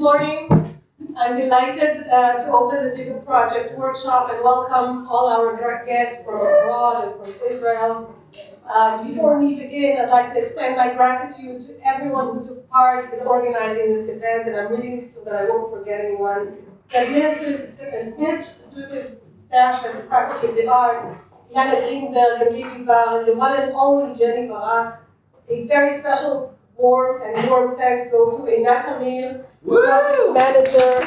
morning. I'm delighted to open the Dybbuk project workshop and welcome all our guests from abroad and from Israel. Before we begin, I'd like to extend my gratitude to everyone who took part in organizing this event, and I'm reading so that I won't forget anyone. The administrative staff and the Faculty of the Arts, Yana Greenberg and Libby Bar, the one and only Jenny Barak. A very special warm thanks goes to Eran, project manager,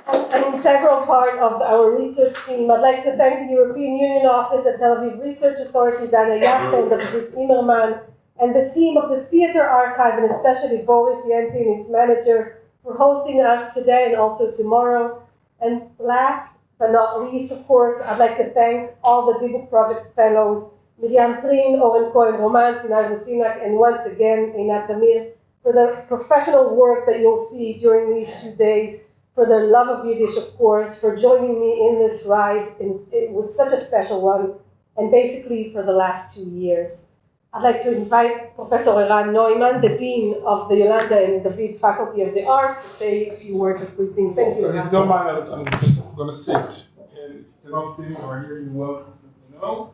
an integral part of our research team. I'd like to thank the European Union Office at Tel Aviv Research Authority, Dana Yaffe and David Immerman, and the team of the Theater Archive, and especially Boris Yenti and its manager, for hosting us today and also tomorrow. And last but not least, of course, I'd like to thank all the Dybbuk Project Fellows, Miriam Trin, Oren Cohen, Roman, Sinai Rusinak, and once again, Einat Amir, for the professional work that you'll see during these 2 days, for their love of Yiddish, of course, for joining me in this ride. It was such a special one, and basically for the last 2 years. I'd like to invite Professor Eran Neuman, the Dean of the Yolanda and David Faculty of the Arts, to say a few words of greeting. Thank you, Eran. If you don't mind, I'm just going to sit. And if you cannot see me or hear me well, just let me know.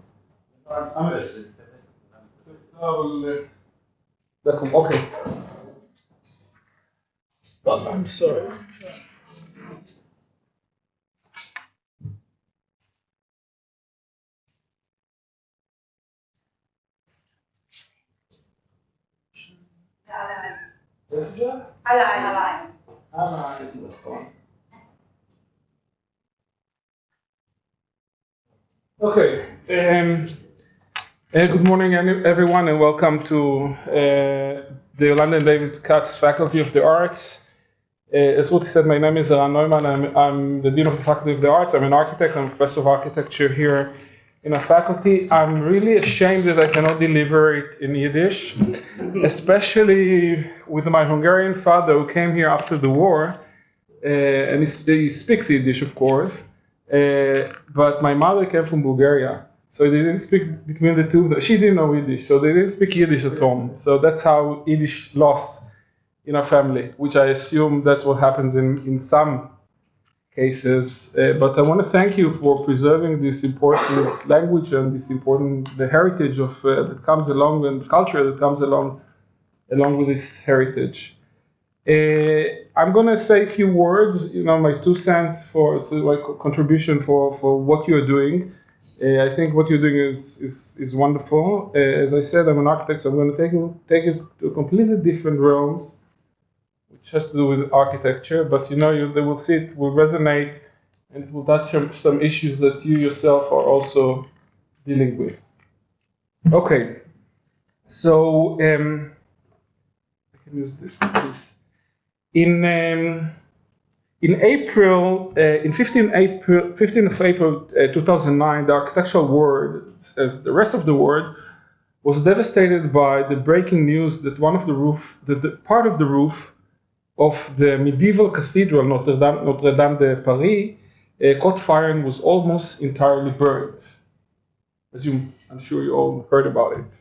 Okay. But I'm sorry. Okay. Good morning, everyone, and welcome to the Yolanda and David Katz Faculty of the Arts. As Ruthie said, my name is Eran Neuman. I'm the Dean of the Faculty of the Arts. I'm an architect. I'm a professor of architecture here in our faculty. I'm really ashamed that I cannot deliver it in Yiddish, especially with my Hungarian father who came here after the war, and he speaks Yiddish, of course, but my mother came from Bulgaria. So they didn't speak between the two. She didn't know Yiddish, so they didn't speak Yiddish at home. So that's how Yiddish lost in our family, which I assume that's what happens in some cases. But I want to thank you for preserving this important language and this important the heritage of that comes along, and culture that comes along with this heritage. I'm going to say a few words, my 2 cents my contribution for what you're doing. I think what you're doing is wonderful. As I said, I'm an architect, so I'm going to take it to completely different realms, which has to do with architecture. But they will see it will resonate, and it will touch some issues that you yourself are also dealing with. Okay, so I can use this, please. In 15 April 2009, the architectural world, as the rest of the world, was devastated by the breaking news that part of the roof of the medieval cathedral Notre Dame de Paris caught fire and was almost entirely burned. I'm sure you all heard about it.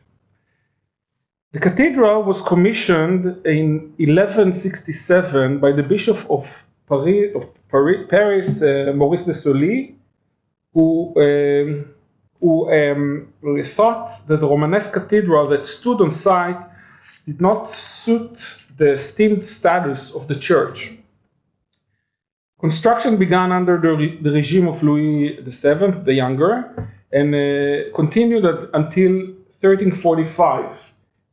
The cathedral was commissioned in 1167 by the Bishop of Paris, Maurice de Sully, who thought that the Romanesque cathedral that stood on site did not suit the esteemed status of the church. Construction began under the regime of Louis VII, the Younger, and continued until 1345.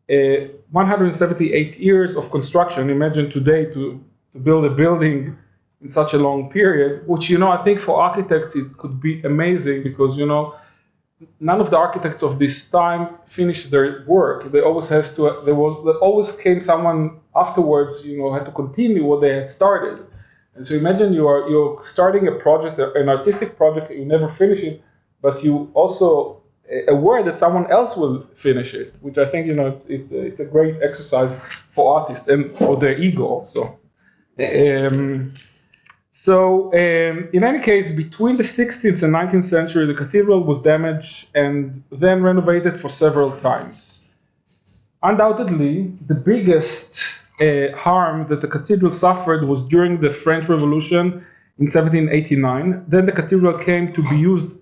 178 years of construction. Imagine today to build a building in such a long period, which, I think for architects it could be amazing because, none of the architects of this time finished their work. There always came someone afterwards, had to continue what they had started. And so imagine you're starting a project, an artistic project, you never finish it, but you also aware that someone else will finish it, which I think, it's a great exercise for artists and for their ego also. In any case, between the 16th and 19th century, the cathedral was damaged and then renovated for several times. Undoubtedly, the biggest harm that the cathedral suffered was during the French Revolution in 1789. Then the cathedral came to be used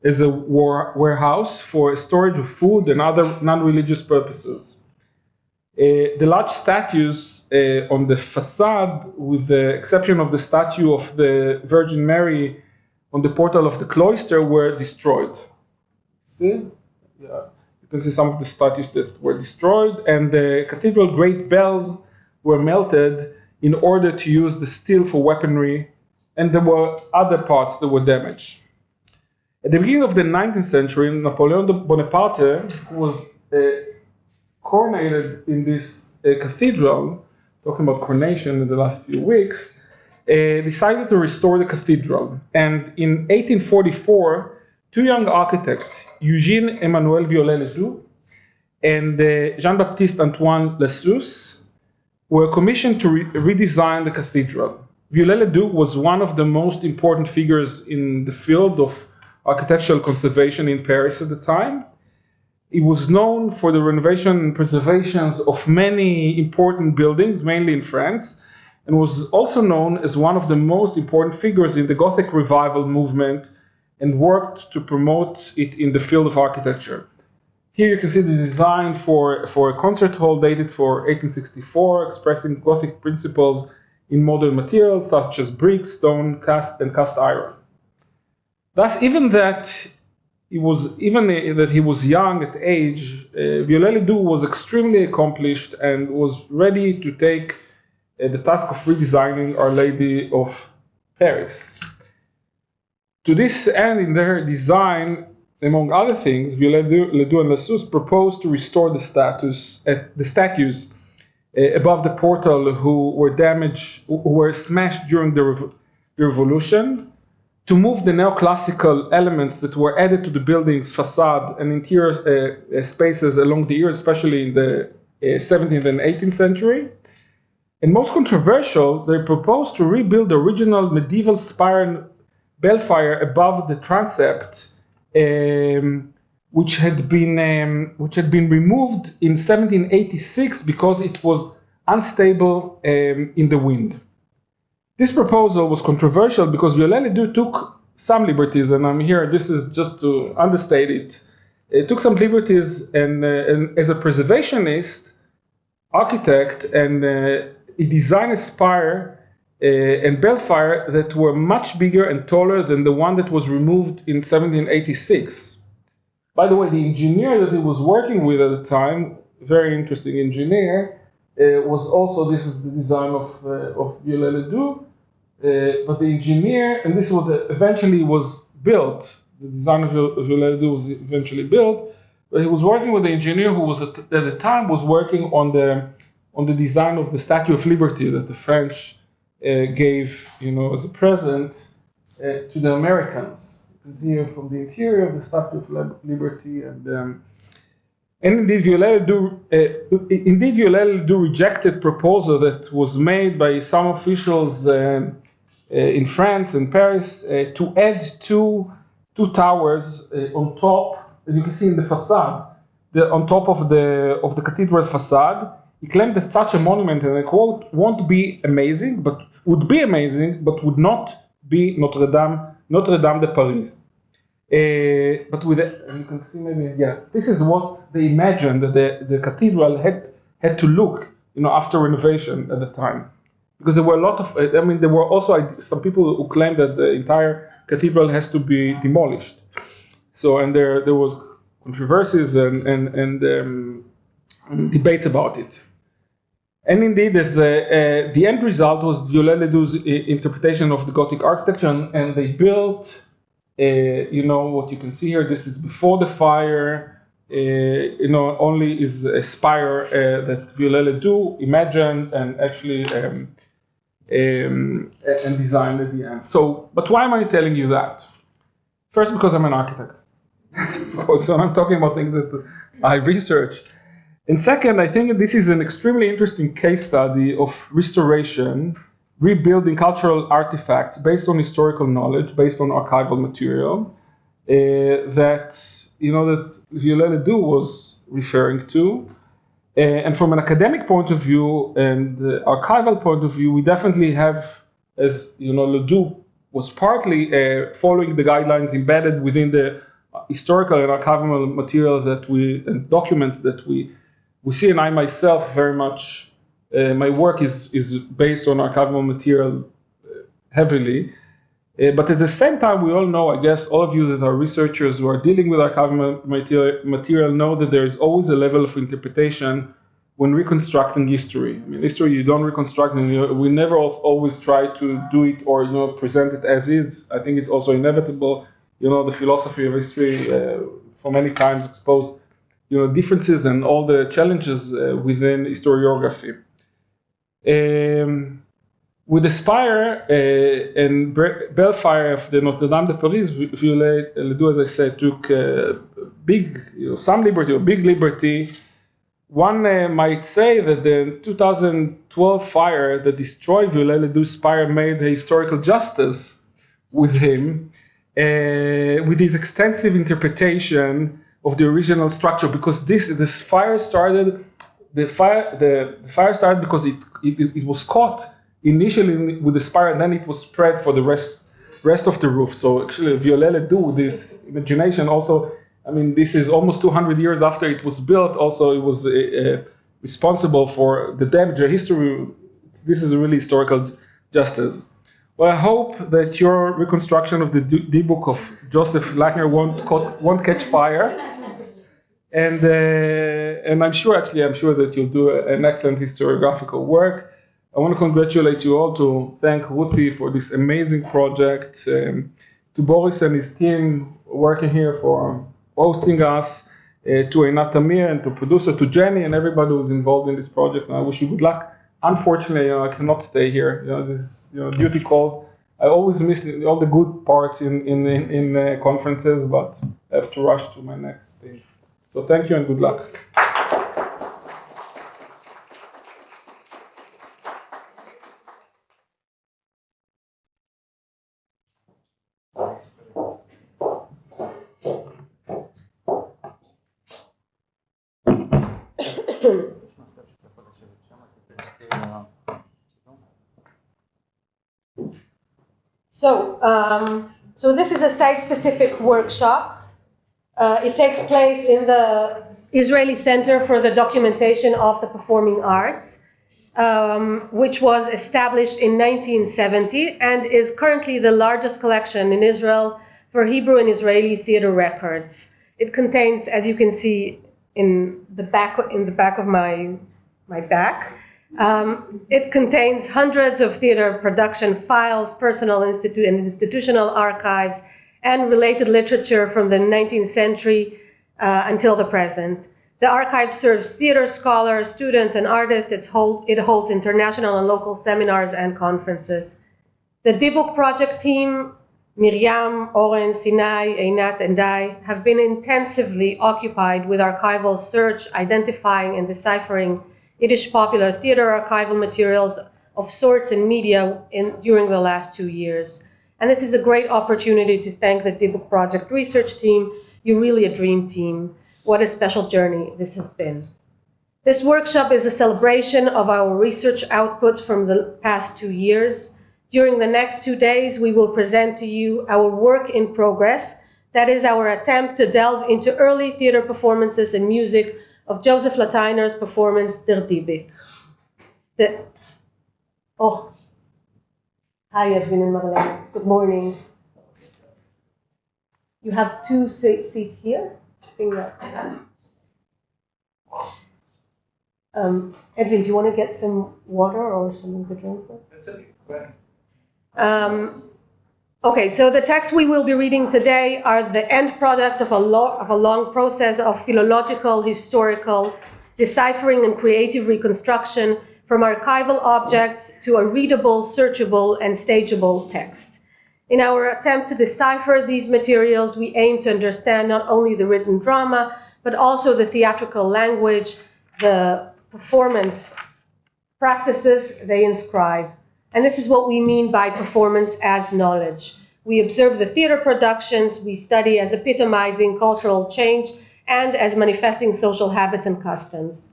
as a warehouse for storage of food and other non-religious purposes. The large statues on the facade, with the exception of the statue of the Virgin Mary on the portal of the cloister, were destroyed. See? Yeah. You can see some of the statues that were destroyed, and the cathedral great bells were melted in order to use the steel for weaponry, and there were other parts that were damaged. At the beginning of the 19th century, Napoleon Bonaparte, who was coronated in this cathedral, talking about coronation in the last few weeks, decided to restore the cathedral. And in 1844, two young architects, Eugène Emmanuel Viollet-le-Duc and Jean-Baptiste Antoine Lassus, were commissioned to redesign the cathedral. Viollet-le-Duc was one of the most important figures in the field of architectural conservation in Paris at the time. He was known for the renovation and preservations of many important buildings, mainly in France, and was also known as one of the most important figures in the Gothic revival movement, and worked to promote it in the field of architecture. Here you can see the design for a concert hall dated for 1864, expressing Gothic principles in modern materials such as brick, stone, cast iron. Thus, even that he was young at age, Viollet-le-Duc was extremely accomplished and was ready to take the task of redesigning Our Lady of Paris. To this end, in their design, among other things, Viollet-le-Duc and Lassus proposed to restore the statues above the portal who were smashed during the Revolution, to move the neoclassical elements that were added to the building's facade and interior spaces along the years, especially in the 17th and 18th century. And most controversial, they proposed to rebuild the original medieval spire and belfire above the transept, which had been removed in 1786 because it was unstable in the wind. This proposal was controversial because Viollet-le-Duc took some liberties, and I'm here, this is just to understate it. It took some liberties, and as a preservationist architect, and he designed a spire and belfire that were much bigger and taller than the one that was removed in 1786. By the way, the engineer that he was working with at the time, very interesting engineer, was also, this is the design of Viollet-le-Duc, but the engineer, and this was eventually was built, the design of Viollet-le-Duc was eventually built, but he was working with the engineer who was at the time was working on the design of the Statue of Liberty that the French gave, as a present to the Americans. You can see here from the interior of the Statue of Liberty, and indeed Viollet-le-Duc rejected proposal that was made by some officials in France and Paris to add two towers on top, and you can see in the facade, on top of the cathedral facade. He claimed that such a monument, and I quote, would be amazing, but would not be Notre Dame de Paris. But with and you can see maybe, this is what they imagined that the cathedral had to look, after renovation at the time. Because there were a lot of, there were also some people who claimed that the entire cathedral has to be demolished. So, and there was controversies and debates about it. And indeed, the end result was Viollet-le-Duc's interpretation of the Gothic architecture, and they built, what you can see here. This is before the fire. Only is a spire that Viollet-le-Duc imagined and actually and designed at the end. So, but why am I telling you that? First, because I'm an architect. So I'm talking about things that I researched. And second, I think this is an extremely interesting case study of restoration, rebuilding cultural artifacts based on historical knowledge, based on archival material, that Viollet-le-Duc was referring to. And from an academic point of view and archival point of view, we definitely have, as you know, Dybbuk was partly following the guidelines embedded within the historical and archival material that and documents that we see, and I myself very much, my work is based on archival material heavily. But at the same time, we all know, I guess all of you that are researchers who are dealing with archival material know that there is always a level of interpretation when reconstructing history. I mean, history you don't reconstruct, and we never always try to do it or present it as is. I think it's also inevitable. The philosophy of history for many times exposed differences and all the challenges within historiography. With the spire and belfire of the Notre Dame de Paris, Ledoux, as I said, took some liberty or big liberty. One might say that the 2012 fire that destroyed Viollet-le-Doux's spire made historical justice with him, with his extensive interpretation of the original structure, because this fire started. The fire started because it was caught initially with the spire, and then it was spread for the rest of the roof. So actually, Viollet-le-Doux, with this imagination, also, I mean, this is almost 200 years after it was built. Also, it was responsible for the damage. The history. This is a really historical justice. Well, I hope that your reconstruction of the Dybbuk of Joseph Lateiner won't catch fire. And I'm sure that you'll do an excellent historiographical work. I want to congratulate you all, to thank Ruthie for this amazing project, to Boris and his team working here for hosting us, to Einat Amir and to producer, to Jenny and everybody who's involved in this project. And I wish you good luck. Unfortunately, I cannot stay here. Duty calls. I always miss all the good parts in conferences, but I have to rush to my next thing. So thank you and good luck. So this is a site-specific workshop. It takes place in the Israeli Center for the Documentation of the Performing Arts, which was established in 1970 and is currently the largest collection in Israel for Hebrew and Israeli theater records. It contains, as you can see in the back of my back, it contains hundreds of theater production files, personal and institutional archives, and related literature from the 19th century until the present. The archive serves theater scholars, students, and artists. It holds international and local seminars and conferences. The Dybbuk project team, Miriam, Oren, Sinai, Einat, and I, have been intensively occupied with archival search, identifying and deciphering Yiddish popular theater archival materials of sorts and media during the last 2 years. And this is a great opportunity to thank the Dybbuk project research team. You're really a dream team. What a special journey this has been. This workshop is a celebration of our research output from the past 2 years. During the next 2 days, we will present to you our work in progress. That is our attempt to delve into early theater performances and music of Joseph Lateiner's performance, Der Dybbuk. Hi, Edwin and Marlene. Good morning. You have 2 seats here. Edwin, do you want to get some water or something to drink with? That's okay. Go ahead. Okay, so the texts we will be reading today are the end product of a long process of philological, historical, deciphering, and creative reconstruction from archival objects to a readable, searchable, and stageable text. In our attempt to decipher these materials, we aim to understand not only the written drama, but also the theatrical language, the performance practices they inscribe. And this is what we mean by performance as knowledge. We observe the theater productions we study as epitomizing cultural change and as manifesting social habits and customs.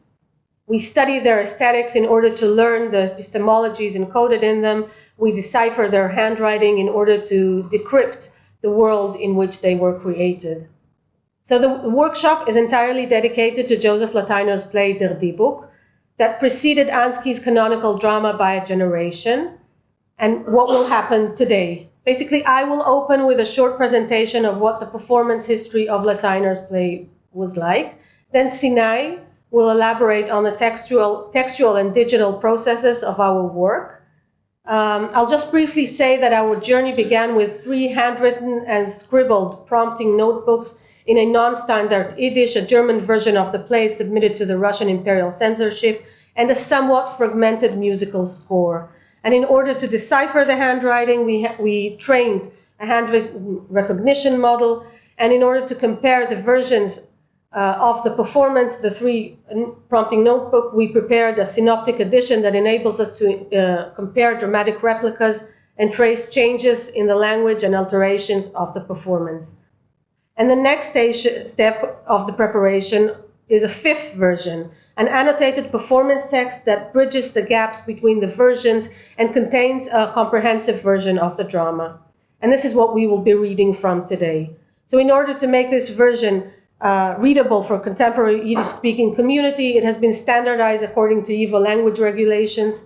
We study their aesthetics in order to learn the epistemologies encoded in them. We decipher their handwriting in order to decrypt the world in which they were created. So the workshop is entirely dedicated to Joseph Lateiner's play Der Dybbuk that preceded Ansky's canonical drama by a generation, and what will happen today. Basically, I will open with a short presentation of what the performance history of Lateiner's play was like. Then Sinai will elaborate on the textual and digital processes of our work. I'll just briefly say that our journey began with 3 handwritten and scribbled prompting notebooks in a non-standard Yiddish, a German version of the play submitted to the Russian imperial censorship, and a somewhat fragmented musical score. And in order to decipher the handwriting, we trained a handwritten recognition model, and in order to compare the versions of the performance, the 3 prompting notebook, we prepared a synoptic edition that enables us to compare dramatic replicas and trace changes in the language and alterations of the performance. And the next step of the preparation is a 5th version, an annotated performance text that bridges the gaps between the versions and contains a comprehensive version of the drama. And this is what we will be reading from today. So in order to make this version readable for contemporary Yiddish-speaking community, it has been standardized according to YIVA language regulations,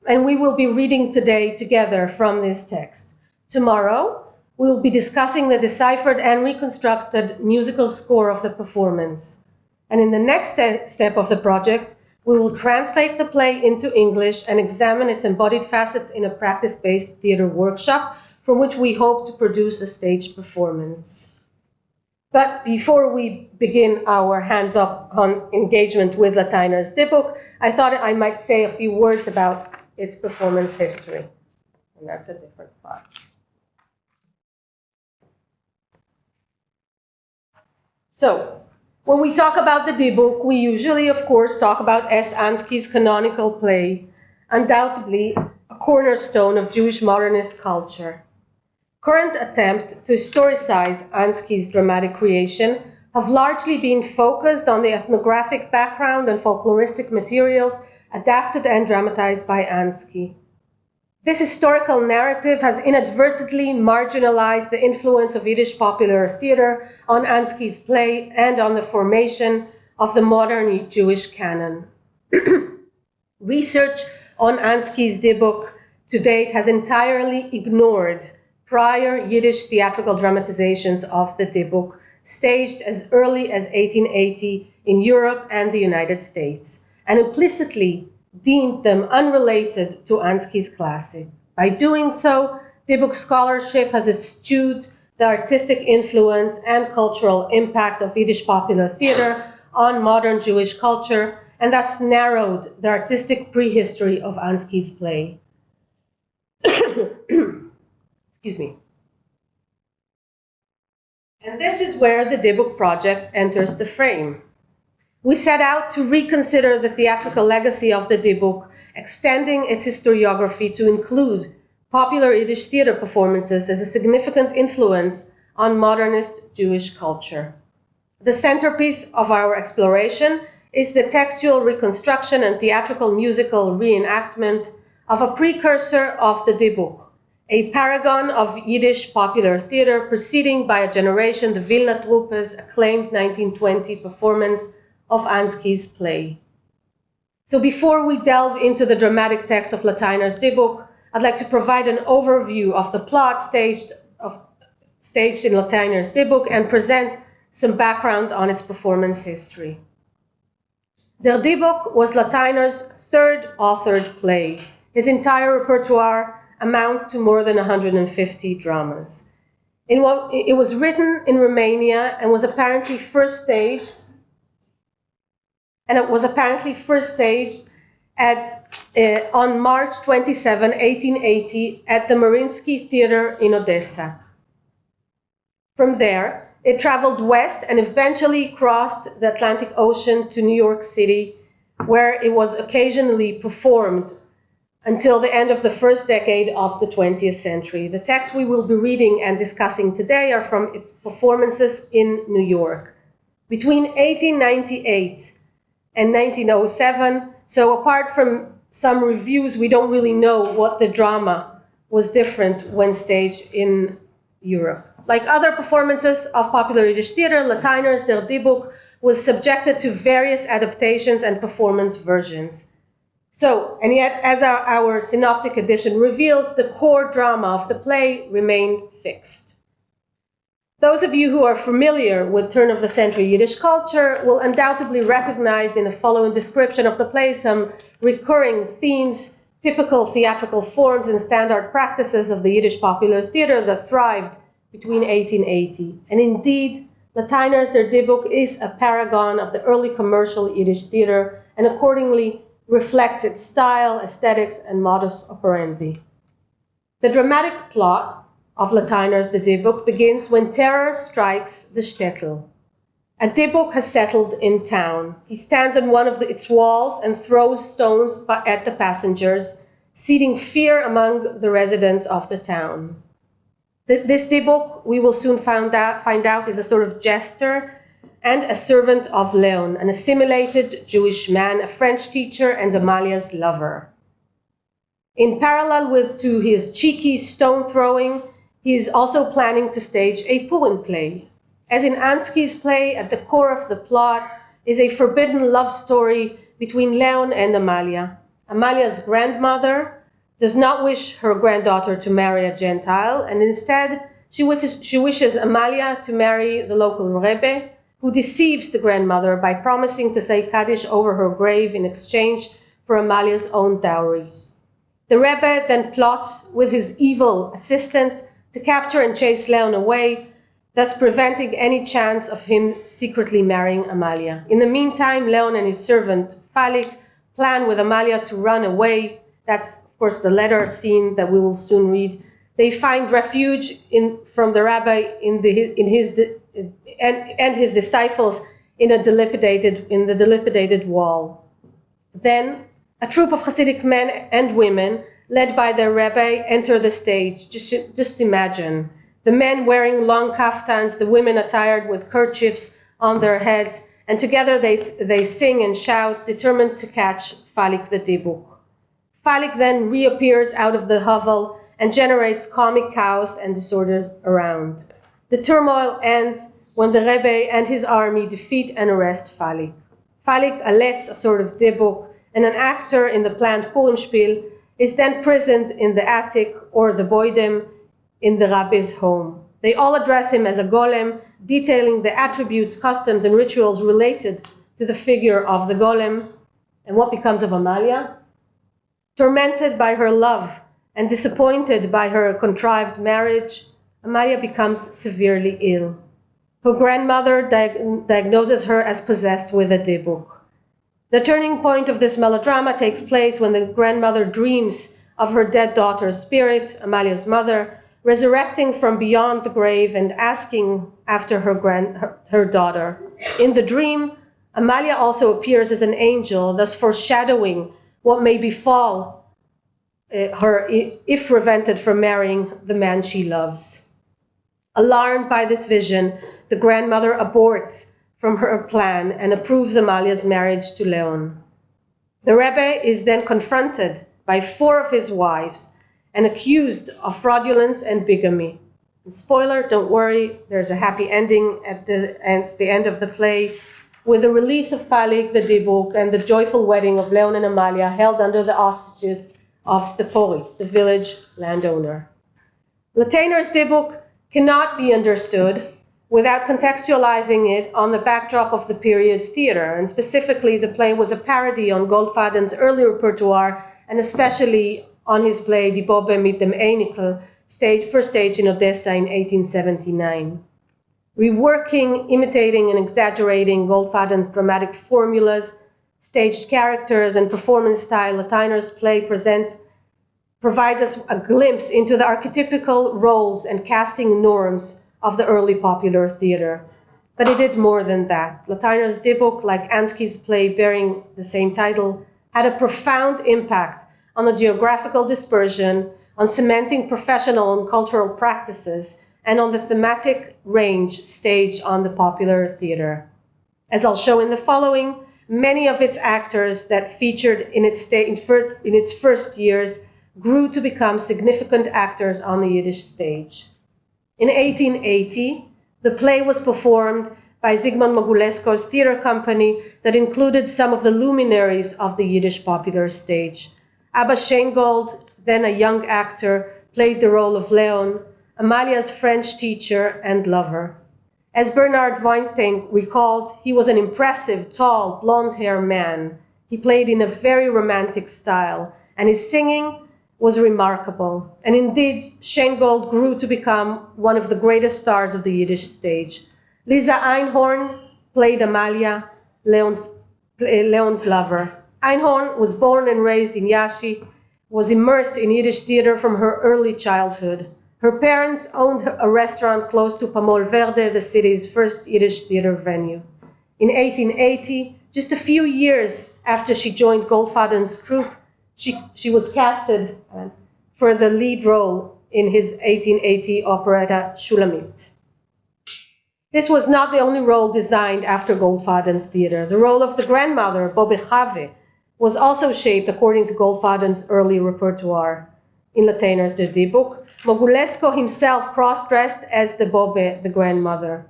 and we will be reading today together from this text. Tomorrow, we will be discussing the deciphered and reconstructed musical score of the performance. And in the next step of the project, we will translate the play into English and examine its embodied facets in a practice-based theater workshop, from which we hope to produce a staged performance. But before we begin our hands-on engagement with Lateiner's Dybbuk, I thought I might say a few words about its performance history. And that's a different part. So, when we talk about the Dybbuk, we usually, of course, talk about S. Ansky's canonical play, undoubtedly a cornerstone of Jewish modernist culture. Current attempts to historicize Ansky's dramatic creation have largely been focused on the ethnographic background and folkloristic materials adapted and dramatized by Ansky. This historical narrative has inadvertently marginalized the influence of Yiddish popular theater on Ansky's play and on the formation of the modern Jewish canon. Research on Ansky's Dybbuk to date has entirely ignored prior Yiddish theatrical dramatizations of the Dybbuk, staged as early as 1880 in Europe and the United States, and implicitly deemed them unrelated to Ansky's classic. By doing so, Dybbuk scholarship has eschewed the artistic influence and cultural impact of Yiddish popular theater on modern Jewish culture, and thus narrowed the artistic prehistory of Ansky's play. Excuse me. And this is where the Dybbuk project enters the frame. We set out to reconsider the theatrical legacy of the Dybbuk, extending its historiography to include popular Yiddish theater performances as a significant influence on modernist Jewish culture. The centerpiece of our exploration is the textual reconstruction and theatrical musical reenactment of a precursor of the Dybbuk, a paragon of Yiddish popular theater preceding by a generation the Vilna Truppe's acclaimed 1920 performance of Ansky's play. So before we delve into the dramatic text of Lateiner's Dybbuk, I'd like to provide an overview of the plot staged in Lateiner's Dybbuk and present some background on its performance history. Der Dybbuk was Lateiner's 3rd authored play. His entire repertoire amounts to more than 150 dramas. It was written in Romania and was apparently first staged on March 27, 1880 at the Mariinsky Theater in Odessa. From there, it traveled west and eventually crossed the Atlantic Ocean to New York City, where it was occasionally performed until the end of the first decade of the 20th century. The texts we will be reading and discussing today are from its performances in New York. Between 1898 and 1907. So apart from some reviews, we don't really know what the drama was different when staged in Europe. Like other performances of popular Yiddish theater, Lateiner's Der Dybbuk was subjected to various adaptations and performance versions. So, and yet, as our synoptic edition reveals, the core drama of the play remained fixed. Those of you who are familiar with turn-of-the-century Yiddish culture will undoubtedly recognize in the following description of the play some recurring themes, typical theatrical forms, and standard practices of the Yiddish popular theater that thrived between 1880. And indeed, Lateiner's Der Dybbuk is a paragon of the early commercial Yiddish theater and accordingly reflects its style, aesthetics, and modus operandi. The dramatic plot of Lateiner's Der Dybbuk begins when terror strikes the shtetl. A Dybbuk has settled in town. He stands on one of its walls and throws stones at the passengers, seeding fear among the residents of the town. This Dybbuk, we will soon find out, is a sort of jester and a servant of Leon, an assimilated Jewish man, a French teacher, and Amalia's lover. In parallel to his cheeky stone throwing, he is also planning to stage a Purim play. As in Ansky's play, at the core of the plot is a forbidden love story between Leon and Amalia. Amalia's grandmother does not wish her granddaughter to marry a Gentile, and instead she wishes Amalia to marry the local Rebbe, who deceives the grandmother by promising to say Kaddish over her grave in exchange for Amalia's own dowry. The Rebbe then plots with his evil assistants to capture and chase Leon away, thus preventing any chance of him secretly marrying Amalia. In the meantime, Leon and his servant Falik plan with Amalia to run away. That's, of course, the latter scene that we will soon read. They find refuge from the rabbi and his disciples in the dilapidated wall. Then a troop of Hasidic men and women, led by their rabbi, enter the stage. Just imagine. The men wearing long kaftans, the women attired with kerchiefs on their heads, and together they sing and shout, determined to catch Falik the Dybbuk. Falik then reappears out of the hovel and generates comic chaos and disorders around. The turmoil ends when the Rebbe and his army defeat and arrest Falik. Falik, a letz, a sort of Dybbuk, and an actor in the planned Purim spiel, is then imprisoned in the attic or the boydem in the rabbi's home. They all address him as a golem, detailing the attributes, customs, and rituals related to the figure of the golem. And what becomes of Amalia? Tormented by her love and disappointed by her contrived marriage, Amalia becomes severely ill. Her grandmother diagnoses her as possessed with a Dybbuk. The turning point of this melodrama takes place when the grandmother dreams of her dead daughter's spirit, Amalia's mother, resurrecting from beyond the grave and asking after her daughter. In the dream, Amalia also appears as an angel, thus foreshadowing what may befall her if prevented from marrying the man she loves. Alarmed by this vision, the grandmother aborts from her plan and approves Amalia's marriage to Leon. The Rebbe is then confronted by 4 of his wives and accused of fraudulence and bigamy. And spoiler, don't worry, there's a happy ending at the end of the play, with the release of Falik the Dybbuk and the joyful wedding of Leon and Amalia held under the auspices of the Poritz, the village landowner. Lateiner's Dybbuk cannot be understood without contextualizing it on the backdrop of the period's theater, and specifically the play was a parody on Goldfaden's early repertoire, and especially on his play Die Bobbe mit dem Einikel, first staged in Odessa in 1879. Reworking, imitating, and exaggerating Goldfaden's dramatic formulas, staged characters, and performance style, Lateiner's play provides us a glimpse into the archetypical roles and casting norms of the early popular theater. But it did more than that. Lateiner's Dybbuk, like Ansky's play bearing the same title, had a profound impact on the geographical dispersion, on cementing professional and cultural practices, and on the thematic range staged on the popular theater. As I'll show in the following, many of its actors that featured in its first years grew to become significant actors on the Yiddish stage. In 1880, the play was performed by Zygmunt Mogulesko's theater company that included some of the luminaries of the Yiddish popular stage. Abba Shaingold, then a young actor, played the role of Leon, Amalia's French teacher and lover. As Bernard Weinstein recalls, he was an impressive, tall, blonde-haired man. He played in a very romantic style, and his singing was remarkable. And indeed, Shaingold grew to become one of the greatest stars of the Yiddish stage. Lisa Einhorn played Amalia, Leon's lover. Einhorn was born and raised in Yashi, was immersed in Yiddish theater from her early childhood. Her parents owned a restaurant close to Pamol Verde, the city's first Yiddish theater venue. In 1880, just a few years after she joined Goldfaden's troupe, she was casted for the lead role in his 1880 operetta Shulamit. This was not the only role designed after Goldfaden's theater. The role of the grandmother, Bobechave, was also shaped according to Goldfaden's early repertoire. In Lateiner's Der Dybbuk, Mogulesko himself cross-dressed as the Bobe, the grandmother.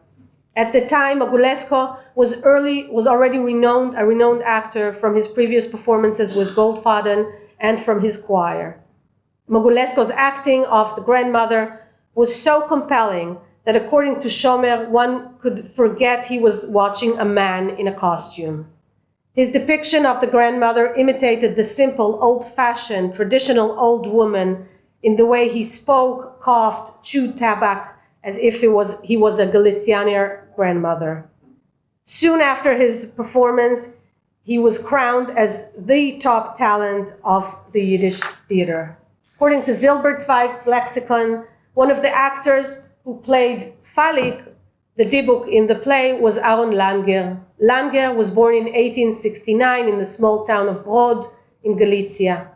At the time, Mogulesko was already a renowned actor from his previous performances with Goldfaden and from his choir. Mogulesko's acting of the grandmother was so compelling that according to Schomer, one could forget he was watching a man in a costume. His depiction of the grandmother imitated the simple, old-fashioned, traditional old woman in the way he spoke, coughed, chewed tobacco, as if he was a Galicianer grandmother. Soon after his performance, he was crowned as the top talent of the Yiddish theater. According to Zilbertzweig's lexicon, one of the actors who played Falik, the Dybbuk in the play, was Aaron Langer. Langer was born in 1869 in the small town of Brod in Galicia.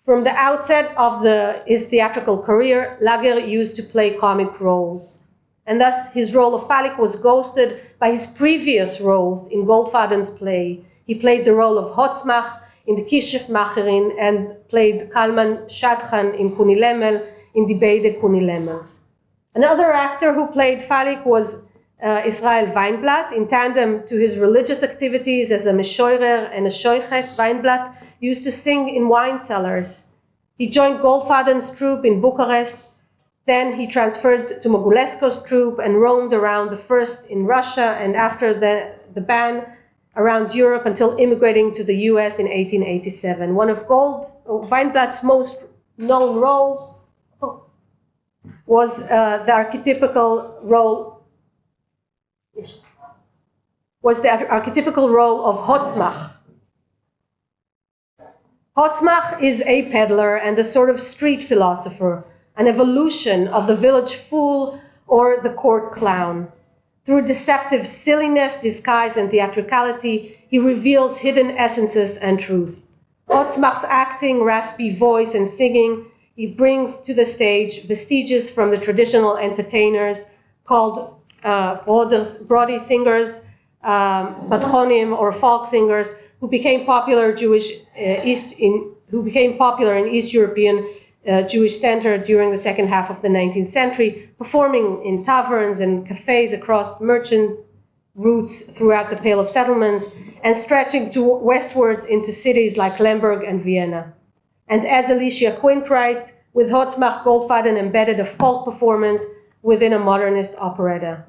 From the outset of his theatrical career, Lager used to play comic roles, and thus his role of Falik was ghosted by his previous roles in Goldfaden's play. He played the role of Hotzmach in the Kishefmacherin and played Kalman Shadchan in Kunilemel in Die Beide Kunilemels. Another actor who played Falik was Israel Weinblatt. In tandem to his religious activities as a meshoirer and a shoichet, Weinblatt used to sing in wine cellars. He joined Goldfaden's troupe in Bucharest. Then he transferred to Mogulesko's troupe and roamed around, the first in Russia and after the ban around Europe until immigrating to the US in 1887. One of Weinblatt's most known roles was the archetypical role of Hotzmach. Hotzmach is a peddler and a sort of street philosopher, an evolution of the village fool or the court clown. Through deceptive silliness, disguise, and theatricality, he reveals hidden essences and truth. Hotzmach's acting, raspy voice, and singing, he brings to the stage vestiges from the traditional entertainers called Brody singers, patronim or folk singers, who became popular in East European Jewish center during the second half of the 19th century, performing in taverns and cafes across merchant routes throughout the Pale of Settlements and stretching westwards into cities like Lemberg and Vienna. And as Alicia Quint writes, with Hotzmach, Goldfaden embedded a folk performance within a modernist operetta.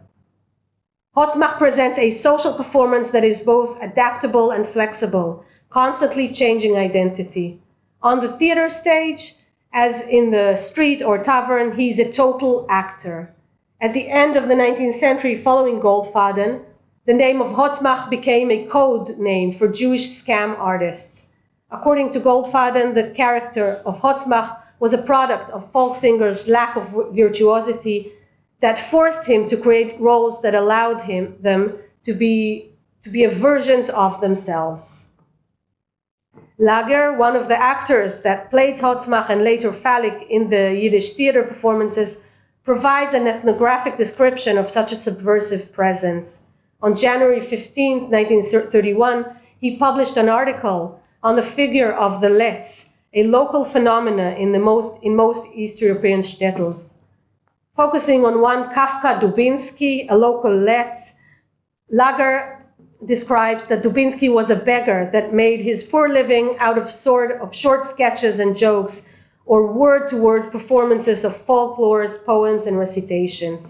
Hotzmach presents a social performance that is both adaptable and flexible, constantly changing identity. On the theater stage, as in the street or tavern, he's a total actor. At the end of the 19th century, following Goldfaden, the name of Hotzmach became a code name for Jewish scam artists. According to Goldfaden, the character of Hotzmach was a product of folk singers' lack of virtuosity that forced him to create roles that allowed them to be versions of themselves. Lager, one of the actors that played Hotzmach and later Falik in the Yiddish theater performances, provides an ethnographic description of such a subversive presence. On January 15, 1931, he published an article on the figure of the Letz, a local phenomena in most East European shtetls. Focusing on one Kafka Dubinsky, a local Letz, Lager describes that Dubinsky was a beggar that made his poor living out of short sketches and jokes, or word-to-word performances of folklores, poems, and recitations.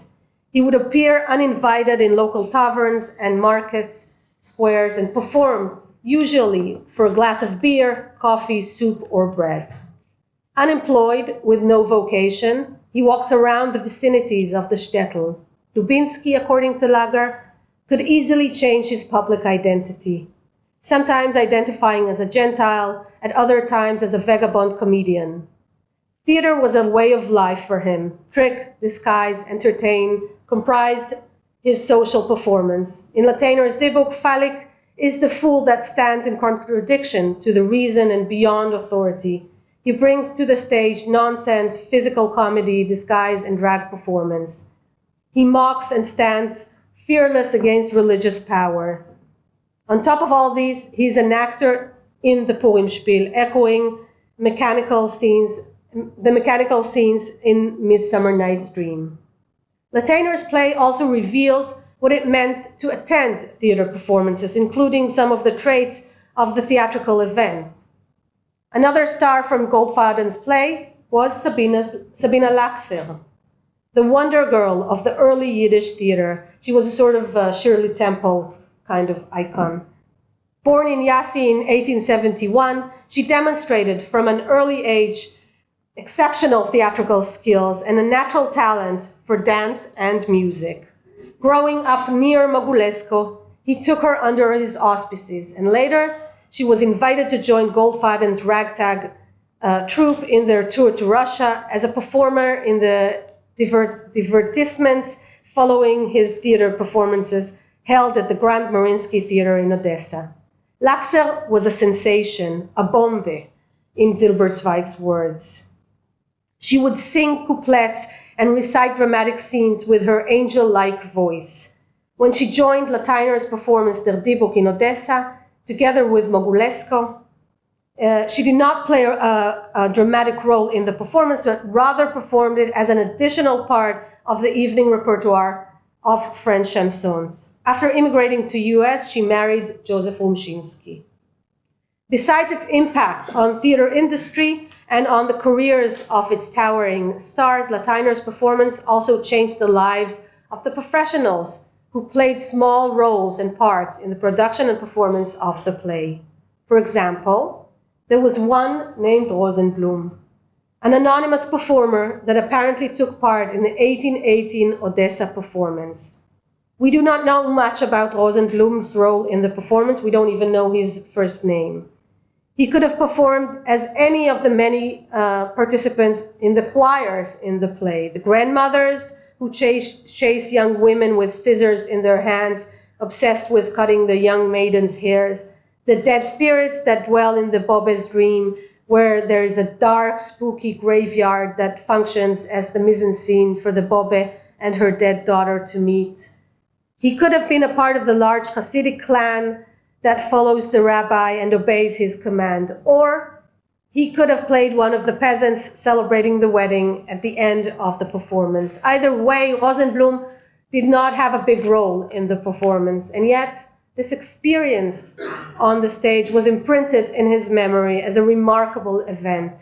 He would appear uninvited in local taverns and markets, squares, and perform, usually for a glass of beer, coffee, soup, or bread. Unemployed, with no vocation, he walks around the vicinities of the shtetl. Dubinsky, according to Lager, could easily change his public identity, sometimes identifying as a Gentile, at other times as a vagabond comedian. Theater was a way of life for him. Trick, disguise, entertain comprised his social performance. In Lateiner's Dybbuk, Phallic is the fool that stands in contradiction to the reason and beyond authority. He brings to the stage nonsense, physical comedy, disguise, and drag performance. He mocks and stands fearless against religious power. On top of all these, he's an actor in the Purimspiel, echoing the mechanical scenes in Midsummer Night's Dream. Lateiner's play also reveals what it meant to attend theater performances, including some of the traits of the theatrical event. Another star from Goldfaden's play was Sabina Laxer, the wonder girl of the early Yiddish theater. She was a sort of Shirley Temple kind of icon. Born in Yassi in 1871, she demonstrated from an early age exceptional theatrical skills and a natural talent for dance and music. Growing up near Mogulesco, he took her under his auspices, and later she was invited to join Goldfaden's ragtag troupe in their tour to Russia as a performer in the divertissements following his theater performances held at the Grand Mariinsky Theater in Odessa. Laxer was a sensation, a bombe, in Zilbertzweig's words. She would sing couplets and recite dramatic scenes with her angel-like voice. When she joined Lateiner's performance Der Dybbuk in Odessa, together with Mogulesco, she did not play a dramatic role in the performance, but rather performed it as an additional part of the evening repertoire of French chansons. After immigrating to US, she married Joseph Rumshinsky. Besides its impact on theater industry and on the careers of its towering stars, Lateiner's performance also changed the lives of the professionals who played small roles and parts in the production and performance of the play. For example, there was one named Rosenblum, an anonymous performer that apparently took part in the 1818 Odessa performance. We do not know much about Rosenblum's role in the performance. We don't even know his first name. He could have performed as any of the many participants in the choirs in the play. The grandmothers who chase young women with scissors in their hands, obsessed with cutting the young maidens' hairs. The dead spirits that dwell in the Bobe's dream, where there is a dark, spooky graveyard that functions as the mise-en-scene for the Bobe and her dead daughter to meet. He could have been a part of the large Hasidic clan that follows the rabbi and obeys his command, or he could have played one of the peasants celebrating the wedding at the end of the performance. Either way, Rosenblum did not have a big role in the performance, and yet this experience on the stage was imprinted in his memory as a remarkable event.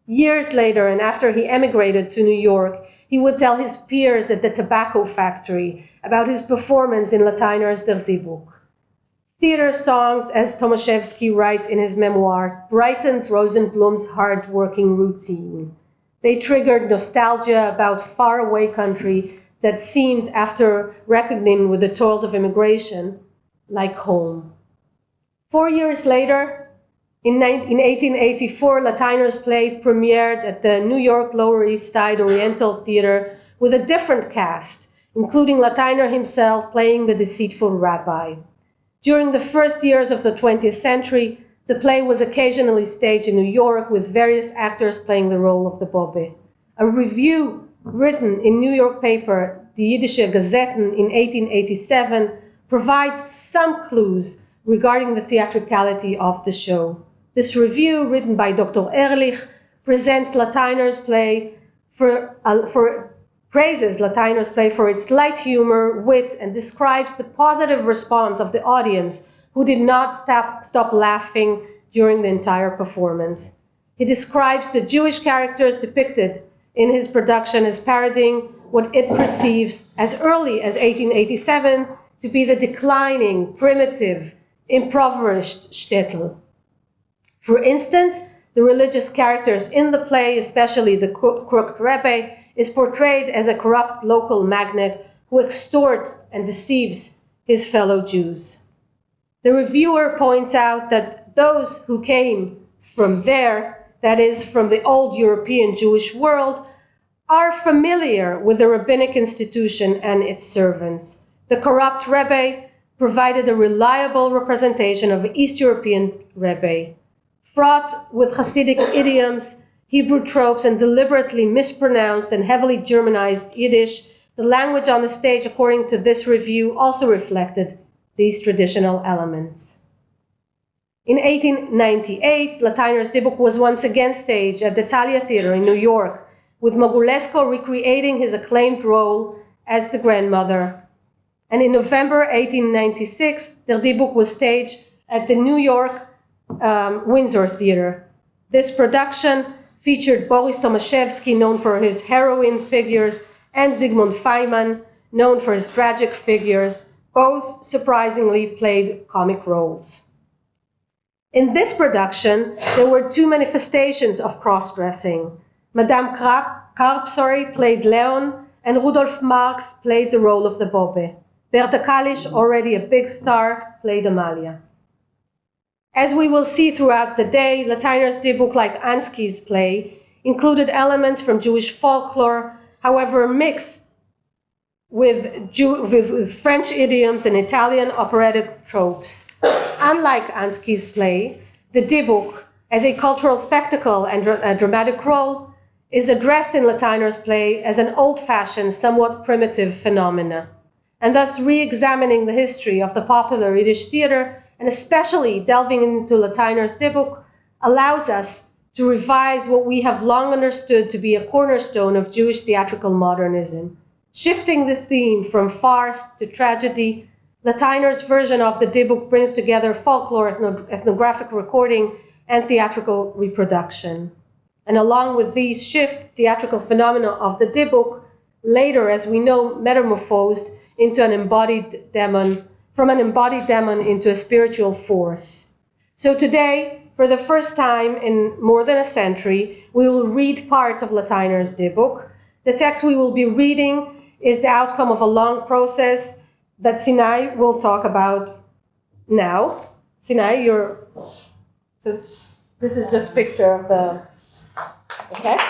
Years later, and after he emigrated to New York, he would tell his peers at the tobacco factory about his performance in Lateiner's Der Dybbuk. Theater songs, as Tomaszewski writes in his memoirs, brightened Rosenblum's hard-working routine. They triggered nostalgia about faraway country that seemed, after reckoning with the toils of immigration, like home. 4 years later, in 1884, Lateiner's play premiered at the New York Lower East Side Oriental Theater with a different cast, including Lateiner himself playing the deceitful rabbi. During the first years of the 20th century, the play was occasionally staged in New York with various actors playing the role of the Bobe. A review written in New York paper, Die Jiddische Gazetten, in 1887, provides some clues regarding the theatricality of the show. This review, written by Dr. Ehrlich, presents Lateiner's play praises Lateiner's play for its light humor, wit, and describes the positive response of the audience, who did not stop laughing during the entire performance. He describes the Jewish characters depicted in his production as parodying what it perceives as early as 1887 to be the declining, primitive, impoverished shtetl. For instance, the religious characters in the play, especially the crooked Rebbe, is portrayed as a corrupt local magnate who extorts and deceives his fellow Jews. The reviewer points out that those who came from there, that is, from the old European Jewish world, are familiar with the rabbinic institution and its servants. The corrupt Rebbe provided a reliable representation of East European Rebbe. Fraught with Hasidic idioms, Hebrew tropes, and deliberately mispronounced and heavily Germanized Yiddish, the language on the stage, according to this review, also reflected these traditional elements. In 1898, Lateiner's Dybbuk was once again staged at the Thalia Theater in New York, with Mogulesco recreating his acclaimed role as the grandmother. And in November 1896, Der Dybbuk was staged at the New York Windsor Theater. This production featured Boris Tomaszewski, known for his heroine figures, and Zygmunt Feynman, known for his tragic figures. Both surprisingly played comic roles. In this production, there were two manifestations of cross-dressing. Madame Karp played Leon, and Rudolf Marx played the role of the Bobbe. Berta Kalisch, already a big star, played Amalia. As we will see throughout the day, Lateiner's Dybbuk, like Ansky's play, included elements from Jewish folklore, however mixed with French idioms and Italian operatic tropes. Unlike Ansky's play, the Dybbuk, as a cultural spectacle and a dramatic role, is addressed in Lateiner's play as an old-fashioned, somewhat primitive phenomena, and thus re-examining the history of the popular Yiddish theater, and especially delving into Lateiner's Dybbuk, allows us to revise what we have long understood to be a cornerstone of Jewish theatrical modernism. Shifting the theme from farce to tragedy, Lateiner's version of the Dybbuk brings together folklore, ethnographic recording, and theatrical reproduction. And along with these theatrical phenomena of the Dybbuk, later, as we know, metamorphosed into an embodied demon, from an embodied demon into a spiritual force. So today, for the first time in more than a century, we will read parts of Lateiner's Dybbuk. The text we will be reading is the outcome of a long process that Sinai will talk about now. Sinai, so this is just a picture of the text.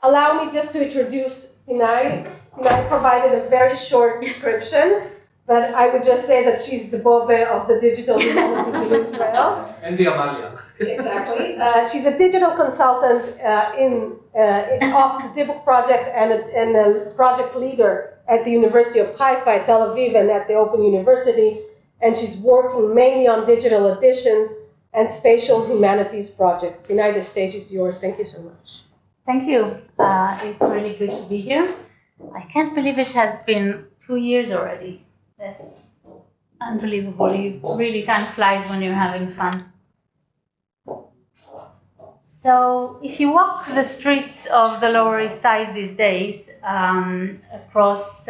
Allow me just to introduce Sinai. Sinai provided a very short description, but I would just say that she's the Bobbe of the digital humanities in Israel. And the Amalia. Exactly. She's a digital consultant of the Dybbuk project and a project leader at the University of Haifa, at Tel Aviv, and at the Open University. And she's working mainly on digital editions and spatial humanities projects. Sinai, the stage is yours. Thank you so much. Thank you. It's really good to be here. I can't believe it has been 2 years already. That's unbelievable. Really time flies when you're having fun. So if you walk the streets of the Lower East Side these days, across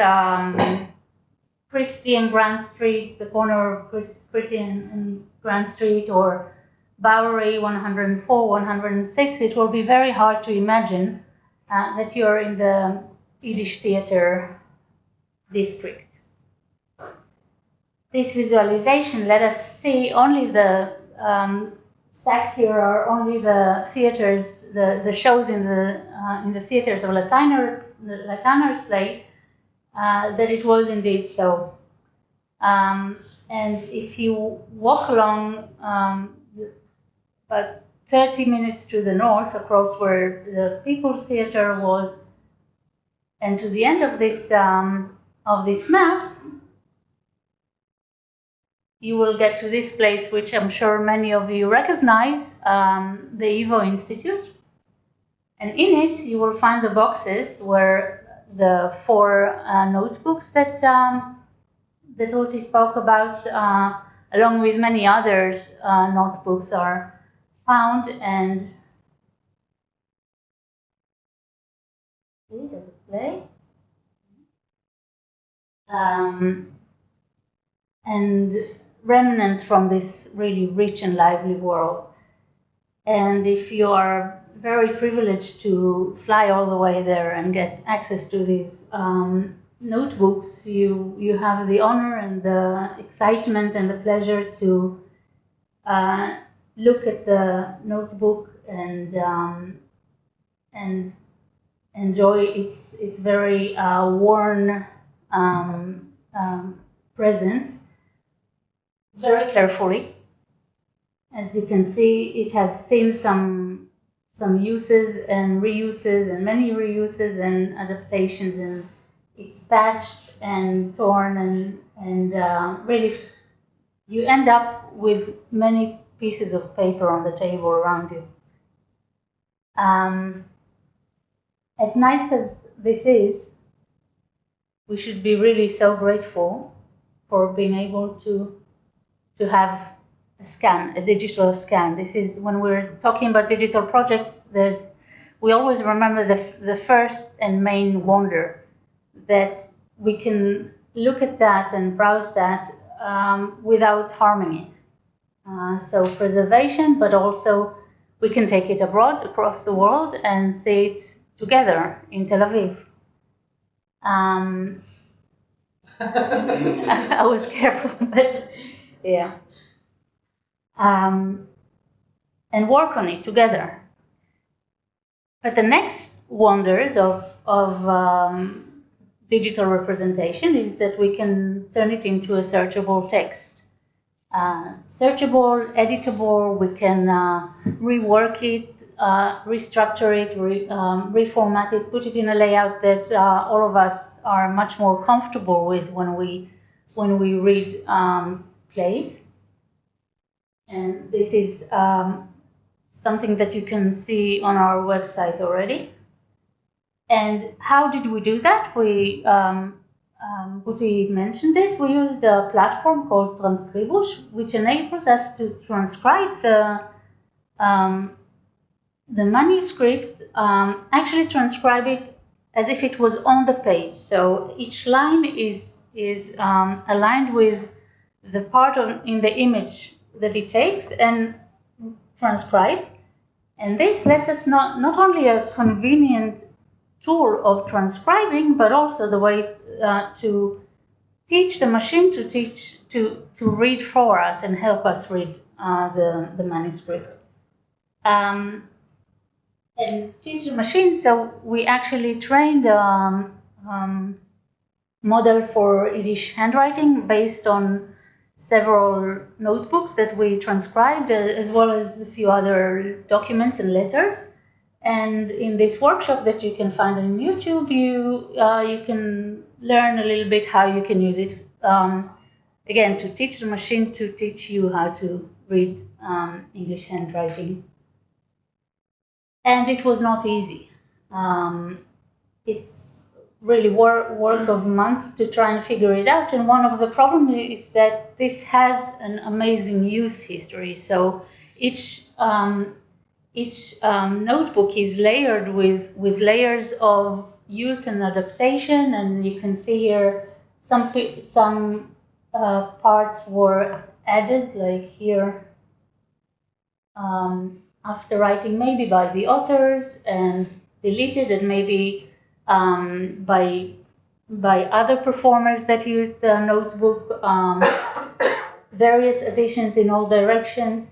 Christie and Grand Street, the corner of Christie and Grand Street, or Bowery 104, 106, it will be very hard to imagine that you're in the Yiddish theater district. This visualization let us see only the stacked here are only the theaters, the shows in the theaters of Lateiner's play, that it was indeed so. And if you walk along about 30 minutes to the north, across where the People's Theater was, And to the end of this map, you will get to this place, which I'm sure many of you recognize, the Evo Institute. And in it, you will find the boxes where the 4 notebooks that Ruthie spoke about, along with many others, notebooks are found. And play. And remnants from this really rich and lively world. And if you are very privileged to fly all the way there and get access to these notebooks, you have the honor and the excitement and the pleasure to look at the notebook and enjoy its very worn presence very carefully. As you can see, it has seen some uses and reuses and many reuses and adaptations, and it's patched and torn and really you end up with many pieces of paper on the table around you. As nice as this is, we should be really so grateful for being able to have a scan, a digital scan. This is when we're talking about digital projects, we always remember the first and main wonder that we can look at that and browse that without harming it. So preservation, but also we can take it abroad, across the world, and see it together in Tel Aviv. I was careful, but yeah. And work on it together. But the next wonders of digital representation is that we can turn it into a searchable text. Searchable, editable, we can rework it, restructure it, reformat it, put it in a layout that all of us are much more comfortable with when we read plays. And this is something that you can see on our website already. And how did we do that? Ruthie mentioned this. We used a platform called Transcribush, which enables us to transcribe the manuscript, actually transcribe it as if it was on the page. So each line is aligned with the part in the image that it takes and transcribe. And this lets us not only a convenient tool of transcribing, but also the way to teach the machine to read for us and help us read the manuscript. And teach the machine, so we actually trained a model for Yiddish handwriting based on several notebooks that we transcribed, as well as a few other documents and letters. And in this workshop that you can find on YouTube, you can learn a little bit how you can use it, again, to teach the machine to teach you how to read English handwriting. And it was not easy. It's really work of months to try and figure it out. And one of the problems is that this has an amazing use history. So each notebook is layered with layers of use and adaptation, and you can see here some parts were added, like here, after writing maybe by the authors and deleted, and maybe by other performers that used the notebook, various additions in all directions.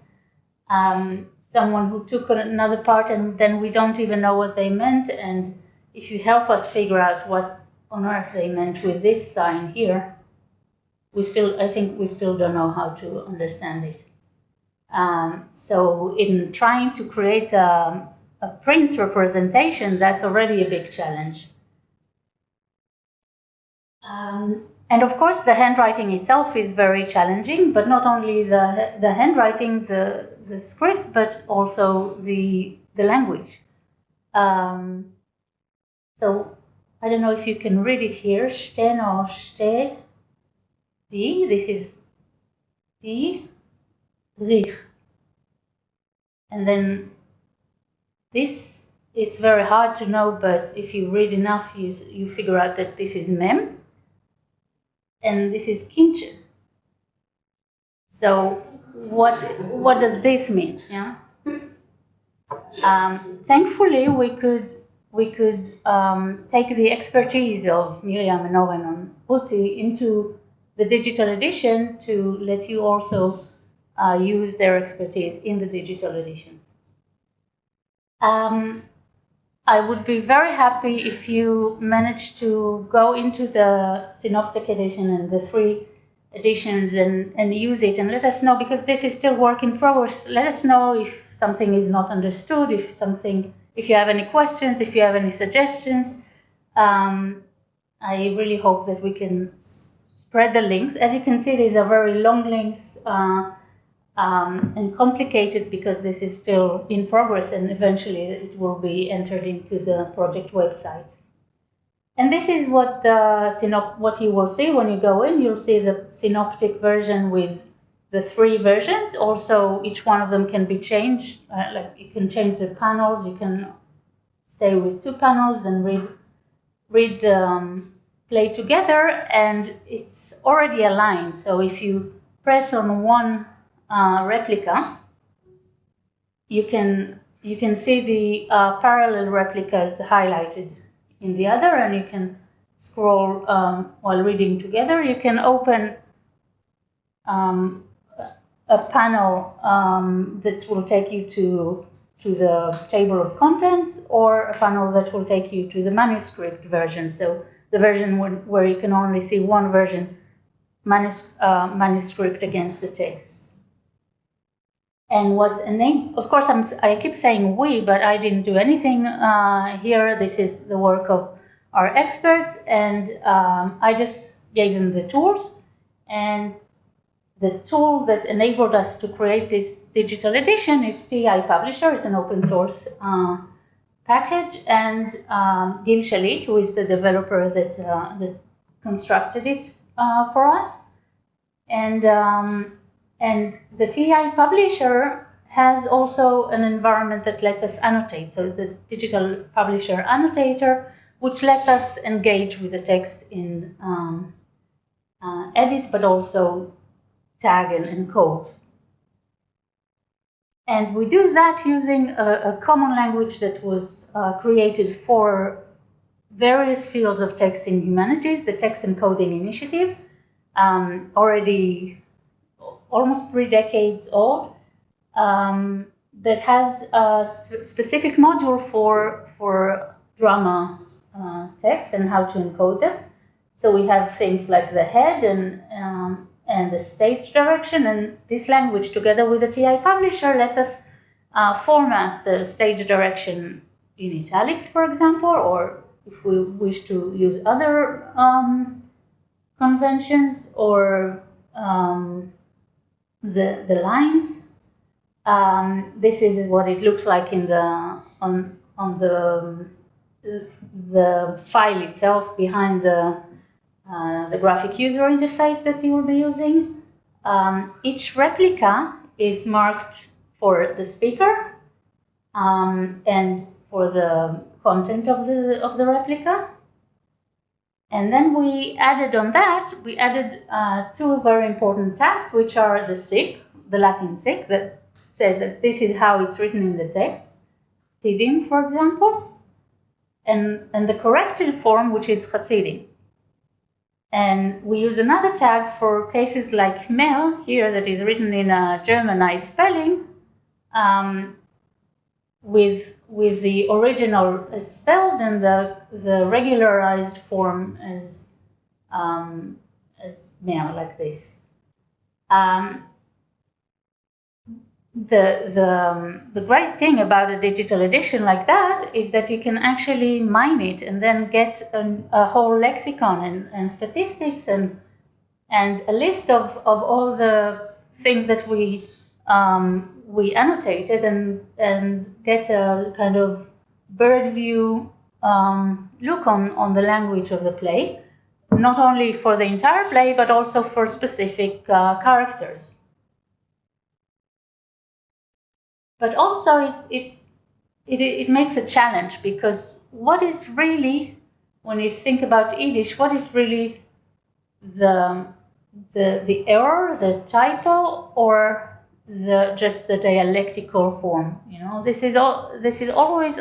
Someone who took another part and then we don't even know what they meant, and if you help us figure out what on earth they meant with this sign here, I think we still don't know how to understand it. So in trying to create a print representation, that's already a big challenge. And of course, the handwriting itself is very challenging, but not only the handwriting, the script, but also the language. So I don't know if you can read it here. Ste no ste, di. This is di, rich. And then this, it's very hard to know, but if you read enough, you figure out that this is mem. And this is kinchen. So what does this mean? Yeah. Thankfully, we could take the expertise of Miriam and Oren on Ruthie into the digital edition to let you also use their expertise in the digital edition. I would be very happy if you manage to go into the synoptic edition and the 3 editions and use it and let us know, because this is still work in progress. Let us know if something is not understood, if you have any questions, if you have any suggestions. I really hope that we can spread the links. As you can see, these are very long links and complicated because this is still in progress, and eventually it will be entered into the project website. And this is what what you will see when you go in. You'll see the synoptic version with the 3 versions. Also, each one of them can be changed. Like you can change the panels. You can stay with 2 panels and play together. And it's already aligned. So if you press on one replica, you can see the parallel replicas highlighted in the other, and you can scroll while reading together. You can open a panel that will take you to the table of contents, or a panel that will take you to the manuscript version. So the version where you can only see one version, manuscript against the text. And of course, I keep saying we, but I didn't do anything here. This is the work of our experts, and I just gave them the tools. And the tool that enabled us to create this digital edition is TI Publisher. It's an open source package, and Gil Shalit, who is the developer that constructed it for us. And the TI Publisher has also an environment that lets us annotate. So the Digital Publisher Annotator, which lets us engage with the text in edit, but also tag and encode. And we do that using a common language that was created for various fields of text in humanities, the Text Encoding Initiative, already almost 3 decades old, that has a specific module for drama text and how to encode them. So we have things like the head and the stage direction, and this language, together with the TI Publisher, lets us format the stage direction in italics, for example, or if we wish to use other conventions, or the lines. This is what it looks like in on the file itself behind the graphic user interface that you will be using. Each replica is marked for the speaker and for the content of the replica. And then we added 2 very important tags, which are the SIC, the Latin SIC, that says that this is how it's written in the text, Tidim, for example, and the corrected form, which is Hasidim. And we use another tag for cases like Mel here, that is written in a Germanized spelling, with the original as spelled and the regularized form as Mel, like this. the great thing about a digital edition like that is that you can actually mine it and then get a whole lexicon and statistics and a list of all the things that we annotated and get a kind of bird view look on the language of the play, not only for the entire play but also for specific characters. But also it makes a challenge, because what is really, when you think about Yiddish, what is really the error, the typo, or just the dialectical form? You know, this is always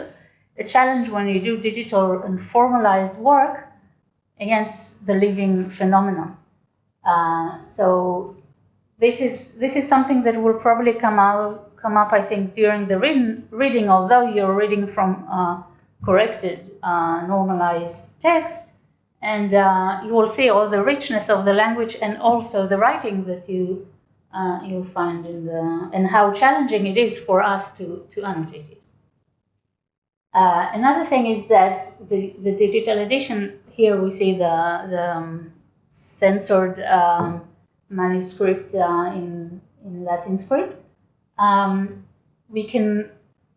a challenge when you do digital and formalized work against the living phenomenon. So this is something that will probably come up, I think, during the reading, although you're reading from corrected, normalized text, and you will see all the richness of the language and also the writing that you'll find and how challenging it is for us to annotate it. Another thing is that the digital edition, here we see the censored manuscript in Latin script. We can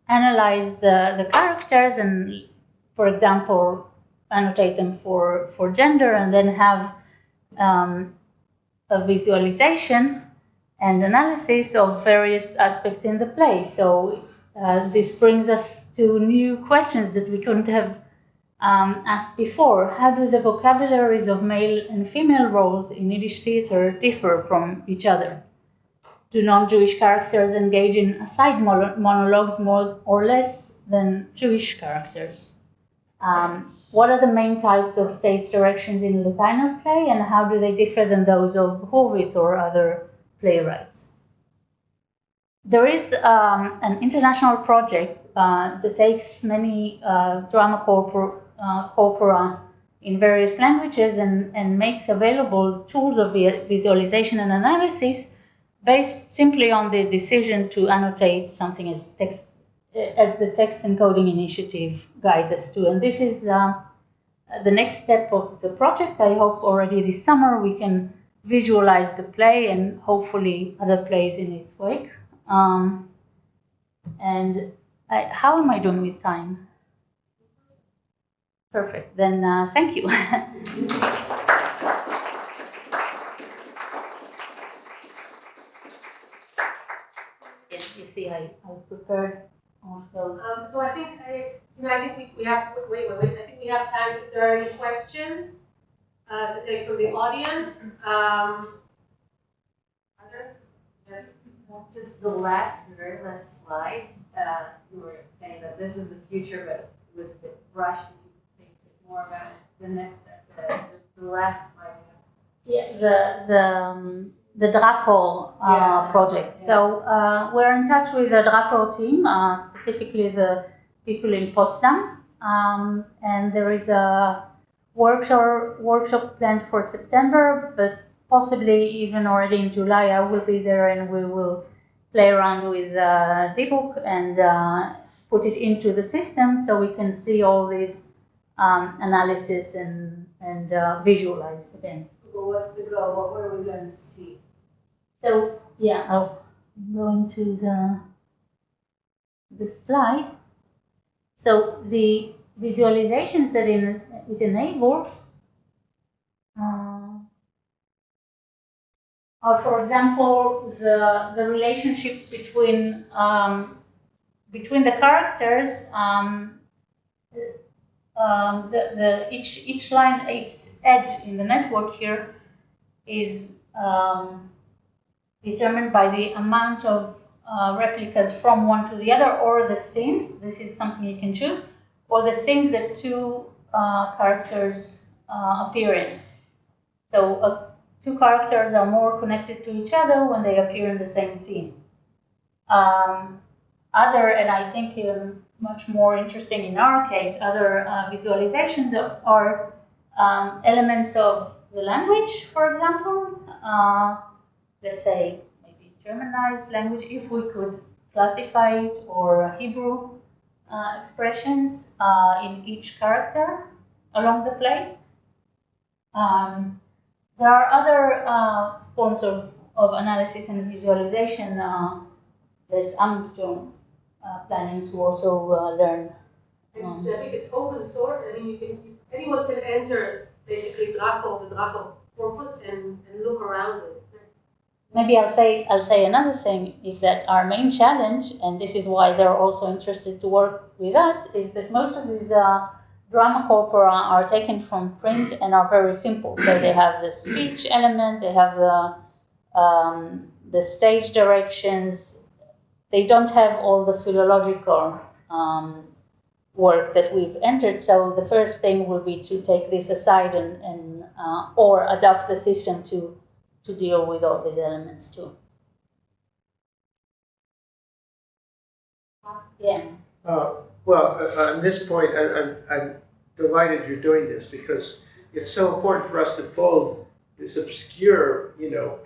analyze the characters and, for example, annotate them for gender, and then have a visualization and analysis of various aspects in the play. So this brings us to new questions that we couldn't have asked before. How do the vocabularies of male and female roles in Yiddish theater differ from each other? Do non-Jewish characters engage in aside monologues more or less than Jewish characters? What are the main types of stage directions in Lateiner's play, and how do they differ than those of Horwitz or other playwrights? There is an international project that takes many drama corpora in various languages and makes available tools of visualization and analysis based simply on the decision to annotate something as text, as the text encoding initiative guides us to. And this is the next step of the project. I hope already this summer we can visualize the play and hopefully other plays in its wake. And how am I doing with time? Perfect. Then thank you. Yes, you see, I prepared also. So I think we have wait. I think we have time if there are any questions to take from the audience. Just the very last slide. You were saying that this is the future, but it was a bit rushed. If you could say a bit more about the next step, the last slide. Yeah, the DRAPO project. Yeah. So we're in touch with the DRAPO team, specifically the people in Potsdam, and there is a workshop planned for September, but possibly even already in July. I will be there, and we will play around with Dybbuk and put it into the system so we can see all these analysis and visualize again. Well, what's the goal? What are we going to see? So yeah, I'll go into the slide. So the visualizations that it enables are, for example, the relationship between the characters. Each line, each edge in the network here is determined by the amount of replicas from one to the other, or the scenes. This is something you can choose, or the scenes that two characters appear in. So two characters are more connected to each other when they appear in the same scene. And I think much more interesting in our case, other visualizations are elements of the language, for example. Let's say maybe Germanized language, if we could classified or Hebrew expressions in each character along the play. There are other forms of analysis and visualization that I'm still planning to also learn. I think it's open source. I mean, anyone can enter basically Dracov, the Dracov corpus, and look around it. Maybe I'll say another thing is that our main challenge, and this is why they're also interested to work with us, is that most of these drama corpora are taken from print and are very simple. So they have the speech element, they have the stage directions. They don't have all the philological work that we've entered. So the first thing will be to take this aside and or adapt the system to deal with all these elements too. Yeah. Well, on this point, I'm delighted you're doing this because it's so important for us to fold this obscure,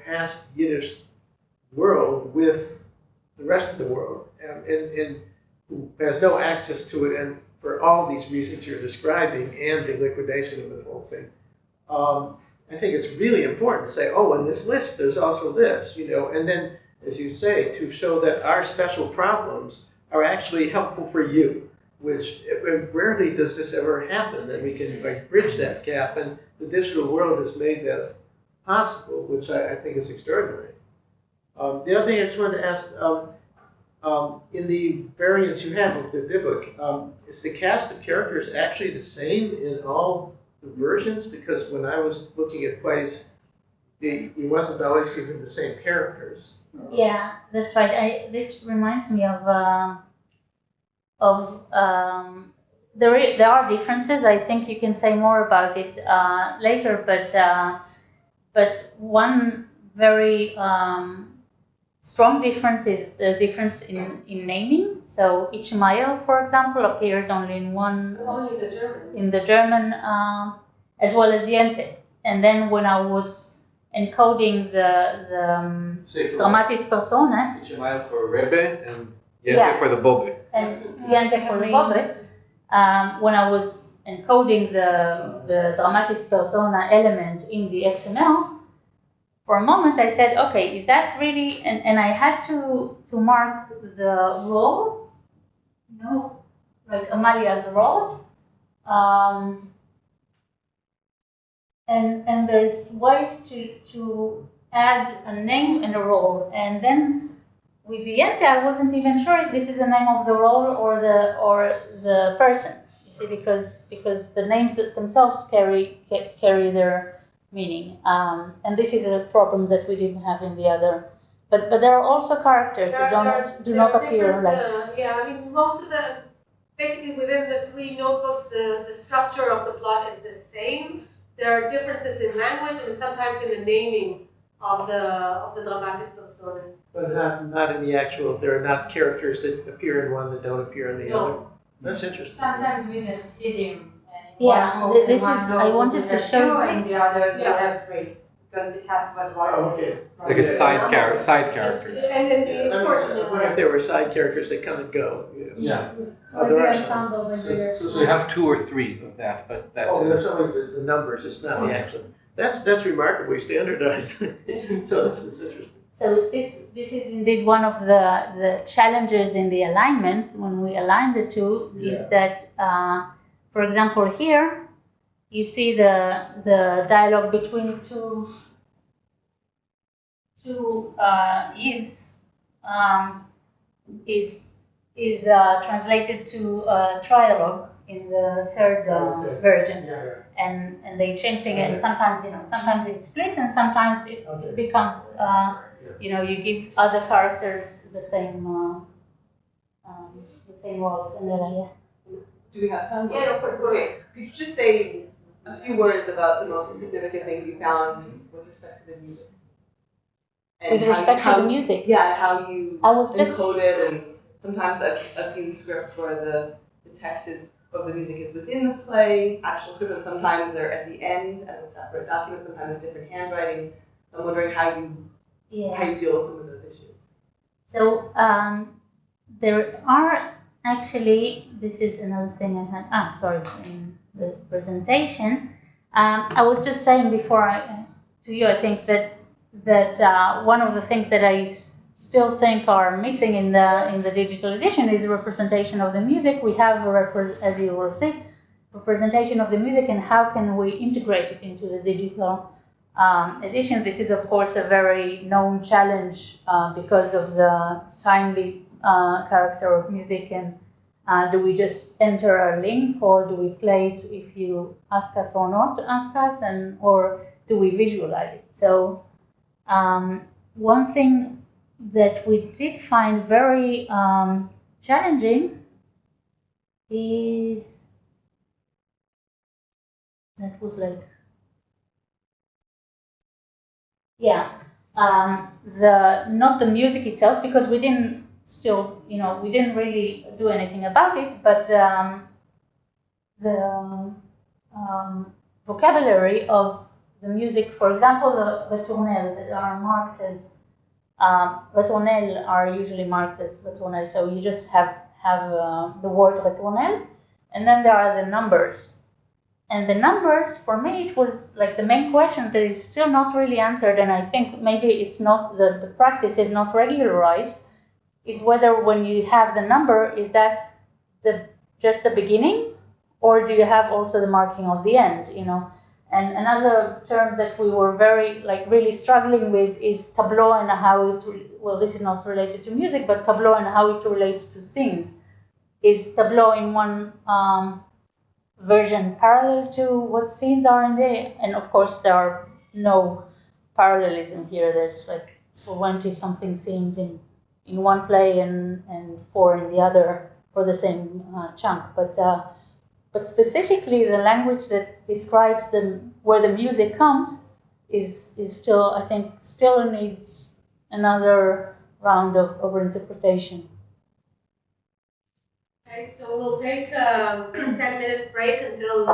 past Yiddish world with the rest of the world, and who has no access to it, and for all of these reasons you're describing, and the liquidation of the whole thing. I think it's really important to say, oh, in this list, there's also this, and then, as you say, to show that our special problems are actually helpful for you, which rarely does this ever happen, that we can bridge that gap, and the digital world has made that possible, which I think is extraordinary. The other thing I just wanted to ask, in the variants you have of the Dybbuk, is the cast of characters actually the same in all the versions? Because when I was looking at plays, it wasn't always even the same characters. Yeah, that's right. This reminds me of there are differences. I think you can say more about it later, but one very strong difference is the difference in naming. So Ishmael, for example, appears only in one. Only in the German. In the German, as well as Yente. And then when I was encoding the dramatis personae. Ishmael for Rebbe and Yente for the Bobbe. And Yente for the Bobbe. When I was encoding the dramatis persona element in the XML, for a moment I said, okay, is that really, and I had to mark the role, like Amalia's role. And there's ways to add a name and a role. And then with the Yente, I wasn't even sure if this is the name of the role or the person. You see, because the names themselves carry their meaning. And this is a problem that we didn't have in the other. But there are also characters that do not appear like. Yeah, I mean, most of the, basically within the three notebooks, the structure of the plot is the same. There are differences in language and sometimes in the naming of the dramatis personae. But not in the actual, there are not characters that appear in one that don't appear in the other. That's interesting. Sometimes we can see them. Yeah, this is, I wanted to show two, and the other you have three. Because the cast was one. Oh, okay. Like a side character. And of course, I wonder if there were side characters that come and go. Yeah. There are some. So you have 2 or 3 of that, but that's. Oh, there's only the numbers. It's not the actual. That's remarkably standardized. So it's interesting. So this is indeed one of the challenges in the alignment when we align the two. Is that, for example, here you see the dialogue between two Yids is translated to trialogue in the third version, and they change things, and sometimes it splits, and sometimes it becomes you give other characters the same roles, and then Do we have time? Yeah, of course. Okay. Could you just say a few words about the most significant things you found with respect to the music? And with respect to the music? Yeah, how you I was just encoded, and sometimes I've seen scripts where the text of the music is within the play, actual script, and sometimes they're at the end as a separate document, sometimes it's different handwriting. I'm wondering how you deal with some of those issues. So there are actually, this is another thing I had, sorry, in the presentation. I was just saying before to you, I think that one of the things that I still think are missing in the digital edition is a representation of the music. We have, as you will see, representation of the music, and how can we integrate it into the digital edition. This is, of course, a very known challenge because of the timely character of music, and do we just enter a link, or do we play it if you ask us or not ask us, or do we visualize it? So one thing that we did find very challenging is, that was like, yeah, not the music itself, because we didn't we didn't really do anything about it, but the vocabulary of the music, for example, the retournelles that are marked as retournelles are usually marked as retournelles, so you just have the word retournelle, and then there are the numbers. And the numbers, for me, it was like the main question that is still not really answered, and I think maybe it's not, the practice is not regularized, is whether when you have the number, is that just the beginning, or do you have also the marking of the end, And another term that we were really struggling with is tableau, and how it, this is not related to music, but tableau and how it relates to scenes. Is tableau in one version parallel to what scenes are in there? And of course, there are no parallelism here. There's like 20-something scenes in one play and 4 in the other for the same chunk. But specifically, the language that describes where the music comes is still, I think, still needs another round of interpretation. Okay, so we'll take a 10-minute break until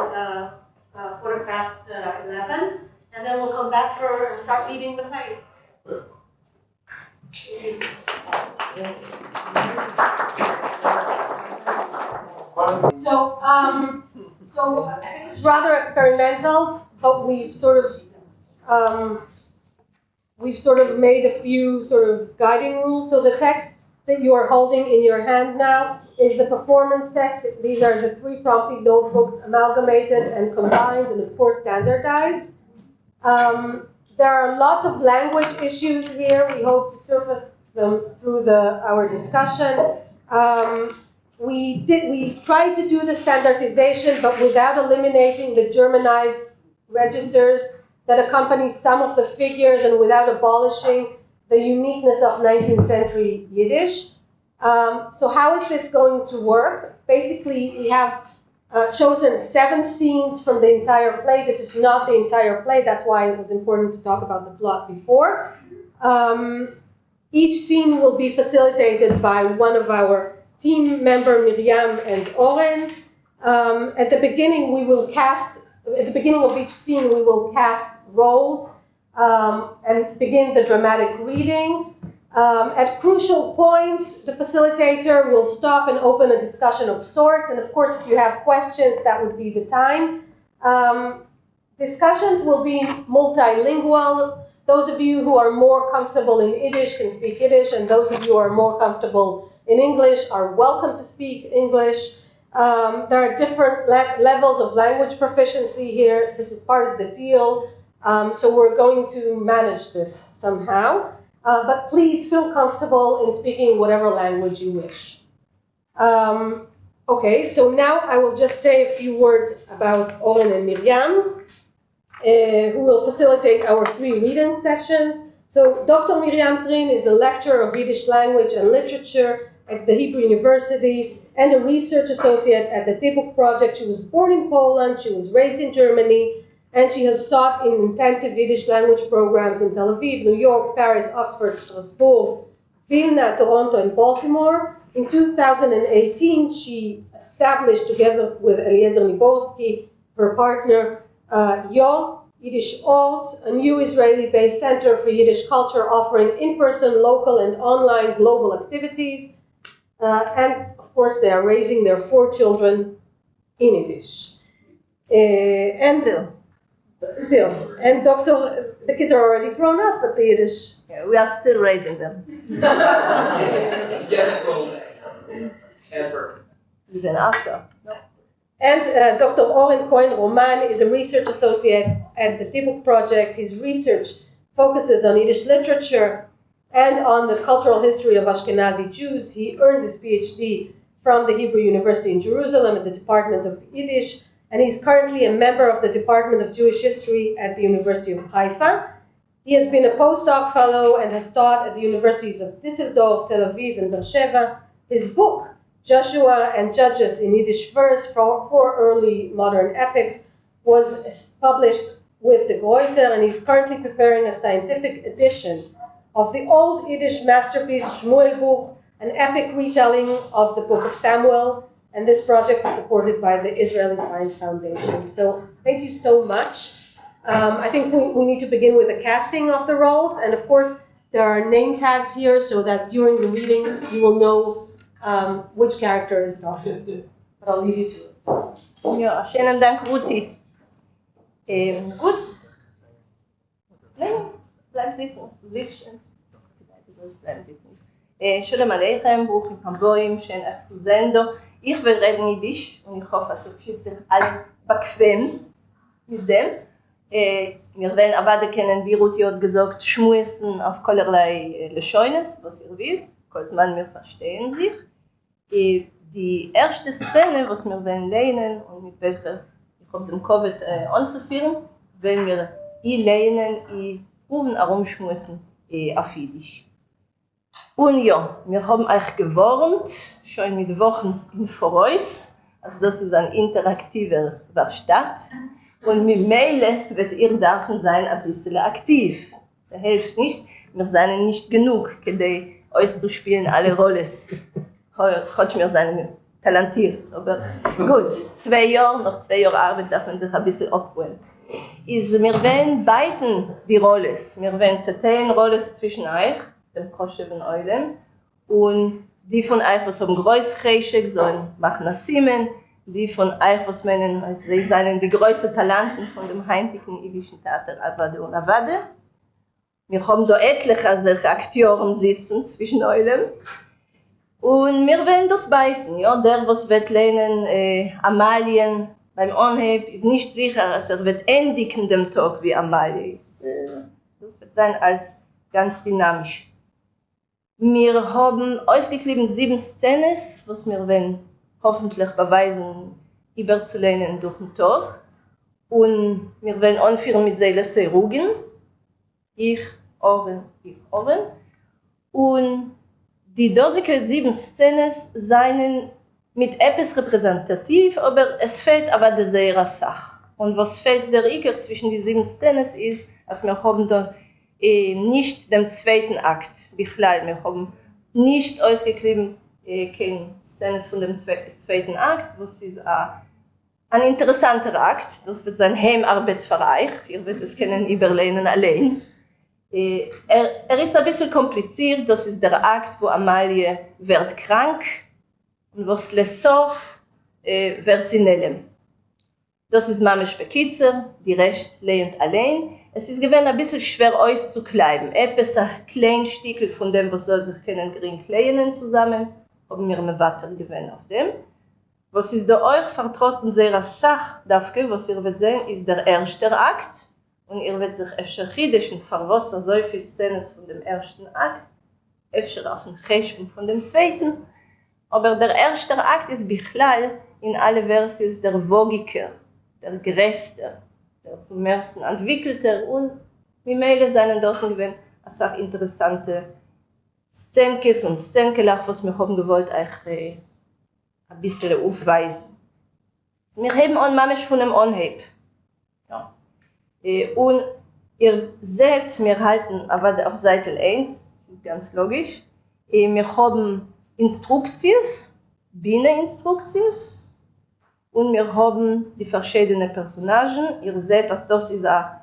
11:15, and then we'll come back and start reading the play. So this is rather experimental, but we've sort of made a few sort of guiding rules. So the text that you are holding in your hand now is the performance text. These are the 3 prompting notebooks amalgamated and combined and, of course, standardized. There are lots of language issues here. We hope to surface them through our discussion. We tried to do the standardization, but without eliminating the Germanized registers that accompany some of the figures and without abolishing the uniqueness of 19th century Yiddish. So how is this going to work? Basically, we have chosen 7 scenes from the entire play. This is not the entire play. That's why it was important to talk about the plot before. Each scene will be facilitated by one of our team member, Miriam and Oren. At the beginning of each scene, we will cast roles and begin the dramatic reading. At crucial points, the facilitator will stop and open a discussion of sorts. And of course, if you have questions, that would be the time. Discussions will be multilingual. Those of you who are more comfortable in Yiddish can speak Yiddish, and those of you who are more comfortable in English are welcome to speak English. There are different levels of language proficiency here. This is part of the deal. So we're going to manage this somehow. But please feel comfortable in speaking whatever language you wish. Okay, so now I will just say a few words about Oren and Miriam, who will facilitate our 3 reading sessions. So Dr. Miriam Trin is a lecturer of Yiddish language and literature at the Hebrew University and a research associate at the Dybbuk project. She was born in Poland, she was raised in Germany, and she has taught in intensive Yiddish language programs in Tel Aviv, New York, Paris, Oxford, Strasbourg, Vilna, Toronto, and Baltimore. In 2018, she established, together with Eliezer Liborski, her partner, Yiddish Ort, a new Israeli-based center for Yiddish culture offering in-person, local, and online global activities. And of course, they are raising their 4 children in Yiddish. And still, and the kids are already grown up, but the Yiddish. Yeah, we are still raising them. Ever. Even after. No. And Dr. Oren Cohen-Roman is a research associate at the Dybbuk project. His research focuses on Yiddish literature and on the cultural history of Ashkenazi Jews. He earned his PhD from the Hebrew University in Jerusalem at the Department of Yiddish, and he's currently a member of the Department of Jewish History at the University of Haifa. He has been a postdoc fellow and has taught at the universities of Düsseldorf, Tel Aviv, and Beersheba. His book, Joshua and Judges in Yiddish Verse, 4 early modern epics, was published with the Greuter, and he's currently preparing a scientific edition of the old Yiddish masterpiece, Shmuel Buch, an epic retelling of the Book of Samuel, and this project is supported by the Israeli Science Foundation. So thank you so much. I think we need to begin with the casting of the roles, and of course there are name tags here so that during the reading you will know which character is talking. But I'll leave you to it. Ja, schönen Dank, Ruthie. Gut. Nein, bleib sitzen. Du sitzt schon. Du sollst bleiben sitzen. Shalom Aleichem, Bruchim Hamboim, schön euch zu sehen. Ich will reden Jiddisch und ich hoffe, dass ihr fühlt sich alle bequem mit dem. Wir werden aber kennen, wie Ruthie hat gesagt, schmussen auf kollerlei Lechoines, was ihr wollt. Kolzman, wir verstehen sich. Die erste Szene, was wir werden lernen und mit welcher ich habe den Covid anzuführen, wenn wir lernen, Uhren herumschmussen auf Jiddisch. Und ja, wir haben euch gewarnt, schon mit Wochen im Voraus, also das ist ein interaktiver Werkstatt. Und mit Mail wird ihr dürfen sein ein bisschen aktiv. Das hilft nicht, wir sind nicht genug, auszuspielen alle Rollen. Heute wir sind talentiert, aber gut, 2 Jahre, nach 2 Jahren Arbeit darf man sich ein bisschen abholen. Wir werden beiden die Rollen, wir werden zerteilen Rollen zwischen euch, dem Koshev und Eulen, und die von euch, was haben Großkreischig, sollen machen Simen, die von euch, was meinen, sie seien die größten Talenten von dem heimlichen jüdischen Theater Avade und Avade. Wir haben da etliche solche Akteuren sitzen zwischen Eulen. Und wir werden das beiden, ja, der, was wird lernen, Amalien beim Anheb, ist nicht sicher, dass wird endigen dem Tag, wie Amalie ist. Das wird sein als ganz dynamisch. Wir haben ausgeklebt 7 Szenen, was wir werden hoffentlich beweisen, überzulernen durch den Tag. Und wir werden anführen mit Seele Rugen. Ich, Oren. Und die dosige 7 Szenen seien mit etwas repräsentativ, aber es fehlt aber der sehr Sache. Und was fehlt der Iker zwischen die 7 Szenen ist, dass wir haben dann nicht den zweiten Akt. Wir haben nicht ausgeklebt keine Szenen von dem zweiten Akt, was ist ein interessanter Akt. Das wird sein Heimarbeit für euch. Ihr werdet es können überlernen allein. Er ist ein bisschen kompliziert, das ist der Akt, wo Amalie wird krank und was Lesov wird sie nehmen. Das ist Mamisch Bekitzer, die Rest lernt allein. Es ist gewesen ein bisschen schwer auszukleiden. Etwas ein kleines Stückchen von dem, was soll sich können gering lernen zusammen, haben wir eine Watter gewesen auf dem. Was ist da euch vertrauten sehr Sach, was ihr werdet sehen, ist der erste Akt. Und ihr werdet sich öfter chidischen, verwassen so viele Szenen von dem ersten Akt, öfter auf den Cheshbon von dem zweiten. Aber der erste Akt ist bichlal in alle Versions der Wogiker, der Größte, der zum ersten entwickelte und wie Meile seinen dort gewesen, als auch interessante Szenkes und Szenkelach, was wir haben gewollt, euch ein bisschen aufweisen. Wir haben auch manchmal von dem Anheb. Ja. Und ihr seht, wir halten aber auf Seite 1, das ist ganz logisch, wir haben Instruktions, Bienneninstruktions und wir haben die verschiedenen Personagen. Ihr seht, dass das ist eine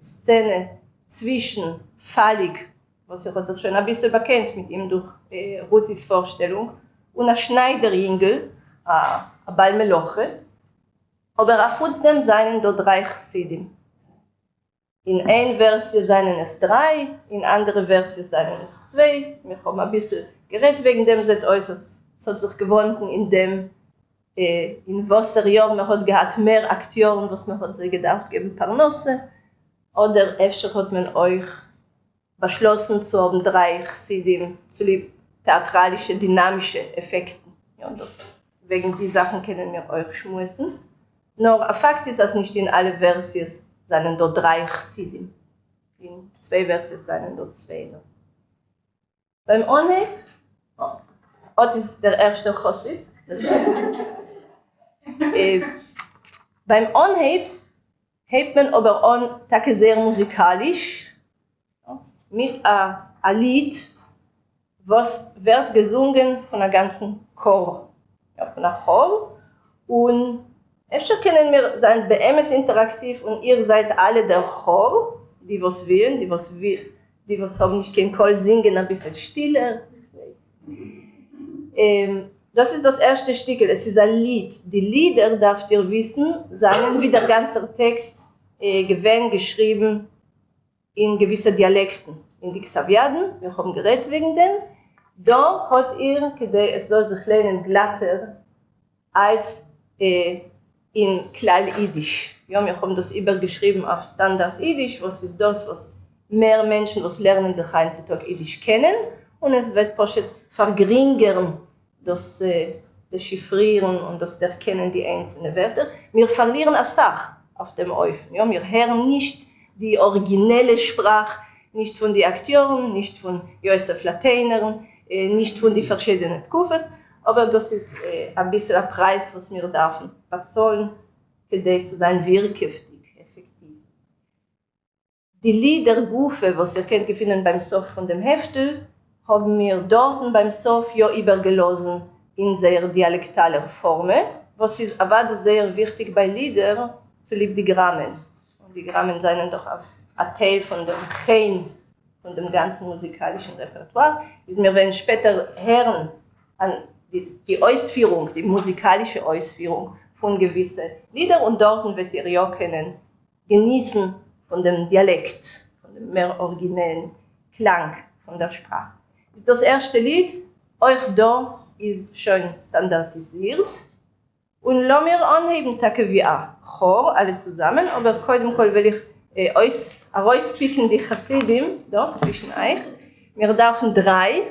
Szene zwischen Fallig, was ihr euch schon ein bisschen bekennt mit ihm durch Ruthies Vorstellung, und ein Schneiderjüngel, ein Balmeloche, aber auf dem seien dort 3 Chassidim. In einer Version seien es 3, in anderer Version seien es 2. Wir haben ein bisschen geredet wegen dem, es hat sich gewonnen in dem, in Wasserjahr, man hat gehabt mehr Akteuren, was man hat sich gedacht, geben Parnasse, oder öfter hat man euch beschlossen zu haben 3 Chassidim, zu lieb theatralische, dynamische Effekten. Ja, wegen die Sachen können wir euch schmussen. Nur ein Fakt ist, dass nicht in alle Versions seien dort 3 Chassidim. In 2 Versions seien dort 2. Beim Onheb, Ot ist der erste Chassid. Beim Onheb hebt man aber on sehr musikalisch, ja, mit einem Lied, was wird gesungen von einem ganzen Chor. Ja, von einem Chor. Und öfter können wir sein BMS interaktiv und ihr seid alle der Chor, die was wählen, die was haben nicht kein Chor singen, ein bisschen stiller. Das ist das erste Stück, es ist ein Lied. Die Lieder, darf ihr wissen, seien wie der ganze Text geschrieben in gewissen Dialekten. In die Xaviaden, wir haben geredet wegen dem, da hat ihr, es soll sich lernen, glatter als in Klal-Jiddisch. Ja, wir haben das übergeschrieben auf Standard-Jiddisch, was ist das, was mehr Menschen, was lernen sich heutzutage Jiddisch kennen, und es wird verringern, das Chiffrieren und das Erkennen die einzelnen Wörter. Wir verlieren eine Sache auf dem Eufen. Ja, wir hören nicht die originelle Sprache, nicht von den Akteuren, nicht von Joseph Lateiner, nicht von den verschiedenen Kufes, aber das ist ein bisschen ein Preis, was wir dürfen bezahlen, für zu sein wirkmächtig, effektiv. Die Liederbufe, was ihr könnt finden beim Sof von dem Heftel, haben wir dort beim Sof ja übergelassen in sehr dialektaler Form, was ist aber sehr wichtig bei Liedern, zu lieb die Grammen. Und die Grammen seien doch ein Teil von dem Chain, von dem ganzen musikalischen Repertoire. Wir werden später hören an die Ausführung, die musikalische Ausführung von gewissen Liedern, und dort wird ihr ja können genießen von dem Dialekt, von dem mehr originellen Klang von der Sprache. Das erste Lied, euch da, ist schon standardisiert, und lassen wir anheben, wie ein Chor, alle zusammen, aber koidem kol will ich herauspicken die Chassidim, da zwischen euch. Wir dürfen 3,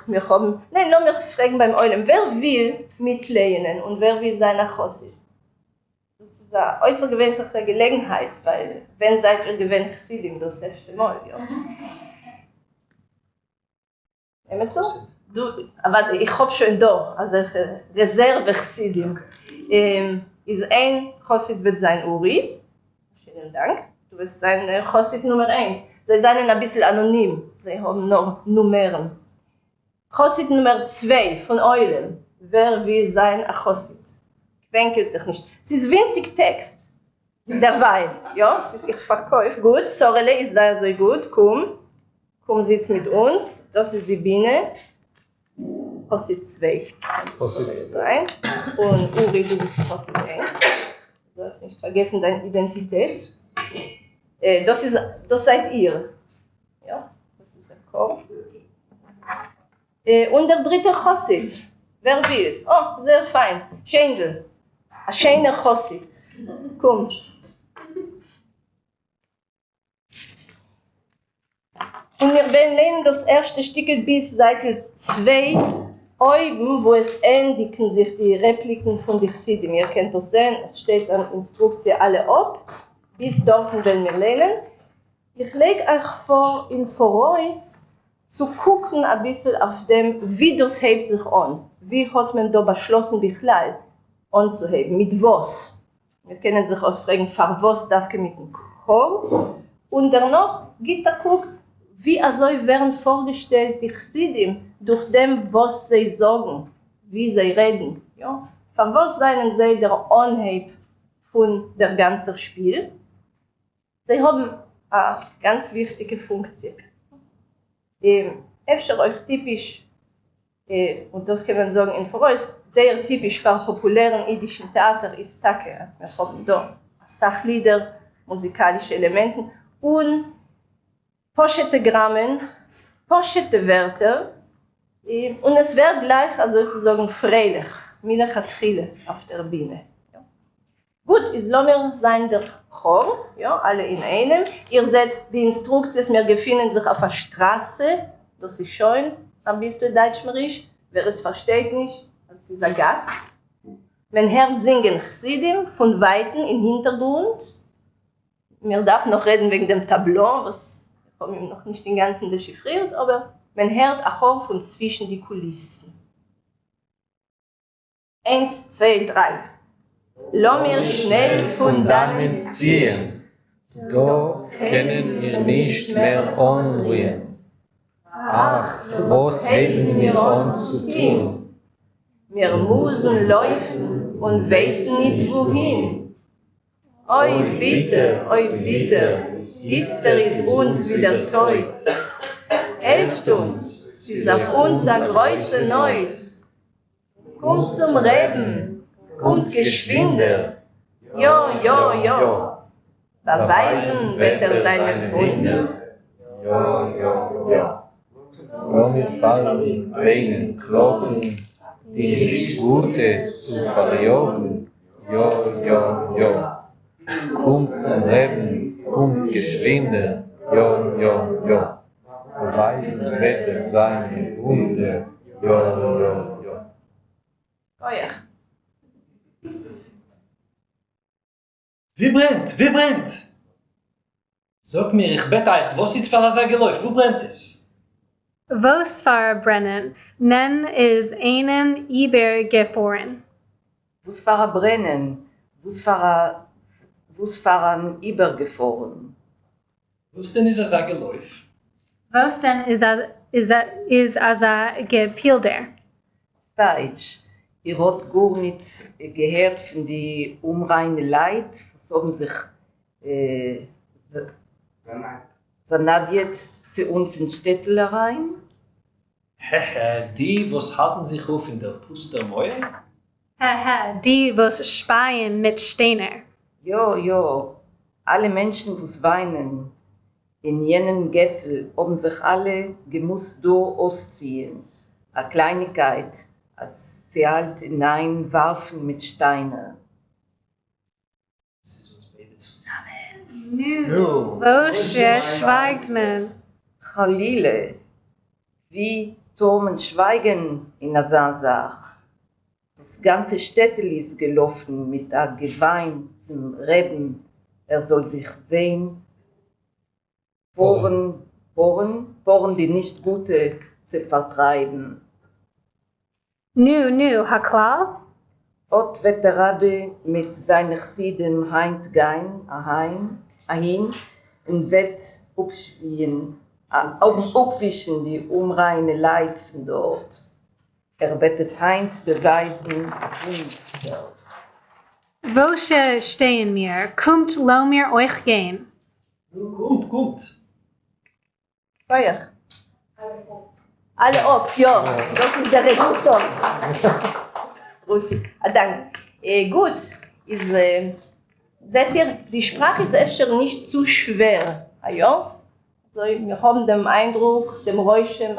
wir haben, nein, lassen wir fragen beim Eulen, wer will mitlehnen und wer will sein Chassid? Das ist eine außergewöhnliche Gelegenheit, weil, wenn seid ihr gewöhnt Chassidim, das letzte Mal, ja. Nehmen so? Aber ich habe schon da, also Reserve-Chassidim. Ist ein Chassid wird sein Uri. Vielen Dank. Du bist sein Chassid Nummer 1. Sie sind ein bisschen anonym. Sie haben noch Nummern. Chassid Nummer 2 von Eulen. Wer will sein ein Chassid? Quenkelt sich nicht. Es ist winzig Text. Derweil. Ja, es ist ich verkaufe. Gut, Sorele ist da so gut. Komm, sitz mit uns. Das ist die Biene. Chassid 2. Chassid 3. Und Uri, du bist Chassid 1. Du sollst nicht vergessen deine Identität. Das seid ihr. Ja, das ist der Kopf. Und der dritte Chassid. Wer will? Oh, sehr fein. Schendl. Ein schöner Chassid. Komm. Und wir werden lernen das erste Stück bis Seite 2 oben, wo es endigen sich die Repliken von den Chassidim. Ihr könnt das sehen, es steht an Instruktion alle ab. Bis dorthin werden wir lernen. Ich lege euch vor, in Voraus zu gucken ein bisschen auf dem, wie das hebt sich an. Wie hat man da beschlossen, Bichlal anzuheben? Mit was? Wir können sich auch fragen, für was darf ich mit dem Chor? Und danach geht der Guck, wie also werden vorgestellt die Chassidim durch dem, was sie sagen, wie sie reden. Ja? Für was seien sie der Anheb von der ganzen Spiel? Sie haben eine ganz wichtige Funktion. אפשר euch typisch, und das kann man sagen, in Vorreist, sehr typisch für populären jüdischen Theater ist Tage, also wir haben da Sachlieder, musikalische Elemente und poschete Grammen, poschete Wörter, und es wird gleich, also sozusagen freilich, Milach hat viele auf der Bühne. Ja. Gut, ist Lomer sein der Chor, ja, alle in einem. Ihr seht die Instruktionen, wir befinden sich auf der Straße, das ist schon ein bisschen deutschmerisch, wer es versteht nicht, das ist ein Gast. Man hört singen Chassidim von Weitem im Hintergrund. Man darf noch reden wegen dem Tableau, was ich habe noch nicht den ganzen dechiffriert, aber man hört ein Chor von zwischen die Kulissen. 1, 2, 3. Lass mir schnell von dannen ziehen, da können wir nicht mehr anruhen. Ach, was hätten wir uns zu tun? Wir müssen laufen und wissen nicht wohin. Oi bitte, Gister ist uns wieder teut. Helft uns, sie ist auf unser Größe Neut. Kommt zum Reden, kommt geschwinder. Jo. Beweisen wird seine Wunder. Ja. Wenn wir fallen in Tränen, klagen, die nicht Gutes zu verjagen. Ja. Kommt zum Reden, kommt geschwinder. Ja. Beweisen wird seine Wunder. Ja. Oh ja. Wie brennt? Sag mir, ich bitte euch, was ist für ein Geläuf? Wo brennt es? Was für brennen, nen is einen übergefahren. Was für brennen, was für übergefahren. Was denn ist ein Geläuf? Was denn is a Gepilder? Deutsch. Ihr habt gar nicht gehört von den unreinen Leid, was haben sich zanadiert zu uns in Städtel rein. Die, was hatten sich auf in der Pustermäue? Die, was speien mit Steiner. Ja. Alle Menschen, die weinen, in jenen Gessel, haben sich alle gemusst da ausziehen. Eine Kleinigkeit, als sie halt hinein warfen mit Steinen. Das ist uns beide zusammen. Wo schweigt man? Chalile, wie Tomen schweigen in der Sach. Das ganze Städtel ist gelaufen mit der Gewein zum Reben. Soll sich sehen, Poren, die nicht Gute zu vertreiben. Ha klar? Ot wird der Rabbi mit seinen Chassidem heim, und wird aufwischen die unreine Leid von dort. Wird es heint beweisen, Wo stehen wir? Kommt, lo mir euch gehen. Kommt. Feuer. Alle ob, ja. Das ist der Regisseur. Ruthie. Danke. Gut. Seht ihr, die Sprache ist öfter nicht zu schwer. Ja? Also, wir haben den Eindruck, dem Räuschen,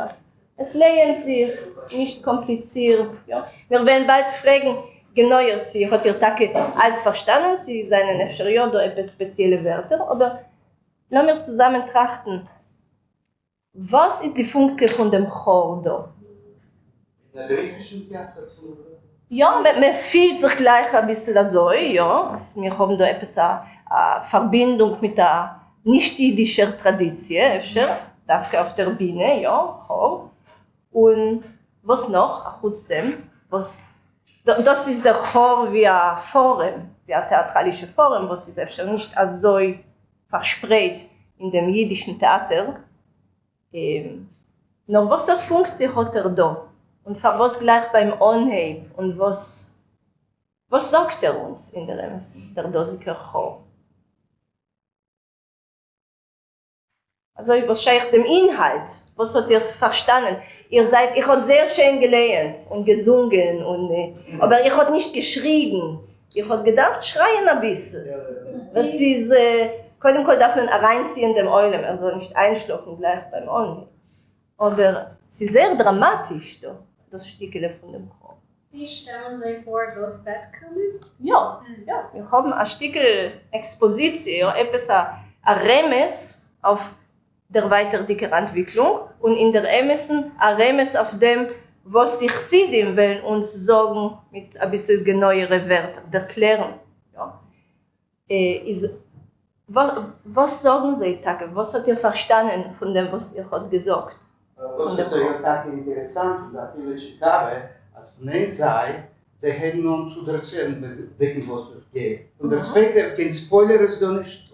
es lehnt sich, nicht kompliziert. Ja? Wir werden bald fragen, genauer, sie hat ihr Tage alles verstanden, sie seien öfter ja da etwas spezielle Wörter, aber lassen wir zusammen trachten, was ist die Funktion von dem Chor da? Ja, man fühlt sich gleich ein bisschen so, ja. Also wir haben da etwas eine Verbindung mit der nicht-jüdischen Tradition, darf auf der Bühne, ja, Chor. Und was noch, das ist der Chor wie ein Forum, wie ein theatralisches Forum, was ist nicht so verspreit in dem jüdischen Theater. Noch was für Funktion hat da? Und was gleich beim Anheb? Und was sagt uns in der Dosiker Chor? Also was scheint dem Inhalt? Was hat ihr verstanden? Ihr habt sehr schön gelernt und gesungen, aber ihr habt nicht geschrieben. Ihr habt gedacht, schreien ein bisschen. Das ist, קודם כל darf man reinziehen dem Eulen, also nicht einschlafen gleich beim Eulen. Aber es ist sehr dramatisch, das Stückele von dem Chor. Wie stellen Sie vor, das Bett kommen? Ja, wir haben ein Stückel Exposition, etwas ein Remes auf der weiter dicker Entwicklung und in der Emessen ein Remes auf dem, was die Chassidim wollen uns sagen mit ein bisschen genauere Wörter, erklären. Ja. Was sagen Sie, Tage? Was habt ihr verstanden von dem, was ihr habt gesagt? Was ist interessant, dass viele Schikare, als Nein sei, sie haben nun zu erzählen, wegen was es geht. Und der zweite, kein Spoiler ist da nicht.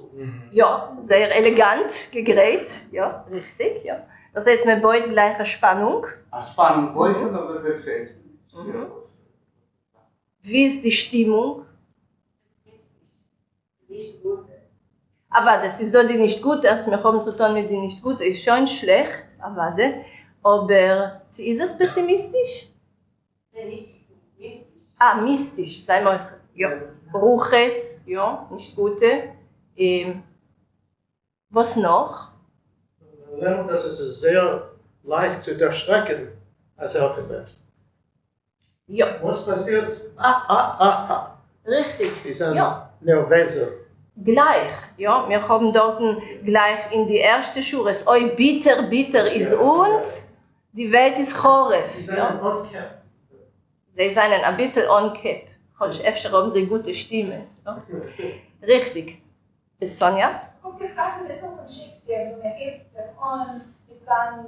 Ja, sehr elegant gegräht, ja, richtig, ja. Das heißt, man baut gleich eine Spannung. Eine Spannung bauen, aber erzählt. Wie ist die Stimmung? Nicht gut. Aber das ist doch die nicht gut, dass wir haben zu tun mit die nicht gut, ist schon schlecht, aber ist es pessimistisch? Nein, nicht mystisch. Ah, mystisch, sei mal, ja, Ruches, ja, nicht gute. Was noch? Wir lernen, dass es sehr leicht zu erschrecken als Alphabet. Ja. Was passiert? Richtig, Sie sind ja. nervöser. Gleich, ja, wir haben dort gleich in die erste Schule, es oi bitter ist uns, die Welt ist Choref. Sie sind on cap. Sie sind ein bisschen on cap. Öfter haben sie gute Stimme. Ja. Richtig. Ist Sonja? Und gefragt ein bisschen von Shakespeare, man hebt davon mit ganz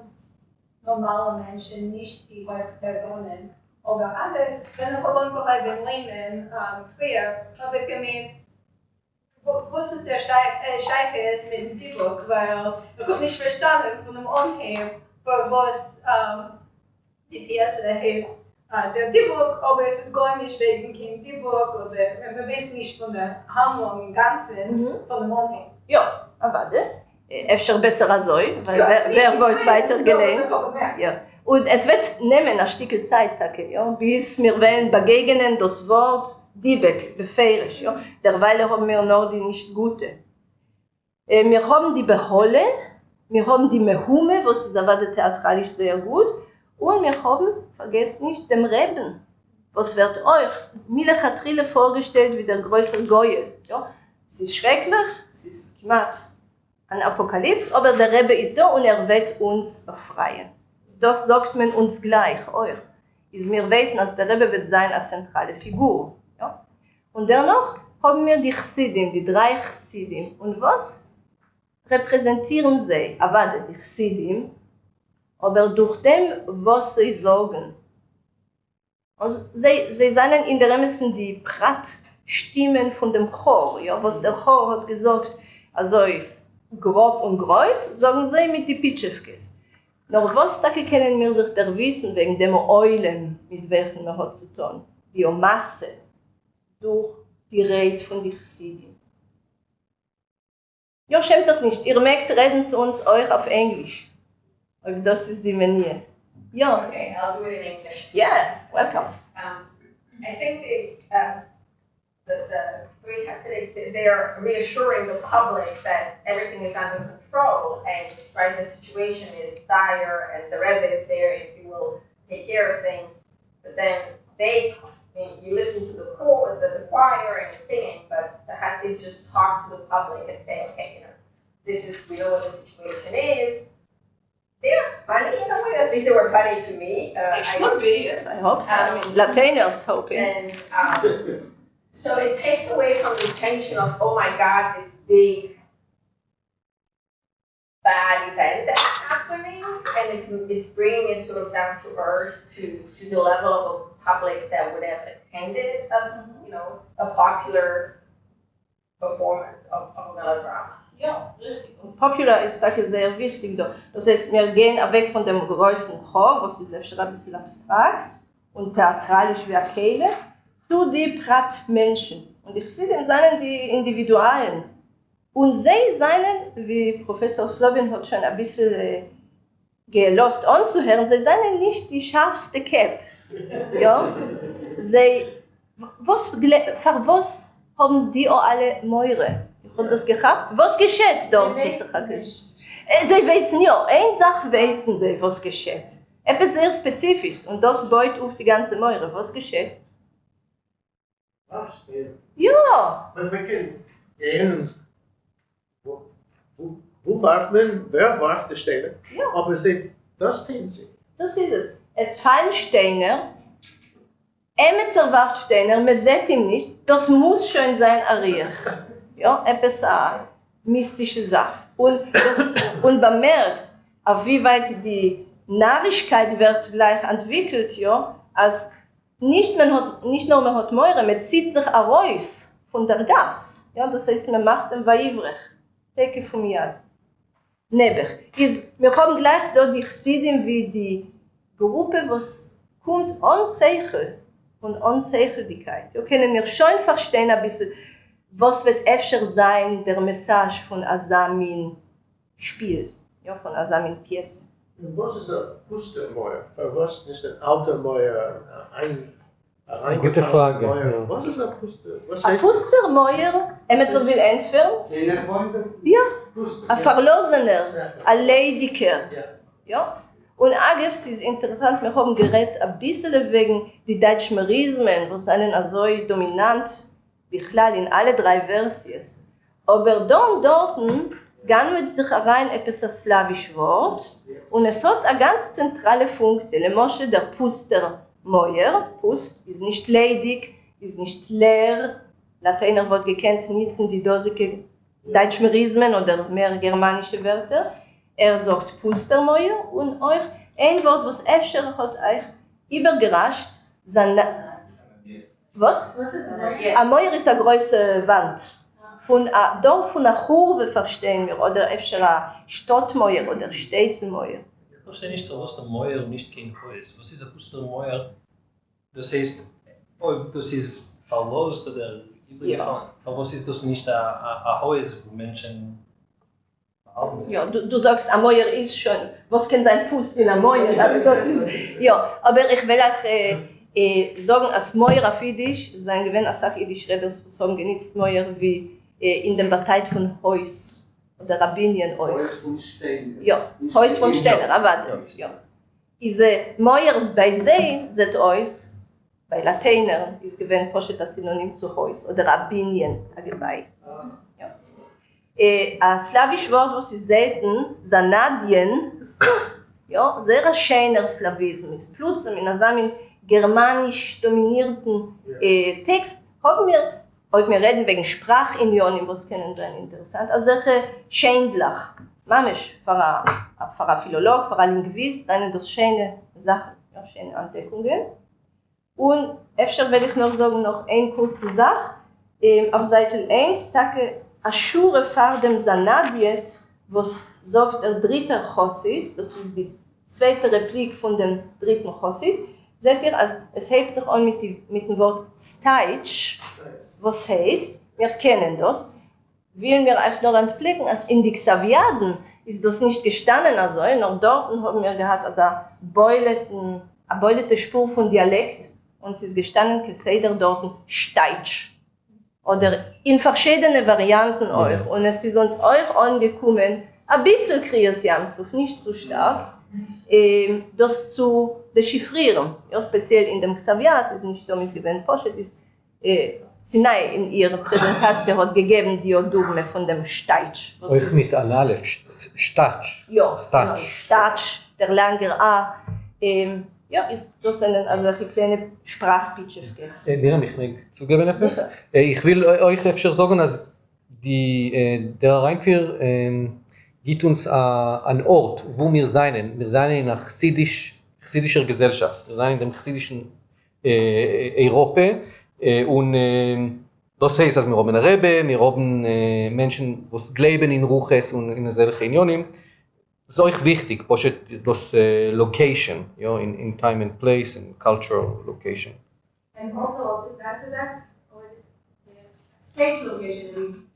normalen Menschen, nicht die Personen. Aber anders, wenn ich bei Berlin früher, habe ich gemeint, was ist der Scheife ist mit dem Dybbuk, weil ich habe nicht verstanden von dem Anheb, was die Pièce heißt. Der Dybbuk, aber es ist gar nicht wegen King Dybbuk oder wir wissen nicht von der Handlung im Ganzen von dem Anheb. Ja, aber öfter besser als so, weil wer wollte weiter gelernt? Ja. Und es wird nehmen ein Stück Zeit, ja, bis wir wollen begegnen das Wort Dybbuk, befeirisch, ja. Derweil haben wir noch die nicht gute. Wir haben die Beholle, wir haben die Mehume, was ist aber theatralisch sehr gut, und wir haben, vergesst nicht, den Reben. Was wird euch? Milch hat Trille vorgestellt wie der größere Goye. Ja. Es ist schrecklich, es ist gemacht ein Apokalypse, aber der Rebbe ist da und wird uns befreien. Das sagt man uns gleich, euch. Wir wissen, dass der Rebbe wird sein eine zentrale Figur. Ja? Und dennoch haben wir die Chassidim, die 3 Chassidim. Und was repräsentieren sie? Aber die Chassidim, aber durch dem, was sie sagen. Also, sie sind in der Emessen die Prat-Stimmen von dem Chor. Ja? Was der Chor hat gesagt, also grob und groß, sagen sie mit die Pitschewkes. Nur was da können wir sich der wissen wegen dem Eulen, mit welchen man hat zu tun, die Masse durch die Rede von den Chassidim. Ja, schämt euch nicht, ihr mögt reden zu uns euch auf Englisch. Aber das ist die Manier. Ja. Okay, I'll do it in English. Yeah, welcome. I think the three Hasidics, they are reassuring the public that everything is under control, and right, the situation is dire, and the Rebbe is there, if you will, take care of things. But then you listen to the choir and singing, but the Hasids just talk to the public and say, okay, we know what the situation is. They're funny in a way, at least they were funny to me. It should be, yes, I hope so. I mean, Lateiner's hoping. And, so it takes away from the tension of, oh my God, this big bad event that's happening, and it's bringing it sort of down to earth to the level of a public that would have attended a popular performance of melodrama. Ja, richtig. Und popular ist da sehr wichtig. Das heißt, wir gehen weg von dem großen Chor, was ist öfter ein bisschen abstrakt und theatralisch wie eine Kehle, zu die Prat-Menschen. Und die Chassidim sind die Individualen. Und sie seien, wie Professor Slobin hat schon ein bisschen gelost anzuhören, sie seien nicht die scharfste Cap. Ja? Für was haben die auch alle Meure? Ich habe das gehabt. Was geschieht dort? Sie wissen ja, eine Sache wissen sie, was geschieht. Etwas sehr Spezifisches und das baut auf die ganze Meure. Was geschieht? Ja. Wo warf man, wer warf die Steine? Ja. Aber das tun sie. Das ist es. Es fallen Steine, Emetzer warft Steine, man sieht ihn nicht, das muss schon sein Ariach. Ja, etwas mystische Sache. Und bemerkt, auf wie weit die Narrigkeit wird gleich entwickelt, ja, als nicht nur man hat Meure, man zieht sich heraus von der Gas. Ja, das heißt, man macht den Vaivrech, Teke vom Yad. Neber. Wir haben gleich dort die Chassidim wie die Gruppe, was kommt an Seichel und an Seicheldigkeit. Wir können wir schon verstehen ein bisschen, was wird öfter sein, der Message von Asamin Spiel, ja, von Asamin Pièce. Was ist ein Pustermeuer? Was ist ein alter Meuer? Eine gute Frage. Ja. Was ist ein Puster? Ein Pustermeuer, so will entfernen? Ja, ein Verlosener, ein Leidiker. Ja. Und eigentlich ist es interessant, wir haben geredet ein bisschen wegen die deutschen Merismen, die sind so dominant, wie klar in alle drei Versions. Aber dort gehen wir sich rein etwas ein slawisches Wort und es hat eine ganz zentrale Funktion. Lemosche der Pustermeuer, Pust ist nicht ledig, ist nicht leer. Lateiner wird gekannt, nutzen die dosige Deutschmerismen oder mehr germanische Wörter. Sagt Pustermeuer und euch ein Wort, was öfter hat euch überrascht, was? Was ist ein Meuer? Ein Meuer ist eine große Wand. Von der Kurve verstehen wir, oder öfter ein Stadtmeuer oder Städtelmeuer. Ich verstehe nicht, was der Meuer nicht kein Haus. Was ist ein Pustermeuer? Das heißt, ob das ist verlost oder übergefallen. Aber was ist das nicht ein Haus, wo Menschen haben? Ja, du sagst, ein Meuer ist schon. Was kann sein Pust in einem Meuer? Ja, aber ich will auch sagen, als Meuer auf Jiddisch, sein gewinn als auch Jiddisch-Redner, was haben genutzt Meuer wie in der Partei von Heus oder Rabbinien. Heus von Steiner. Ja, Heus von Steiner, aber ja. Diese Meuer bei See sind Heus, bei Lateiner ist gewinn Poshet das Synonym zu Heus oder Rabbinien, allgemein. Ja. Ein slawisches Wort, was Sie selten, Sanadien, ja, sehr schöner Slawismus. Ist plötzlich in einem germanisch dominierten Text haben wir, heute wir reden wegen Sprachinionen, was können sein interessant, also solche Schändlach, mamisch, für ein Philolog, für ein Linguist, eine das schöne Sachen, ja, schöne Entdeckungen. Und öfter werde ich noch sagen, noch eine kurze Sache, auf Seite 1, Tage Aschure vor dem Sanadiet, was sagt der dritte Chossid, das ist die zweite Replik von dem dritten Chossid. Seht ihr, also, es hebt sich an mit dem Wort Steitsch, was heißt, wir kennen das, wollen wir euch noch entblicken, als in die Xaviaden ist das nicht gestanden, also, noch dort haben wir gehabt, also eine beulete Spur von Dialekt, und es ist gestanden, Keseder dort Steitsch. Oder in verschiedene Varianten euch, und es ist uns euch angekommen, ein bisschen Kriasjamsuf, nicht zu stark, das zu dechiffrieren. Ja, speziell in dem Xaviat, ist nicht damit gewinnt, Poshet ist Sinai in ihrer Präsentation hat gegeben, die Odurme von dem Steitsch. Euch mit Analef, Statsch. Ja, Statsch, der lange A. Ja, das sind also kleine Sprachpitches. Miriam, ich mag zugeben etwas. Ich will euch öfter sagen, dass der Reinquer gibt uns einen Ort, wo wir sein. Wir sind in einer chassidischer Gesellschaft. Wir sind in dem chassidischen Europa. Und das heißt, dass wir haben eine Rebbe, wir haben Menschen, die glauben in Ruches und in solchen Unionen. Das ist euch wichtig, das Location, ja, in time and place and cultural location. And also, is that state location?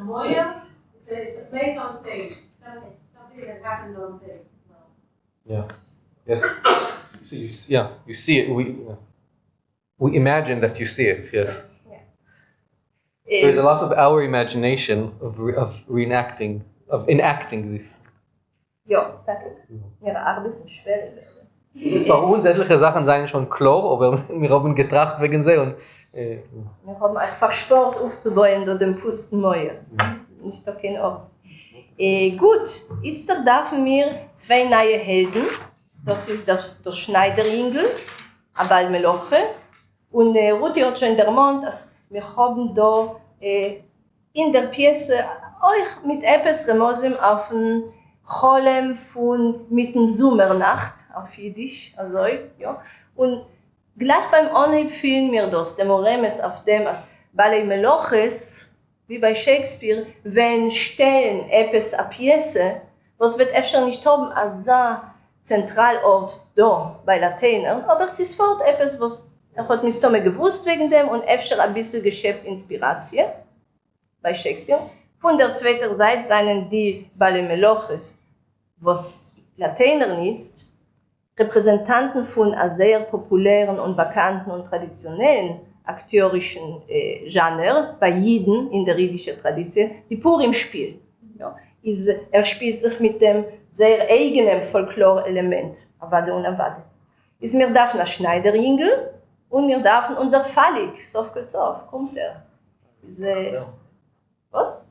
Moya It's a place on stage. Something that happens on stage. Yeah. Yes. So you see it. We imagine that you see it. Yes. There's a lot of our imagination of reenacting, of enacting this. Ja, danke. Ihre Arbeit ist schwer. Für uns etliche Sachen seien schon klar, aber wir haben getracht wegen sie und wir haben einfach Sport aufzubauen durch den Pustenmäuer. Nicht da kein Ort. Gut, jetzt dürfen wir zwei neue Helden. Das ist der Schneideringel, Abeliovich. Und Ruthie hat schon erwähnt, dass wir haben da in der Pièce euch mit etwas Remosim auf den Cholem von mitten Sommernacht auf Jiddisch, also ja. Und gleich beim Anhieb fielen mir das, dem Oremes auf dem, als Abeliovich, wie bei Shakespeare, wenn stehen etwas a Pièce, was wird öfter nicht haben als da Zentralort da bei Lateiner, aber es ist fort etwas, was hat mich damit gewusst wegen dem und öfter ein bisschen Geschäft Inspiration bei Shakespeare. Von der zweiten Seite seien die Abeliovich, was Lateiner nützt, Repräsentanten von einem sehr populären und bekannten und traditionellen akteurischen Genre bei Jiden in der jüdischen Tradition, die Purim spielen. Ja. Spielt sich mit dem sehr eigenen Folklore-Element, Avade und Avade. Wir dürfen ein Schneideringel und wir dürfen unser Fallig, Sof kommt was?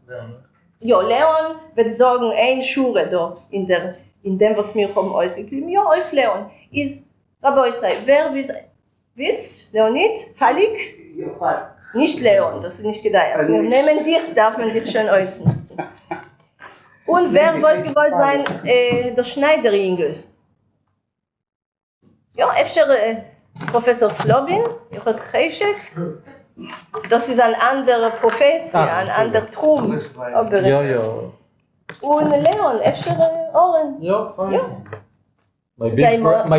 Ja, Leon wird sagen, ein Schure da in dem, was wir haben ausgegeben. Ja, euch Leon ist, Rabbi sei, wer willst? Leonid? Fallig? Ja, Fallig. Nicht Leon, das ist nicht gedacht. Also wir nehmen dich, darf man dich schon äußern. Und wer wollte gewollt sein, der Schneideringel? Ja, öfter Professor Slobin, Jochel Cheshek. Das ist eine andere Profession, ein anderer Trum. Ja. Und Leon, öfter Oren. Ja, fein. Ja. My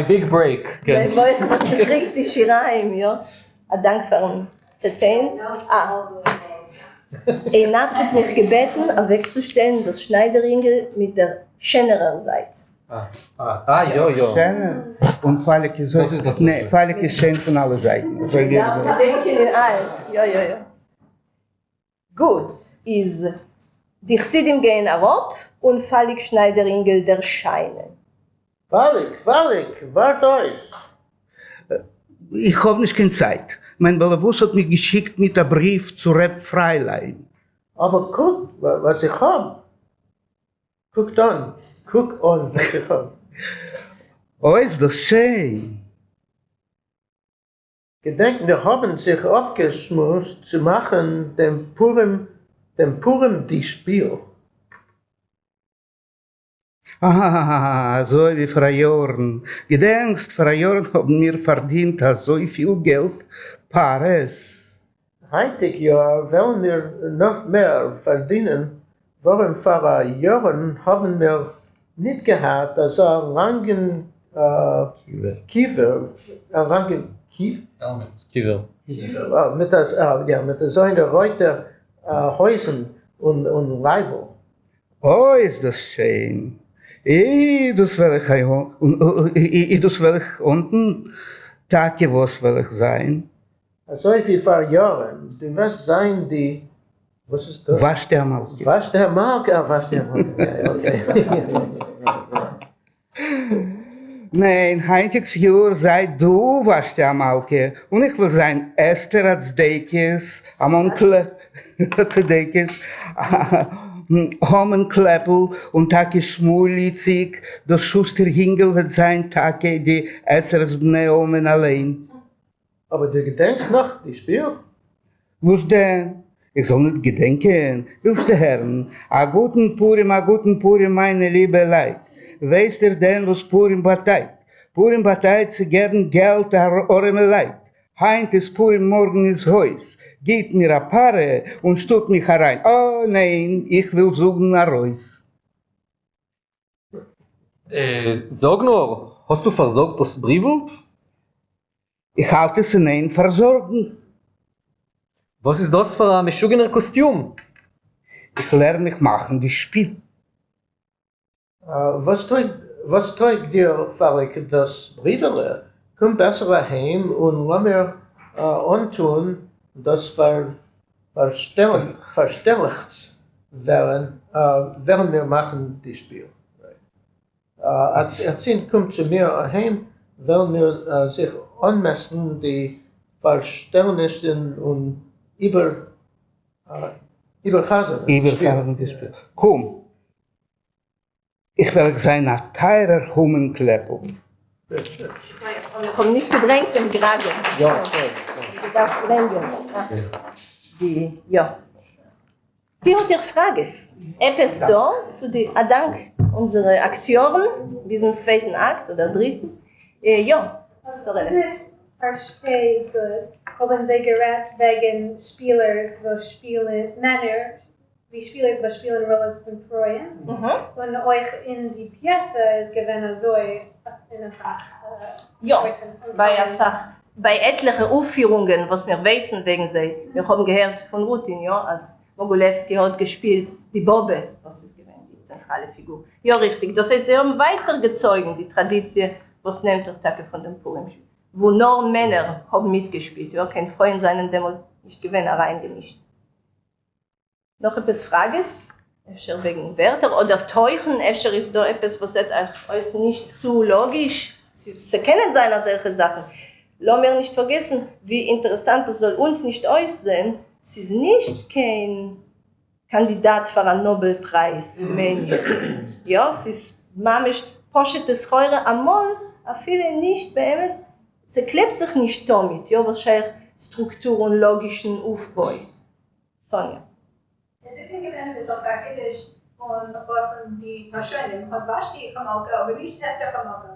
big break. Sei wollte, dass du kriegst die Schiraim, ja. Dank für den Zetain. Einat wird mich gebeten, wegzustellen das Schneideringel mit der schöneren Seite. Ja. Schöner. Und Fallig ist so. Nee, Fallig ist schön von allen Seiten. Ja, wir denken in allen. Ja. Gut, ist die Chassidim gehen herab und Fallig Schneideringel der Scheine. Fallig, wart euch. Ich habe nicht keine Zeit. Mein Balabus hat mich geschickt mit einem Brief zu Reb Freilein. Aber guck, was ich habe. Guck an, was ich habe. Oh, ist das schön. Gedenken, wir haben sich abgeschmust zu machen, dem Purim die Spiel. So wie vor Jahren. Gedenkst, vor Jahren haben wir verdient so viel Geld, Pares. Heutig ja wollen wir noch mehr verdienen. Warum vor Jahren haben wir nicht gehabt, dass langen Kiefer, mit so einer Reuter Häusern und Leibel. Oh, ist das schön. Das will ich unten, Tage, was will ich sein? So wie vor Jahren, du wirst sein die, was ist das? Wasch der Malke. Wasch der Malke. Ja, okay. Nein, heutiges Jahr sei du wasch der Malke. Und ich will sein Esther als Dekes, am Onkel Dekes, Homenkleppel und Tage Schmulitzig, das Schuster Hingel wird sein Tage die Esther's Bneomen allein. Aber du gedenkst noch, die Spiel? Was denn? Ich soll nicht gedenken. Willst du Herren? A guten Purim, meine liebe Leid. Weißt ihr denn, was Purim bateit? Purim bateit zu gern Geld orme Leid. Heint ist Purim, morgen ist Heus. Geht mir a Paare und stut mich herein. Oh nein, ich will suchen a Reus. Sag nur, hast du versorgt das Briefel? Ich halte es in ein Versorgen. Was ist das für ein mischugener Kostüm? Ich lerne mich machen, die Spiel. Was trägt dir, Falik, das Briefele? Komm besser heim und lass mir antun, das verstelligt werden, während wir machen das Spiel. Als kommt zu mir heim, werden wir sich anmessen, die Verstellnissen und Übergaben des Spiels. Komm, ich will sein ein teurer Hummenkleppel. Wir kommen nicht gedrängt im Gragen. Ja, Du darfst bringen. Ja. Sie hat ihr Frages. Etwas da zu den Dank unserer Akteuren, diesen zweiten Akt oder dritten. Ja, Sorelle. Verstehe gut. Haben Sie gerät wegen Spielers, wo spielen Männer, wie Spielers, wo spielen Rollen von Frauen. Und euch in die Pièce ist gewesen so in der Fach. Ja, bei etlichen Aufführungen, was wir wissen wegen sie. Wir haben gehört von Ruthie, ja, als Mogulewski hat gespielt, die Bobbe, was ist gewesen, die zentrale Figur. Ja, richtig. Das heißt, sie haben weitergezogen, die Tradition, was nennt sich Tage von dem Purimspiel. Wo nur Männer haben mitgespielt, ja, kein Freund seinen Dämon nicht gewesen, reingemischt. Noch etwas Frages? Öfter wegen Wörter oder Teuchen, öfter ist da etwas, was euch nicht zu logisch. Sie kennen seiner solche Sachen. Lass mir nicht vergessen, wie interessant es soll uns nicht aussehen. Sie ist nicht kein Kandidat für einen Nobelpreis, ja, sie ist mamisch poschetes Heure amol, a viele nicht bei ihm. Sie klebt sich nicht damit, ja, was scheint Struktur und logischen Aufbau. Sonja. Es ist gewähnt, dass auf der Kiddisch von die Maschinen von Vashti gemacht, aber nicht Esther gemacht.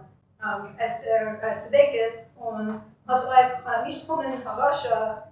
Esther Tzedekes und hat euch nicht kommen Harasha,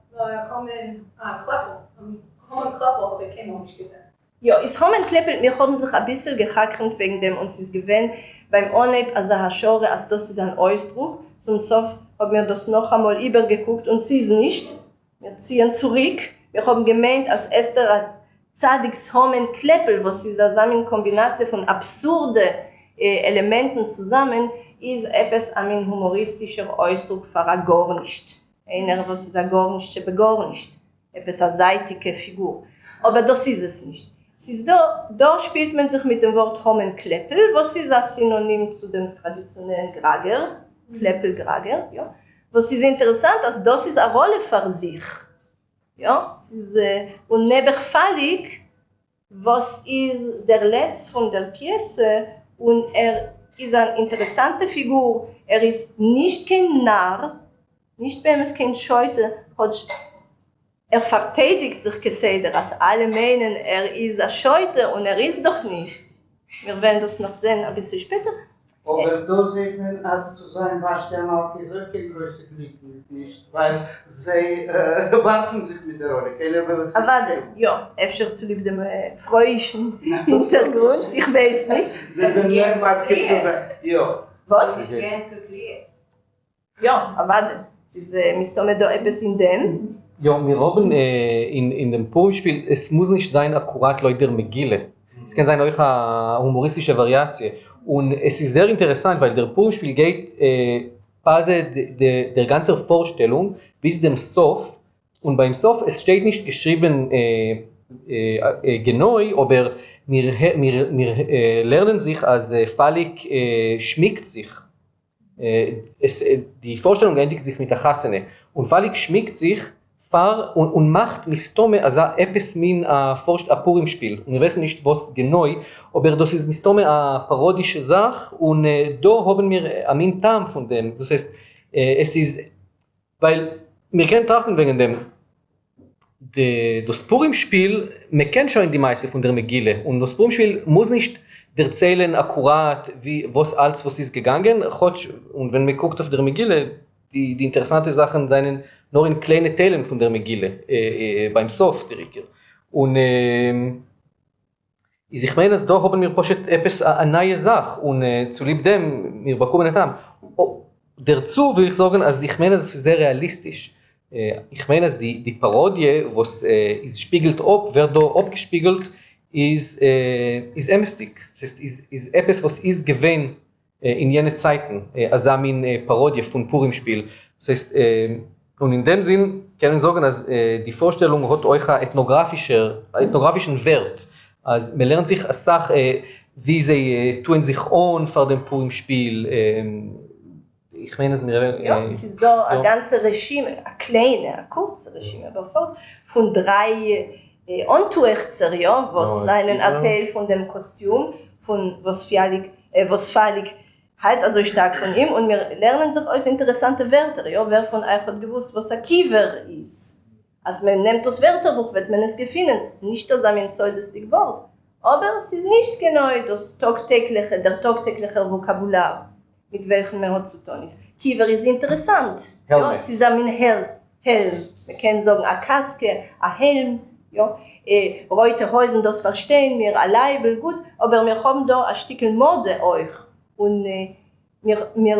kommen Kleppel, aber ich kenne nicht gesagt. Ja, es haben Kleppel, wir haben sich ein bisschen gehackert wegen dem, und es ist gewähnt beim Oneb, als Hashore, als das ist ein Ausdruck. Zum Sof haben wir das noch einmal übergeguckt und sie ist nicht. Wir ziehen zurück. Wir haben gemeint, als Esther Tzadiks haben Kleppel, was ist eine Kombination von absurden Elementen zusammen, ist etwas ein humoristischer Ausdruck für ein gar nicht. Einer, was ist ein gar nicht, gar nicht. Etwas eine seitige Figur. Aber das ist es nicht. Es ist da spielt man sich mit dem Wort Homenkleppel, was ist ein Synonym zu dem traditionellen Grager, Kleppelgrager, ja. Was ist interessant, dass das ist eine Rolle für sich. Ja, es ist unneberfällig, was ist der Letzte von der Pièce, und ist eine interessante Figur. Er ist nicht kein Narr, nicht bei ihm ist kein Scheute, er verteidigt sich gesehen, dass alle meinen, er ist ein Scheute und er ist doch nicht. Wir werden das noch sehen, ein bisschen später. Aber da sieht man, als zu sein, was der mal die Rückengröße liegt nicht, weil sie warfen sich mit der Rolle. Aber warte, ja, öfter zu lieb dem freuischen Hintergrund, ich weiß nicht. Was? Ich gehe zu klären. Ja, aber warte, wir sollen da etwas in dem. Ja, wir haben in dem Purimspiel, es muss nicht sein akkurat Leute der Megille. Es kann sein euch eine humoristische Variation. Und es ist sehr interessant, weil der Purimspiel geht quasi der ganzen Vorstellung bis dem Sof. Und beim Sof, es steht nicht geschrieben genau, aber wir lernen sich, als Falik schmückt sich. Die Vorstellung endigt sich mit der Chassene. Und Falik schmückt sich und macht Mistome, also etwas min a Purimspiel. Und wir wissen nicht, was genau, aber das ist Mistome a parodische Sache, und da haben wir einen Tam von dem. Das heißt, es ist, weil wir können trachten wegen dem, das Purimspiel, man kennt schon die meiste von der Megille, und das Purimspiel muss nicht erzählen akkurat, was ist gegangen, und wenn man guckt auf der Megille, die interessante Sachen seien nur in kleine Teilen von der Megille, beim Sof, direkt. Und ich meine, dass da haben wir etwas eine neue Sache, und zu lieb dem, wir bekommen es an. Dazu will ich sagen, also ich meine, das ist sehr realistisch. Ich meine, dass die Parodie, was ist spiegelt ab, wird da abgespiegelt ist ämstig. Das heißt, ist etwas, was ist gewesen in jenen Zeiten, also eine Parodie von Purim-Spiel. Das heißt, und in dem Sinn kann ich sagen, dass die Vorstellung hat euch einen ethnografischen Wert. Also man lernt sich als Sache, wie sie tun sich an vor dem Purim-Spiel. Ich meine, es ist da ein ganzes Regime, ein kurzes Regime, aber von 3 Antuechzer, ja, was seinen Teil von dem Kostüm, von was freilich halt also stark von ihm, und wir lernen sich aus interessante Wörter, ja, wer von euch hat gewusst, was ein Kiewer ist. Als man nimmt das Wörterbuch, wird man es finden, es ist nicht das ein pseudostig Wort, aber es ist nicht genau das der tagtägliche Vokabular, mit welchem man hat zu tun ist. Kiewer ist interessant, ja, es ist ein Helm, man kann sagen, eine Kaske, ein Helm, ja, rote Häusen, das verstehen wir, ein Leibel, gut, aber wir haben da ein Stückchen Mode euch. Und wir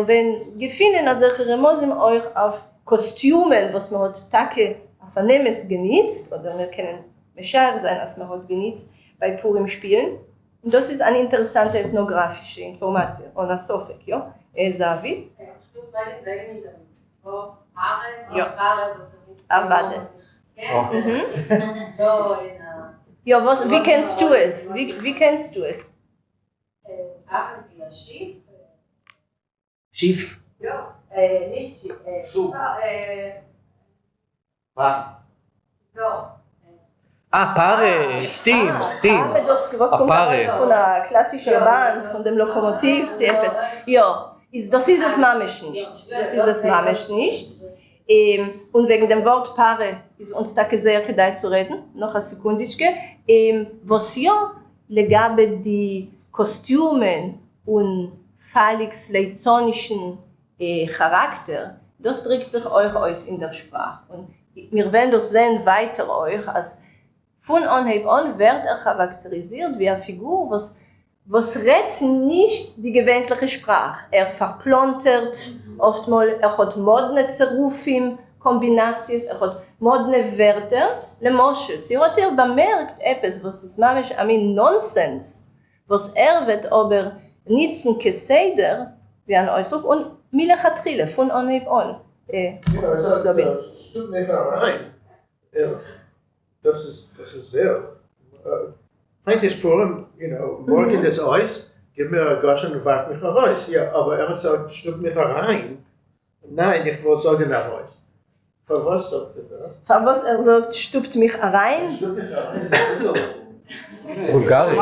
werden gefunden, als solche Remosim euch auf Kostümen, was man hat Tage auf Vernehmen genutzt, oder wir können bescheuert sein, als man hat genutzt bei Purim Spielen. Und das ist eine interessante ethnografische Information, ohne Sofek, ja. Zavi? Ja. Ja, wie kennst du es? Wie kennst du es? Schiff? Ja, nicht Schiff. Flug. Paare, Steam. Paare, das was kommt von der klassischen Bahn, von dem Lokomotiv, CFS. Ja, das ist es Mamisch nicht. Und wegen dem Wort Paare ist uns da sehr gedeiht zu reden, noch eine Sekunditschke. Was ja, legabe die Kostümen und Felix leizonischen Charakter, das drückt sich euch aus in der Sprache. Und wir werden das sehen weiter euch, als von Anhieb an wird charakterisiert wie eine Figur, was redet nicht die gewöhnliche Sprache. Verplontert, oftmals hat modne Zerufim, Kombinations, hat modne Wörter, le Moschel. Sie hat bemerkt etwas, was ist mamisch Nonsens, was wird aber nitzen Keseder, wie ein Ausdruck, und Milechatrile, von Anhieb an. Das stimmt nicht rein. Das ist sehr. Eigentlich Purim, morgen das Eis, gib mir ein Goschen und wart mich heraus. Ja, aber hat gesagt, stimmt mich rein. Nein, ich wollte sagen heraus. Für was sagt das? Für was sagt, stuppt mich rein? Stimmt mich rein. Bulgarisch.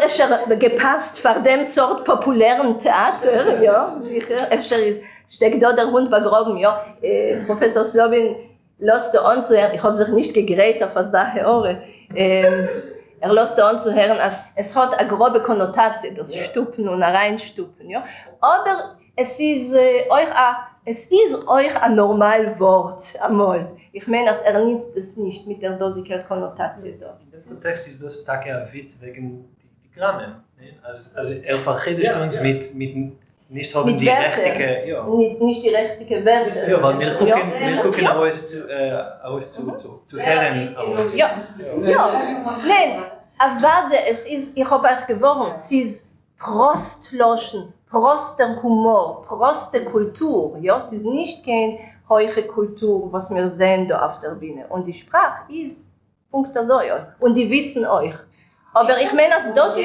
Es wird gepasst für dem Sort populären Theater, ja, sicher. Steckt da der Hund vergraben, ja. Professor Slobin lässt anzuhören, ich habe sich nicht gegräht auf das Sache Ohren. Lässt anzuhören, als es hat eine grobe Konnotation, das Stupen und Reinstupen, ja. Aber es ist euch ein normal Wort einmal. Ich meine, dass nutzt es nicht mit der dosigen Konnotation da. In dem Kontext ist das ein Witz wegen die Gramme. Also verredet uns mit nicht haben die richtige, ja. Nicht die richtige Werte. Ja, weil wir gucken zu Herren aus. Ja. Nein, aber ich habe euch gewonnen, es ist Prostloschen, Proster Humor, Proster Kultur, ja, es ist nicht keine heuche Kultur, was wir sehen da auf der Bühne. Und die Sprache ist, Punkt so, ja. Und die witzen euch. Aber ich meine, das ist...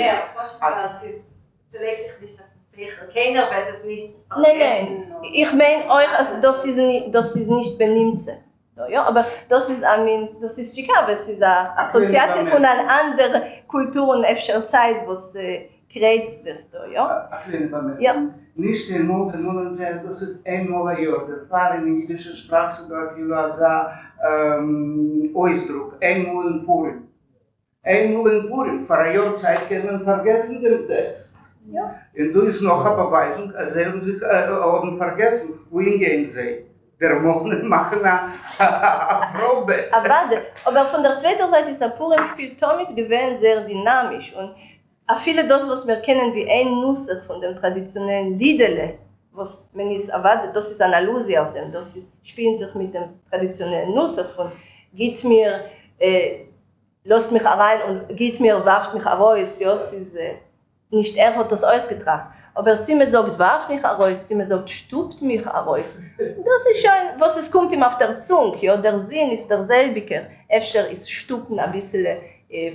Sie legt sich nicht auf den Sichel. Keiner wird es nicht... Nein. Ich meine euch, also das ist nicht benimmt. Ja, aber das ist Chicago, es ist eine Assoziation von einer anderen Kultur und einer Zeit, was kreiert wird, ja. Ja. Nicht in 1949, das ist einmal ein Jahr. Das war in der jüdischen Sprache sogar Ausdruck, einmal in Purim. Einmal in Purim, vor einer Jahrzeit kann man vergessen den Text. Ja. Und du ist noch eine Beweisung, als sie haben vergessen, wohin gehen sie. Wir machen eine Probe. Aber von der zweiten Seite ist der Purim-Spiel damit gewesen sehr dynamisch. Und viele das, was wir kennen wie ein Nusser von dem traditionellen Liederle, was man ist erwartet, das ist eine Allusie auf dem, spielen sich mit dem traditionellen Nusser von, gibt mir lässt mich rein und geht mir, warft mich raus, ja, es ist nicht hat das ausgetragen. Aber sie mir sagt, warf mich raus, sie mir sagt, stupt mich raus. Das ist schon, was es kommt ihm auf der Zunge, ja, der Sinn ist derselbige. Öfter ist stupen ein bisschen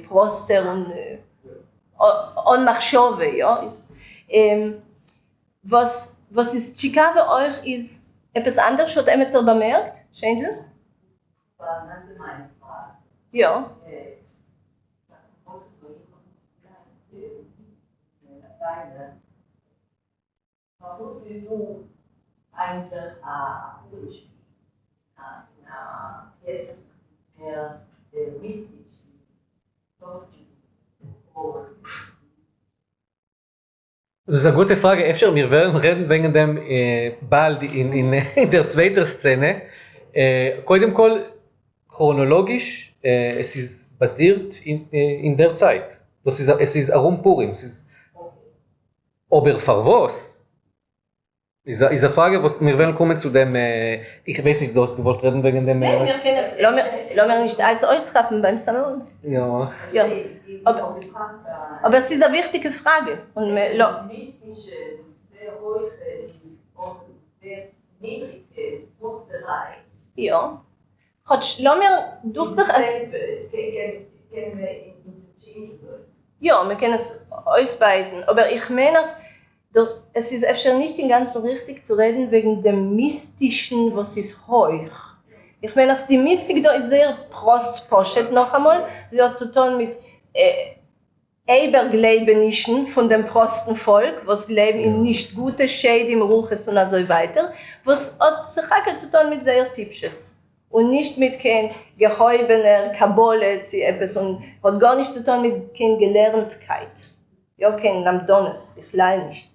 Proster und Machschove, ja. Was ist Chicago euch ist etwas anderes, hat ihr so bemerkt, Schendl? Ja. Warum sie nun eigentlich durchspielen? Jetzt mystisch. Das ist eine gute Frage. Efter, wir werden reden wegen dem bald in der zweiten Szene. קודם כל, chronologisch, es ist basiert in der Zeit. Es ist Arum Purim. Aber Farvos ist eine Frage, wo wir werden kommen zu dem, ich weiß nicht, du wolltest reden wegen dem... Nein, wir können es, lassen wir nicht alles ausschreiben beim Salon. Ja. Ja. Aber es ist eine wichtige Frage. Und ja. Lassen wir durch sich als... Ja, wir können es ausweiten. Aber ich meine, es ist öfter nicht im Ganzen richtig zu reden wegen dem Mystischen, was ist heuch. Ich meine, die Mystik da ist sehr prostposchet noch einmal. Sie hat zu tun mit Ebergleibenischen von dem Prostenvolk, was glauben in nicht gute Schäde im Ruches und so weiter. Was hat sich auch zu tun mit sehr Typisches. Und nicht mit kein gehäubener Kabole, etwas und hat gar nicht zu tun mit kein Gelerntkeit. Ja, kein Lamdones, ich leider nicht.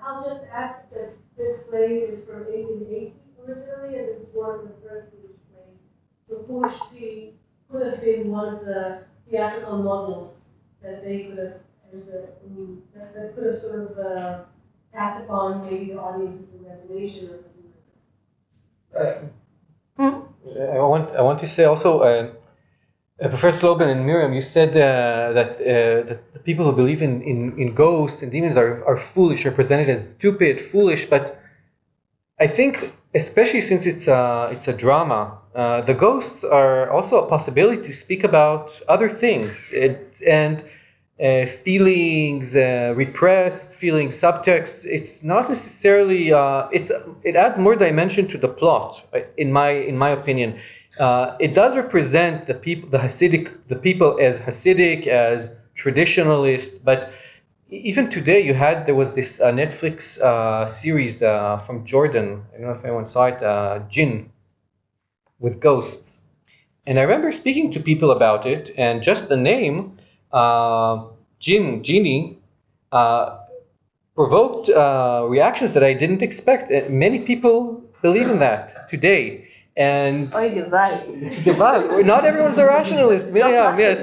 I'll just add that this play is from 1880 originally, and this is one of the first Polish plays. So Polish could have been one of the theatrical models that they could have, that could have sort of tapped upon maybe the audience's imagination or something like that. I want to say also, Professor Logan and Miriam, you said that the people who believe in ghosts and demons are foolish, are presented as stupid, foolish. But I think, especially since it's a drama, the ghosts are also a possibility to speak about other things and feelings, repressed feelings, subtext. It's not necessarily. It adds more dimension to the plot, in my opinion. It does represent the people as Hasidic, as traditionalist, but even today there was this Netflix series from Jordan. I don't know if anyone saw it, Jinn, with ghosts. And I remember speaking to people about it, and just the name, Genie, provoked reactions that I didn't expect. Many people believe in that today. And Gewalt. Not everyone's a rationalist. Miriam, yes.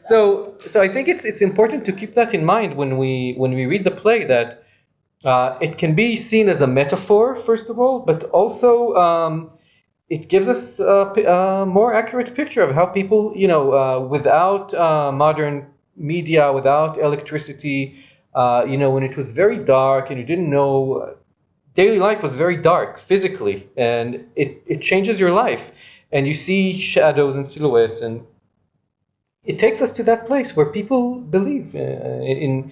So I think it's important to keep that in mind when we read the play, that it can be seen as a metaphor, first of all, but also it gives us a more accurate picture of how people, without modern media, without electricity, when it was very dark and you didn't know. Daily life was very dark physically, and it changes your life, and you see shadows and silhouettes, and it takes us to that place where people believe in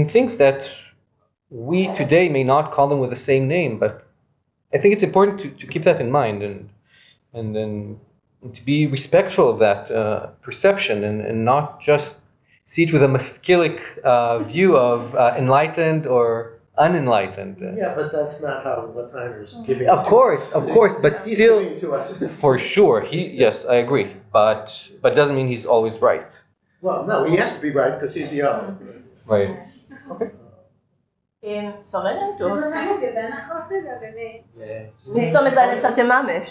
things that we today may not call them with the same name, but I think it's important to keep that in mind and then to be respectful of that perception and not just see it with a masculine view of enlightened or unenlightened. Yeah, but that's not how Lateiner's giving. Of course, but he's still, giving to us. For sure. Yes, I agree, but doesn't mean he's always right. Well, no, he has to be right because he's the author. Right. Okay. Sorry, du Das hast. ist ein Gewinnerchassid, oder nicht? Nicht so mit seiner Tante Mame.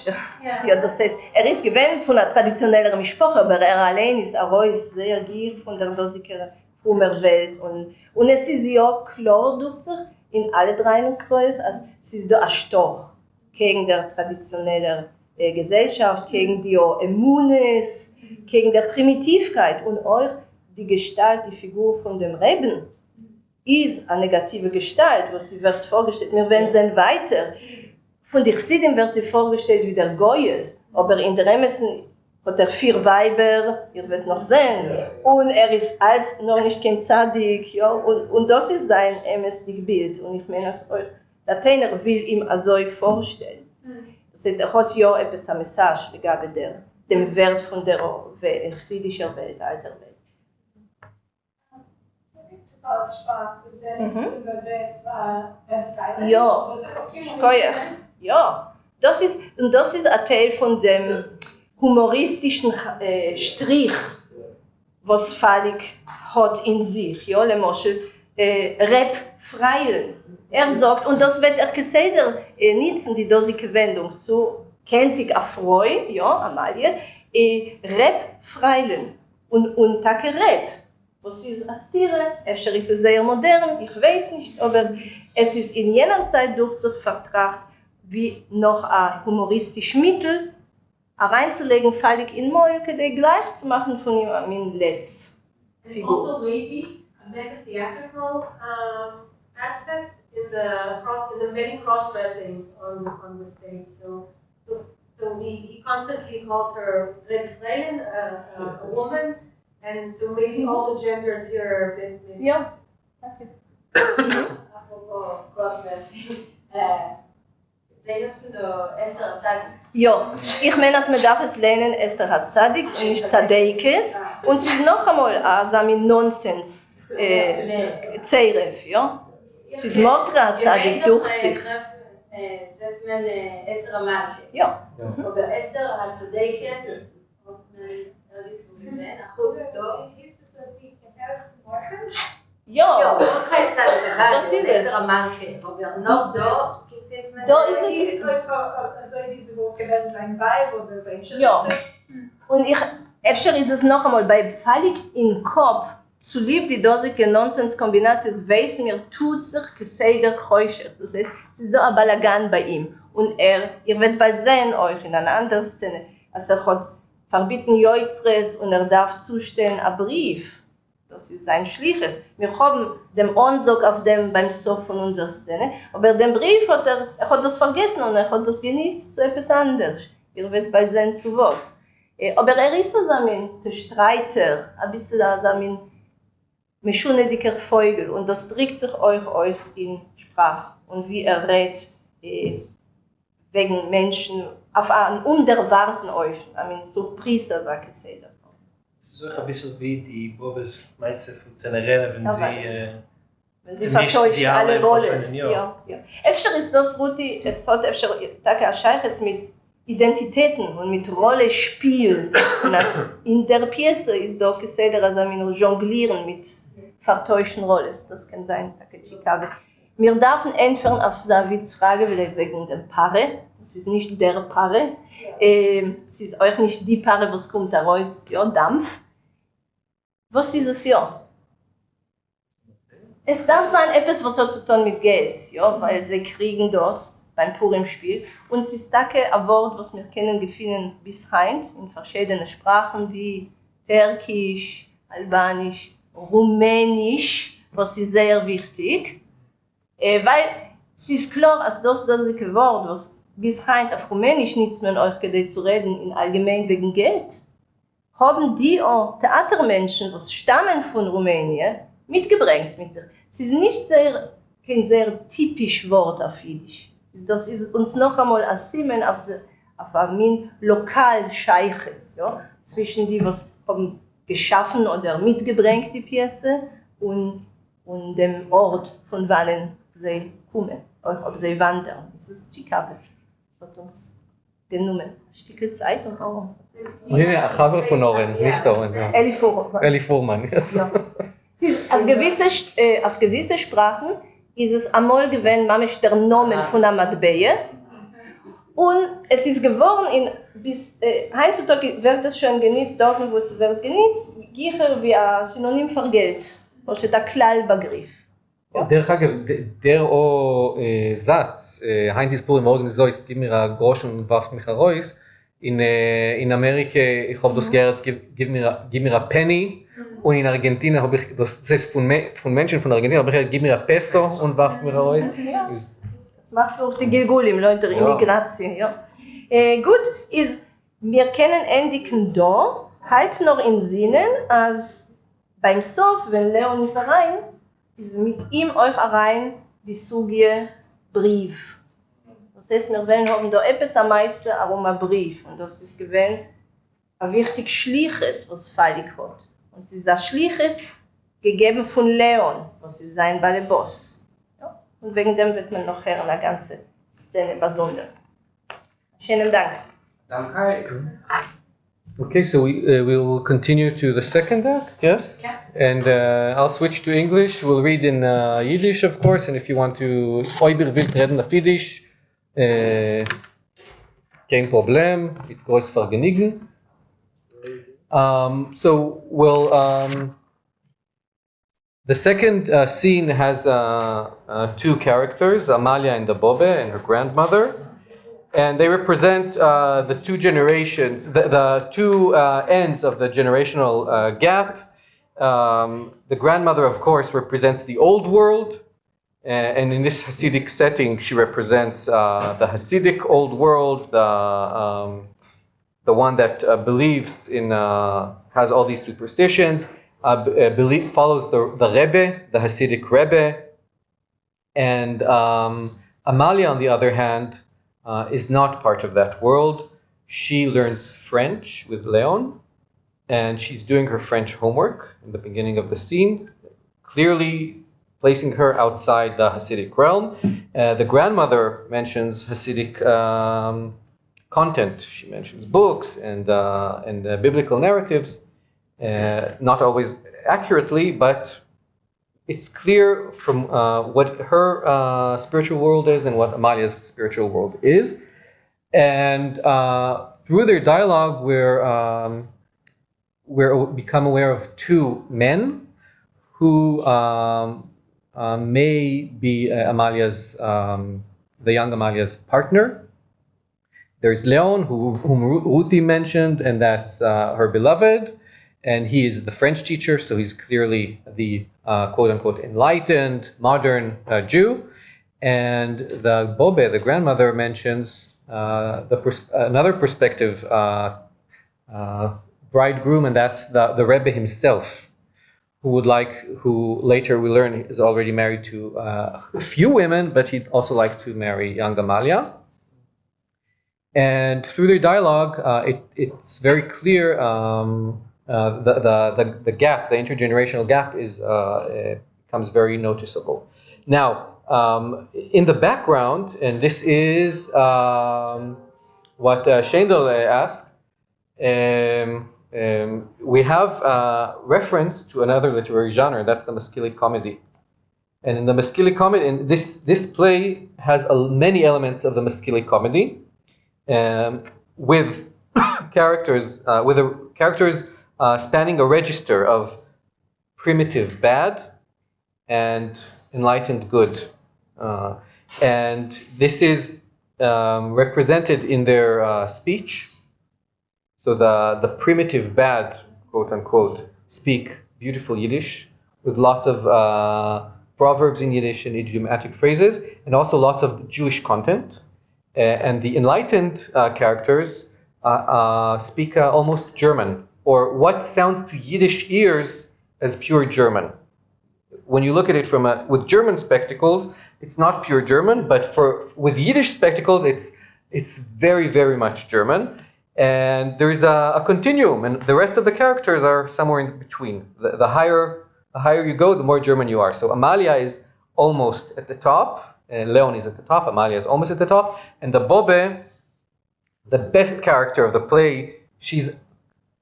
Ja, das heißt, ist gewinnt von der traditionelleren Sprache, aber allein ist sehr gier von der dosigen Welt. Und es ist ja klar durch sich, in alle drei Nussfeuers, als es ist da ein Stoch gegen der traditionelle Gesellschaft, gegen die Immunes, gegen der Primitivkeit und auch die Gestalt, die Figur von dem Reben ist eine negative Gestalt, was sie wird vorgestellt. Wir werden sehen weiter. Von der Chassidim wird sie vorgestellt wie der Goyel, aber in der Emessen hat er 4 Weiber, ihr werdet noch sehen, und er ist als noch nicht kein Tzadik, ja, und das ist sein emestig Bild, und ich meine, Lateiner will ihm also vorstellen. Das heißt, er hat ja etwas eine Message gegeben dem Wert von der chassidischen Welt, alter Welt. Ja, ja, das ist ein Teil von dem humoristischen Strich, was Falik hat in sich, ja, Lemoschel, Rep Freilen. Er sagt, und das wird er gesehen, nutzen die dosige Wendung zu kentig Afroi, ja, Amalie, Rep Freilen und Take Rep. Was ist als Tiere? Efter ist es sehr modern, ich weiß nicht, aber es ist in jener Zeit durch sich vertragt, wie noch ein humoristisches Mittel reinzulegen, Falik in Molke, gleich zu machen von ihm ein Letzfigur. Also maybe make a theatrical aspect in the many cross-dressings on the stage. So he constantly calls her Refrain, a woman, and so maybe all the genders here are a bit mixed. Yeah. Apropos cross-dressing, ja, ich meine, dass man darf es lernen, Esther hat Tzadik und nicht Tzadeikes. Und es ist noch einmal ein Nonsens, Zeiref, ja. Es ist Mordra, Tzadik durch sich. Sagt man Esther Amalke. Ja. Aber Esther hat Tzadeikes, hat man nirgendwo gesehen, Achutz da. Ja, das ist es. Esther Amalke, aber noch da. Da ist es. Also diese Woche werden sein Weib oder sein Schütze. Ja. Und öfter ist es noch einmal, bei Falik im Kopf, zu lieb die dosige Nonsens-Kombination, weiß mir, tut sich geseder Kräuscher. Das heißt, es ist so ein Balagan bei ihm. Und ihr werdet bald sehen, euch in einer anderen Szene, als hat verbieten Joitzres und darf zustehen, ein Brief. Das ist sein Schliches. Wir haben den Ansog auf dem beim Sof von unserer Szene, aber den Brief hat er hat das vergessen und er hat das genutzt zu etwas anderes. Ihr werdet bald sehen, zu was. Aber ist ein Zerstreiter, ein bisschen ein meschune dicker Vogel und das drückt sich euch aus in Sprache und wie er redet wegen Menschen auf einen unerwarten euch, Surprise, sage ich selber. So ein bisschen wie die Bobes meiste von Zenerena, wenn sie vertäuscht alle Rollen. Ja. Efter ist das, Ruthie, es hat öfter ein Scheiches mit Identitäten und mit Rollenspiel. Und in der Pièce ist doch gesehen, dass wir jonglieren mit vertäuschten Rollen. Das kann sein, wir dürfen entfernen auf Savits Frage, wegen dem Paare. Es ist nicht der Paare. Es ist auch nicht die Paare, was kommt daraus, ja, Dampf. Was ist es ja? Es darf sein etwas, was hat zu tun mit Geld, ja, weil sie kriegen das beim Purim-Spiel. Und es ist ein Wort, was wir kennen, gefunden bis heute in verschiedenen Sprachen wie Türkisch, Albanisch, Rumänisch, was ist sehr wichtig. Weil es ist klar, dass das Wort, was bis heute auf Rumänisch nützt man euch zu reden, in allgemein wegen Geld, haben die auch Theatermenschen, was stammen von Rumänien, mitgebracht mit sich. Es ist nicht kein sehr typisch Wort auf Jiddisch. Das ist uns noch einmal ein Simen auf ein Lokal-Scheiches, ja, zwischen die, was haben geschaffen oder mitgebracht, die Pièce, und dem Ort, von wann sie kommen, ob sie wandern. Das ist Chicago. Das hat uns genommen. Ein Stück Zeit und auch. Ja, Chaber von Oren, nicht Oren. Ja. Eli Fuhrmann. Ja. Auf gewisse Sprachen ist es einmal gewesen, mamisch der Nomen von der Matbeie. Und es ist geworden, bis heutzutage wird es schon genutzt, dort wo es wird genutzt, gicher wie ein Synonym für Geld. Das ist ein Klalbegriff. דרך אגב, der Satz, Heinz Purim morgen so ist gib mir a Groschen und warf mich heraus, in Amerika, ich habe das gehört, give mir a penny. Und in Argentinien habe ich, das ist von Menschen von Argentinien, habe ich gehört, gib mir a peso und warf mir raus. Ja. Das macht durch die Gilgulim, Leute, der Immigration. Ja. Gut, wir können endigen da, halt noch in Sinnen, als beim Sof, wenn Leon ist rein, ist mit ihm euch rein die Sugie Brief. Das heißt, wir haben da etwas am meisten, aber ein Brief. Und das ist gewähnt ein wichtig Schliches, was Feilig hat. Und es ist ein Schliches gegeben von Leon, was ist sein bei dem Boss. Ja? Und wegen dem wird man noch hören, eine ganze Szene besonders. Schönen Dank. Danke. Okay, so we will continue to the second act, yes? And I'll switch to English. We'll read in Yiddish, of course, and if you want to Oiber wilt reden auf Yiddish, kein Problem, mit groß Vergnügen. So the second scene has two characters, Amalia and the Bobe and her grandmother. And they represent the two generations, the two ends of the generational gap. The grandmother, of course, represents the old world. And in this Hasidic setting, she represents the Hasidic old world, the one that believes in, has all these superstitions, follows the Rebbe, the Hasidic Rebbe. And Amalia, on the other hand, is not part of that world. She learns French with Leon, and she's doing her French homework in the beginning of the scene, clearly placing her outside the Hasidic realm. The grandmother mentions Hasidic content. She mentions books and biblical narratives, not always accurately, but it's clear from what her spiritual world is and what Amalia's spiritual world is. And through their dialogue, we're become aware of two men who may be Amalia's, the young Amalia's partner. There's Leon, whom Ruthie mentioned, and that's her beloved. And he is the French teacher, so he's clearly the quote-unquote enlightened, modern Jew. And the Bobe, the grandmother, mentions another prospective bridegroom, and that's the Rebbe himself, who later we learn is already married to a few women, but he'd also like to marry young Amalia. And through their dialogue, it's very clear the gap, the intergenerational gap, becomes very noticeable. Now, in the background, and this is what Shendel asked, we have reference to another literary genre, that's the Maskili comedy. And in the Maskili comedy, and this play has many elements of the Maskili comedy, with characters, spanning a register of primitive bad and enlightened good. And this is represented in their speech. So the primitive bad, quote unquote, speak beautiful Yiddish with lots of proverbs in Yiddish and idiomatic phrases, and also lots of Jewish content. And the enlightened characters speak almost German, or what sounds to Yiddish ears as pure German. When you look at it with German spectacles, it's not pure German, but with Yiddish spectacles, it's very, very much German. And there is a continuum, and the rest of the characters are somewhere in between. The higher you go, the more German you are. So Amalia is almost at the top, and Leon is at the top, Amalia is almost at the top, and the Bobe, the best character of the play, she's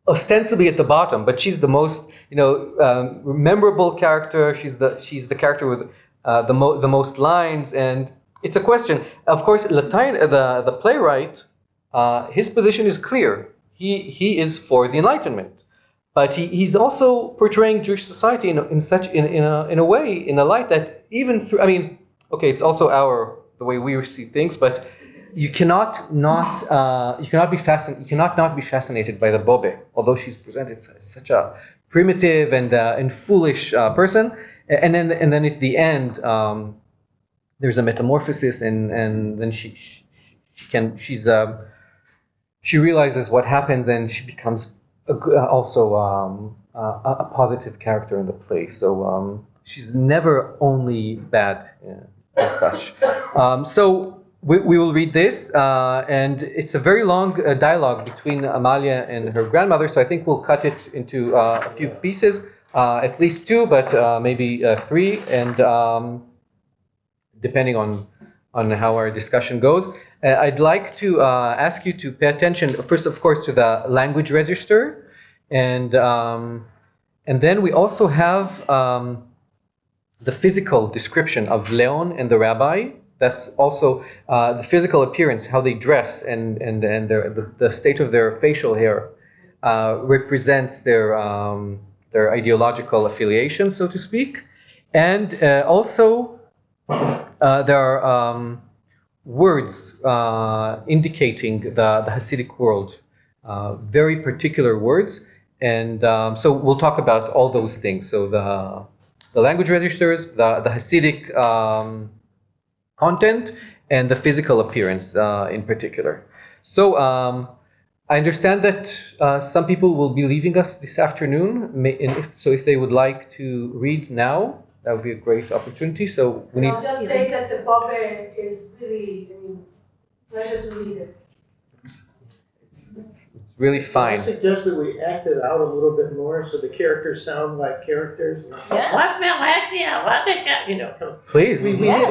ostensibly at the bottom, but she's the most, memorable character. She's the character with the most lines, and it's a question. Of course, Lateiner, the playwright, his position is clear. He is for the Enlightenment, but he's also portraying Jewish society in a way, in a light that even through. I mean, okay, it's also the way we see things, but you cannot not be fascinated by the Bobe, although she's presented as such a primitive and foolish person. And then at the end, there's a metamorphosis, and then she realizes what happens, and she becomes also a positive character in the play. So she's never only bad as such. So we will read this, and it's a very long dialogue between Amalia and her grandmother. So I think we'll cut it into a few pieces, at least two, but maybe three, and depending on how our discussion goes. I'd like to ask you to pay attention first, of course, to the language register, and then we also have the physical description of Leon and the rabbi. That's also the physical appearance, how they dress, and the state of their facial hair represents their ideological affiliation, so to speak. And also there are words indicating the Hasidic world, very particular words. And so we'll talk about all those things. So the language registers, the Hasidic content, and the physical appearance in particular. So I understand that some people will be leaving us this afternoon. If they would like to read now, that would be a great opportunity. So we need. I'll just say that the Bobe is really, pleasure to read it. It's really fine. I suggest that we act it out a little bit more so the characters sound like characters. Please. We need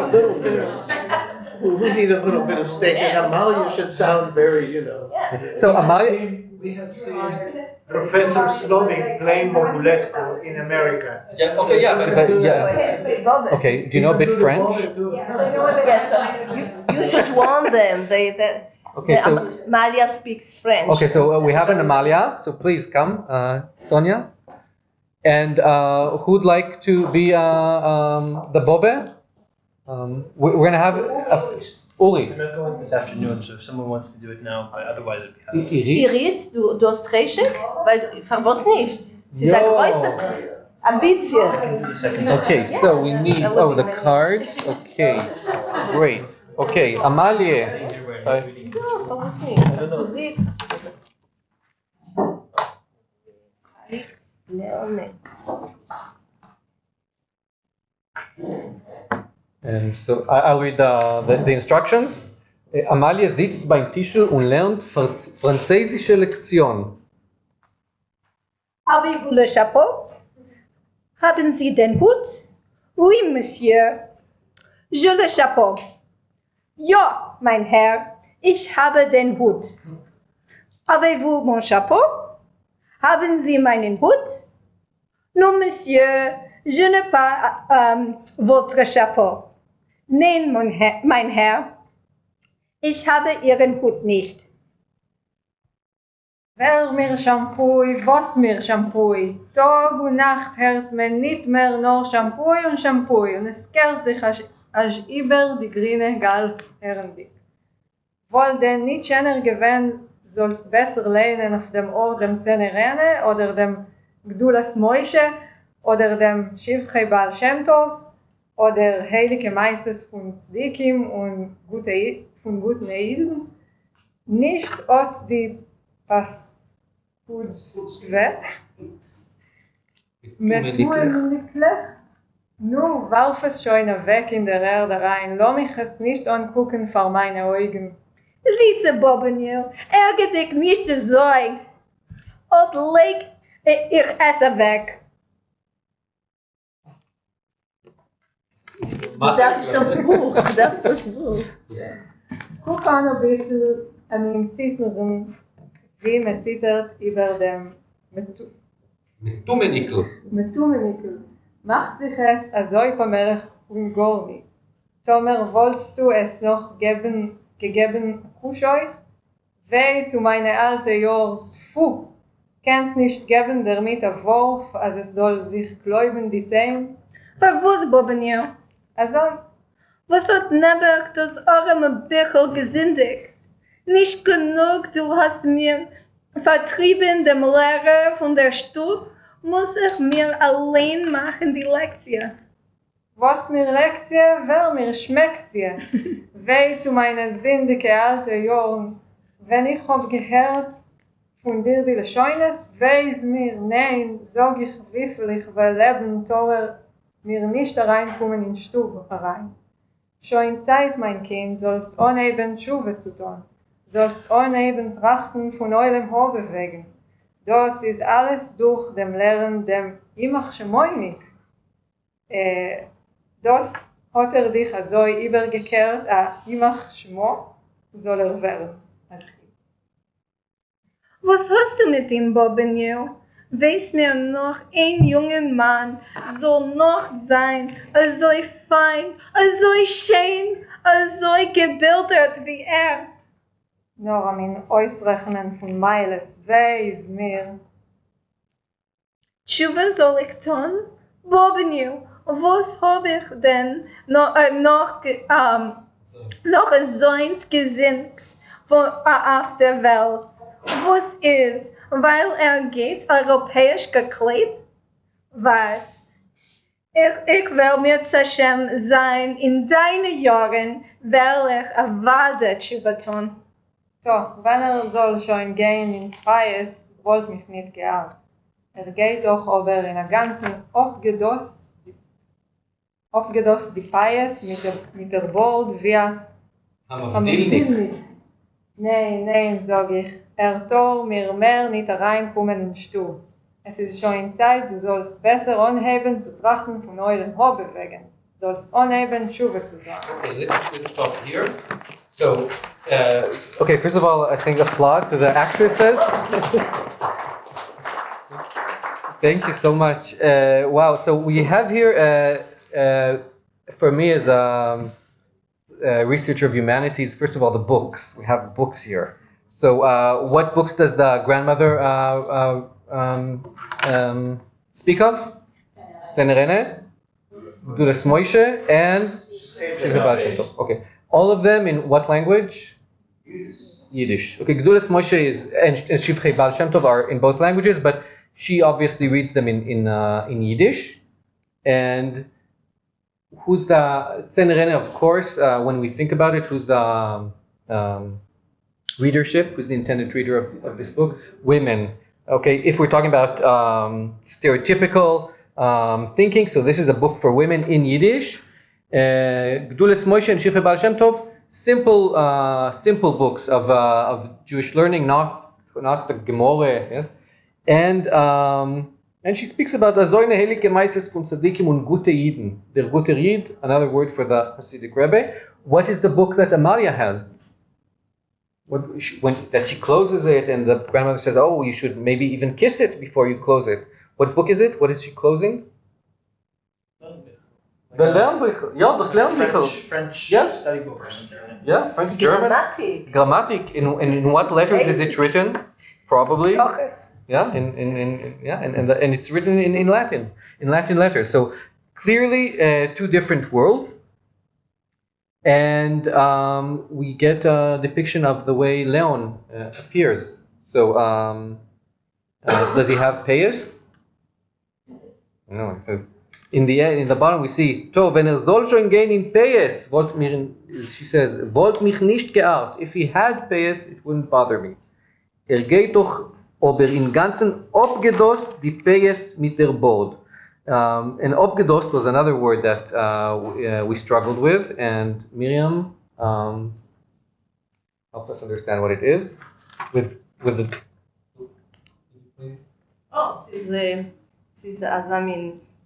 a little bit of stake, and Amalia should sound very, So Amalia. We have seen Professor Slovik playing Modulesco in America. Yeah. Okay. Yeah. Okay. Do you know a bit French? Yes. You should warn them. Okay, so Amalia speaks French. Okay, so we have an Amalia. So please come, Sonia. And who'd like to be the Bobe? We're gonna have Uri. I'm not going this afternoon, so if someone wants to do it now, but otherwise I'd be happy. Irit, du hast Reschek? Weil, was nicht? Sie ist eine große Ambition. I can do the second. Okay, so we need, the cards. Okay, great. Okay, Amalia. And so I'll read the instructions. Amalia sitzt beim Tischl und lernt französische Lektion. Avez-vous le chapeau? Haben Sie den Hut? Oui, Monsieur. Je le chapeau. Ja, mein Herr, ich habe den Hut. Avez-vous mon chapeau? Haben Sie meinen Hut? Non, Monsieur, je n'ai pas votre chapeau. Nein, mein Herr, ich habe Ihren Hut nicht. Wer mir Shampoo, was mir Shampoo? Tag und Nacht hört man nicht mehr nur Shampoo. Und es kehrt sich als über die grüne Galf herrendick. Wohl denn nicht schöner gewähnt, sollst besser lehnen auf dem Ort dem Zenerene oder dem Gdulas Moishe oder dem Shivchei Baal Shem Tov oder heilige Meisters von Tzdikim und von guten Eiden, nicht ot die Paskudstwe, Metueniklich, nur warf es schon weg in der Erde rein, lass mich es nicht angucken vor meine Augen. Siehste, Bobenio, ärger dich nicht so. Und leg ich esse weg. Du darfst das Buch. Guck an ein bisschen an dem Zittern, wie man zittert über dem Metumenikel. Macht dich es also vermerkt und gar nicht. Tomer, wolltest du es noch gegeben Kuschoi? Weh zu meine alte Jahr, kannst nicht geben damit ein Wurf, als es soll sich gläuben die Zehen? Verwus, Bobenio. Also? Was hat Nebach das arme Bichel gesündigt? Nicht genug, du hast mir vertrieben dem Lehrer von der Stub, muss ich mir allein machen die Lektie. Was mir Lektie, wer mir schmeckt sie. Weh zu meinen sündige alte Jahren. Wenn ich hab gehört von dir die Scheunes, weiß mir, nein, sag ich, wie viel ich will leben, teuer mir nicht reinkommen in Stube herein. Schon Zeit, mein Kind, sollst uneben Schuhe zu tun, sollst uneben trachten von eurem Hobel wegen. Das ist alles durch dem Lernen dem Imach Schemoinik. Das hat dich so übergekehrt, Imach Schmo soll werden. Was hast du mit ihm, Bobenio? Weiß mir noch, ein junger Mann soll noch sein, so fein, so schön, so gebildet wie Nur an mein Ausrechnen von Meiles, weiß mir. Tshuva soll ich tun? Bobenio, was hab ich denn noch so eins gesinnt auf der Welt? Was ist, weil geht europäisch geklebt? Was? Ich will mir Hashem sein, in deinen Jahren will ich Avada Tshuva tun. So, wenn soll schon gehen in Freies, wollt mich nicht geahnt. Geht doch aber in der ganzen aufgedost die Freies mit der Bord wie am Dilnik. Nein, sag ich. Tor mir mehr nicht reinkommen in Stuhl. Es ist schon Zeit, du sollst besser anheben zu trachten von euren Hobel wegen. Du sollst anheben, Schuhe zu tragen. Okay, let's stop here. So, okay, first of all, I think applaud to the actresses. Thank you so much. Wow, so we have here, for me as a researcher of humanities, first of all, the books. We have books here. So, what books does the grandmother speak of? Senerene, Gdulas Moshe, and Abel Shem Tov. Okay, all of them in what language? Yiddish. Okay, Gdulas Moshe and Shivchei Baal Shem Tov are in both languages, but she obviously reads them in Yiddish. And who's the Senerene? Of course, when we think about it, who's the readership, who's the intended reader of this book? Women. Okay, if we're talking about stereotypical thinking, so this is a book for women in Yiddish. Gdulas Moshe and Shivchei Baal Shem Tov, simple books of Jewish learning, not the Gemore, yes. And she speaks about Azoyne Helike Meises von Tzadikim und Gute Yidden. Der Gute Yid, another word for the Hasidic Rebbe. What is the book that Amalia has? That she closes it, and the grandmother says, "Oh, you should maybe even kiss it before you close it." What book is it? What is she closing? The Lernbuch. Yeah, das Lernbuch. French yes. Study book. Yeah, French, German. Grammatic. In what letters is it written? Probably. Yeah, and it's written in Latin letters. So clearly two different worlds. And we get a depiction of the way Leon appears. So, does he have payas? No. In the bottom we see, wenn soll schon gehen in payas, she says, wollt mich nicht geehrt. If he had payas, it wouldn't bother me. Geht doch, aber im Ganzen abgedost die payas mit der Bord. And obgedost was another word that we struggled with, and Miriam helped us understand what it is. With the. Es ist also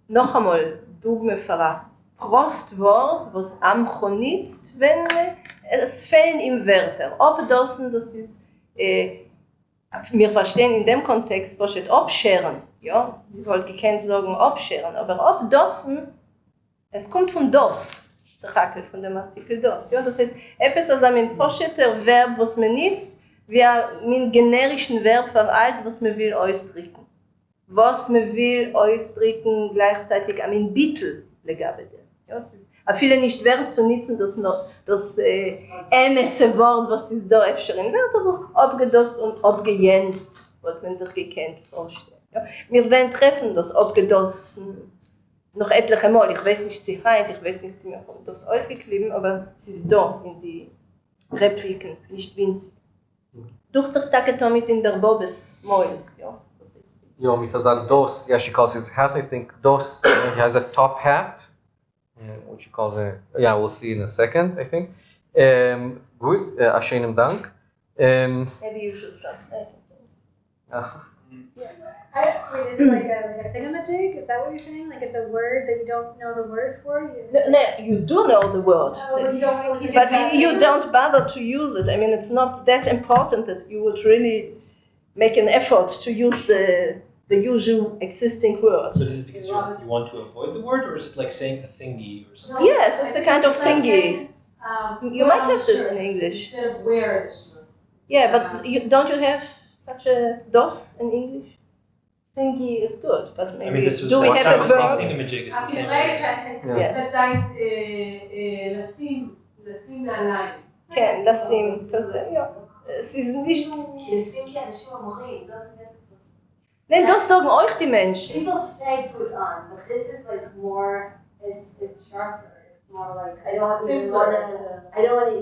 noch einmal Dogme für ein Prostwort, was am nutzt, wenn es fehlen im Wörter. Obdosen, das ist, wir verstehen in dem Kontext, was steht abscheren. Ja, sie wollte gekannt sagen, abscheren, aber obdosen, es kommt von dos, von dem Artikel dos. Ja, das heißt, etwas als ein posheter Verb, was man nutzt, wie ein generischen Verb für alles, was man will ausdrücken. Was man will ausdrücken, gleichzeitig ein Bittel legabe. Ja, es ist viele nicht wert zu nutzen, das ämesse Wort, was ist da öfter in Wert, aber abgedost und abgejenst, was man sich gekannt vorstellt. Ja. Wir werden treffen, das abgedost noch etliche Mal. Ich weiß nicht, sie heint, ich weiß nicht, sie mir von das ausgeklebt, aber es ist da in die Repliken, nicht winzig. Durch sich damit in der Bobes Mäul, ja. Yeah, because that DOS, yeah, she calls his hat, I think, DOS, and he has a top hat, which she calls yeah, we'll see in a second, I think. Good, Ashenim Dank. Maybe you should translate it. Wait, is it like a thingamajig? Is that what you're saying? Like it's a word that you don't know the word for? No, you do know the word, but you don't know but you don't bother to use it. I mean, it's not that important that you would really make an effort to use the usual existing word. But is it because you want to avoid the word, or is it like saying a thingy or something? Yes, it's a kind of thingy. You might have this in English. Instead of where it's true. Yeah, but don't you have such a DOS in English? Thingy is good, but maybe I mean, this was do we have a verb? Thingamajig is the same לשים נעליים. כן, לשים כזה, es ist nicht... לשים כי אנשים אומרים, Nein, das sagen euch die Menschen. People say put on, but this is like more, it's sharper. It's more like, I don't want to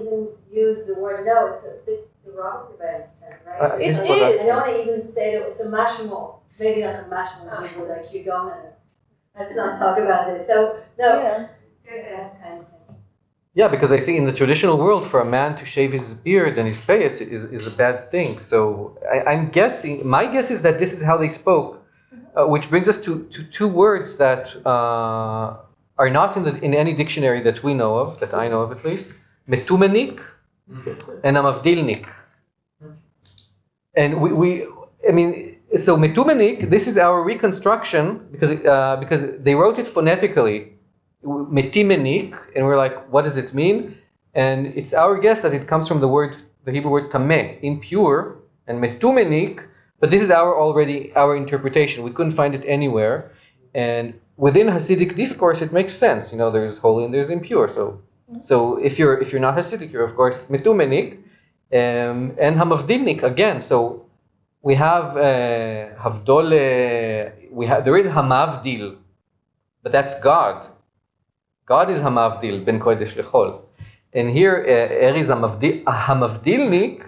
even use the word no, it's a bit derogatory, I understand, right? It is. I don't want to even say that it's a mashmal. Maybe not a mashmal, people like you don't want to. Let's not talk about this. So, no, that kind of thing. Yeah, because I think in the traditional world, for a man to shave his beard and his payas is a bad thing. So I'm guessing, my guess is that this is how they spoke, which brings us to two words that are not in any dictionary that we know of, that I know of at least, metumenik and amavdilnik. And so metumenik, this is our reconstruction because they wrote it phonetically. Metimenik, and we're like, what does it mean? And it's our guess that it comes from the Hebrew word tameh, impure, and metumenik, but this is our interpretation. We couldn't find it anywhere. And within Hasidic discourse, it makes sense. You know, there's holy and there's impure. So if you're not Hasidic, you're of course metumenik, and hamavdilnik again. So we have havdol. There is hamavdil, but that's God. God is hamavdil ben kodesh lechol, and here is hamavdilnik.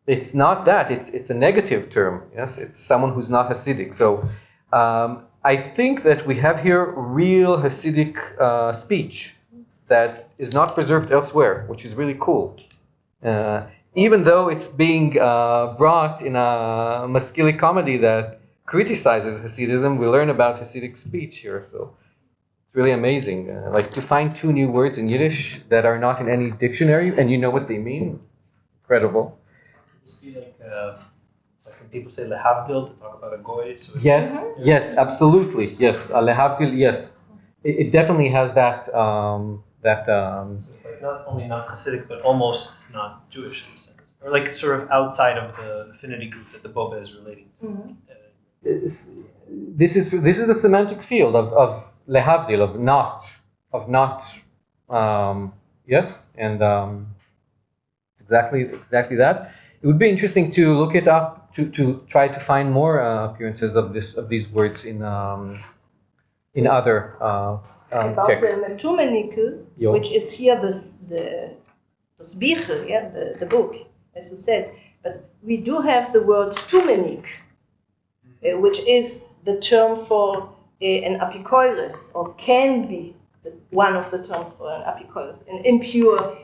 It's not that. It's a negative term. Yes, it's someone who's not Hasidic. So I think that we have here real Hasidic speech that is not preserved elsewhere, which is really cool. Even though it's being brought in a maskili comedy that criticizes Hasidism, we learn about Hasidic speech here. So it's really amazing. Like to find two new words in Yiddish that are not in any dictionary and you know what they mean. Incredible. It's like when people say lehavdil to talk about a goy. So Yes, absolutely. Yes, lehavdil. Yes, it definitely has that. So it's like not only not Hasidic, but almost not Jewish in a sense, or like sort of outside of the affinity group that the Boba is relating to. This is the semantic field of lehavdil, of not. Yes, and exactly that. It would be interesting to look it up to try to find more appearances of these words in other about texts. the metumenik, which is here the Bichel, the book, as you said. But we do have the word tumenik, which is the term for an apikoiros, or can be one of the terms for an apikoiros, an impure,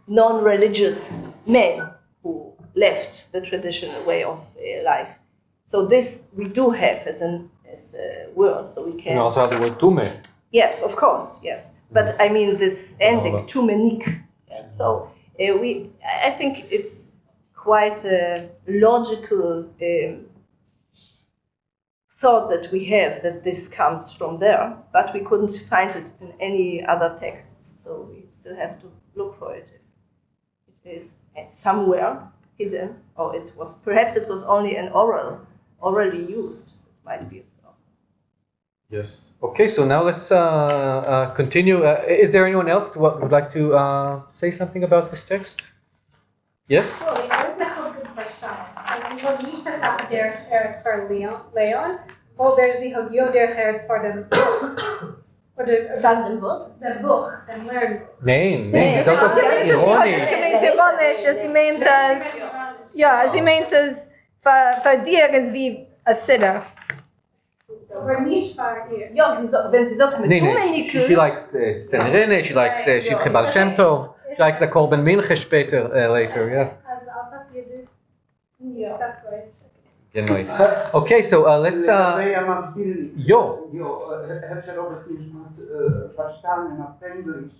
non-religious man who left the traditional way of life. So this we do have as a word, so we can. You also have the word tume. Yes, of course, yes. But I mean this ending, tumenik. Yeah, so I think it's quite a logical thought that we have that this comes from there, but we couldn't find it in any other texts, so we still have to look for it. It is somewhere hidden, or perhaps it was only an orally used. It might be as well. Yes. Okay, so now let's continue. Is there anyone else who would like to say something about this text? Yes? Ik heb nog wel goed verstaan. Ik wil niet zeggen der Eretz voor Leon, aber sie hat ja der Eretz voor dem oder Van dem was? Der Buch, dem Lernbuch. Nee, das ist doch ironisch. Sie meint ironisch, sie meint es, ja, sie meint es, für dir ist wie ein Siddur. Aber nicht für ihr. Ja, wenn sie sagt, mit She likes Tzemrene, she likes Shivche Baal Shem Tov, she likes the Korban Mincha später, later, yes. Also einfach jedes, ja, das Deutsch. Genau. Okay, so let's. Jo. Heb je ook niet goed verstaan in het Engels?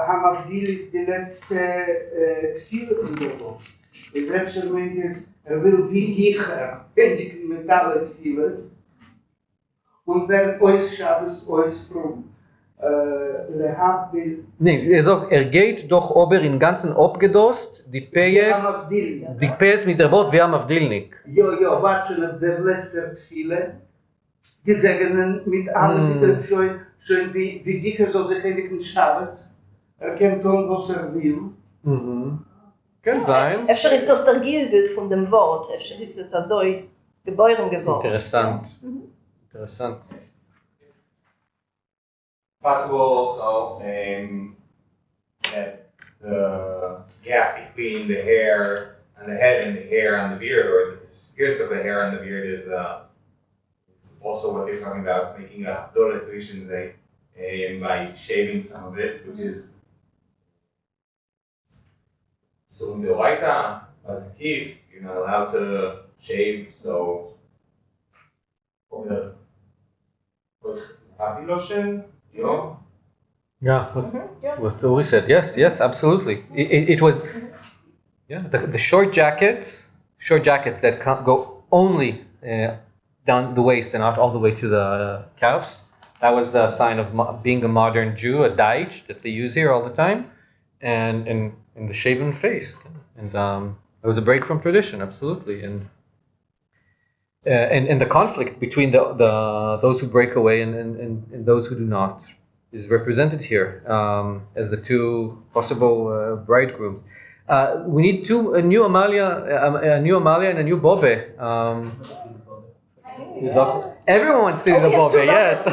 Hamavdil is de laatste kfir in de boek. De laatste moment is, wil wie dichter, die metalen kfiles. Und wenn euch Shabbos, euch fromm. Nee, sagt, geht doch ober in ganzen abgedost, die PS mit der Wort wir Mavdilnik. Jo, watschen auf der letzte Tfile, gesegnen mit allen, schön wie dicker soll sich eigentlich in Shabbos, kennt tun, was will. Kann sein. Efter ist das der Gilgel von dem Wort, efter ist es so geboren geworden. Interessant. Possible also that the gap between the hair on the head and the hair on the beard, or the appearance of the hair on the beard, is also what they're talking about, making a Dora solution by shaving some of it, which is so in the Laita, but the you're not allowed to shave, so for the Abeliovich, you know? Yeah, what Uri said. Yes, absolutely. It was, the short jackets that go only down the waist and not all the way to the calves. That was the sign of being a modern Jew, a daich that they use here all the time, and the shaven face. And it was a break from tradition, absolutely. And the conflict between those who break away and those who do not is represented here as the two possible bridegrooms. We need a new Amalia and a new Bobe. Everyone wants to do the Bobe, yes.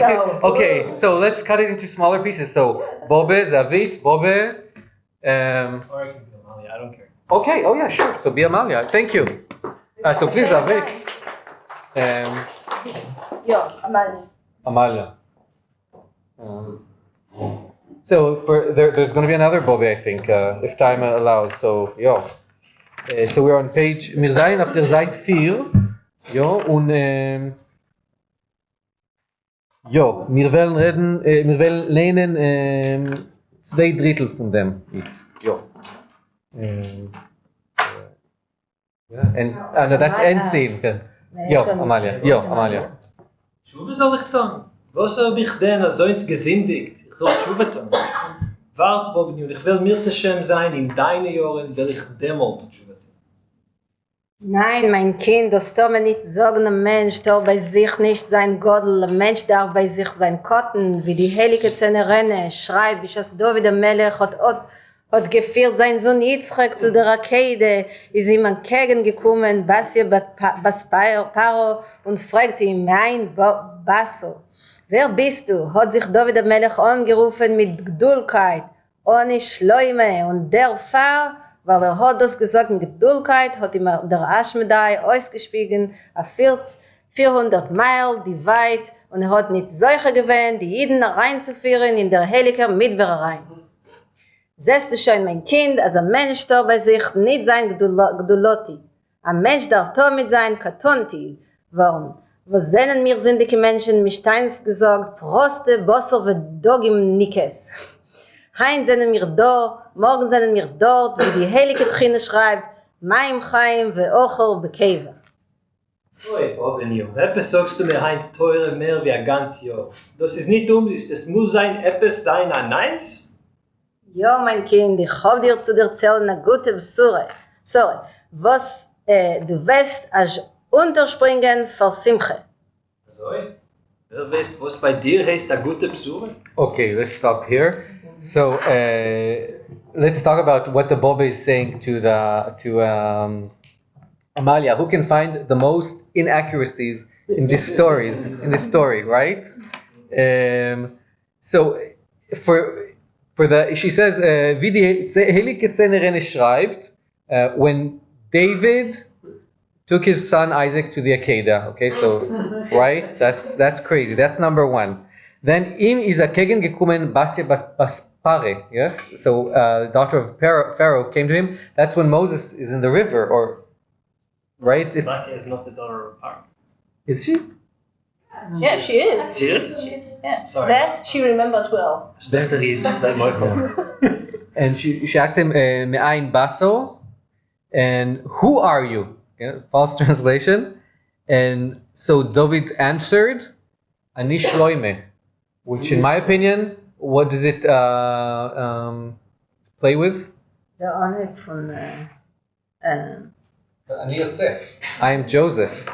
Okay, so let's cut it into smaller pieces. So Bobe, Zavit, Bobe. Or I can be Amalia, I don't care. Okay, oh yeah, sure. So be Amalia. Thank you. So please, Zavit. Amalia. So there's going to be another Bobe, I think, if time allows. So so we're on page Mirzayin auf der Seite 4. Und wir wollen lernen 2/3 von dem jetzt. And that's Endzin. Amalia. Schuwe soll ich tun? Was soll ich denn als sonst gesündigt? Ich soll Schuwe tun. Warte, Bobi, ich will mir zu Shem sein, in deine Jahren will ich demals Schuwe tun. Nein, mein Kind, das darf man nicht sagen, ein Mensch darf bei sich nicht sein Godel, ein Mensch darf bei sich sein Kotten, wie die heilige Zenerene schreit, bis das David der Melech hat geführt sein Sohn Yitzchak zu der Rakede, ist ihm entgegengekommen, Basir Bas Paro, und fragte ihn, mein Basso, wer bist du? Hat sich David der Melech angerufen mit Geduldigkeit, ohne Schleume, und der Pfarr, weil hat das gesagt mit Geduldigkeit, hat ihm der Aschmedai ausgespiegen, auf 400 Meilen die weit, und hat nicht solche gewähnt, die Jiden reinzuführen in der heilige Midbar rein. Sehst du schon, mein Kind, als ein Mensch darf bei sich nicht sein Geduloti. Ein Mensch darf mit sein Katonti. Warum? Was sehnen mir sind die Menschen, mich teins gesagt, Proste, Bosser und Dogim Nikes. Hein sind wir da, morgen sind wir dort, wie die heilige Tchine schreibt, Maim Chaim ve'ochor bekever. Oi, Bobenio, etwas sagst du mir heint teure mehr wie ein ganzes Jahr. Das ist nicht das muss sein, etwas sein an eins? Ja, mein Kind, ich hoffe dir zu erzählen eine gute Besuche. Was du weißt, als Unterspringen vor Simche. So, Wer weiß, was bei dir heißt eine gute Besuche? Okay, let's stop here. So let's talk about what the Bobbe is saying to Amalia, who can find the most inaccuracies in this story, right? So she says, wie die heilige Szene schreibt, when David took his son Isaac to the Akedah. Okay, so right, that's crazy. That's number one. Then im is a kegen gekumen Basya Baspare. Yes, so the daughter of Pharaoh came to him. That's when Moses is in the river, or right? Basya is not the daughter of Pharaoh. Is she? Yeah, she is. She is? Yeah. Sorry. That she remembers well. And she asked him, Me'ain Baso, and who are you? Okay, false translation. And so David answered, Ani Shloime, which in my opinion, what does it play with? The Onheb von Ani Yosef. I am Joseph.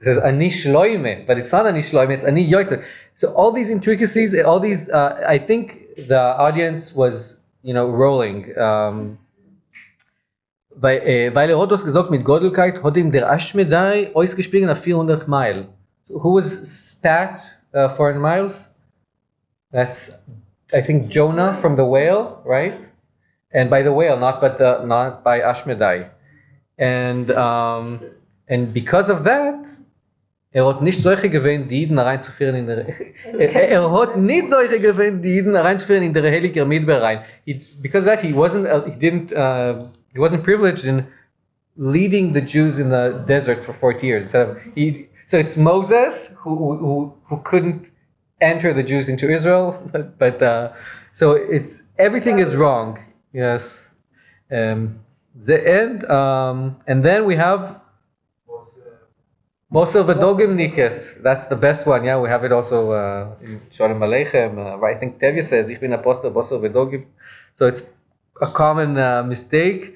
It says Ani Shloime, but it's not Ani Shloime, it's Ani Yosef. So all these intricacies, all these, I think the audience was, rolling. Weil Herodos gesagt mit Godelkeit hat ihm der Aschmedai ausgestiegen auf 400 Meilen. Who was spat 400 miles? That's, I think, Jonah from the whale, right? And by the whale, not by Ashmedai. And because of that, hat nicht solche gewähnt, die Jiden reinzuführen in der hat nicht solche gewähnt, die Jiden reinzuführen in der Heiliger Midbar rein. Because of that, he wasn't privileged in leading the Jews in the desert for 40 years. So it's Moses who couldn't enter the Jews into Israel, but so it's everything is wrong. Yes. The end, and then we have Moser V'Dogim Nikes. That's the best one. Yeah, we have it also in Shalom Aleichem. I think Tevye says, Ich bin Apostel Moser V'Dogim. So it's a common mistake.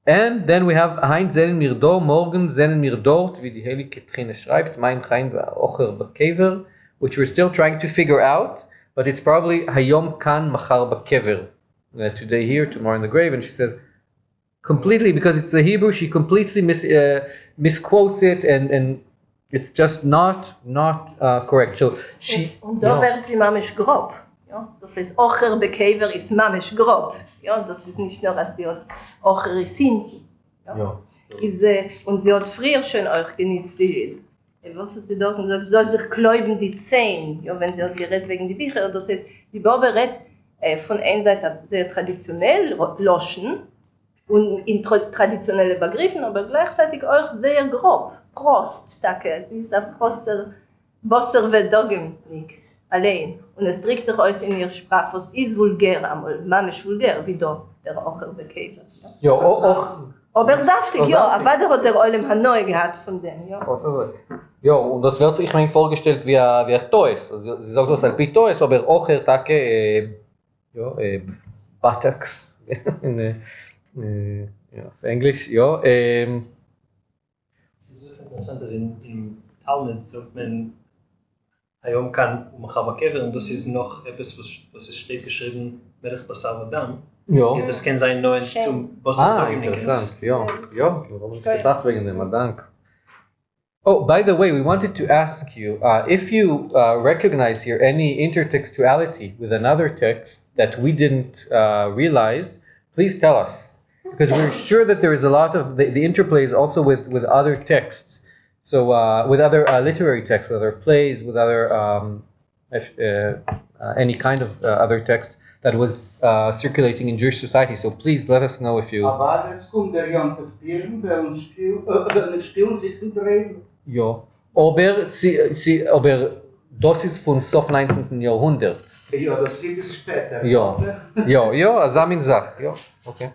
And then we have Hein zenen mir do, morgen zenen mir dort, wie die Heilige Trine schreibt, mein Chaim v'ocher b'kever, which we're still trying to figure out, but it's probably Hayom kan machar b'kever. Today here, tomorrow in the grave. And she said, completely, because it's the Hebrew, she completely misquotes it, and it's just not correct. So she. Und da wird sie mamisch grob. Ja, das heißt, Ocher bekever ist mamisch grob. Ja, das ist nicht nur, dass sie hat Ocher ist hinten. Ja. Und sie hat früher schon auch genutzt, was hat sie dort gesagt, soll sich kläuben die Zehen, ja, wenn sie hat geredet wegen die Bücher. Das heißt, die Bobbe redet von einer Seite sehr traditionell loschen und in traditionelle Begriffen, aber gleichzeitig auch sehr grob. Prost, danke. Sie ist ein Proster, Bosser V'Dogim allein. Und es drückt sich aus in ihrer Sprache, was ist vulgär, einmal mamisch vulgär, wie da der Ocher bekäse. Ja, auch. Aber saftig, ja, aber da hat der Olim Hanoi gehabt von dem, ja. Ja, und das wird sich mir vorgestellt wie ein Toys. Also, sie sagt das ein bisschen Toys, aber Ocher, Tage, buttocks, auf Englisch, ja. Es ist interessant, dass im Talmud sagt man, Hayom kan umachar b'kever, und das ist noch etwas, was es steht geschrieben, Melech Basar V'Dam. Ja. Das kann sein nur zum Basar V'Dam. Interessant, ja, warum ist gedacht wegen dem, danke. Oh, by the way, we wanted to ask you, if you recognize here any intertextuality with another text that we didn't realize, please tell us. Because we're sure that there is a lot of, the interplay is also with other texts. So with other literary texts, with other plays, with other, any kind of other text that was circulating in Jewish society. So please let us know if you... Aber es kommt der Jan zu spielen, weil ein Spiel sich reden. Ja, aber das ist von Sof 19. Jahrhundert. Ja, das geht es später. Ja, Azamin sagt, ja, okay.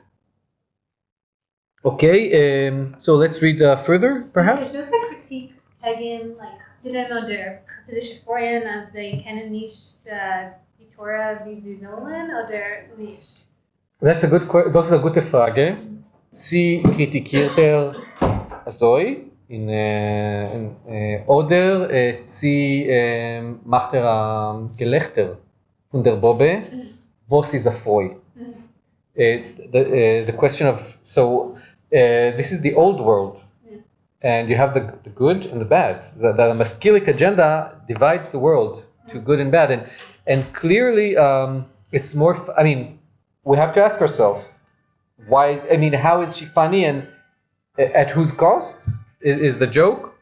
Okay, so let's read further, perhaps? Just a critique again, like Chassidim oder Chassidische Foren, als sie kennen nicht die Torah wie sie sollen oder nicht? Das ist eine gute Frage. Sie kritikiert also, Oder sie macht Gelächter von der Bobbe, was ist Erfreu? The question of, so this is the old world, and you have the good and the bad. The masculine agenda divides the world to good and bad, and clearly it's more, I mean, we have to ask ourselves, why, I mean, how is she funny and at whose cost is the joke?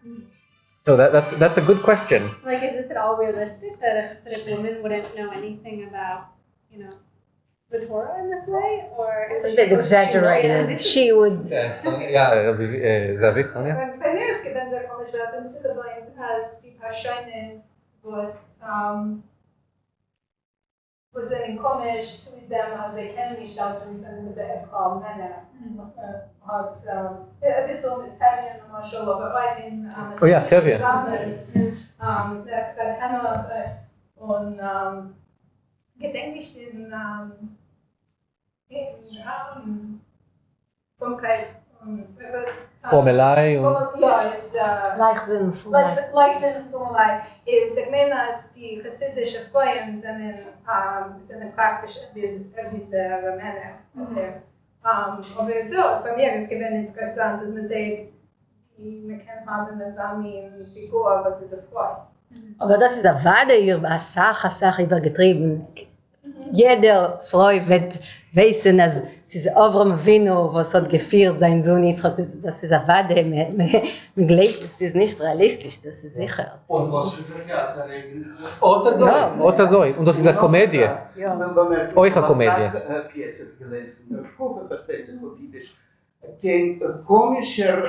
So that's a good question. Like, is this at all realistic that a woman wouldn't know anything about, the Torah in this way, or It's a bit exaggerated. She would. Yeah, David, Sonia. Bei mir ist gewinnt sehr komisch, weil ich bin zu dabei, als die Parscheinen, wo sind komisch, mit dem, als ich kenne mich, als ich mit der Frau Männer hat, ein bisschen Italien nochmal schon, aber auch in Oh ja, Italien. Der kann und gedenke ich den Formelei und ja, ist Leichtsinn, Formelei ist, ich meine, als die chassidische Freien sind praktisch diese Männer. Aber so, bei mir ist es interessant, dass man sieht, man kann haben eine Samen-Figur, was ist eine Freude. Aber das ist eine Wade hier, eine Sache übergetrieben. Jeder Frau wird wissen, dass es ist Avram Avinu, was hat geführt, sein Sohn Yitzchak, das ist eine Wade, man glaubt, es ist nicht realistisch, das ist sicher. Und was ist der Theater eigentlich? Otazoi, und das ist eine Komödie. Euch eine Komödie. Pjese gelesen, Kuchen versteht sich auf Jiddisch. Kein komischer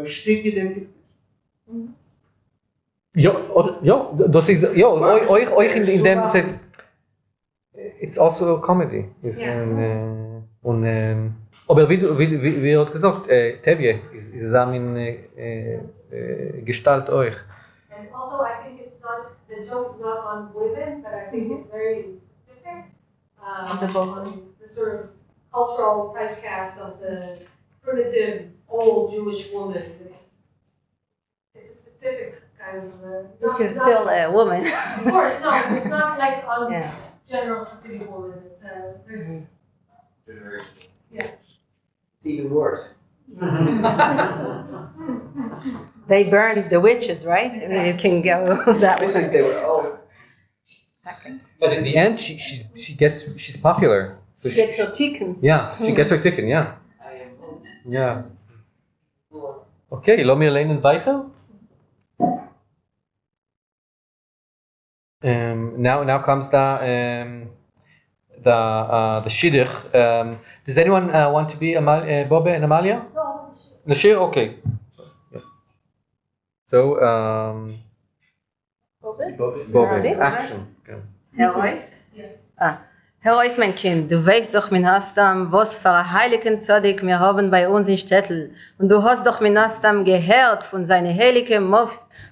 Stücke, denke ich. Ja, das ist, ja, euch in dem, das heißt, it's also a comedy. Aber wie hat gesagt, Tevye ist eine Gestalt euch. And also, I think it's not, the joke is not on women, but I think it's very specific on the sort of cultural typecast of the primitive old Jewish woman. It's a specific kind of Which is still a woman. Of course, no, it's not like on general Hasidic woman. It's Generation. yeah. Even worse. They burned the witches, right? I mean, you can go that way. They were old. But in the end, she's popular. So She gets her tikkun. Yeah, she gets her tikkun, yeah. Yeah. Okay, lassen wir lernen weiter. Now comes the shidduch. Does anyone want to be Bobbe and Amalia? The shir, okay. Yeah. So Bobbe, action. Okay. Herr Reus? Herr Reus, mein Kind, du weißt doch min Hastam, was für ein heiligen Tzadik wir haben bei uns in Städtel. Und du hast doch min Hastam gehört von seinen heiligen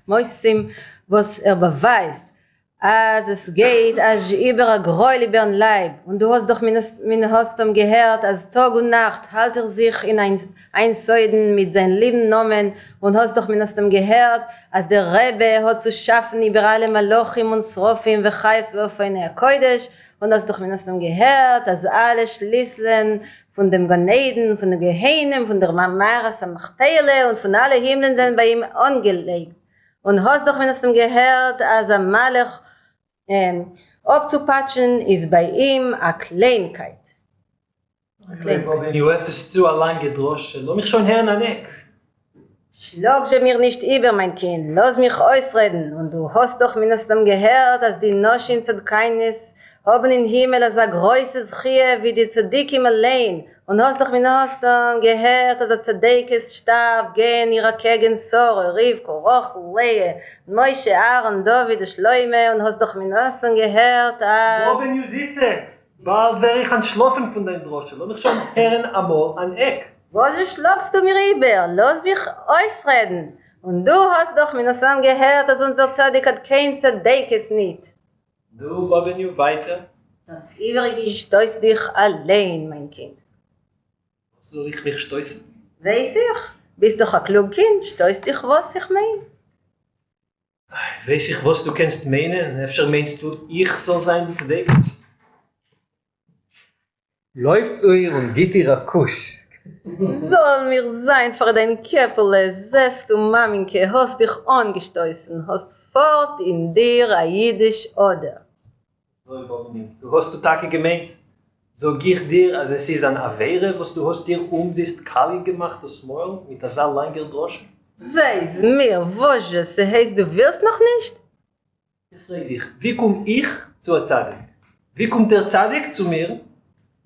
Mofsim, was beweist. Als es geht, als über ein Gräuel über den Leib. Und du hast doch min Hastam gehört, als Tag und Nacht hält sich in ein Säuden mit seinen lieben Nomen. Und hast doch min Hastam gehört, als der Rebbe hat zu schaffen über alle Malochim und Srofim und Chais und Feine Kodesh. Und hast doch min Hastam gehört, als alle Schlüsseln von dem Ganeden, von dem Gehenim, von der Mamaras am Machpeile und von allen Himmeln sind bei ihm angelegt. Und hast doch min Hastam gehört, als am Malach abzupatschen ist bei ihm eine Kleinkeit. Wenn du etwas zu allein gedroschen, lass mich schon hören an Eck. Schlag sie mir nicht über, mein Kind, lass mich ausreden. Und du hast doch min Hastam gehört, dass die Noshim Tzadkaines haben im Himmel als ein größeres Chie wie die Tzadikim allein. Und hast doch min Hastam gehört, dass der Tzadikis starb, gehen ihrer Kegen Sore, Rivko, Rochel, Lehe, Moshe, Aaron, David und Shloime. Und hast doch min Hastam gehört, als... Wo wenn du siehst, bald werde ich schlafen von deinem Droschen. Lass mich schon hören einmal an Eck. Was schlagst du mir über? Lass mich ausreden. Und du hast doch min Hastam gehört, dass unser Tzadik hat kein Tzadikis nicht. Du, wenn du weiter. Das Übrige stößt dich allein, mein Kind. Soll ich mich stößen? Weiß ich. Bist doch ein klug Kind, stoßt dich was sich mein? Weiß ich, was du kennst meinen? Efter meinst du, ich soll sein, wie Tzedekes? Läuft zu ihr und gibt ihr einen Kuss. Soll mir sein für dein Käppele, sehst du Maminke, hast dich angestoßen, hast fort in dir ein Jiddisch oder. Du hast du Tage gemeint, so ich dir, als es ist ein Avere, was du hast dir siehst, kali gemacht, das Maul, mit der Saal lang gedroschen? Weiß mir, was es heißt, du willst noch nicht? Ich frage dich, wie komme ich zu der Tzadik? Wie kommt der Tzadik zu mir?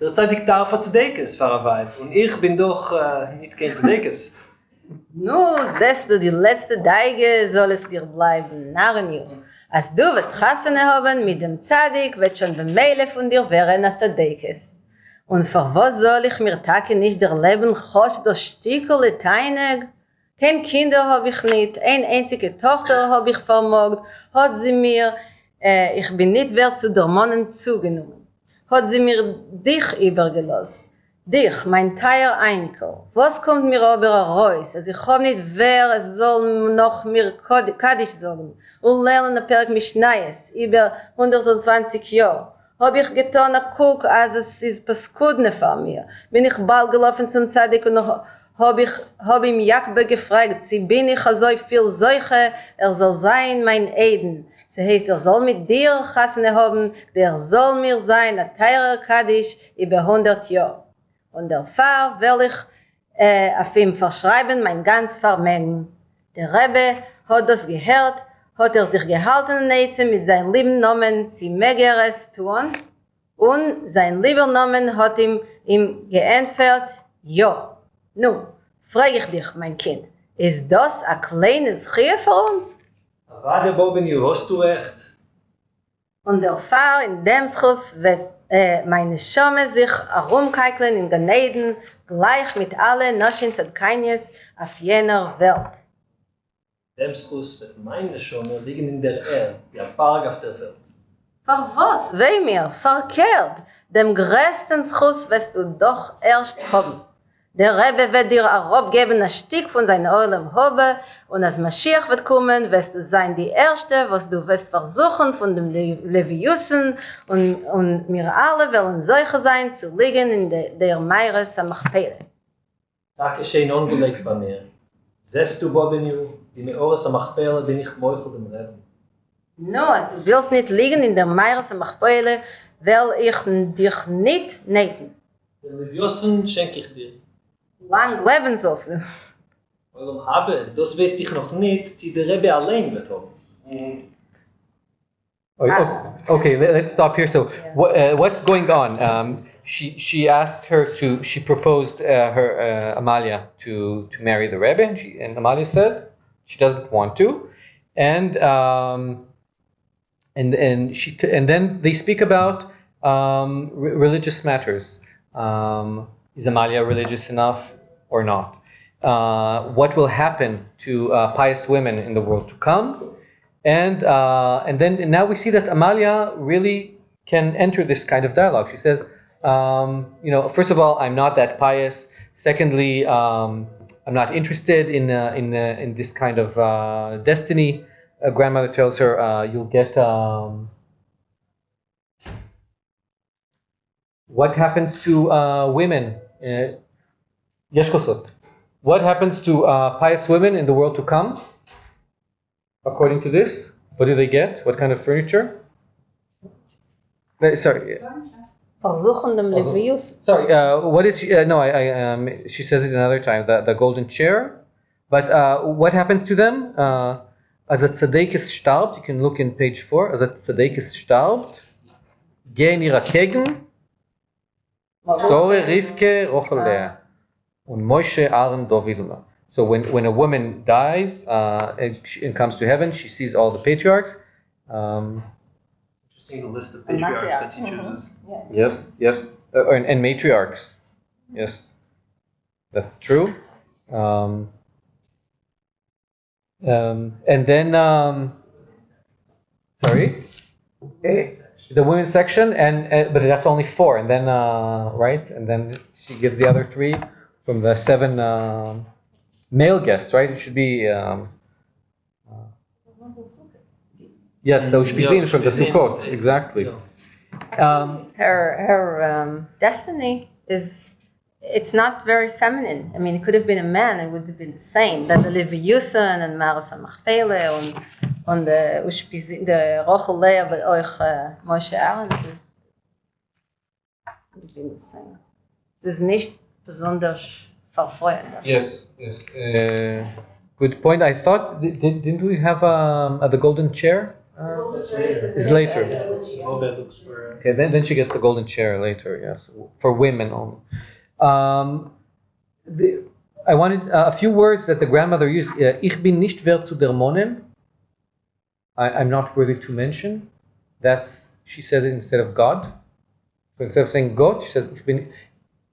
Der Tzadik darf ein Tzedekes für eine Weile, und ich bin doch nicht kein Tzedekes. Nu, sehst du die letzte Deige, soll es dir bleiben, Narrenju. Als du wirst Chassene haben mit dem Tzadik, wird schon bemeile von dir wären a Tzedekes. Und für was soll ich mir Tage nicht der Leben chosch das Stickel Lateinig? Kein Kinder hab ich nicht, eine einzige Tochter hab ich vermogt, hat sie mir, ich bin nicht wert zu der Mannen zugenommen. Hat sie mir dich übergelassen. Dich, mein teuer Einkel. Was kommt mir aber raus? Also ich hab nicht wer, es soll noch mir Kaddisch sagen. Und lernen ein Perk Mishnayes, über 120 Jahre. Hab ich getan, guck, als es ist Paskudne von mir. Bin ich bald gelaufen zum Tzadik und noch hab ihm Jakbe gefragt, sie bin ich so viel Seuche, soll sein mein Eden. Sie heißt, soll mit dir Chassene haben, der soll mir sein, ein teurer Kaddisch über 100 Jahre. Und der Pfarr will ich auf ihm verschreiben, mein ganz Vermögen. Der Rebbe hat das gehört, hat sich gehalten mit seinem lieben Namen, sie möge es tun, und sein lieber Namen hat ihm geantwortet, ja. Nun, frage ich dich, mein Kind, ist das ein kleines Schrier für uns? Warte, Bobenu, hast du recht. Und der Pfarr in dem Schuss wird meine Schome sich herumkeikeln in Ganeden, gleich mit allen Noschen Tzedkainis auf jener Welt. Dem Schuss wird meine Schome liegen in der Erde, der Park auf der Welt. Für was? Weh mir, verkehrt. Dem größten Schuss wirst du doch erst haben. Der Rebbe wird dir auch geben ein Stück von seinem Oilem Hobe, und als Mashiach wird kommen, wirst du sein die Erste, was du wirst versuchen von dem Leviussen, und wir alle wollen solche sein, zu liegen in der Meires am Machpele. Danke schön angelegt bei mir. Sehst du, Bobenu, die Meores am Machpele bin ich Meuchel dem Rebbe. No, als du willst nicht liegen in der Meires am Machpele, will ich dich nicht nähten. Den Leviussen schenke ich dir. Lang leben sollst du. Warum habe? Das weiß ich noch nicht, sie der Rebbe allein wird haben. Okay, let's stop here. So, what's going on? She asked her to. She proposed her Amalia to marry the Rebbe, and Amalia said she doesn't want to, and then they speak about religious matters. Is Amalia religious enough or not? What will happen to pious women in the world to come? And now we see that Amalia really can enter this kind of dialogue. She says, first of all, I'm not that pious. Secondly, I'm not interested in this kind of destiny. Grandmother tells her, you'll get. What happens to women? What happens to pious women in the world to come? According to this, what do they get? What kind of furniture? Sorry. Sorry. What is she? No, she says it another time. The golden chair. But what happens to them? As a tzadekes starbt, you can look in page 4. As a tzadekes starbt, gehen ihre Kegen. Sore Rivke Rochelea und Moshe Aaron Dovidula. So when a woman dies and comes to heaven, she sees all the patriarchs. Just need a list of patriarchs that she chooses. Yes, and matriarchs. Yes, that's true. And then, sorry. The women's section, but that's only 4, and then right, and then she gives the other 3 from the 7 male guests, right? It should be yes, the Ushpizin from the Sukkot, exactly. Her destiny is, it's not very feminine. I mean, it could have been a man, it would have been the same. That the Leviusen and Maras Machpele und the Ushpizin, the Rochel Leah, but euch Moshe Aaron, it would have been the same. Es ist nicht besonders verfreuend. Yes. Good point. I thought, didn't we have the golden chair? It's later. Okay, then she gets the golden chair later. Yes, for women only. I wanted a few words that the grandmother used. Ich bin nicht wert zu dermonen. I'm not worthy to mention. She says it instead of God. So instead of saying God, she says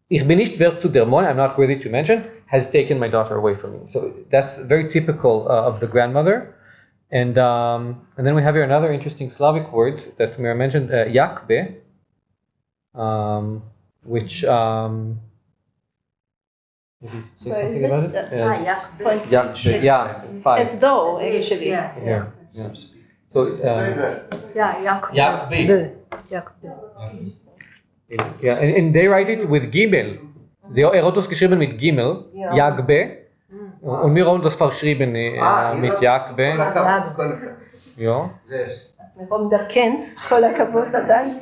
Ich bin nicht wert zu dermonen. I'm not worthy to mention. Has taken my daughter away from me. So that's very typical of the grandmother. And then we have here another interesting Slavic word that Mira mentioned, yakbe, which maybe say something about it? Yakbe, yeah, five. As though, actually. Yeah. So yakbe. Yeah, and they write it with Gimel. Erotus geschrieben mit Gimel, Yakbe. Und wir haben das verschrieben mit Yakbe. Ja. מרום דרכנט, כל הכבוד עדיין.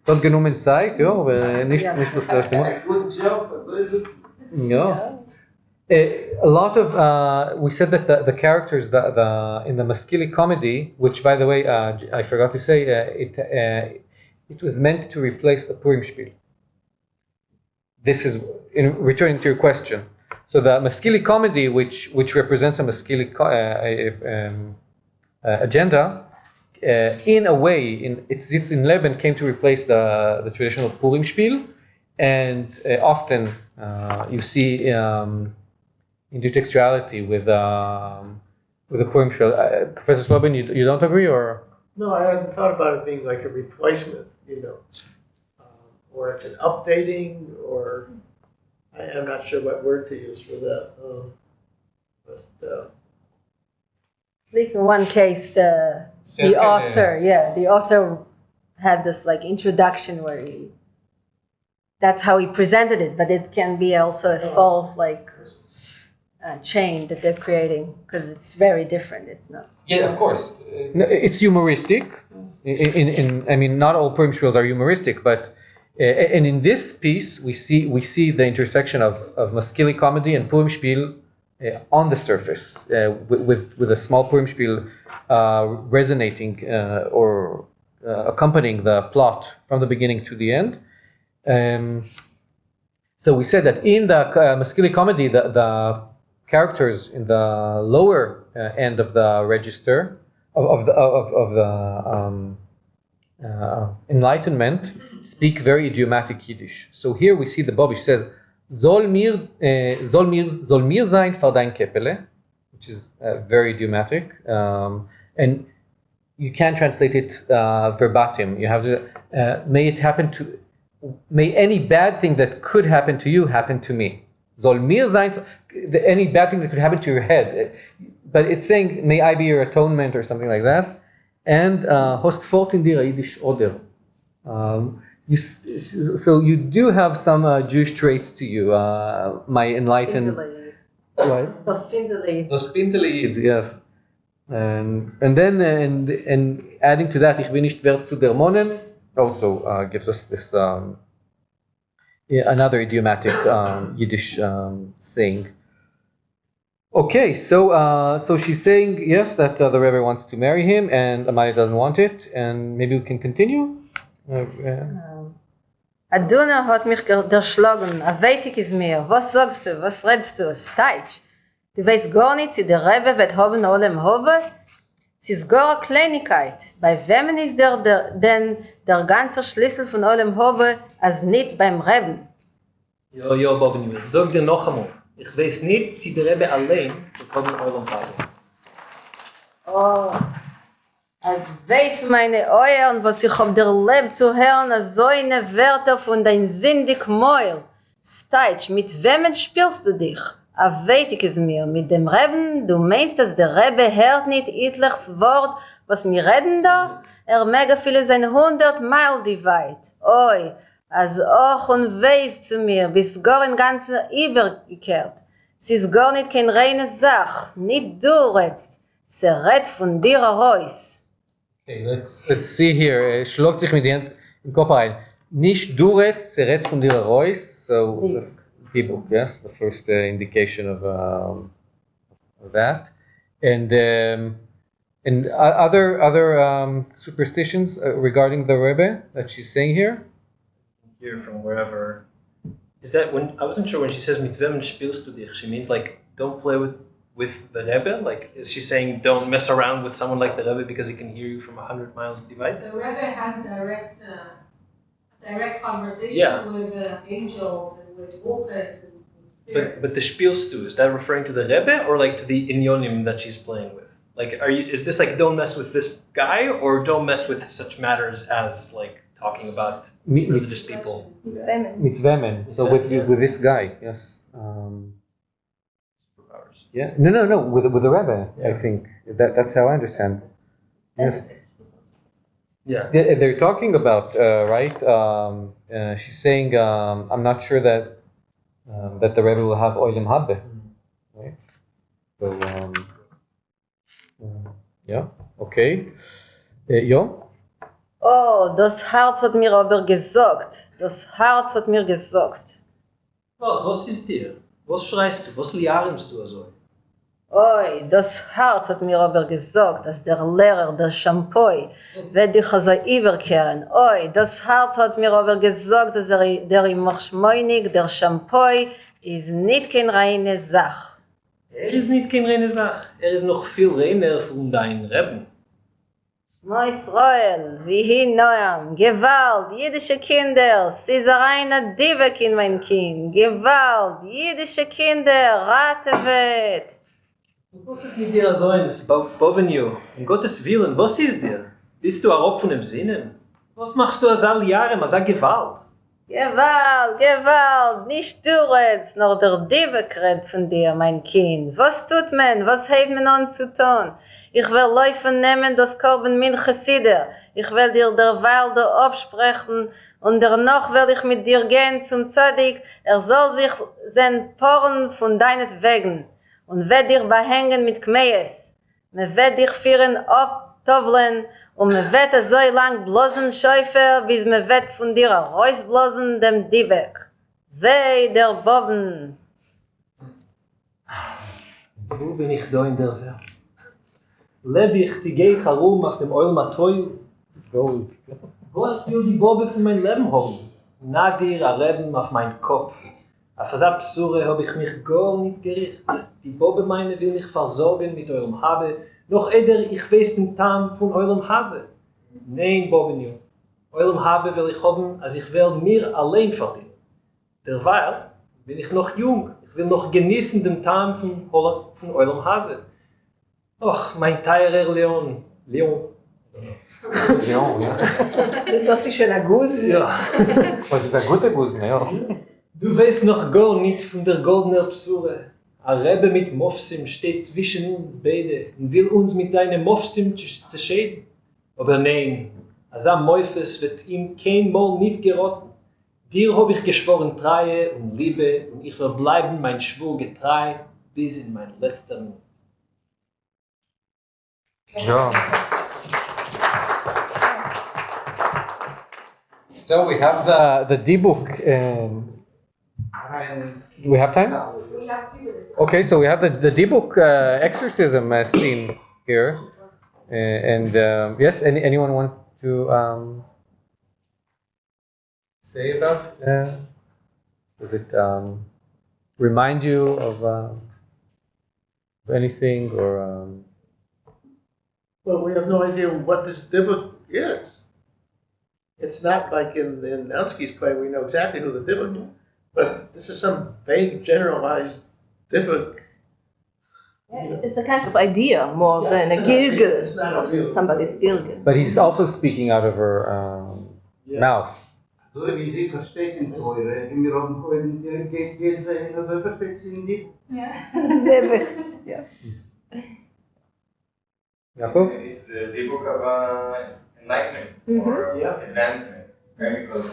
זאת genommen Zeit, ja, aber nicht das erste Mal. Ja. A lot of, we said that the characters in the Maskili comedy, which by the way, I forgot to say, it was meant to replace the Purim Spiel. This is, in returning to your question. So the Maskili comedy, which represents a Maskili agenda, in a way, its in Leben came to replace the traditional Purim Spiel, and often you see intertextuality with the Purim Spiel. Professor Slobin, you don't agree, or? No, I hadn't thought about it being like a replacement, or it's an updating, or I'm not sure what word to use for that. At least in one case, the author had this like introduction where that's how he presented it, but it can be also a false chain that they're creating because it's very different. It's not. Yeah, of course. No, it's humoristic. I mean, not all Purim Spiels are humoristic, but and in this piece we see the intersection of Maskili comedy and Purim Spiel on the surface, with a small Purim Spiel resonating or accompanying the plot from the beginning to the end. So we said that in the Maskili comedy, the characters in the lower end of the register of the Enlightenment speak very idiomatic Yiddish. So here we see the Bobish says Zol mir sein für dein Keppele, which is very idiomatic, and you can't translate it verbatim. You have to may any bad thing that could happen to you happen to me. Zol mir sein, any bad thing that could happen to your head, but it's saying may I be your atonement or something like that. And host fort in dir Yiddish oder. So you do have some Jewish traits to you, my enlightened. Right? Those Pintele Yid, yes. And then and adding to that, ich bin nicht wert zu dermonen, also gives us this another idiomatic Yiddish saying. Okay, so she's saying yes that the Rebbe wants to marry him, and Amalia doesn't want it, and maybe we can continue. Aduna hat mich erschlagen, weitig ist mir, was sagst du, was redest du, Steitsch? Du weißt gar nicht, sie der Rebbe wird haben allem Hove? Es ist gar eine Kleinigkeit. Bei wem ist denn der ganze Schlüssel von allem Hove, als nicht beim Rebbe? Ja, Bobby, ich sag dir noch einmal. Ich weiß nicht, sie der Rebbe allein wird haben allem Hove. Oh. Als weiß meine Euren, was ich hab dir lebt zu hören, als so eine Wörter von dein sindig Mäul. Steitsch, mit wem spielst du dich? Weet ich es mir, mit dem Reben, du meinst, dass der Rebbe hört nicht etliches Wort, was wir reden da? Mega viele sein 100 Meilen die weit. Oi, als auch und weiß zu mir, bist gar in ganzen übergekehrt. Es ist gar nicht kein reine Sach, nicht du redst, sie redt von dir heraus. Okay, let's see here. Schlägt sich mit dir im Kopf ein. Nicht du redst, sie redt von dir heraus. So, Dybbuk, yes, the first indication of that. And other superstitions regarding the Rebbe that she's saying here? Here from wherever. Is that when I wasn't sure when she says mit wem spielst du dich? She means like don't play with the Rebbe. Like is she saying don't mess around with someone like the Rebbe because he can hear you from 100 miles divide? The Rebbe has direct conversation with angels and with ruches and spirits. But the spielst du, is that referring to the Rebbe or like to the inyonim that she's playing with? Like is this like don't mess with this guy or don't mess with such matters as like talking about religious people? Mit women. So with this guy, yes. Yeah. No. With the Rebbe, I think that's how I understand. Yes. Yeah. They're talking about right. She's saying I'm not sure that the Rebbe will have oilim habe, right? So yeah. Okay. Jo. Oh, das Herz hat mir aber gesagt. Das Herz hat mir gesagt. Oh, was ist dir? Was schreist du? Was liarimst du also? Oi, das Herz hat mir aber gesagt, dass der Lehrer, der Shampoo, wird dich also überkehren. Oi, das Herz hat mir aber gesagt, dass der Imachschmoinig, der Shampoo, ist nicht keine reine Sache. Ist nicht keine reine Sache. Ist noch viel reiner von deinen Reben. Mo Israel, wie hin Noam, Gewalt, jüdische Kinder, sie ist reine Dybbuk in mein Kind. Gewalt, jüdische Kinder, Ratevet. Was ist mit dir so eines, Bovenio? Um Gottes Willen, was ist dir? Bist du auch von dem Sinnen? Was machst du als all Jahre, als Gewalt? Gewalt, nicht du redst, nur der Dybbuk redet von dir, mein Kind. Was tut man, was hat man an zu tun? Ich will laufen nehmen das Korben min Chesider. Ich will dir derweil da absprechen und danach will ich mit dir gehen zum Zadik. Soll sich sein Porn von deinetwegen und wird dich behängen mit Kmees. Man wird dich führen abtovlen und man wird so lang bloßen Schäufer, bis man wird von dir rausblosen dem Dybbuk. Weh der Boben. Wo bin ich da in der Welt? Lebe ich, sie gehe ich herum auf dem Eul Matoi. Gold. Was will die Bobbe von meinem Leben haben? Na dir a Reben auf meinen Kopf. Auf dieser Psure habe ich mich gar nicht gerichtet. Die Bobbe meine will mich versorgen mit eurem Habe, noch eder ich weiß den Tam von eurem Hase. Nein, Bobenio, eurem Habe will ich haben, als ich will mir allein verdienen. Derweil bin ich noch jung, ich will noch genießen den Tam von eurem Hase. Och, mein teurer Leon. Leon, ja. Das ist schon ein Gusen. Ja. Was ist ein guter Gusen, ja. Du weißt noch gar nicht von der goldenen Psure. Ein Rebbe mit Mofsim steht zwischen uns beide und will uns mit seinem Mofsim zerschäden. Aber nein, als ein Meufes wird ihm kein Mal nicht geraten. Dir habe ich geschworen Treue und Liebe und ich will bleiben mein Schwur getreu bis in mein letzter Minute. Ja. So we have the Dybbuk. Do we have time? Okay, so we have the Dybbuk exorcism scene here, and yes, anyone want to say about? Does it remind you of anything or? Well, we have no idea what this Dybbuk is. It's not like in Elsky's play, we know exactly who the Dybbuk is, but this is some vague, generalized Dybbuk. It's a kind of idea more than a Gilgul, somebody's Gilgul. But he's also speaking out of her mouth. So wie Sie versteht in Teure, wir haben vorhin gesehen, oder versteht Sie nicht? Ja. Ja. Yaakov? It's the Dybbuk of enlightenment or advancement, right? Because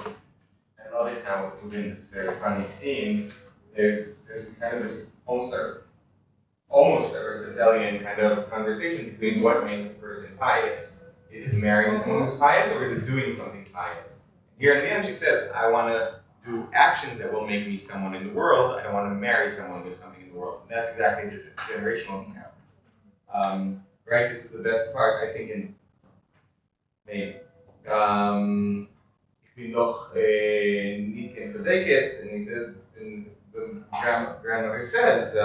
I love it how within this very funny scene, there's kind of this almost Aristotelian kind of conversation between what makes a person pious. Is it marrying someone who's pious, or is it doing something pious? Here in the end, she says, I want to do actions that will make me someone in the world. I don't want to marry someone with something in the world. And that's exactly the generational gap. Right? This is the best part, I think, in maybe. Ich bin doch nicht kein Tzadekes, and he says, and the grandmother says,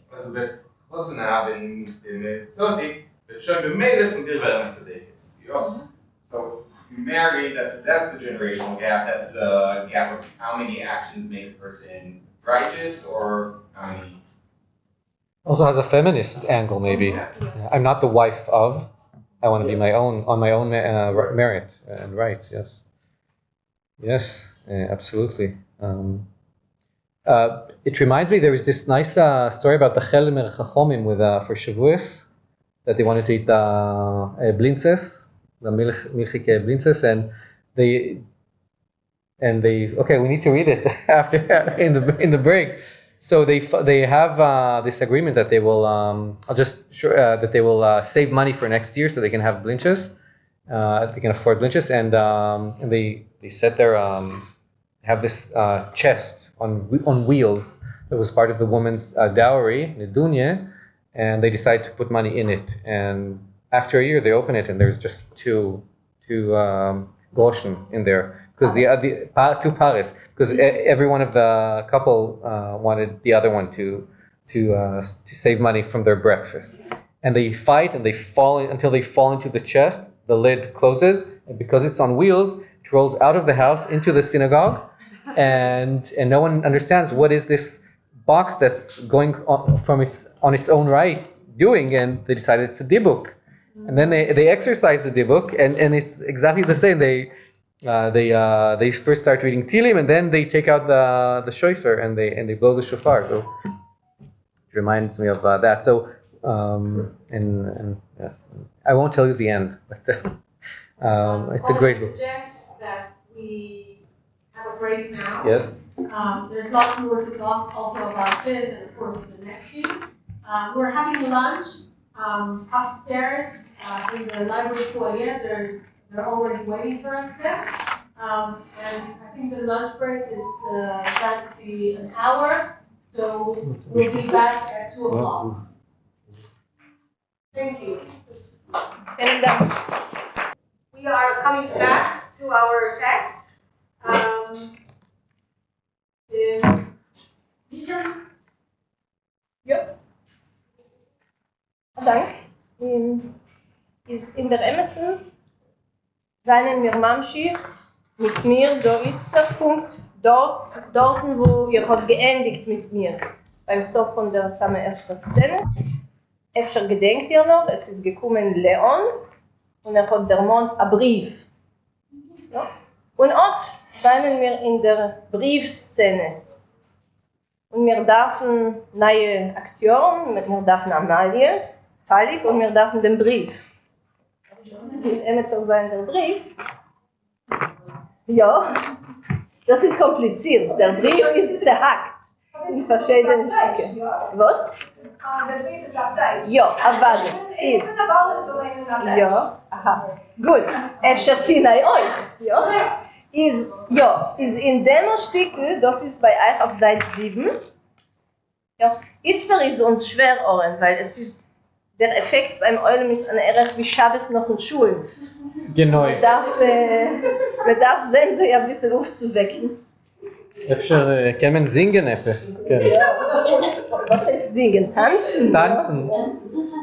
was du bist Hosen haben mit dem Tzadik, that schon bemeldet von dir werden Tzadekes. So you marry, that's the generational gap. That's the gap of how many actions make a person righteous, or how many. Also has a feminist angle, maybe. I'm not the wife of. I want to be my own, on my own merit and right. Yes. Yes, absolutely. It reminds me, there was this nice story about the Chel Mer Chachomim with for Shavuos, that they wanted to eat blintzes, the milchik blintzes, and they okay, we need to read it after in the break. So they have this agreement that they will that they will save money for next year so they can have blintzes, they can afford blintzes, and they set their have this chest on wheels that was part of the woman's dowry, nedunya, and they decide to put money in it. And after a year, they open it, and there's just two groschen in there, because the two pares, because every one of the couple wanted the other one to save money from their breakfast. And they fight, and they fall until they fall into the chest. The lid closes, and because it's on wheels, it rolls out of the house into the synagogue, and no one understands what is this box that's going on its own right doing, and they decided it's a Dybbuk. And then they exercise the Dybbuk, and it's exactly the same. They first start reading Tilim, and then they take out the shofar and they blow the shofar. So it reminds me of that. So and yes, I won't tell you the end, but it's a great book. I suggest that we have a break now. Yes. There's lots more to talk also about this, and of course the next thing. We're having lunch upstairs in the library foyer. They're already waiting for us there. And I think the lunch break is planned to be an hour, so we'll be back at 2 o'clock. Thank you. And we are coming back to our text. Dank. Ist in der Emerson seinen wir Mamshi mit mir da ist der Punkt dort wo ihr habt geendigt mit mir beim Sof von der Samme ersten Szene. Efter gedenkt ihr noch, es ist gekommen Leon und hat der Mond a Brief. Ja? Und auch seien wir in der Briefszene. Und wir dürfen neue Akteuren, wir dürfen Amalie, Falik, und wir dürfen den Brief. Mit Emetzer sein der Brief. Ja, das ist kompliziert. Der Brief ist zerhackt in verschiedenen Stücke. Was? Der Brief ist auf Deutsch. Ja, aber ist. Ja, aha. Gut. Efter Sinai euch. Ja. Ist in dem Stück, das ist bei euch auf Seite 7. Ja, jetzt ist uns schwer, Oren, weil es ist der Effekt beim Eulen ist an Erech wie Schabes noch in Schulen. Genau. Man darf sehen, sie ein bisschen aufzuwecken. אפשר, kann man singen etwas? Was heißt singen? Tanzen? Tanzen.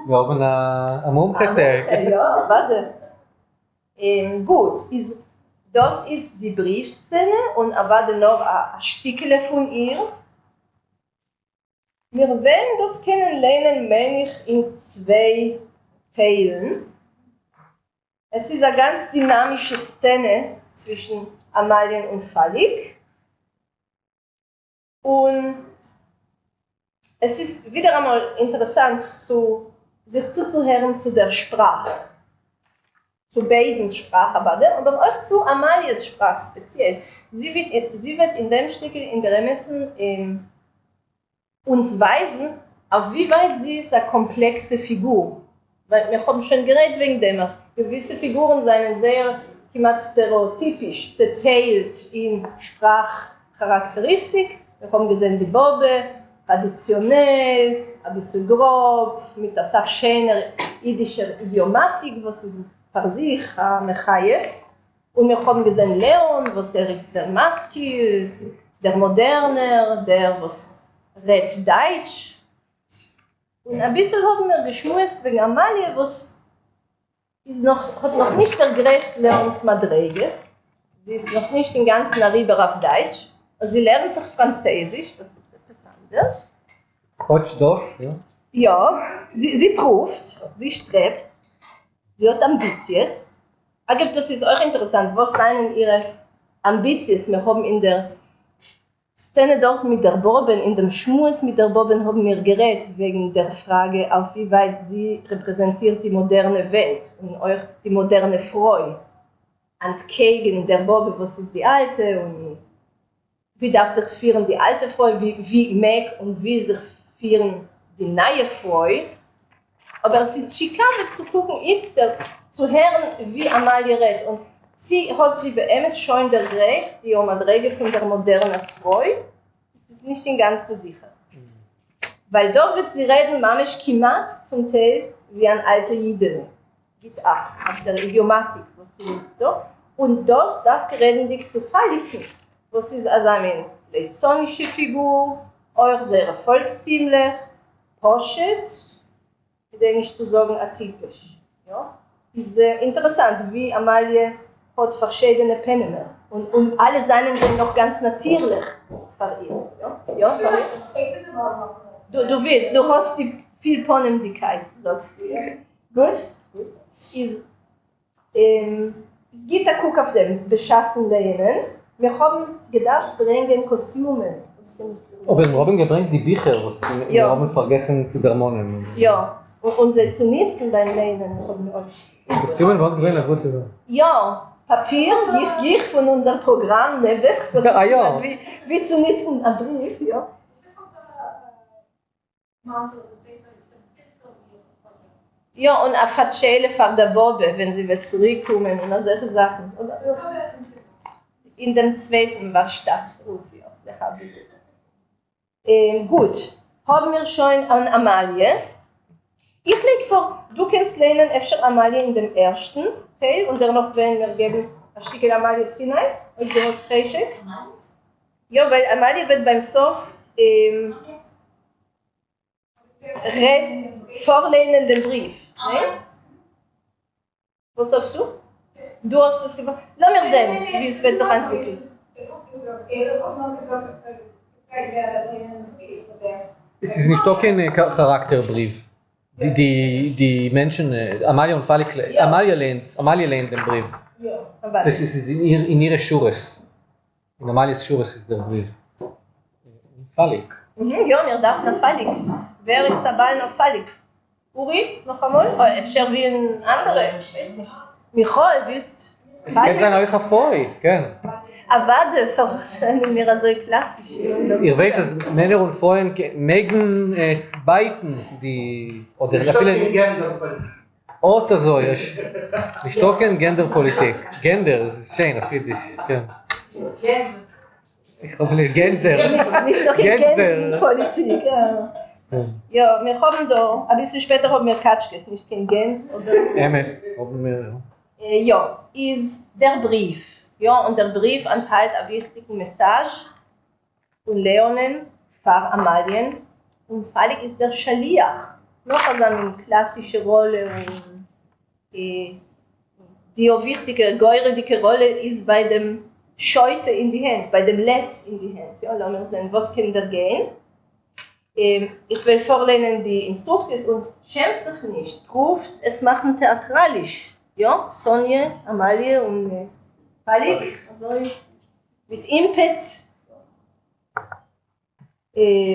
Wir haben eine Mumche-Tag. Ja, warte. Gut, das ist die Briefszene und warte noch ein Stückchen von ihr. Wir werden das kennenlernen, meine ich, in 2 Teilen. Es ist eine ganz dynamische Szene, zwischen Amalien und Falik. Und es ist wieder einmal interessant, sich zuzuhören zu der Sprache. Zu beiden Sprachen, aber auch zu Amalies Sprache speziell. Sie wird in dem Stück in der Remessen uns weisen, auf wie weit sie ist eine komplexe Figur. Weil wir haben schon geredet wegen dem, dass gewisse Figuren seien sehr stereotypisch zerteilt in Sprachcharakteristik. Wir haben gesehen die Bobbe, traditionell, ein bisschen grob, mit einer sehr schönen jüdischen Idiomatik, was ist für sich mechayet. Und wir haben gesehen Leon, was ist der Maskil, der Moderner, der was redet Deutsch. Und ein bisschen haben wir geschmust wegen Amalie, was hat noch nicht ergreift Leons Madrege. Sie ist noch nicht den ganzen Arriber auf Deutsch. Also sie lernt sich Französisch, das ist etwas anderes. Trotz das, ja? Ja, sie prüft, sie strebt, sie hat Ambitions. Aber das ist auch interessant, was seien ihre Ambitions? Wir haben in der Szene dort mit der Boben, in dem Schmus mit der Boben haben wir geredet wegen der Frage, auf wie weit sie repräsentiert die moderne Welt und auch die moderne Freude. Entgegen der Bobe, was ist die alte und wie darf sich führen die alte Freude, wie mag und wie sich führen die neue Freude. Aber es ist schikane zu gucken, jetzt zu hören, wie Amalie redet. Und sie hat sie bei MS schon der Recht, die Madrege von der modernen Freude. Das ist nicht im Ganzen sicher. Weil da wird sie reden, mamisch kimat, zum Teil wie ein alter Jidene. Gibt auch, auf der Idiomatik, was sie nutzt da. Und das darf geredendig zu Faliken. Was ist also eine leizonische Figur, auch sehr vollstimmlich, poschet, ich denke nicht zu sagen atypisch. Ja? Ist sehr interessant, wie Amalie hat verschiedene Penner und alle seien dann noch ganz natürlich für ihn. Ja, ja sorry. Du willst, du hast die viel Ponendigkeit, sagst du. Ja? Gut? Ist, geht der Guck auf den beschaffenen Lehnen. Wir haben gedacht, bringen Kostüme. Aber wir haben gebracht die Bücher, was wir haben vergessen zu dermonen. Ja, und sie zu nutzen beim Lehnen. Kostüme waren gewählt, gut zu sagen. Ja. Papier, ich von unserem Programm, Nebbech, ja. wie zu nutzen ein Brief, ja. Ja, und eine Fatschele von der Bobbe, wenn sie wird zurückkommen und solche Sachen. In dem zweiten war Stadt, Ruthie, der habe ich. Gut, haben wir schon an Amalie. Ich lege vor, du kannst lernen öfter Amalie in dem ersten Teil und noch wenn wir geben ein Stück Amalie Sinai und du hast Reichek. Ja, weil Amalie wird beim Sof vorlehnen den Brief. Ne? Was sagst du? Du hast es gemacht. Lass mir sehen, wie es wird sich entwickeln. Es ist nicht doch ein Charakterbrief. Die Menschen, Amalie und Falik, ja. Amalie lehnt den Brief. Ja, das ist in ihre Schures. In Amalies Schures ist der Brief. Falik. Ja, wir dachten an Falik. Wer ist dabei noch Falik? Uri, noch einmal? Oder wie ein anderer? Ich weiß nicht. Michael, willst du? Ich kenne seine euch hervor, gell? Avade, verstanden wir also klassisch. Ihr wisst, dass Männer und Frauen mögen beiten, die, oder viele, oder so, nicht doch in Genderpolitik. Gender, das ist schön, finde ich. Ich habe nicht Gänser. Nicht doch in Genderpolitik, ja. Ja, wir haben da, ein bisschen später haben wir Katschkes, nicht kein Gens, oder? MS haben wir, ja. Ja, ist der Brief. Ja, und der Brief enthält eine wichtige Message von Leonen, Pfarr Amalien. Und Falik ist der Schaliach. Noch eine klassische Rolle. Und die wichtige, geuredige Rolle ist bei dem Scheute in die Hand, bei dem Letz in die Hand. Ja, lassen wir sehen, was kann da gehen. Ich will vorlesen die Instruktions und schämt sich nicht. Ruft, es machen theatralisch. Ja, Sonja, Amalie und Heilig, also mit Impet.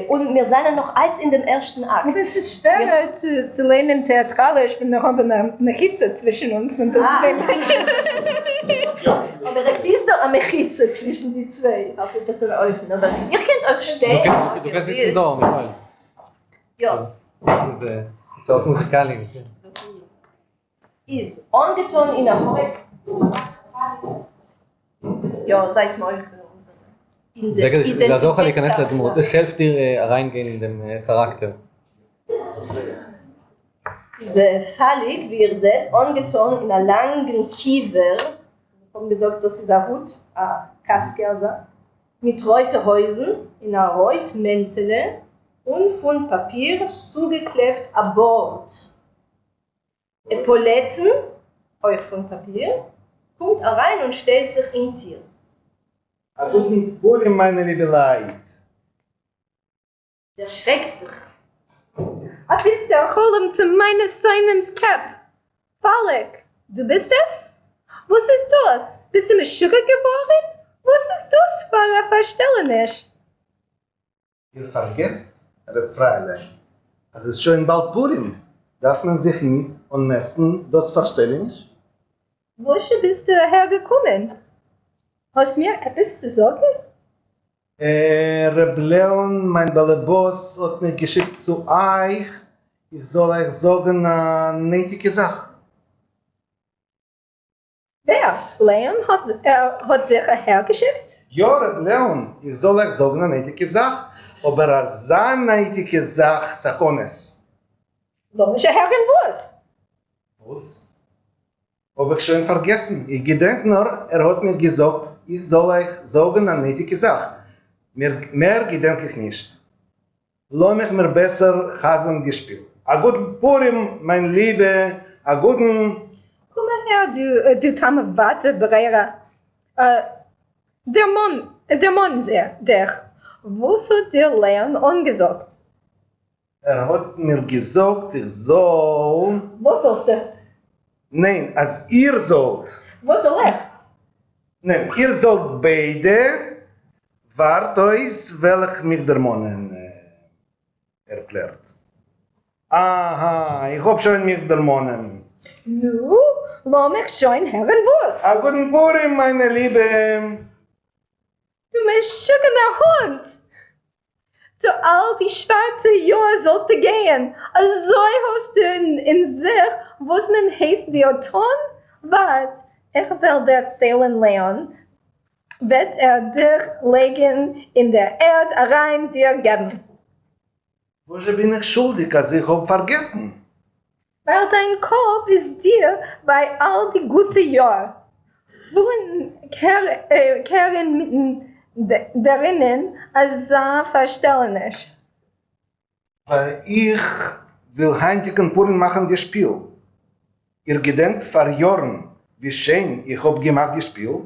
Und wir sind noch als in dem ersten Akt. Es ist schwer zu lernen theatralisch, wenn wir haben eine Hitze zwischen uns und den zwei Menschen. Aber es ist doch eine Hitze zwischen die zwei. Auf ein bisschen öffnen. Aber ihr könnt euch stehen. Du kannst sitzen da, Michael. Ja. Das ist auch musikalisch. Ist angetan in der Heu. Ja, seid mal. לעזור לך להיכנס לדמות, לשלף reingehen in dem Charakter. Diese Heilig, wie ihr seht, angetan in einer langen Kiefer. Wir haben gesagt, das ist ein Hut, ein Kaskerser, mit roten Häusen, in einer roten Mäntel und von Papier zugeklebt an Bord. Epauletten, euch von Papier, kommt rein und stellt sich in Tier. Guten Purim, meine liebe Leid. Der schreckt sich. Ich will dir holen zu seinem Cap. Falk, du bist es? Was ist das? Bist du mit Sugar geboren? Was ist das für ein Verstellnis? Ihr vergesst, Herr Fräulein, es ist schon bald Purim. Darf man sich nicht und messen das Verstellnis? Woher bist du hergekommen? Hast du mir etwas zu sagen? Reb Leon, mein Balleboss, hat mir geschickt zu euch. Ich soll euch sagen, eine nötige Sache. Wer? Leon hat dich hergeschickt? Ja, Reb Leon, ich soll euch sagen, eine nötige Sache. Aber so eine nötige Sache, sag uns. Warum ist Herren was? Was? Hab ich schon vergessen. Ich gedenke nur, hat mir gesagt, ich soll euch sagen, eine nötige Sache. Mehr gedenke ich nicht. Lass mich mir besser Hasen gespielt. A guten Purim, mein Liebe, a guten... Komm her, du tamme Warte, Breira. Der Mann, der. Was hat der Leon angesagt? Hat mir gesagt, ich soll... Was sollst du? Nein, als ihr sollt. Was soll er? Nein, ihr sollt beide... Wart euch, welch mich der Mann erklärt. Aha, ich hab schon mich der Mann. Nu, lass mich schon hören was. A guten Purim, meine Liebe. Du mischuggener Hund. Zu all die schwarze Jahre sollst du gehen. Also hast du in sich, was man heißt dir tun? Wart, ich will dir erzählen, Leon. Wird dich legen in der Erde rein dir geben. Woher bin ich schuldig, als ich hab vergessen? Weil dein Kopf ist dir bei all die guten Jahren. Wohin kehren mitten darinnen als Verstellnis? Weil ich will heimtigen Purim machen das Spiel. Ihr gedenkt vor Jahren, wie schön ich hab gemacht das Spiel.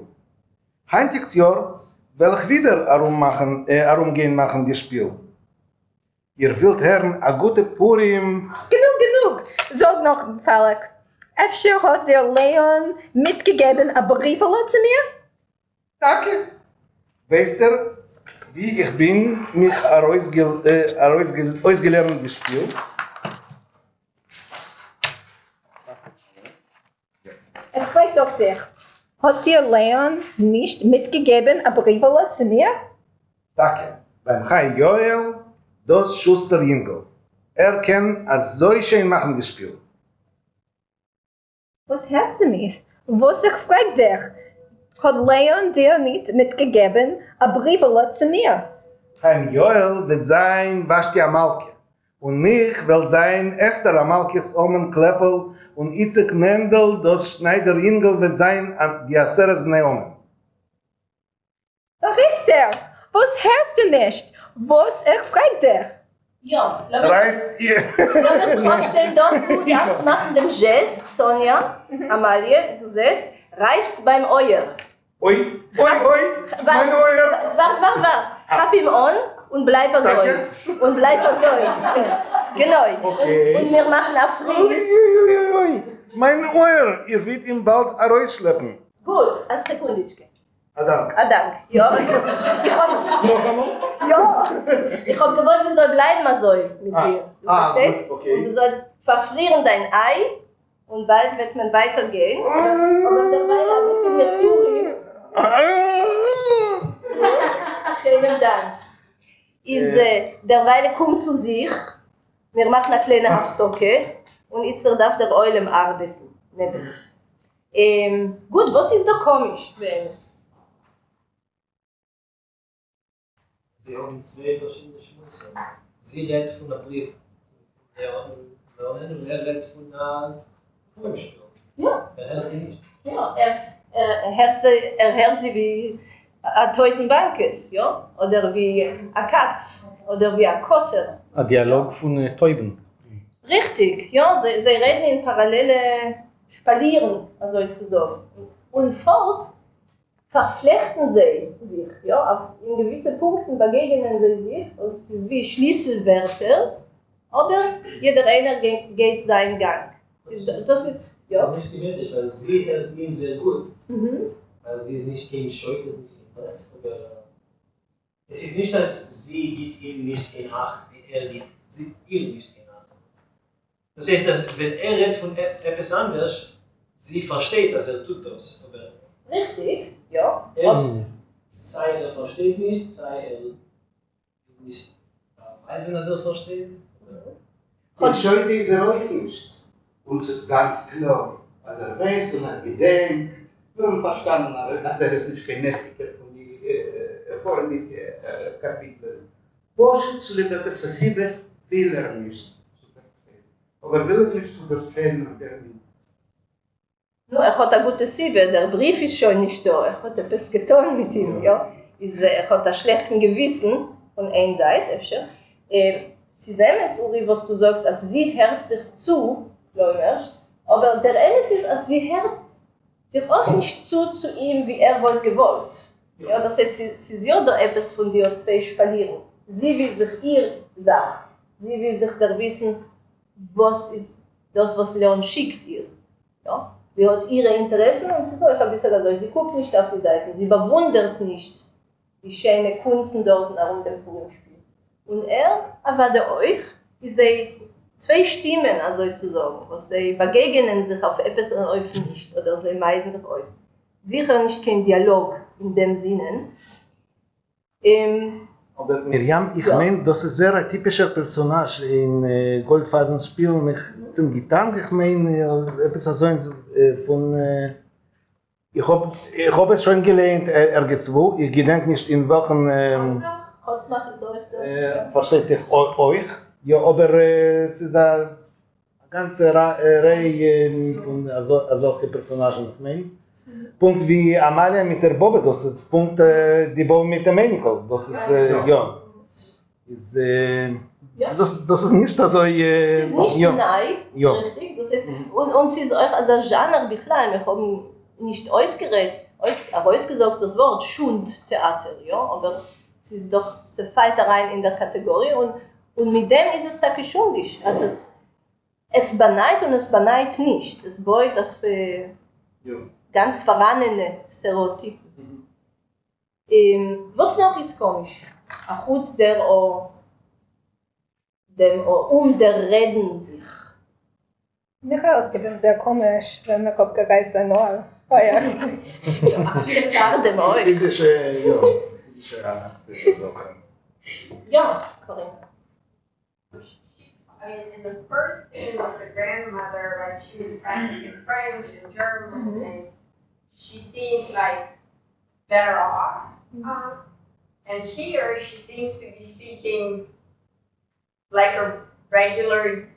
Heimtiges Jahr will ich wieder herumgehen machen das Spiel. Ihr wollt hören, a gute Purim. Genug. Sag noch, Falk. Efter hat der Leon mitgegeben ein Brief zu mir? Danke. Weißt du, wie ich bin, mich ausgelernt das Spiel? Ich frage doch dich. Hat dir Leon nicht mitgegeben ein Brief zu mir? Danke. Beim Chai Joel, das Schuster Jüngel. Kann als so schön machen das Spiel. Was hast du nicht? Was ich frage dich? Hat Leon dir nicht mitgegeben ein Brief zu mir? Chaim Joel wird sein Vashti Amalke. Und mich will sein Esther Amalkes Omen Kleppel und Itzek Mendel, das Schneider Jüngel wird sein die Aseres Neomen. Richter, was hast du nicht? Was ich frage dich? Ja, Reißt ihr? Lass uns aufstellen, dort du das machen dem Gest, Sonja, Amalie, du siehst, reißt beim Euer. Oi, mein Euer. Wart. Hab ihm an und bleib so. Genau. Okay. Und wir machen auf Fries. Mein Euer, ihr wird ihn bald rausschleppen. Gut, a Sekunditschke. Dank. Dank. Ja. Ich hab gewollt, sie soll bleiben mal so mit dir. Du verstehst? Gut, okay. Und du sollst verfrieren dein Ei und bald wird man weitergehen. Aber dabei ein bisschen mehr Suri. Schönen Dank. Derweil kommt zu sich. Wir machen eine kleine Absocke. Und jetzt darf der Eulem arbeiten. Gut, was ist da komisch, Venus? Sie haben zwei verschiedene Schmutze. Sie redet von der Brief. Und er redet von der Vorstellung. Ja. Er hört sie nicht. Ja, er hört sie wie ein Teutenbankes, ja? Oder wie eine Katz, oder wie ein Kotter. Ein Dialog von Teuben. Richtig, ja, sie reden in parallele Spalieren, also zu sagen. Und fort verflechten sie sich, ja, in gewissen Punkten begegnen sie sich, es ist wie Schlüsselwörter, aber jeder einer geht seinen Gang. Das ist, ja. Das ist nicht symmetrisch, weil sie hört ihn sehr gut. Weil sie ist nicht gegen Scheute, nicht gegen das. Aber es ist nicht, dass sie gibt ihm nicht in Acht, er gibt ihr nicht in Acht. Das heißt, dass wenn er redet von etwas anderes, sie versteht, dass er tut das. Aber richtig, ja. Sei er versteht nicht, sei er nicht weiß, dass er versteht. Die Schuld ist er euch nicht. Uns ist ganz klar, was er weiß und er gedenkt. Wir haben verstanden, dass er es nicht genetiker von den Kapiteln. Bosch zu der Perspektive will er nicht. Aber will er nicht zu erzählen und er nicht. Er hat eine gute Siebe, der Brief ist schon nicht da, er hat etwas getan mit ihm, ja. Er hat ein schlechtes Gewissen von einer Seite. Sie sehen es, Uri, was du sagst, als sie hört sich zu, aber der Emes ist, als sie hört sich auch nicht zu ihm, wie er wohl gewollt. Ja, das heißt, sie ist ja da etwas von dir zwei Spalieren. Sie will sich ihr sagen, sie will sich da wissen, was ist das, was Leon schickt ihr. Ja? Sie hat ihre Interessen und sie sagt, sie guckt nicht auf die Seiten, sie bewundert nicht die schöne Kunsten dort herum dem Purenspiel. Und aber der euch, ist zwei Stimmen, also zu sagen, was sie begegnen sich auf etwas an euch nicht, oder sie meiden sich euch. Sicher nicht kein Dialog in dem Sinne. Aber Miriam, ich meine, das ist sehr ein typischer Personage in Goldfadens Spiel. Zum Gitarren, ich meine, etwas so von. Ich hab es schon gelernt, irgendwo. Ich gedenke nicht in welchen. Versteht sich euch. Ja, aber es ist eine ganze Reihe von solchen Personagen, ich meine. Punkt wie Amalia mit der Bobbe, das ist Punkt die Bobbe mit der Medical, das ist ja. Das ist nicht so es ist nicht neu, richtig? Das ist, und sie ist auch als ein Genre beklein, wir haben nicht ausgesagt das Wort Schundtheater, ja, aber es ist doch, sie fällt da rein in der Kategorie und mit dem ist es da geschundig. Also es beneidet und es beneidet nicht. Es beut auf ganz verwandene Stereotypen. Was noch ist komisch? Auch uns der Reden sich. Michael, es gibt sehr komisch, wenn man kommt gereist sein Ohr. Oh ja. Viele Farben dem Ohr. Ja, Corinne. I mean, in the first scene with the grandmother, like she was practicing French and German, and she seems like better off. And here, she seems to be speaking like a regular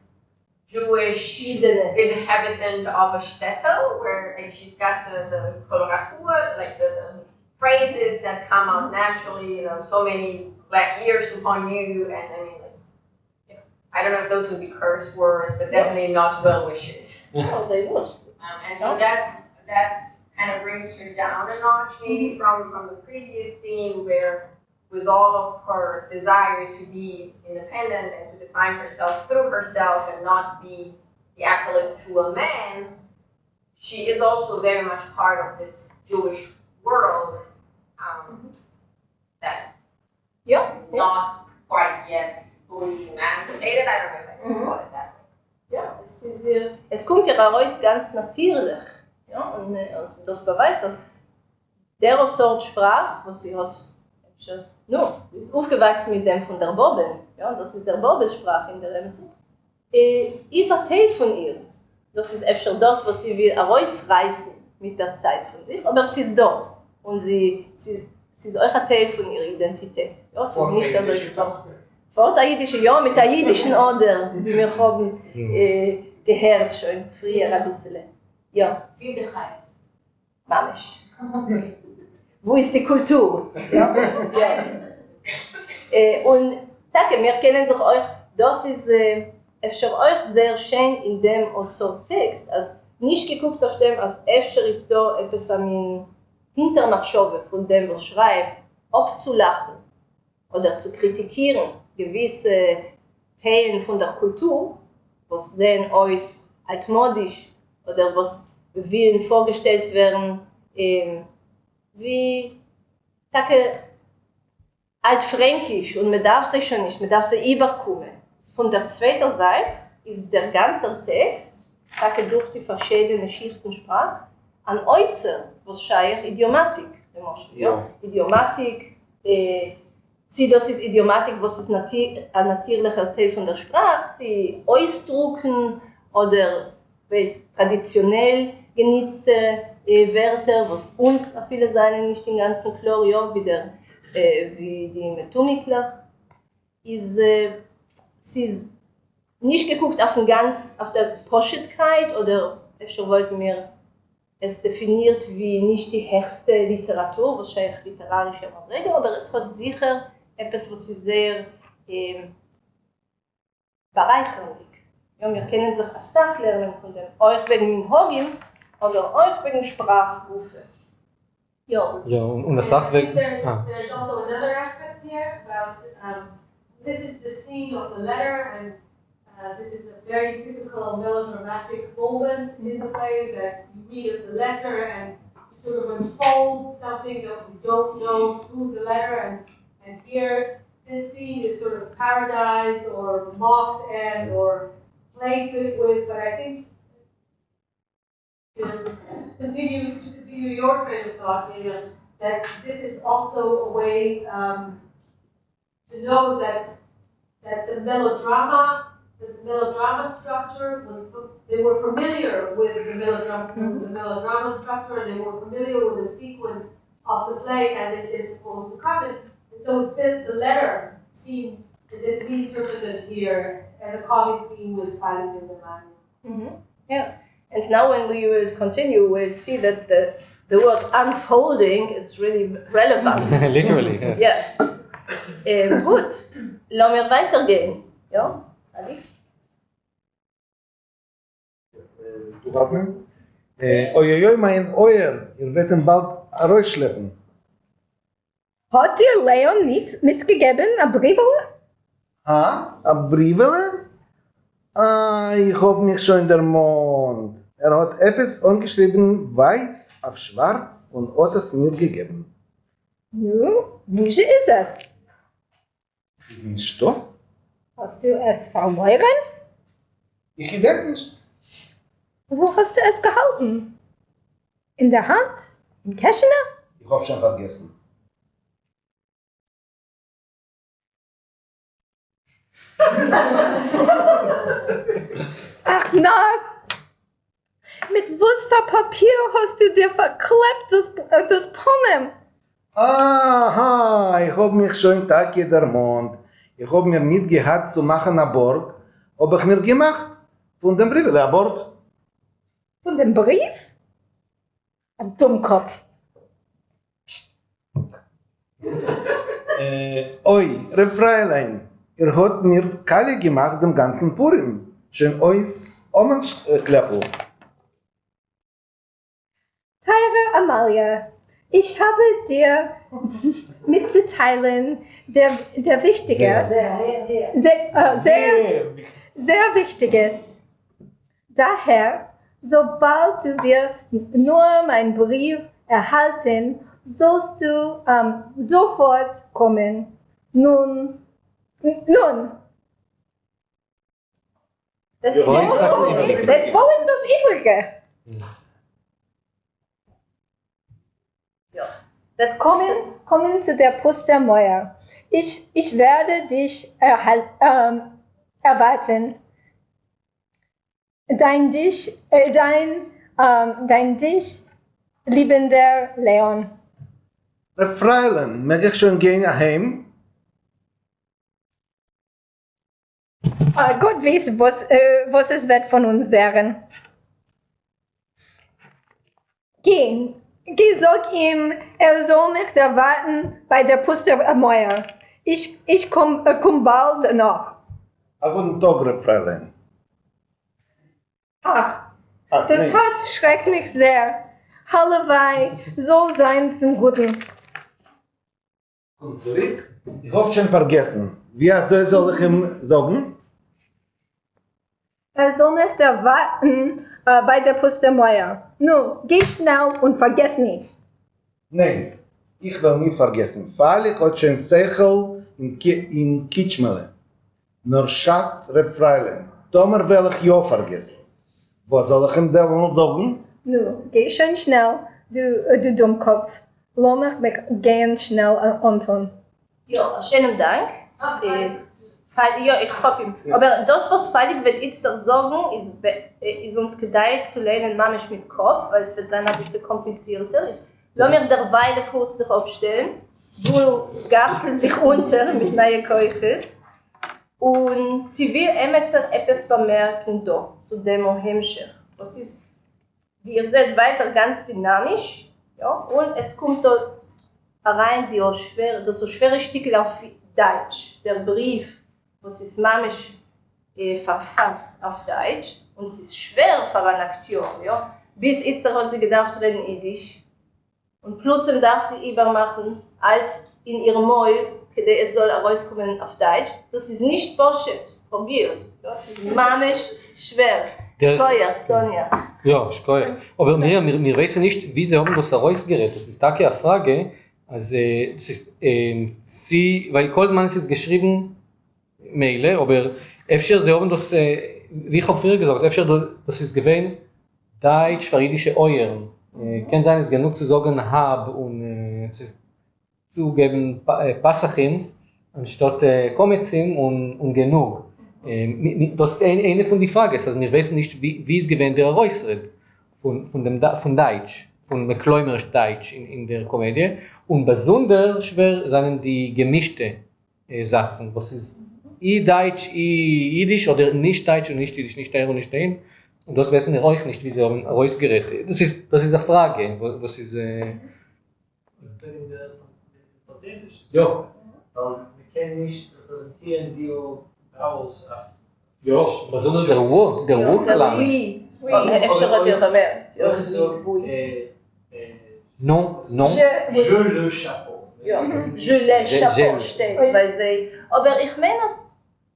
Jewish inhabitant of a shtetl, where like, she's got the koloratur, like the phrases that come out naturally, so many black years upon you, and I mean, I don't know if those would be curse words, but definitely not well wishes. Oh, they would. And so that kind of brings her down a notch, maybe from the previous scene where, with all of her desire to be independent and to define herself through herself and not be the acolyte to a man, she is also very much part of this Jewish world that's not quite yet fully emancipated. I don't know if I can call it that way. Ja, es kommt ja heraus ganz natürlich. Ja, und das beweist, dass der Sort Sprache, was sie hat, sie ist aufgewachsen mit dem von der Bobel, ja, das ist der Bobelsprache in der MC, ist ein Teil von ihr. Das ist öfter das, was sie will herausreißen mit der Zeit von sich, aber sie ist da und sie ist auch ein Teil von ihrer Identität. Ja, sie ist nicht der Sprache. Vor der jüdischen, ja, mit der jüdischen Oder, die wir haben gehört schon früher ein bisschen. Ja. Wie der Heiß. Mamisch. Wo ist die Kultur? Ja. Ja. Und danke, wir kennen sich euch, das ist für euch sehr schön in dem Text, als nicht geguckt auf dem, als öfter ist da etwas an Hintermachschove von dem, was schreibt, abzulachen oder zu kritikieren, gewisse Teilen von der Kultur, was sehen euch altmodisch oder was will vorgestellt werden, wie altfränkisch und man darf sich schon nicht, man darf sie überkommen. Von der zweiten Seite ist der ganze Text, durch die verschiedenen Schichten Sprache, an Äußern, was scheint Idiomatik. Ja. Idiomatik, das ist Idiomatik, was ist ein natürlicher Teil von der Sprache, sie ausdrucken oder traditionell genutzte Wörter, was uns viele sein nicht den ganzen klar, ja, wie die Metumikler, sie ist nicht geguckt auf der Poschitkeit oder schon wollten wir es definiert wie nicht die höchste Literatur, wahrscheinlich literarische Regel, aber es hat sicher etwas, was ist sehr bereichernd. Ja, wir können sich als Sach lernen von dem, euch wegen Minhogim, oder euch wegen Sprachrufe. Ja, und das sagt wegen... There's also another aspect here about, this is the scene of the letter, and this is a very typical melodramatic moment in the play that you read the letter and you sort of unfold something that we don't know through the letter, and here this scene is sort of parodized or mocked at or played with, but I think to continue your train of thought, Eran, that this is also a way to know that the melodrama structure they were familiar with the melodrama structure, and they were familiar with the sequence of the play as it is supposed to come in. And so the letter scene is it reinterpreted here as a comic scene with Philip in the man. Yes. And now when we will continue, we'll see that the word unfolding is really relevant. Literally, yeah. Gut, lassen wir weitergehen. Ja, Ali? Du Wappen? Ojojoj, mein Euer, ihr werdet ihn bald rausschleppen. Hat dir Leon nicht mitgegeben, ein Briefele? Ha? Ein Briefele? Ich hab mich schon in der Mond. Hat etwas angeschrieben, weiß auf schwarz, und hat es mir gegeben. Nu, welche ist es? Es ist nicht da. Hast du es verloren? Ich denke nicht. Wo hast du es gehalten? In der Hand? Im Kästchen? Ich hab schon vergessen. Ach na! Mit was für Papier hast du dir verklebt das Ponem? Aha, ich hab mich schon Tag in der Mond. Ich hab mir nicht gehabt zu machen an Bord. Hab ich mir gemacht von dem Brief an Bord. Von dem Brief? Ein Dummkopf. Oi, Fräulein, hat mir Kalle gemacht dem ganzen Purim. Schön euch Omenskleppel. Teure Amalia, ich habe dir mitzuteilen, der wichtige, sehr wichtiges. Daher Sobald du wirst nur meinen Brief erhalten, sollst du sofort kommen. Nun. Das wollen das Übrige. Das kommen zu der Pustermeier. Ich werde dich erwarten. Dein dich liebender Leon. Fräulein, mag ich schon gehen heim? Gott weiß, was es wird von uns werden. Geh, sag ihm, soll mich erwarten bei der Pustermeier. Ich komm bald noch. Guten Tag, Fräulein. Das Herz schreckt mich sehr. Hallewei soll sein zum Guten. Komm zurück. Ich hab schon vergessen. Wie soll ich ihm sagen? Soll mich erwarten bei der Pustermeier. Nun, geh schnell und vergiss nicht. Nein, ich will nicht vergessen. Freilich hat schon Sechel in Kitschmele. Nur Schat, Fräulein. Tomer will ich ja vergessen. Was soll ich ihm da wohl sagen? Nun, geh schon schnell, du Dummkopf. Lass mich gehen schnell, Anton. Ja, schönen Dank. Ja, ich hab ihm. Aber das, was Freilich wird jetzt sagen, ist uns gedeiht zu lernen, Mamisch mit Kopf, weil es wird sein ein bisschen komplizierter ist. Lass mich derweil kurz sich aufstellen. Du gabst sich unter mit neuen Käufes. Und sie will etwas vermerken da, zu dem Hemmscher. Das ist, wie ihr seht, weiter ganz dynamisch. Ja? Und es kommt dort rein das so schwere Stückel auf Deutsch. Der Brief, was ist mamisch verfasst auf Deutsch. Und es ist schwer für einen Akteur. Ja? Bis jetzt hat sie gedacht, reden Jiddisch. Und plötzlich darf sie übermachen, als in ihrem Mäul, es soll herauskommen auf Deutsch. Das ist nicht Bullshit, probiert. Das ist mamisch schwer. Steuer, Sonja. Ja, Steuer. Aber wir wissen nicht, wie sie haben das herausgerät. Das ist eine Frage. Also, das ist, weil Kolzmann ist geschrieben, Mail, aber öfter sie haben das, wie ich habe früher gesagt, öfter das ist gewesen, Deutsch für jüdische Euren. Kann sein, es genug zu sagen, hab und zugeben Passachin, anstatt Kometzim und genug. Das ist eine von den Fragen, also wir wissen nicht, wie es gewesen der Reusred von Deutsch, von Mekleumerisch Deutsch in der Komödie. Und besonders schwer sind die gemischte Sätze, was ist Deutsch, Jiddisch oder nicht Deutsch und nicht Jiddisch, nicht der und nicht den. Und das wissen wir euch nicht, wie sie haben rausgerät. Das ist eine Frage, was ist... Ja. Wir können nicht repräsentieren die Vowels. Ja, besonders der Wo-Klang. Non. Je le chapeau. Ja, je le chapeau steht, weil sie... Aber ich meine,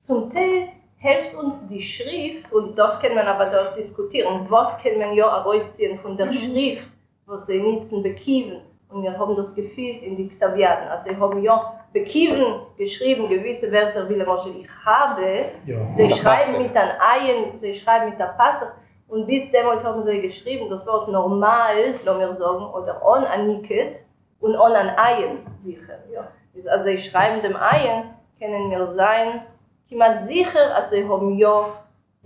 zum Teil hilft uns die Schrift, und das kann man aber dort diskutieren, was kann man ja herausziehen von der Schrift, was sie nutzen, bekieven. Und wir haben das gefühlt in die Xaviaden. Also sie haben ja bekieven geschrieben, gewisse Wörter, wie ich habe. Ja, sie schreiben mit einem Ein, sie schreiben mit der Passe. Und bis damals haben sie geschrieben, das Wort normal, lassen wir sagen, oder on aniket und on an Ein sicher. Ja. Also sie schreiben dem Ein, können wir sein, jemand sicher, also sie haben ja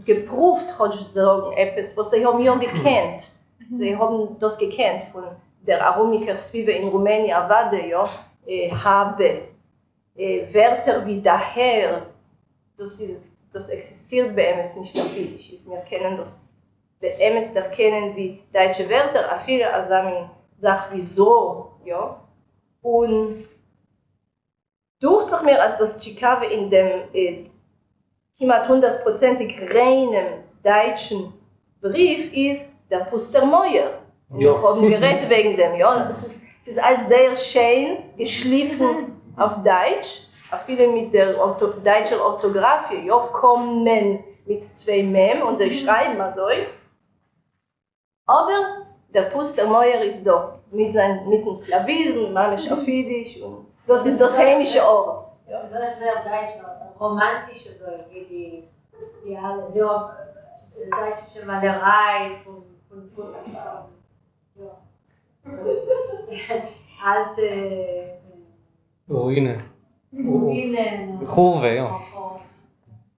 geprüft, kann ich sagen, etwas, was sie haben ja gekannt. Sie haben das gekannt von der Aromiker Zwiebel in Rumänien, Avade, ja, habe, Wörter wie daher, das existiert bei uns nicht auf Jiddisch. Wir kennen das bei uns erkennen wie deutsche Wörter, a viele Asamin sagt wie so, ja, und durch sich mir als das Chikave in dem knapp 100% reinen deutschen Brief ist der Pustermeier. Wir haben geredet wegen dem, ja. Es ist alles sehr schön geschliffen auf Deutsch, auch viele mit der deutschen Orthographie, ja, kommen mit 2 Mem und sie schreiben also. Aber der Pustermeier ist da, mit dem Slawismus, mamisch auf Jiddisch, und das ist das heimische Ort. Das ist sehr deutsch, romantisch, so wie die alle, die deutsche Malerei von Pusterfarben. Ja. Alte Ruine. Ruinen. Kurve, ja.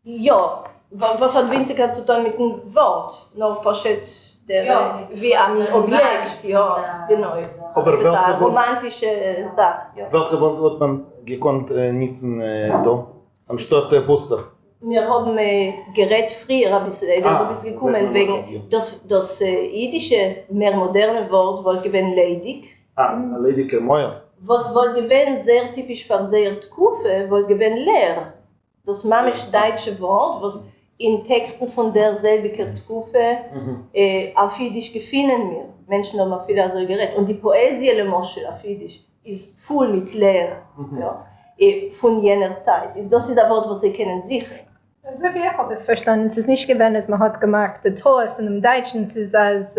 Ja, was hat weniger zu tun mit dem Wort, noch versteht wie ein Objekt, ja, genau. Aber Das ist eine welche Wort, romantische Sache, ja. welche Wort wird man gekonnt nutzen da, anstatt der Poster? Wir haben gerät früher ein bisschen, ein bisschen gekommen, wegen das jiddische, mehr moderne Wort, wollte gewesen ledig. Ein lediger Meier. Was wollte gewesen sehr typisch für sehr Kufe, wollte gewesen leer. Das mamisch deutsche Wort, was in Texten von derselbigen Kufe auf Jiddisch gefunden wird. Menschen haben viel also geredet. Und die Poesie Le Moschel auf Jiddisch ist voll mit leer, ja, von jener Zeit. Das ist ein Wort, was Sie kennen sicher. So wie ich habe es verstanden, es ist nicht gewesen, dass man hat gemerkt, der Toast in dem Deutschen ist als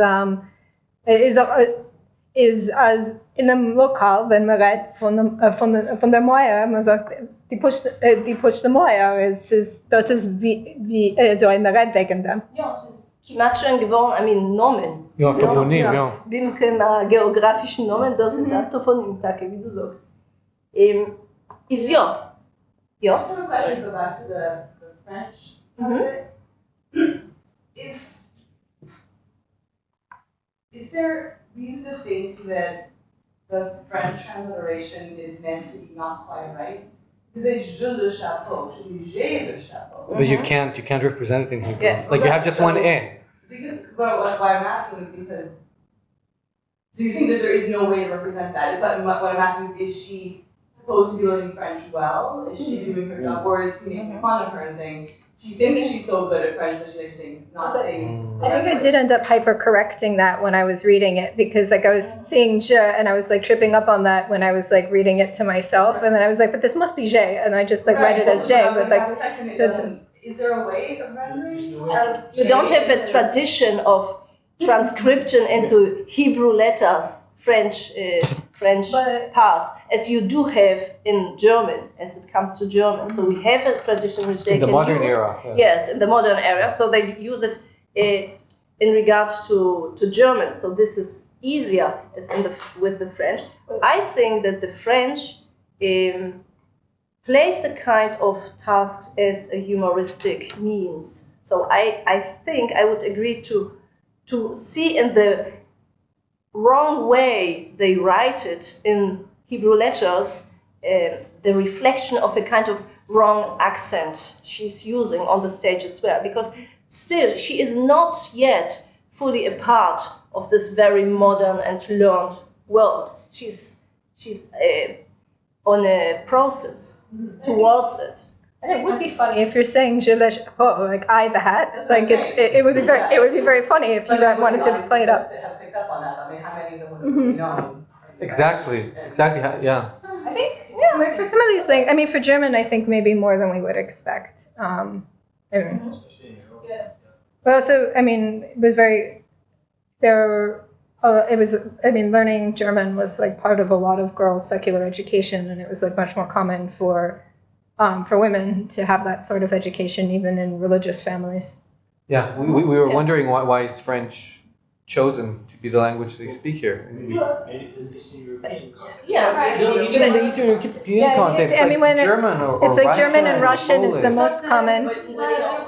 in einem Lokal, wenn man redet von der Meier, man sagt, die Puste Meier, das ist wie so eine Red wegen dem. Ja, es ist knapp schon geworden, Nomen. Ja, Toponym, ja. Wie man geografischen Nomen, das ist ein Toponym, wie du sagst. Ist ja. Ja. I just have a question to go back to the French part of it. Is there reason to think that the French transliteration is meant to be not quite right? Because it's je le chapeau, should be j'ai le chapeau. But you can't represent it in Hebrew. Yeah. Like you have just one E. Because what I'm asking is because, so you think that there is no way to represent that, but what I'm asking is she supposed to be learning French well? Is she doing her job? Or is he making fun of her and saying, she thinks she's so good at French, but she's actually not saying. I think I did end up hyper-correcting that when I was reading it, because like I was seeing je, and I was like tripping up on that when I was like reading it to myself, and then I was like, but this must be je, and I just like read it as je, but like, that's, is there a way of rendering? You don't have a tradition of transcription into Hebrew letters, French part, as you do have in German, as it comes to German. So we have a tradition which they In the can modern use. era. Yeah. Yes, in the modern era. So they use it in regards to German. So this is easier as with the French. I think that the French plays a kind of task as a humoristic means. So I think I would agree to see in the wrong way they write it in Hebrew letters, the reflection of a kind of wrong accent she's using on the stage as well, because still she is not yet fully a part of this very modern and learned world. She's on a process towards it. and it would be funny if you're saying je le chapeau, like I the hat, like it would be very funny if you wanted to play it up. Have picked up on that. I mean, how many of them would have known? Exactly. Yeah. I think, yeah, like for some of these things, I mean, for German, I think maybe more than we would expect. But also, I mean, it was learning German was like part of a lot of girls' secular education, and it was like much more common for women to have that sort of education, even in religious families. Yeah, we were wondering why is French chosen to be the language they speak here. Maybe it's an Eastern European context. Yeah, even in the Eastern European context, I mean, when German or it's like Russian German and Russian is the Polish. most common.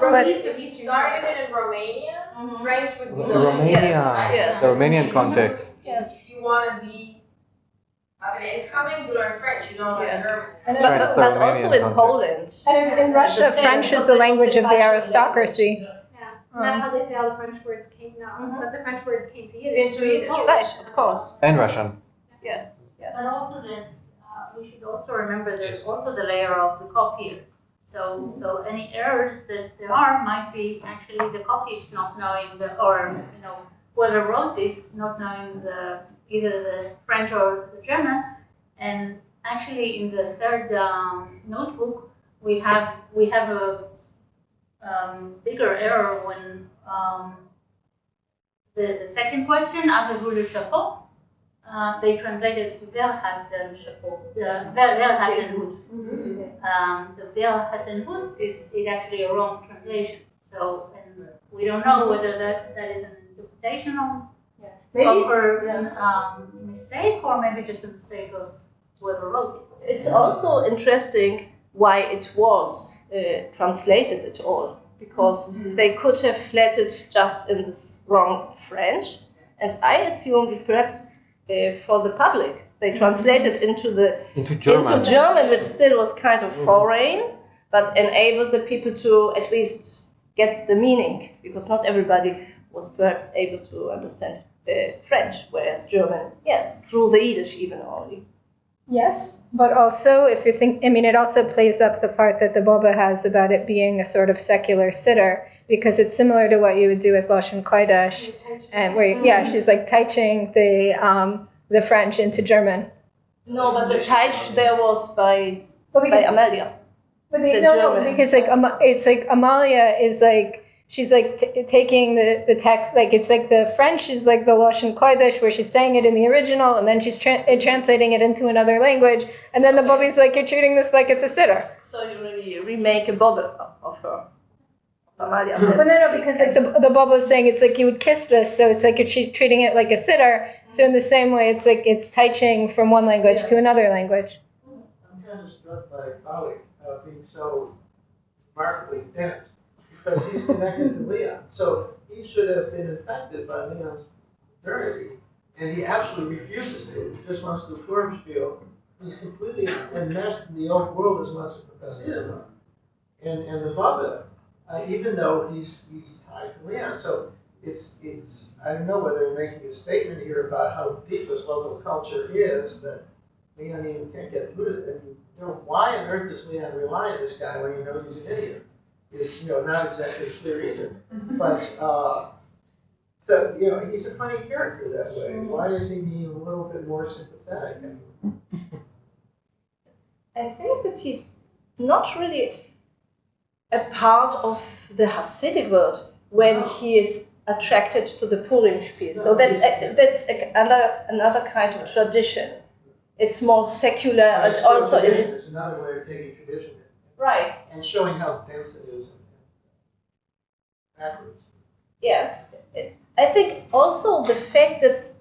But if you started it in Romania, French would be Romania, the Romanian context. If you want to be an incoming, you learn French. You don't learn German. But also in Poland. And in Russia, French is the language of the aristocracy. And that's how they say all the French words came now. But the French words came to Yiddish. Into Yiddish, right, of course. And Russian. Yeah. But also there's, we should also remember there's also the layer of the copier. So any errors that there are might be actually the copyist not knowing whoever wrote this not knowing either the French or the German. And actually in the third notebook we have a bigger error when The second question, Avez-vous le chapeau? They translated to Wer hat den Chapeau? Wer hat den Hut? So Wer hat den Hut is actually a wrong translation. So and we don't know whether that is an interpretational proper mistake or maybe just a mistake of whoever wrote it. It's also interesting why it was translated at all, because they could have let it just in this wrong French, and I assumed perhaps for the public they translated into German, which still was kind of foreign, but enabled the people to at least get the meaning, because not everybody was perhaps able to understand French, whereas German, yes, through the Yiddish even only. Yes, but also if you think, I mean, it also plays up the part that the Baba has about it being a sort of secular sitter, because it's similar to what you would do with Lashon Kodesh, and where, she's like teaching the French into German. No, but the teach there was by Amalia. But because like it's like Amalia is like, she's like taking the text, like it's like the French is like the Lashon Kodesh where she's saying it in the original, and then she's translating it into another language, and then the Bobby's like, you're treating this like it's a sitter. So you really remake a Bobby of her. Amalia. But no, because like the Baba is saying it's like you would kiss this, so it's like you're treating it like a sitter. So in the same way, it's like it's teaching from one language to another language. I'm kind of struck by a colleague being so remarkably dense, because he's connected to Leon. So he should have been infected by Leon's modernity, and he absolutely refuses to. He just wants to Formspiel. He's completely enmeshed in the old world as much as the Hasidim. And the Baba, even though he's tied to Leon, so it's I don't know whether they're making a statement here about how deep this local culture is that Leon even can't get through it. And why on earth does Leon rely on this guy when he knows he's an idiot? Is not exactly clear either. But so he's a funny character that way. Why is he being a little bit more sympathetic? I think that he's not really a part of the Hasidic world when he is attracted to the Purim spiel. So that's another kind of tradition. It's more secular, and also it's another way of taking tradition, right, and showing how dense it is backwards. Yes, I think also the fact that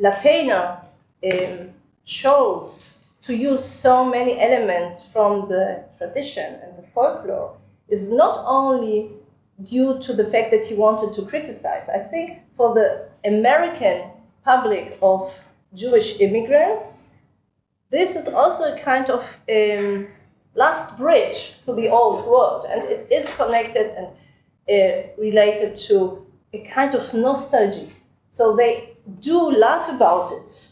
Lateiner chose to use so many elements from the tradition and the folklore is not only due to the fact that he wanted to criticize. I think for the American public of Jewish immigrants, this is also a kind of last bridge to the old world, and it is connected and related to a kind of nostalgia. So they do laugh about it,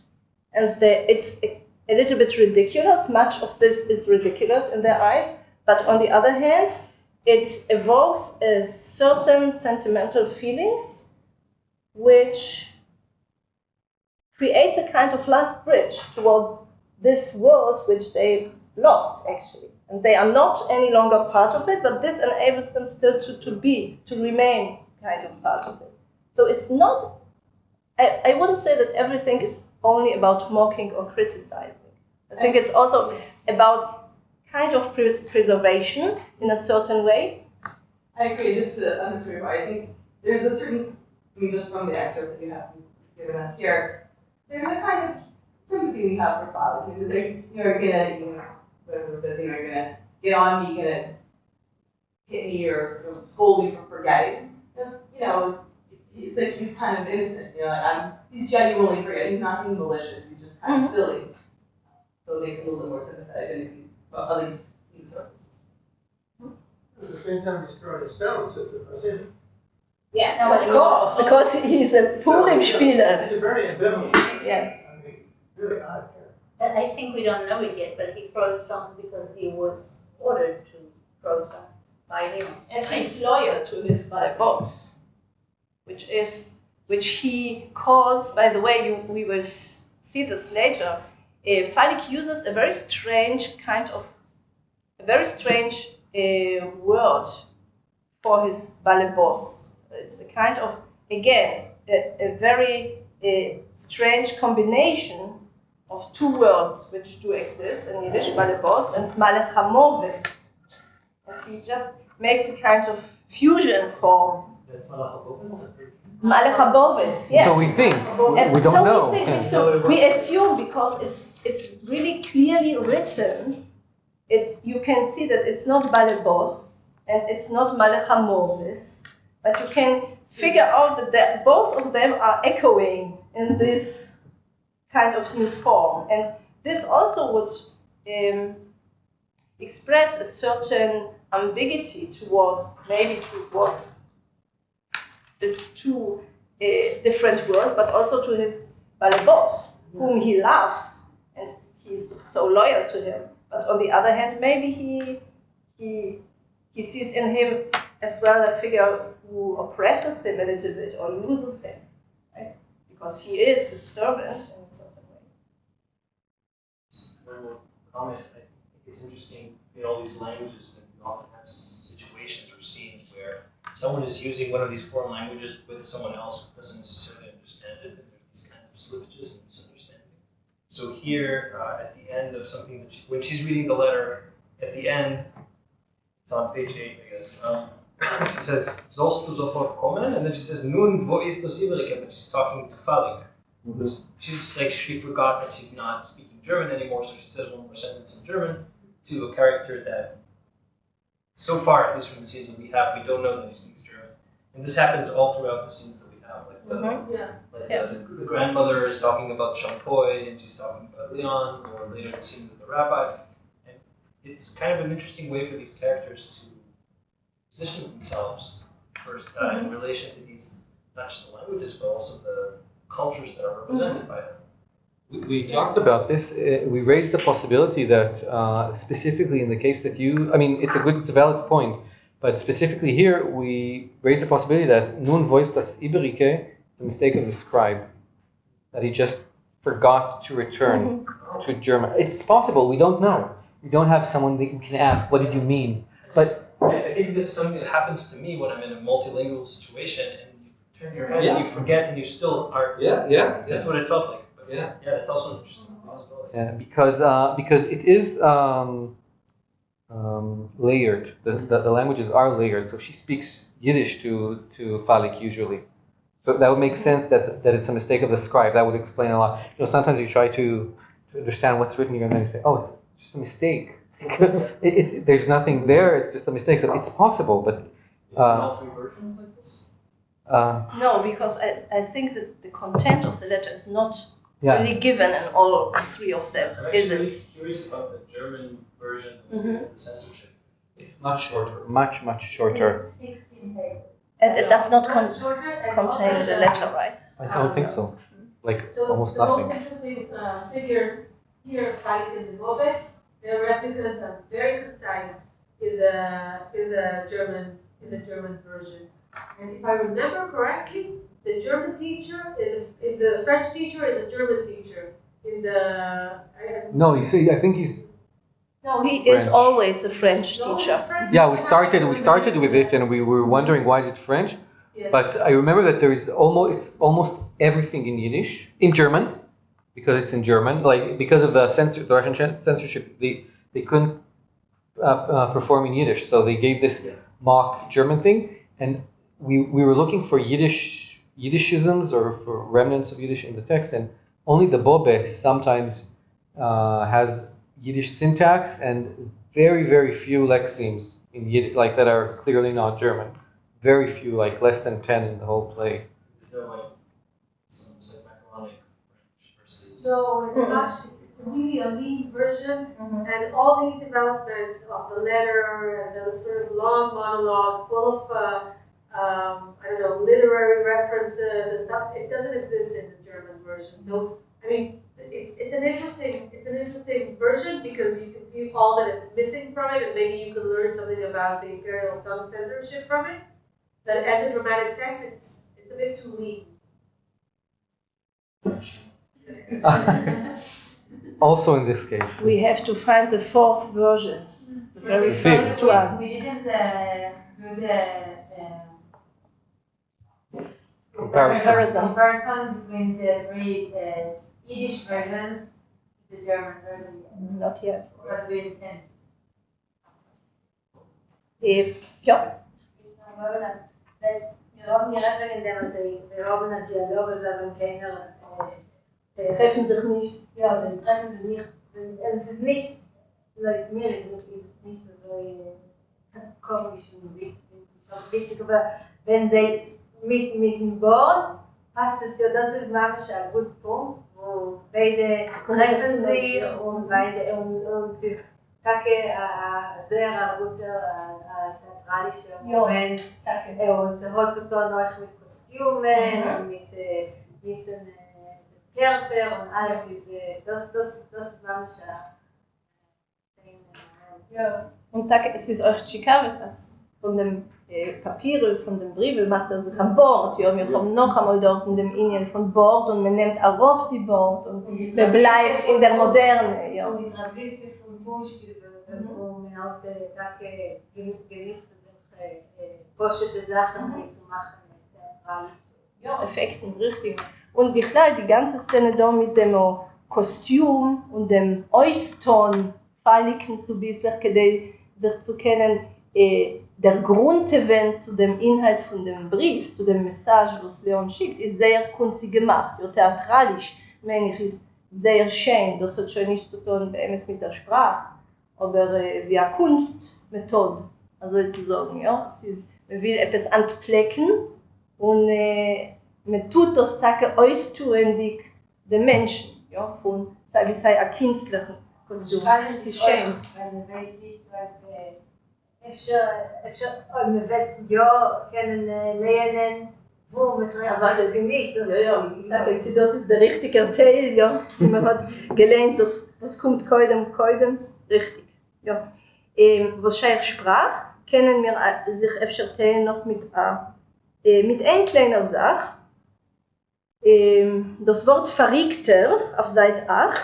and it's a little bit ridiculous. Much of this is ridiculous in their eyes, but on the other hand, it evokes a certain sentimental feelings, which creates a kind of last bridge toward this world which they lost, actually. And they are not any longer part of it, but this enables them still to remain kind of part of it. So it's not, I wouldn't say that everything is only about mocking or criticizing. I think it's also about kind of preservation in a certain way. I agree, just to underscore, I think there's a certain, just from the excerpt that you have given us here, there's a kind of sympathy we have for fathers. You're gonna, whatever it is, you're gonna get on me, you're gonna hit me or scold me for forgetting. It's like he's kind of innocent. He's genuinely forgetting. He's not being malicious. He's just kind of silly. So it makes it a little bit more sympathetic than if he's, well, at least in the surface. At the same time, he's throwing stones at the Hasidim. Yes, of course, because he's a Purim spieler. He's a very ambivalent. Yes. Really odd character. I think we don't know it yet, but he throws stones because he was ordered to throw stones by him. And he's loyal to his boss, which he calls, by the way, we will see this later. Falik uses a very strange word for his ballet boss. It's a kind of again, a very strange combination of two words which do exist in Yiddish, malebos and malechamoves. And he just makes a kind of fusion form. That's Malachabovis. Malechabovis, yes. So we think, And we don't so know. We assume because it's really clearly written. You can see that it's not balebos and it's not malechamovis, but you can figure out that both of them are echoing in this kind of new form. And this also would express a certain ambiguity towards these two different words, but also to his balebos, whom he loves, and he's so loyal to him. But on the other hand, maybe he sees in him as well a figure who oppresses him a little bit or uses him, right? Because he is his servant in a certain way. Just one more comment. I think it's interesting in all these languages that we often have situations or scenes where someone is using one of these foreign languages with someone else who doesn't necessarily understand it, and there's these kind of slippages and misunderstanding. So here, at the end of something, when she's reading the letter, at the end, it's on page 8, I guess. She said, "Sollst du sofort kommen?" And then she says, "Nun, wo ist das Iberike?" But she's talking to Falik. She's like, she forgot that she's not speaking German anymore, so she says one more sentence in German to a character that, so far, at least from the scenes that we have, we don't know that he speaks German. And this happens all throughout the scenes that we have. Like the grandmother is talking about Champoy, and she's talking about Leon, or later the scenes with the rabbi. And it's kind of an interesting way for these characters to position themselves first in relation to these, not just the languages, but also the cultures that are represented by them. We talked about this. We raised the possibility that specifically in the case that it's a valid point, but specifically here we raised the possibility that nun voice das Iberike, the mistake of the scribe, that he just forgot to return to German. It's possible. We don't know. We don't have someone that you can ask, "What did you mean?" But I think this is something that happens to me when I'm in a multilingual situation, and you turn your head and you forget, and you still are. Yeah. That's what it felt like. But yeah, that's also interesting. Because it is layered. The languages are layered. So she speaks Yiddish to Falik usually. So that would make sense that it's a mistake of the scribe. That would explain a lot. Sometimes you try to understand what's written here, and then you say, "Oh, it's just a mistake." There's nothing there. It's just a mistake. So it's possible, but. Is there all three versions like this? No, because I think that the content of the letter is not really given in all three of them, is it? I'm curious about the German version of the censorship. It's much shorter, much shorter. 16 pages. And it does not contain the letter, right? I don't think so. Like So almost the nothing. most interesting figures here, Falik and Dybbuk, their replicas are very concise in the German version. And if I remember correctly, the German teacher the French teacher is a German teacher. No, you see, I think he's. No, he French. is always a French teacher. Yeah, we started with it, and we were wondering why is it French. Yes. But I remember that it's almost everything in Yiddish, in German, because it's in German. Like because of the Russian censorship, they couldn't perform in Yiddish, so they gave this mock German thing, and we were looking for Yiddishisms or for remnants of Yiddish in the text, and only the Bobe sometimes has Yiddish syntax and very few lexemes in Yiddish, like that are clearly not German. Very few, like less than 10 in the whole play. Some macaronic French versus. So it's not. It's really a lean version, and all these developments of the letter and the sort of long monologues full of literary references and stuff. It doesn't exist in the German version. So I mean, it's an interesting version because you can see all that it's missing from it, and maybe you can learn something about the imperial censorship from it. But as a dramatic text, it's a bit too lean. Also in this case. We have to find the fourth version, the very first one. We didn't do Comparison. Comparison between the three Yiddish versions, the German version. Not yet. But with Ja. Wir haben gerade wegen dem, wir haben einen Dialog, aber keiner Treffen sich nicht. Ja, sie treffen sich nicht. Es ist nicht, like, mir ist es nicht so komisch und wichtig, aber wenn sie mit dem Wort passt es ja, das ist manchmal ein guter Punkt, wo beide treffen sich und beide und sie sagen, sehr guter theatralischer Moment. Und sie hat sich dann noch mit Kostümen und mit den Körper und alles das war Ja. Und es ist euch schickavet, dass von dem Papier, von dem Brief macht sich ein Bord. Ja, wir kommen noch einmal dort in dem Indien von Bord und man nimmt auch die Bord und man bleibt in der Moderne. Ja. Und die Tradition von Tonspiel, wo man auch genutzt poschete Sachen zu machen, Ja, Effekten, richtig. Und wie klar, die ganze Szene da mit dem Kostüm und dem Euston feiligen zu bisschen, sich zu kennen, der Grundevent zu dem Inhalt von dem Brief, zu dem Message, was Leon schickt, ist sehr kunzig gemacht, ja, theatralisch, meine ich, ist sehr schön, das hat schon nicht zu tun mit der Sprache, aber wie eine Kunstmethode, also zu sagen, ja, es ist, man will etwas anpflecken und man tut das Tage auszuwendig den Menschen, ja, von, sage ich, ein künstlichen Kostüm. Das ist schön. Man weiß nicht, weil man wird ja können lernen, wo man drin arbeitet sie nicht. Das ist der richtige Teil, ja. Man hat gelernt, dass was kommt koidem, richtig. Ja. Was Scheich sprach, können wir sich öfter noch mit einer kleinen Sache. Das Wort verrückter auf Seite 8.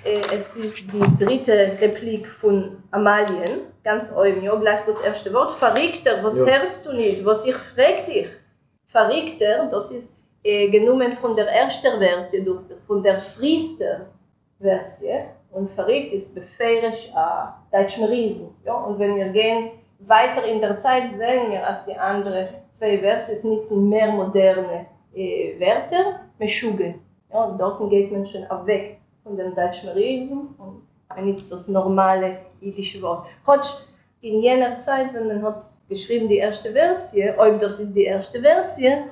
Es ist die dritte Replik von Amalien, ganz oben, ja, gleich das erste Wort. Verrückter, was hörst du nicht? Was ich frag dich? Verrückter, das ist genommen von der ersten Version, von der frühesten Version. Und verrückt ist befähigt Deutschen Riesen. Ja? Und wenn wir gehen weiter in der Zeit, sehen wir, als die anderen zwei Versionen nicht mehr moderne Wörter, Meschuge. Ja? Und dort geht man schon weg von dem Deutschen Riesen und benutzt das normale jüdische Wort. Heute in jener Zeit, wenn man hat geschrieben die erste Version, ob das ist die erste Version,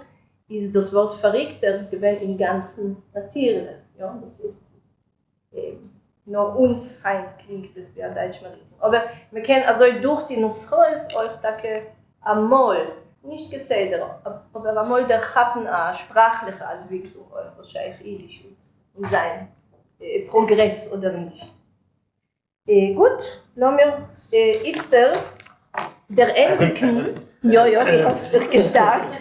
ist das Wort verrückter gewesen im ganzen Tiere. Ja, das ist nur uns heint klingt das wie ein Deutscher Riesen. Aber wir können also durch die Nussroes euch einmal, nicht Geseder, aber einmal der Chappen eine sprachliche Entwicklung euch wahrscheinlich jüdisch und sein Progress oder nicht. Gut, lassen wir jetzt der Engelknie, ja, du hast dich gestärkt.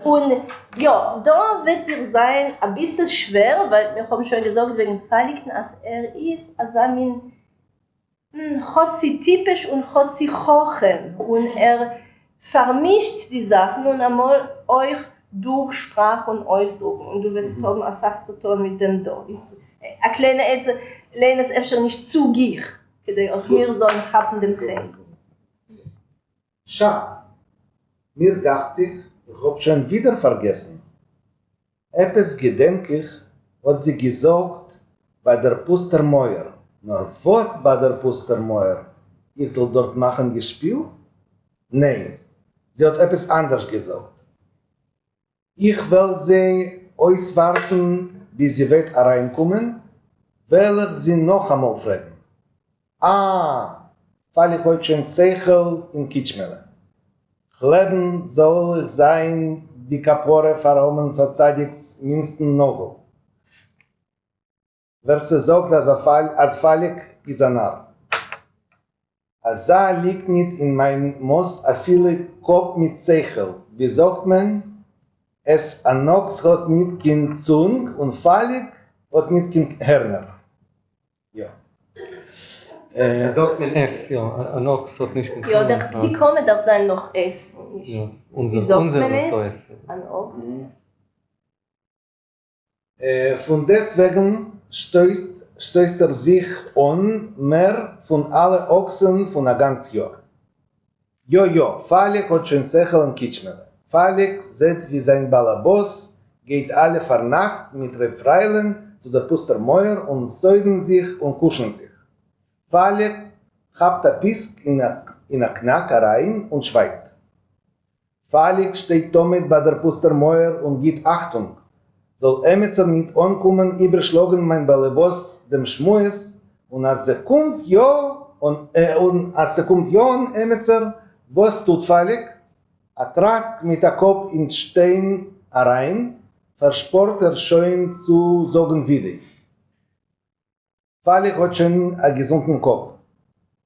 Und ja, da wird es sein ein bisschen schwer, weil wir haben schon gesagt, wegen Feiligten, als ist, als hat sie typisch und hat sie kochen. Und vermischt die Sachen und einmal euch durch Sprache und Ausdruck. Und du wirst haben eine Sache zu tun mit dem da. Ich lehne es öfter nicht zu gier, auch mir so ein Happen dem Kleinen. Schau, mir dachte ich hab schon wieder vergessen. Etwas gedenke ich, hat sie gesagt bei der Pustermeier. Nur was bei der Pustermeier? Ich soll dort machen gespielt? Nein, sie hat etwas anderes gesagt. Ich will sie auswarten, bis sie wird reinkommen, will ich sie noch einmal fragen. Weil ich heute schon Seichel in Kitschmele. Leben soll sein, die Kapore verromen Sazadiks minsten Nogel. Wer sie sagt, als Fallig ist ein Narr. Als liegt nicht in meinem Moss a viele Kopf mit Seichel. Wie sagt man? Es an Nox hat nicht kein Zung und Fallig hat nicht kein Herner. Ja. Sagt man S, ja, ein Ox hat nicht Ja, die kommen doch sein noch S. nicht. Ja, Wie sagt man unsere es? An Ort. Von deswegen stößt sich an mehr von allen Ochsen von einem ganzen Jahr. Jo, Falik hat schon Sechel und Kitschmele. Falik sieht wie sein Balabos, geht alle Vernacht mit Refreilen zu der Pustermäuer und säugen sich und kuschen sich. Falik habt ein Pisk in a Knack rein und schweigt. Falik steht damit bei der Pustermäuer und gibt Achtung. Soll Emetzer nicht ankommen, überschlagen mein Balabos dem Schmues und als er kommt ja und Emetzer, was tut Falik? Trask mit der Kopf in Stein rein, versport schon zu sagen wieder. Falik hat schon einen gesunden Kopf.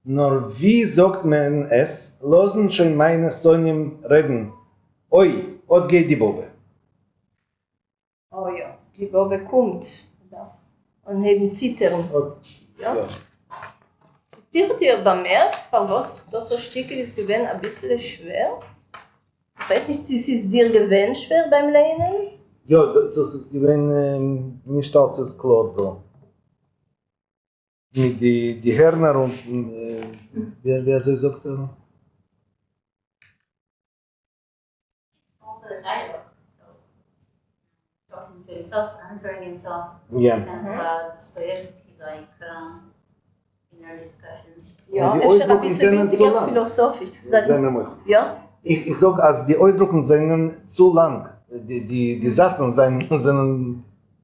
Nur wie sagt man es, losen schon meine Sonnen reden. Oi, ot geht die Bobbe. Oh ja, die Bobbe kommt. Und neben Zittern. Ja. Habt ihr bemerkt, was das so Stücke ist, die werden ein bisschen schwer? Ich weiß nicht, ist es dir gewöhnt schwer beim Lernen? Ja, das ist gewesen nicht als es klar, Bro. Mit die Hörner und wer so sagt er? Also the dialogue. So talking to himself, answering himself. Yeah. And Dostoevsky, like inner discussions. Ja, es ist ein bisschen weniger philosophisch. Ja? Ich sage, als die Ausdrücke sind zu lang. Die Sätze sind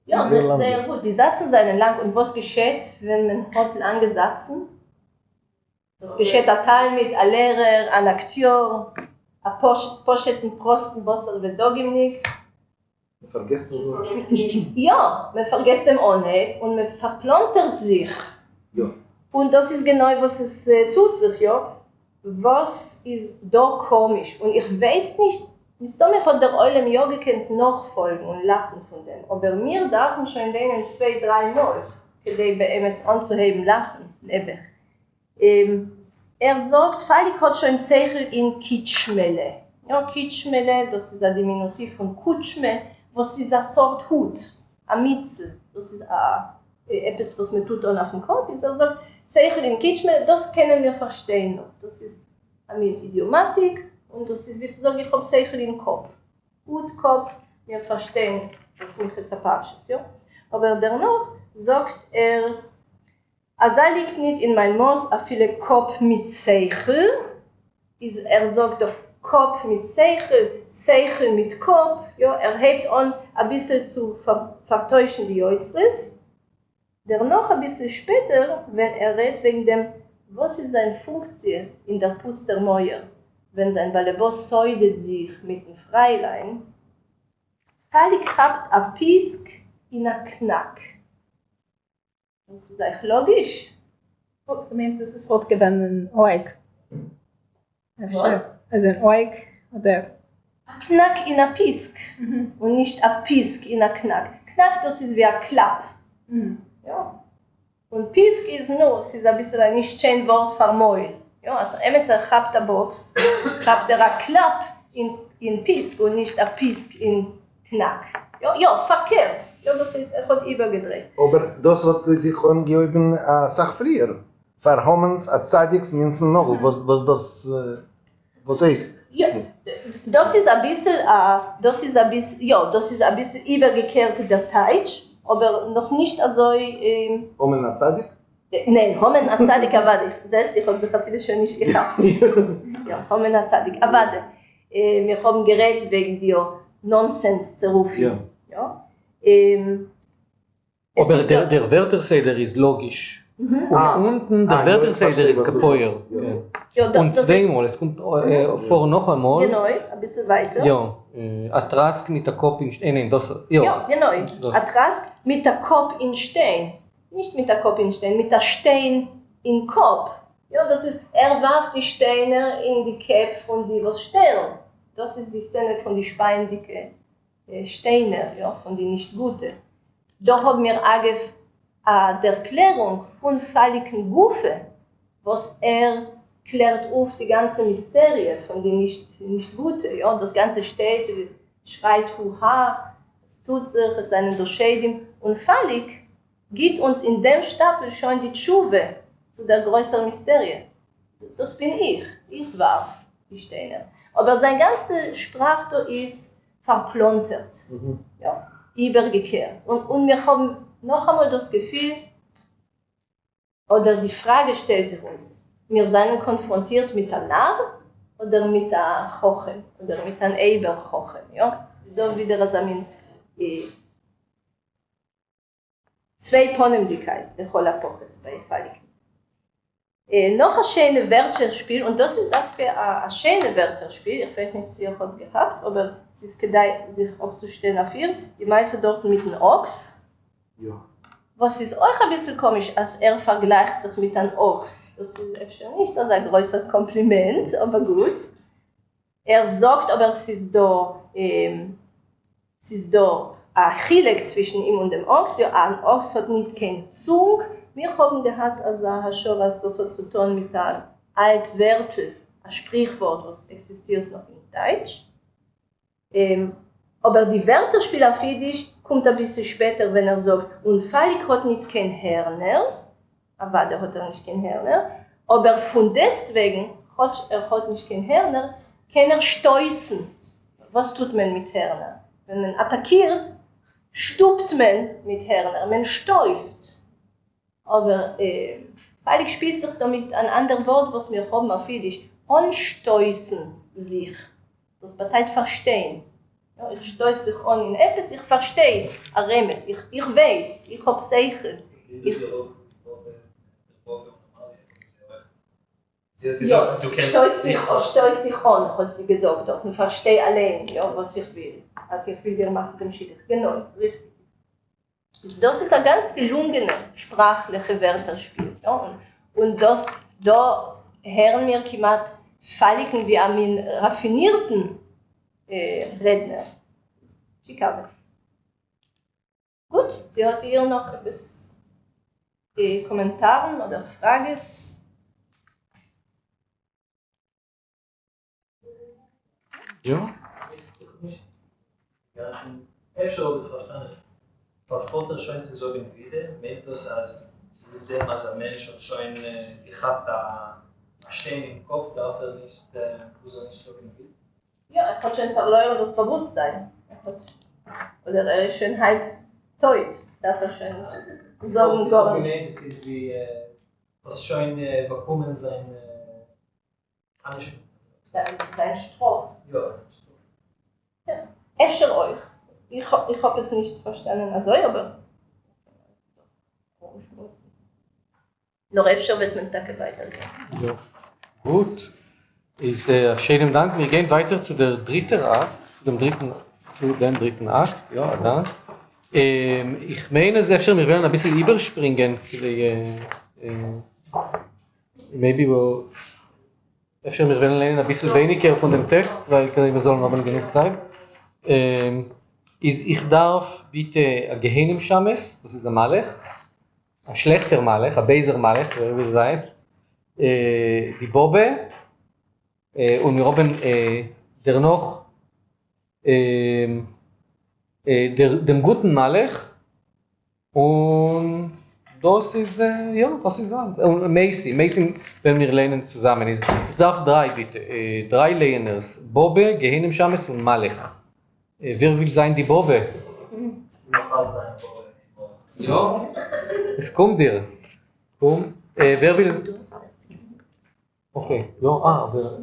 ja, sehr lang. Sehr gut. Die Sätze sind lang. Und was geschieht, wenn man hat lange Sätze? Das geschieht ein Teil mit einem Lehrer, einem Akteur, einem Poscheten, Prosten, Bosser und Dogimnik. Man vergisst das so. Ja, man vergisst dem auch nicht und man verplantert sich. Ja. Und das ist genau, was es tut sich, ja. Was ist da komisch? Und ich weiß nicht, bis damit hat der Eulem ja gekannt nachfolgen und lachen von dem. Aber wir dürfen schon denen 2-3 Mal, bei es anzuheben, lachen. Sagt, Falik hat schon Sechel in Kitschmele. Ja, Kitschmele, das ist ein Diminutiv von Kutschme, was ist eine Sort Hut, eine Mitzel. Das ist etwas, was man tut auf dem Kopf. Also, Sechel in Kitschmele, das können wir verstehen noch. Das ist eine Idiomatik und das ist, wie zu sagen, ich habe Sechel im Kopf. Hut, Kopf, wir verstehen, was nicht ist Apaches, ja. Aber dennoch sagt liegt nicht in mein Moos, a viele Kopf mit Seichel. Sagt doch Kopf mit Seichel, Seichel mit Kopf. Ja, hebt an, ein bisschen zu vertäuschen die Joitzris. Dennoch ein bisschen später, wenn redet wegen dem, was ist seine Funktion in der Pustermäuer, wenn sein Balabos säudet sich mit dem Freilein, Falik habt a Pisk in a Knack. Das ist eigentlich logisch. Das ist fortgegangen ein Oig. Was? Also ein Oig oder? A Knack in a Pisk und nicht a Pisk in a Knack. Knack, das ist wie ein Klapp. Ja. Und Pisk ist nur, es ist ein bisschen ein nicht schön Wort für Mäul. Ja, also Emetzer habt a Box, habt a Klapp in Pisk und nicht a Pisk in Knack. Ja, verkehrt. Ja, das ist, hat übergedreht. Aber das hat sich angegeben, Sach früher. Verhammens, Zadiks, Minzen, Nogel, was heißt? Ja, das ist ein bisschen übergekehrt der Teich, aber noch nicht so. Homen a Zadik? Nein, Homen a Zadik, aber selbst ich habe das natürlich schon nicht gehabt. Ja, Homen a Zadik, aber wir haben geredet wegen der Nonsens-Zerufung. Ja. Aber der Wörterseder ist logisch. Und unten der Wörterseder ist kapoyer. Und zweimal, es kommt vor noch einmal. Genau, ein bisschen weiter. Ja, Atrask mit der Kopf in Stein. Ja, genau. Atrask mit der Kopf in Stein. Nicht mit der Kopf in Stein, mit der Stein in Kopf. Ja, das ist, warf die Steine in die Köpfe von die was stellen. Das ist die Szene von die speindicken Steine, ja, von die nicht gute. Da haben wir die Erklärung von Faliken Gufe, was klärt auf die ganze Mysterie von den nicht Guten. Ja? Das Ganze steht, schreit Huha, es tut sich, es ist ein Unterscheidung. Und völlig gibt uns in dem Stapel schon die Tschuwe zu der größeren Mysterie. Das bin ich war die Steine. Aber seine ganze Sprache ist verplontert, ja, übergekehrt. Und wir haben noch einmal das Gefühl, oder die Frage stellt sich uns, wir sind konfrontiert mit einem Narr oder mit einem Chochen oder mit einem Eberchochen. Ja? So wieder als zwei Ponymdigkeit, der Holapoches bei Falik. Noch ein schönes Wörterspiel, und das ist auch ein schönes Wörterspiel, ich weiß nicht, ob ihr es gehabt, aber es ist gedeiht, sich aufzustellen auf ihr. Die meisten dort mit einem Ochs. Ja. Was ist euch ein bisschen komisch, als vergleicht sich mit einem Ochs? Das ist echt nicht ein größeres Kompliment, aber gut. Sagt aber, es ist da ein Chilek zwischen ihm und dem Ochs. Ja, ein Ochs hat nicht keinen Zung. Wir haben gehabt, also schon was das hat zu tun mit einem alten Wort, ein Sprichwort, was existiert noch in Deutsch. Aber die Wörterspiel auf Jiddisch kommt ein bisschen später, wenn sagt, und Falik hat nicht kein Hörner, aber der hat nicht kein Hörner, aber von deswegen hat nicht kein Hörner, kann stoßen. Was tut man mit Hörner? Wenn man attackiert, stupt man mit Hörner, man stößt. Aber Falik spielt sich damit ein anderes Wort, was wir haben auf Jiddisch, anstößen sich. Das bedeutet verstehen. Ja, ich stöße sich an in etwas, ich verstehe ein Remes, ich weiß, ich habe sicher. Ja, stößt dich an, hat sie gesagt, ich verstehe allein, ja, was ich will. Also ich will dir machen, den Schild. Genau, richtig. Das ist ein ganz gelungenes sprachliches Wörterspiel. Ja? Und das, da hören wir kiemat Faliken wie einen raffinierten Redner. Chicago. Gut, sie hat hier noch etwas Kommentaren oder Fragen. Ja. Ja, ich habe verstanden. Verspottet schon zu sagen wieder, meint das als dem als ein Mensch hat schon gehabt da stehen im Kopf, darf nicht nicht sagen will. Ja, hat schon verloren das Bewusstsein. Oder ist schon halb tot, darf schon sagen gar nicht. Das ist wie was schon bekommen sein Dein Stroh. Ja. Efter euch. Ich hab es nicht verstanden, also, aber noch öfter wird man Tage weitergehen. Ja. Gut. Schönen Dank. Wir gehen weiter zu der dritten Akt, zu dem dritten Akt. Ja, da. Ich meine, wir werden ein bisschen überspringen. Maybe wir werden lernen ein bisschen weniger von dem Text, weil wir sollen aber genug Zeit. Ich darf bitte ein Gehenim Shames, das ist der Malech, ein schlechter Malech, ein beiser Malech, wie wir sagen, die Bobbe, und wir haben der noch dem guten Malech, und das ist, das ist alles. Und Macy werden wir lernen zusammen. Ich darf drei bitte, drei Lerners, Bobbe, Gehenim Shames und Malech. Wer will sein die Bobbe? Ja, es kommt dir. Komm. Wer will? Okay. Ja, aber.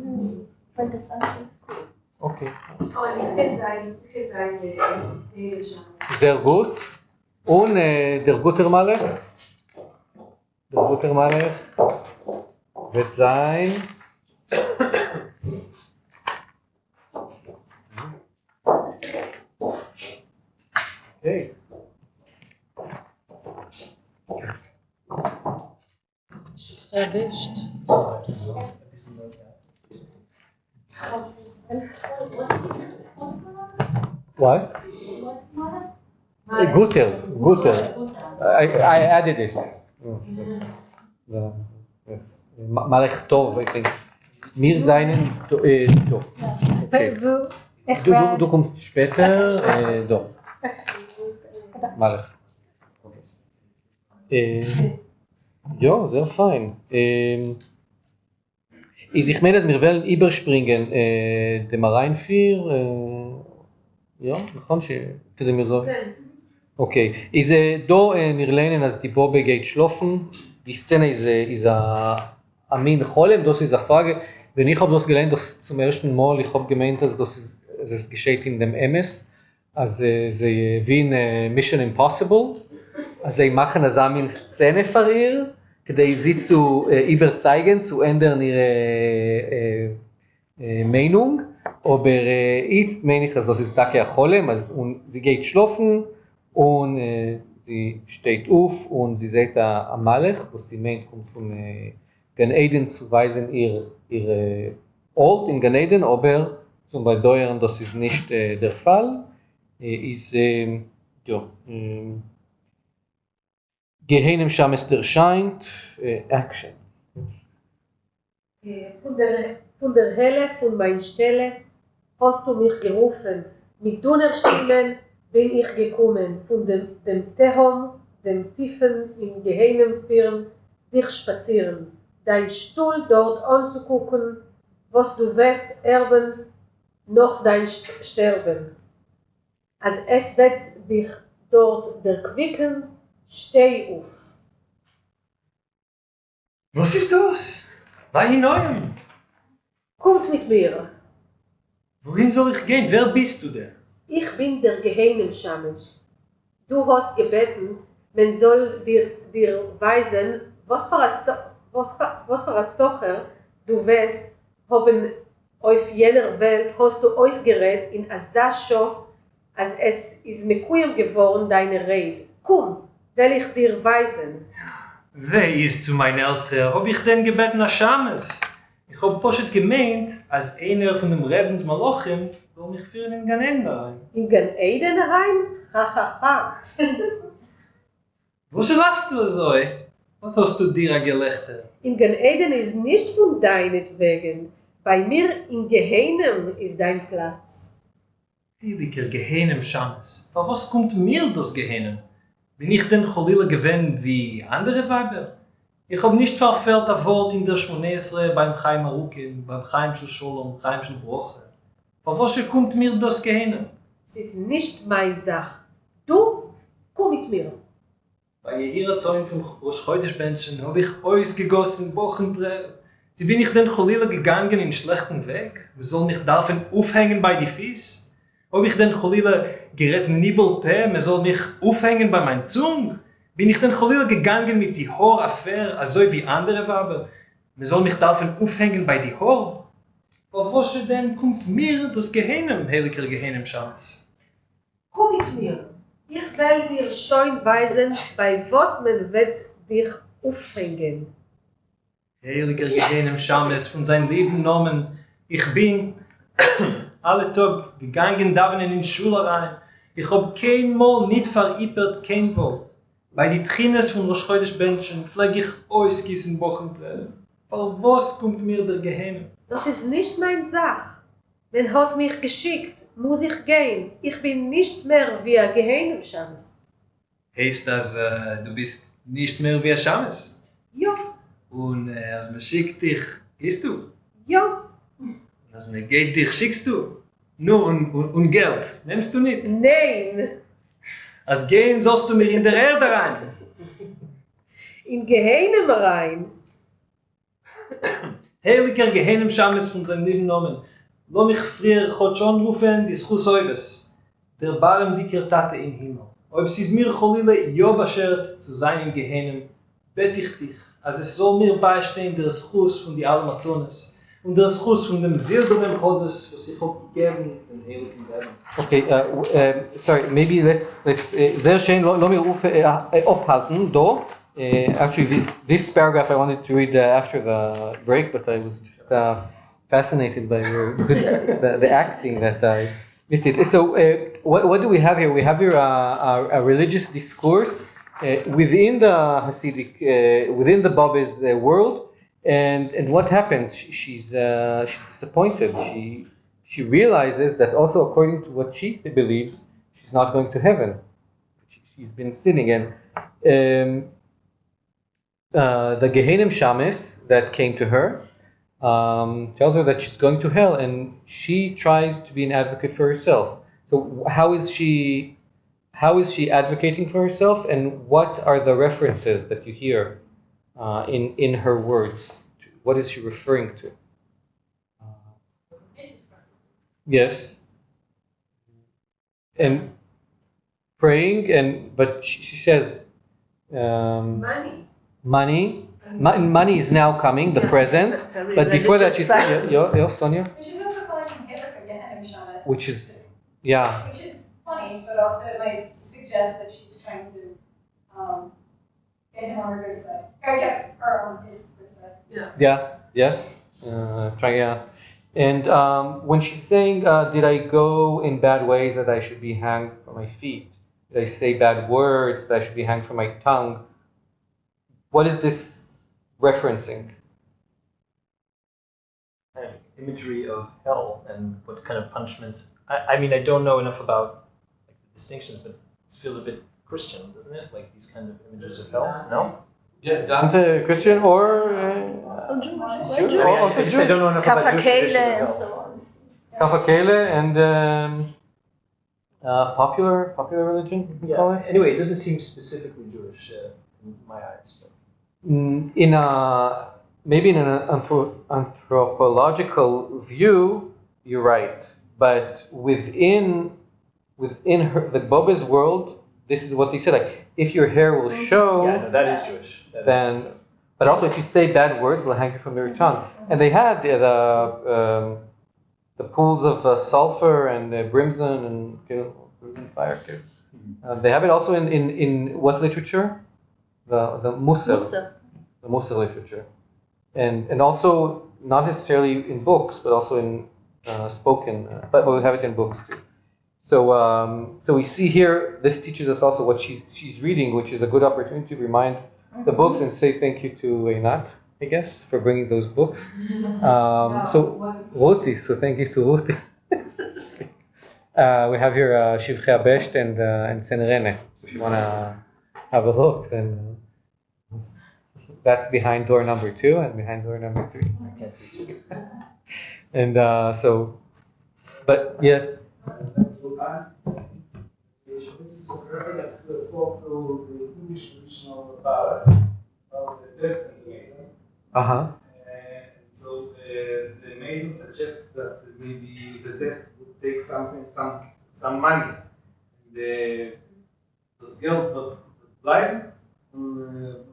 Okay. Sehr gut. Und der gute Malech? Der gute Malech wird sein. Okay. Erwischt. What? Guter. I added it. Yes. Malach Tov, I think. Wir seinen Tov. Okay. Du kommst später, doch. Malach. Ja, sehr fein. Ich meine, dass wir wollen überspringen dem Reinführ. Ja, נכון שכדי מרזוב? אוקיי, אז דו נרלנן אז die Bobbe geht schlafen. Die Szene ist ein Cholem, das ist eine Frage. Wenn ich habe das gelernt, das zum ersten Mal, ich habe gemeint, dass es geschieht in dem MS. Also sie wie in Mission Impossible. Also sie machen eine Szene für ihr, כדי sie zu überzeugen, zu ändern ihre Meinung. Aber jetzt meine ich, das ist Dake Cholem, und sie geht schlafen und sie steht auf und sie sieht ein Malach, was sie meint, kommt von Gan Eden zu weisen ihr Ort in Gan Eden, aber zum Beispiel das ist nicht der Fall. Ist Gehenem Shames erscheint, Action. Von der Hölle, von meiner Stelle, hast du mich gerufen. Mit Donnerstimmen bin ich gekommen. Von dem Tehom, dem Tiefen in Gehenem Firn, dich spazieren. Dein Stuhl dort anzugucken, was du wirst erben, noch dein Sterben. Als es wird dich dort erquicken, steh auf. Was ist das? Bei Neuem? Kommt mit mir. Wohin soll ich gehen? Wer bist du denn? Ich bin der Gehenem Shames. Du hast gebeten, man soll dir weisen, was für ein Stocher du wirst, haben auf jener Welt hast du ausgerät in Asasho, als es ist mekuyem geworden, deine Rede. Komm, will ich dir weisen. Wer ist zu meinen Eltern? Hab ich denn gebeten nach Shames? Ich hab poschet gemeint, als einer von dem Rebens Malochim soll mich führen in Gan Eden rein. In Gan Eden rein? Ha ha ha. Wo lachst du so? Was hast du dir gelächter? In Gan Eden ist nicht von deinetwegen. Bei mir in Gehenem ist dein Platz. Heiliger Gehenem Shames. Von was kommt mir das Gehenem? Bin ich denn Cholila gewesen wie andere Weiber? Ich habe nicht verfehlt das Wort in der Schmonesre beim Chaim Arukin, beim Chaim Shel Sholom, Chaim Shel Broche. Von was kommt mir das Gehenem? Es ist nicht meine Sache. Du, komm mit mir. Bei ihrer Zeugen von Rosh Chodesh Menschen habe ich ausgegossen Wochentränen. Sie bin ich denn Cholila gegangen in schlechten Weg? Wir sollen mich davon aufhängen bei die Fies? Habe ich denn Cholila gerät Nibelpe? Man soll mich aufhängen bei meinem Zung? Bin ich denn Cholila gegangen mit die Hor-Affäre, also wie andere Waben? Man soll mich davon aufhängen bei die Hor? Auf was denn kommt mir das Gehenem, heiliger Gehenem Shames? Komm mit mir. Ich will dir schon weisen, bei was man wird dich aufhängen. Heiliger Gehenem Shames, von seinem Leben genommen, ich bin alle Tag gegangen, davenen in die Schule rein. Ich hab kein Mal nicht verippert, kein Wort. Bei die Trines von Rosh Chodesh Menschen pflege ich ausgießen Wochentränen. Aber was kommt mir der Gehenem? Das ist nicht meine Sache. Man hat mich geschickt, muss ich gehen. Ich bin nicht mehr wie ein Gehenem Shames. Heißt das, du bist nicht mehr wie ein Shames? Ja. Und als man schickt dich, gehst du? Ja. Als man geht dich, schickst du? Nur und Geld, nimmst du nicht? Nein. Als gehen sollst du mir in der Erde rein. In Gehenem rein. Heiliger Gehenem Shames von seinem Leben genommen. Lass mich früher schon rufen, die Schus Oives. Der Barem dicker Tate im Himmel. Ob es ist mir Cholile ja beschert zu sein im Gehenem, bete ich dich, als es soll mir beistehen der Schus von die Almatones und der Schus von dem silbernen Chodes, was ich habe gegeben in den heiligen Leben. Okay, sorry, maybe let's sehr schön, lass mich aufhalten, do. Actually, this paragraph I wanted to read after the break, but I was just fascinated by the acting that I missed it. So, what do we have here? We have here a religious discourse within the Hasidic, within the Bobbe's world, And what happens? She's disappointed. She realizes that also according to what she believes, she's not going to heaven. She's been sinning, and the Gehenim Shames that came to her tells her that she's going to hell, and she tries to be an advocate for herself. So how is she advocating for herself, and what are the references that you hear in her words? What is she referring to? Yes. And praying, but she says money is now coming, the present. But before that, she said, Sonia? She's also calling him Dybbuk again, Shamas. Which is funny, but also it might suggest that she's trying to get him on her good side. Or get her on his good side. Yes. And when she's saying, did I go in bad ways that I should be hanged from my feet? Did I say bad words that I should be hanged from my tongue? What is this referencing? Kind of imagery of hell and what kind of punishments. I mean, I don't know enough about the distinctions, but it feels a bit Christian, doesn't it? Like these kinds of images of hell. No? Yeah, Dante Christian or Jewish. I don't know enough about Jewish traditions of hell. and so on. Kafakele and popular religion, you call it? Anyway, it doesn't seem specifically Jewish in my eyes. But. Maybe in an anthropological view, you're right. But within the Boba's world, this is what they said. Like, if your hair will show, that is Jewish. But also if you say bad words, they'll hang you from your tongue. And they had the pools of sulfur and brimstone and brimstone fire too. They have it also in what literature? The Musa. The Musa literature. And also not necessarily in books, but also in spoken. But we have it in books too. So we see here. This teaches us also what she's reading, which is a good opportunity to remind the books and say thank you to Einat, I guess, for bringing those books. So Ruthie. So thank you to Ruthie. We have here Shivchei Abesht and Tzenrene. So if you want to have a look, then. That's behind door number 2 and behind door number 3. I can't see 2. And but yeah. The folklore, the English traditional ballad of the death and the maiden. And so the maiden suggests that maybe the death would take some money. Das Geld wird bleiben. The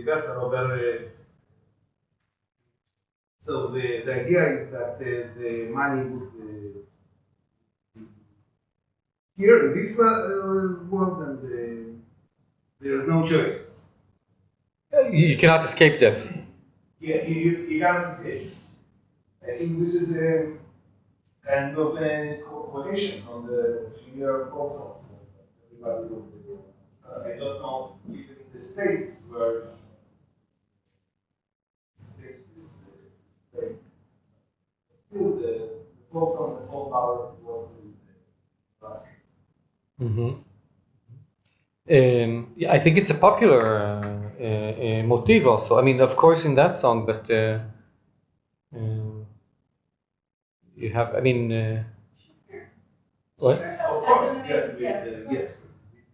Wörter over. So the idea is that the money would here in this world, and there is no choice. You cannot escape death. Yeah, you cannot escape. I think this is a kind of a quotation from the familiar folk songs. Everybody knows I don't know if in the States where state is still the folk song, the folk ballad was in the last. Yeah, I think it's a popular motif also. I mean, of course, in that song, but you have, I mean, what? Of course, yes.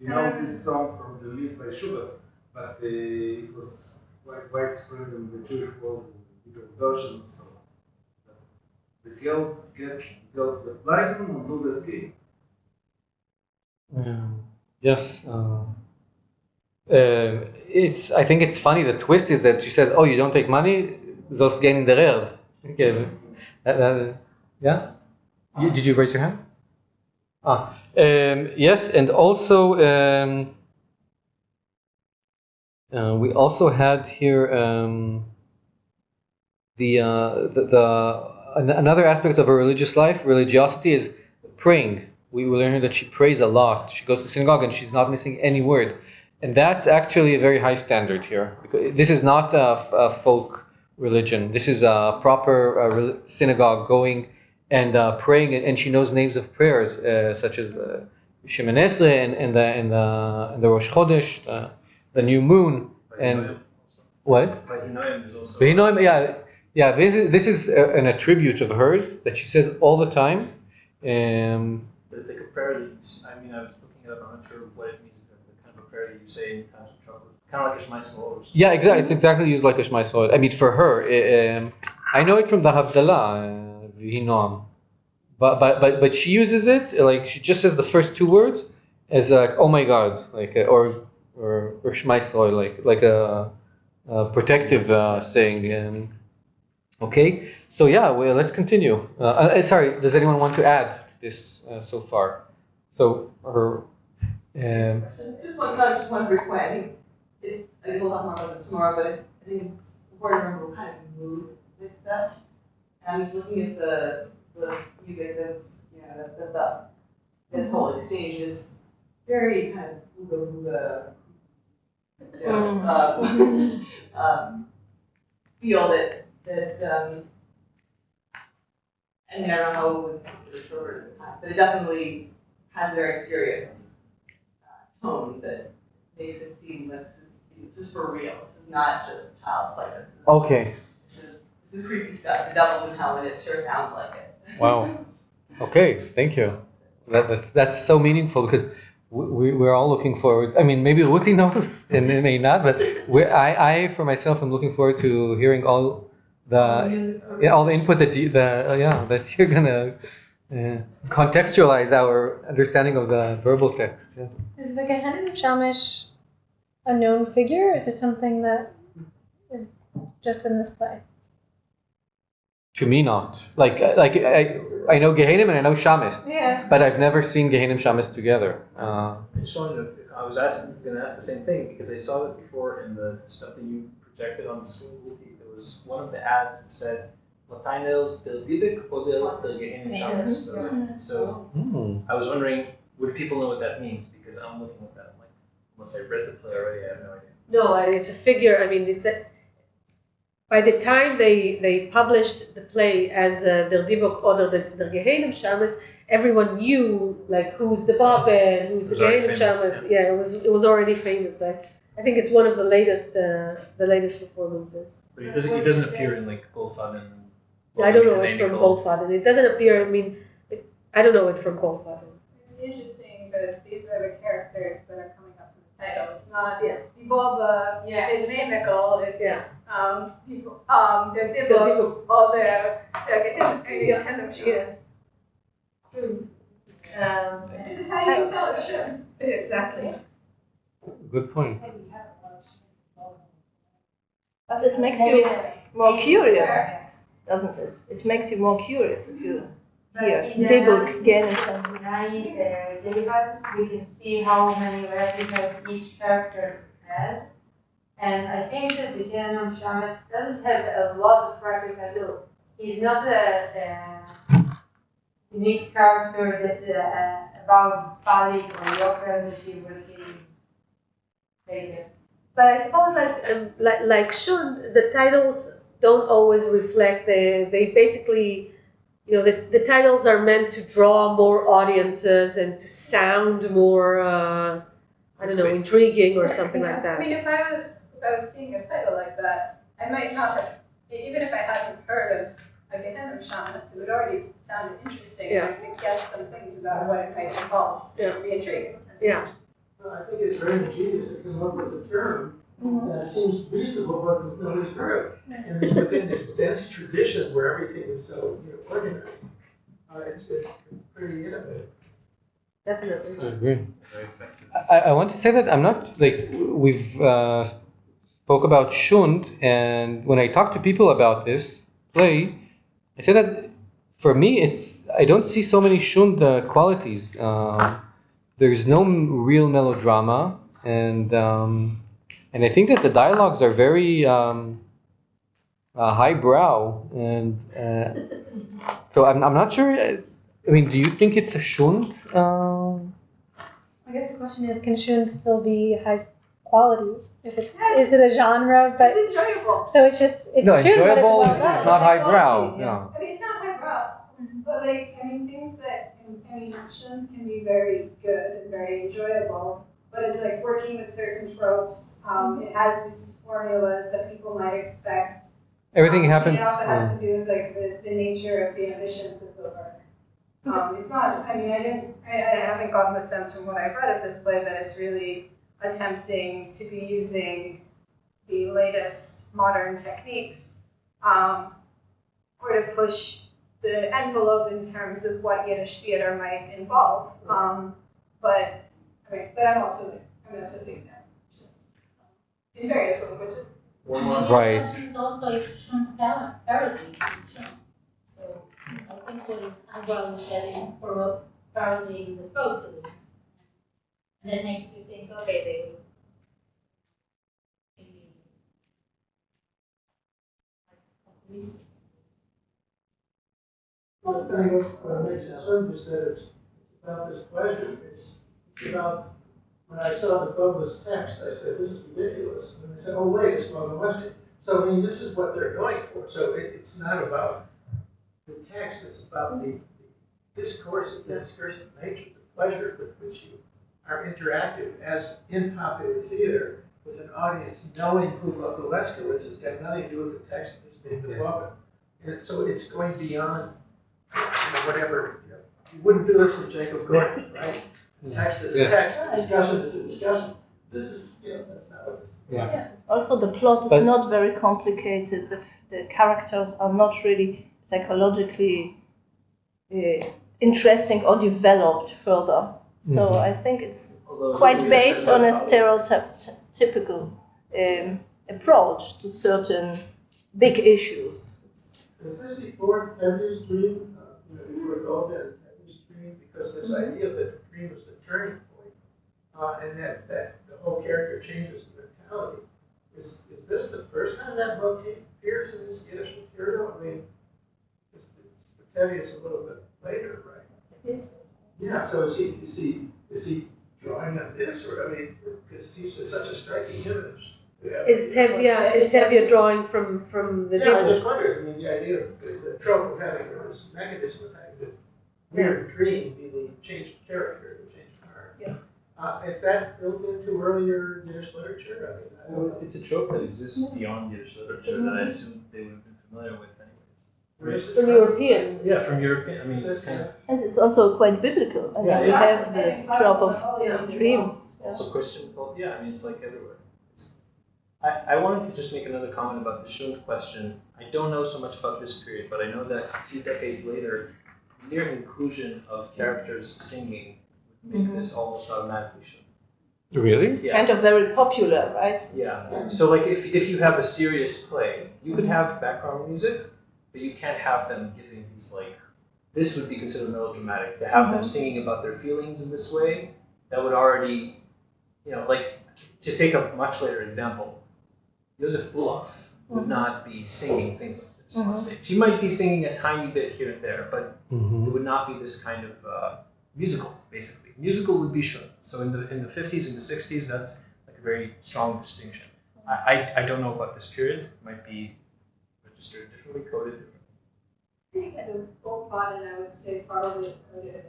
You know this song from the Lied by Schubert, but it was quite widespread in the Jewish world in different versions. So the Geld wird bleiben und du wirst gehen. Yes. I think it's funny. The twist is that she says, "Oh, you don't take money, those gehen in der Erde." Okay. Yeah. Did you raise your hand? Yes, and also we also had here another aspect of a religious life. Religiosity is praying. we learn that she prays a lot. She goes to synagogue and she's not missing any word. And that's actually a very high standard here. Because this is not a folk religion. This is a proper synagogue going and praying, and she knows names of prayers such as Shemoneh Esrei and the Rosh Chodesh, the new moon, and what? V'hinoim, yeah. This is an attribute of hers that she says all the time. But it's like a prayer that I was looking it up. I'm not sure what it means exactly. The kind of a prayer that you say in times of trouble, kind of like a Shema Yisrael. Yeah, exactly. It's exactly used like a Shema Yisrael. I mean, for her, I know it from the Havdalah, V'hinoam. But she uses it like she just says the first two words as like, oh my God, like or Shema Yisrael, like a protective saying. Okay, so yeah, well, let's continue. Sorry, does anyone want to add to this so far? So her. Just one brief point. I think we'll talk more about this tomorrow, but I think it's important to remember what kind of mood music that's. And I'm just looking at the music that's that's up. This whole exchange is very kind of ooga feel that I mean, I don't know how it would interpret it, but it definitely has a very serious tone that makes it seem like this is for real. This is not just child's play. Okay. This is creepy stuff. The devil's in hell, and it sure sounds like it. Wow. Okay, thank you. That's so meaningful because we're all looking forward. I mean, maybe Ruthie knows and may not, but I for myself am looking forward to hearing all the input that that you're gonna contextualize our understanding of the verbal text. Yeah. Is the Gehenim Shamash a known figure, or is it something that is just in this play? To me, not. Like I know Gehenim and I know Shamis. Yeah. But I've never seen Gehenim Shamis together. I just wanted to. I was going to ask the same thing because I saw it before in the stuff that you projected on the screen with you. There was one of the ads that said Lateiner's Del Dybbuk or Del Gehenim Shamis. So I was wondering, would people know what that means? Because I'm looking at that. I'm like, unless I read the play already, I have no idea. No, it's a figure. I mean, by the time they published the play as Der Dybbuk or Der Gehenim Shamis, everyone knew like who's the Babel, who's the Gehenim Shamis. Yeah, it was already famous. I think it's one of the latest performances. But it doesn't appear in like Goldfaden. I don't know it from Goldfaden. It doesn't appear. I mean, I don't know it from Goldfaden. It's interesting, but these are the characters that are coming up in the title. It's not the Boba, in Nickel. It's people, the Dybbuk, all the Gehenim Shamis. This is how you can tell it's true. Exactly. Good point. But it makes you more curious, doesn't it? It makes you more curious if you hear Dybbuk again. We can see how many replicas each character has. And I think that the Gehenim Shamis doesn't have a lot of replicas too. He's not a unique character that's about Balik or Yoker that you will see later. But I suppose like Shund, the titles don't always reflect. They basically, the titles are meant to draw more audiences and to sound more, I don't know, intriguing or something like that. I mean, if I was seeing a title like that, I might not have, even if I hadn't heard of a Gehenim Shamis, it would already sound interesting. Yeah. I could guess some things about what it might involve. It would be intriguing. Yeah. Well, I think it's very ingenious to come up with a term that seems reasonable, but nobody's heard. And it's within this dense tradition where everything is so organized. It's pretty innovative. Definitely. I agree. I want to say that I'm not like we've spoke about Shund, and when I talk to people about this play, I say that for me I don't see so many Shund qualities. There's no real melodrama, and I think that the dialogues are very highbrow, and so I'm not sure. I mean, do you think it's a shund? I guess the question is, can shun still be high quality? If it, is it a genre? But it's enjoyable. So it's just it's no, shun, but it's enjoyable. well It's done. not highbrow. No. I mean, it's not highbrow, but like, I mean, things that, I mean, shuns can be very good and very enjoyable, but it's like working with certain tropes. It has these formulas that people might expect. Everything happens. It also has to do with like the nature of the ambitions of the work. It's not, I mean, I haven't gotten the sense from what I've read of this play that it's really attempting to be using the latest modern techniques or to push the envelope in terms of what Yiddish theater might involve. But I'm also thinking that in various languages. Right. The question is also if shun parody is shun. So I think what is highbrow is that it's parodying the tropes of it. And that makes you think, okay, they will maybe like Well, I think what makes it fun is that it's about this pleasure. It's about, when I saw the Douglas text, I said, this is ridiculous. And they said, oh, wait, it's Logan Western. So, I mean, this is what they're going for. So it's not about the text, it's about the discourse, the discursive nature, the pleasure with which you are interactive as in popular theater with an audience knowing who Lokolesko is. It's got nothing to do with the text that's being developed. And so it's going beyond whatever, you wouldn't do this with Jacob Gordon, right? Text is a text, discussion is a discussion. This is, that's not what this is. Yeah. Also, the plot is not very complicated. The characters are not really psychologically interesting or developed further. So I think it's quite based on a stereotypical approach to certain big issues. Is this before Tevye's dream? Before Golda and Tevye's dream? Because this idea that the dream is the turning point, and that the whole character changes the mentality. Is this the first time that motif appears in this Yiddish material? I mean, Tevye is a little bit later, right? Yeah. So is he drawing on this, or I mean, because it's such a striking image. Is Tevye drawing from the? Yeah, I just wondered. I mean, the idea of the trope of having this mechanism of having the weird dream be the changed character, the changed heart. Yeah. Is that built into earlier Yiddish literature? I mean, it's a trope that exists beyond Yiddish literature that I assume they would have been familiar with anyways. From European. Yeah, from European. I mean, it's kind of. And it's also quite biblical. I mean, we have this trope of dreams. Also Christian culture. Yeah, I mean, it's like everywhere. I wanted to just make another comment about the Shund question. I don't know so much about this period, but I know that a few decades later, mere inclusion of characters singing would make this almost automatically Shund. Really? Yeah. Kind of very popular, right? Yeah. So like if you have a serious play, you could have background music, but you can't have them giving these like, this would be considered melodramatic. To have them singing about their feelings in this way, that would already, like, to take a much later example, Joseph Lateiner would not be singing things like this on stage. He might be singing a tiny bit here and there, but it would not be this kind of musical, basically. Musical would be Shund. So in the 50s and the 60s, that's like a very strong distinction. I don't know about this period. It might be registered differently, coded differently. As a full body, I would say probably it's coded.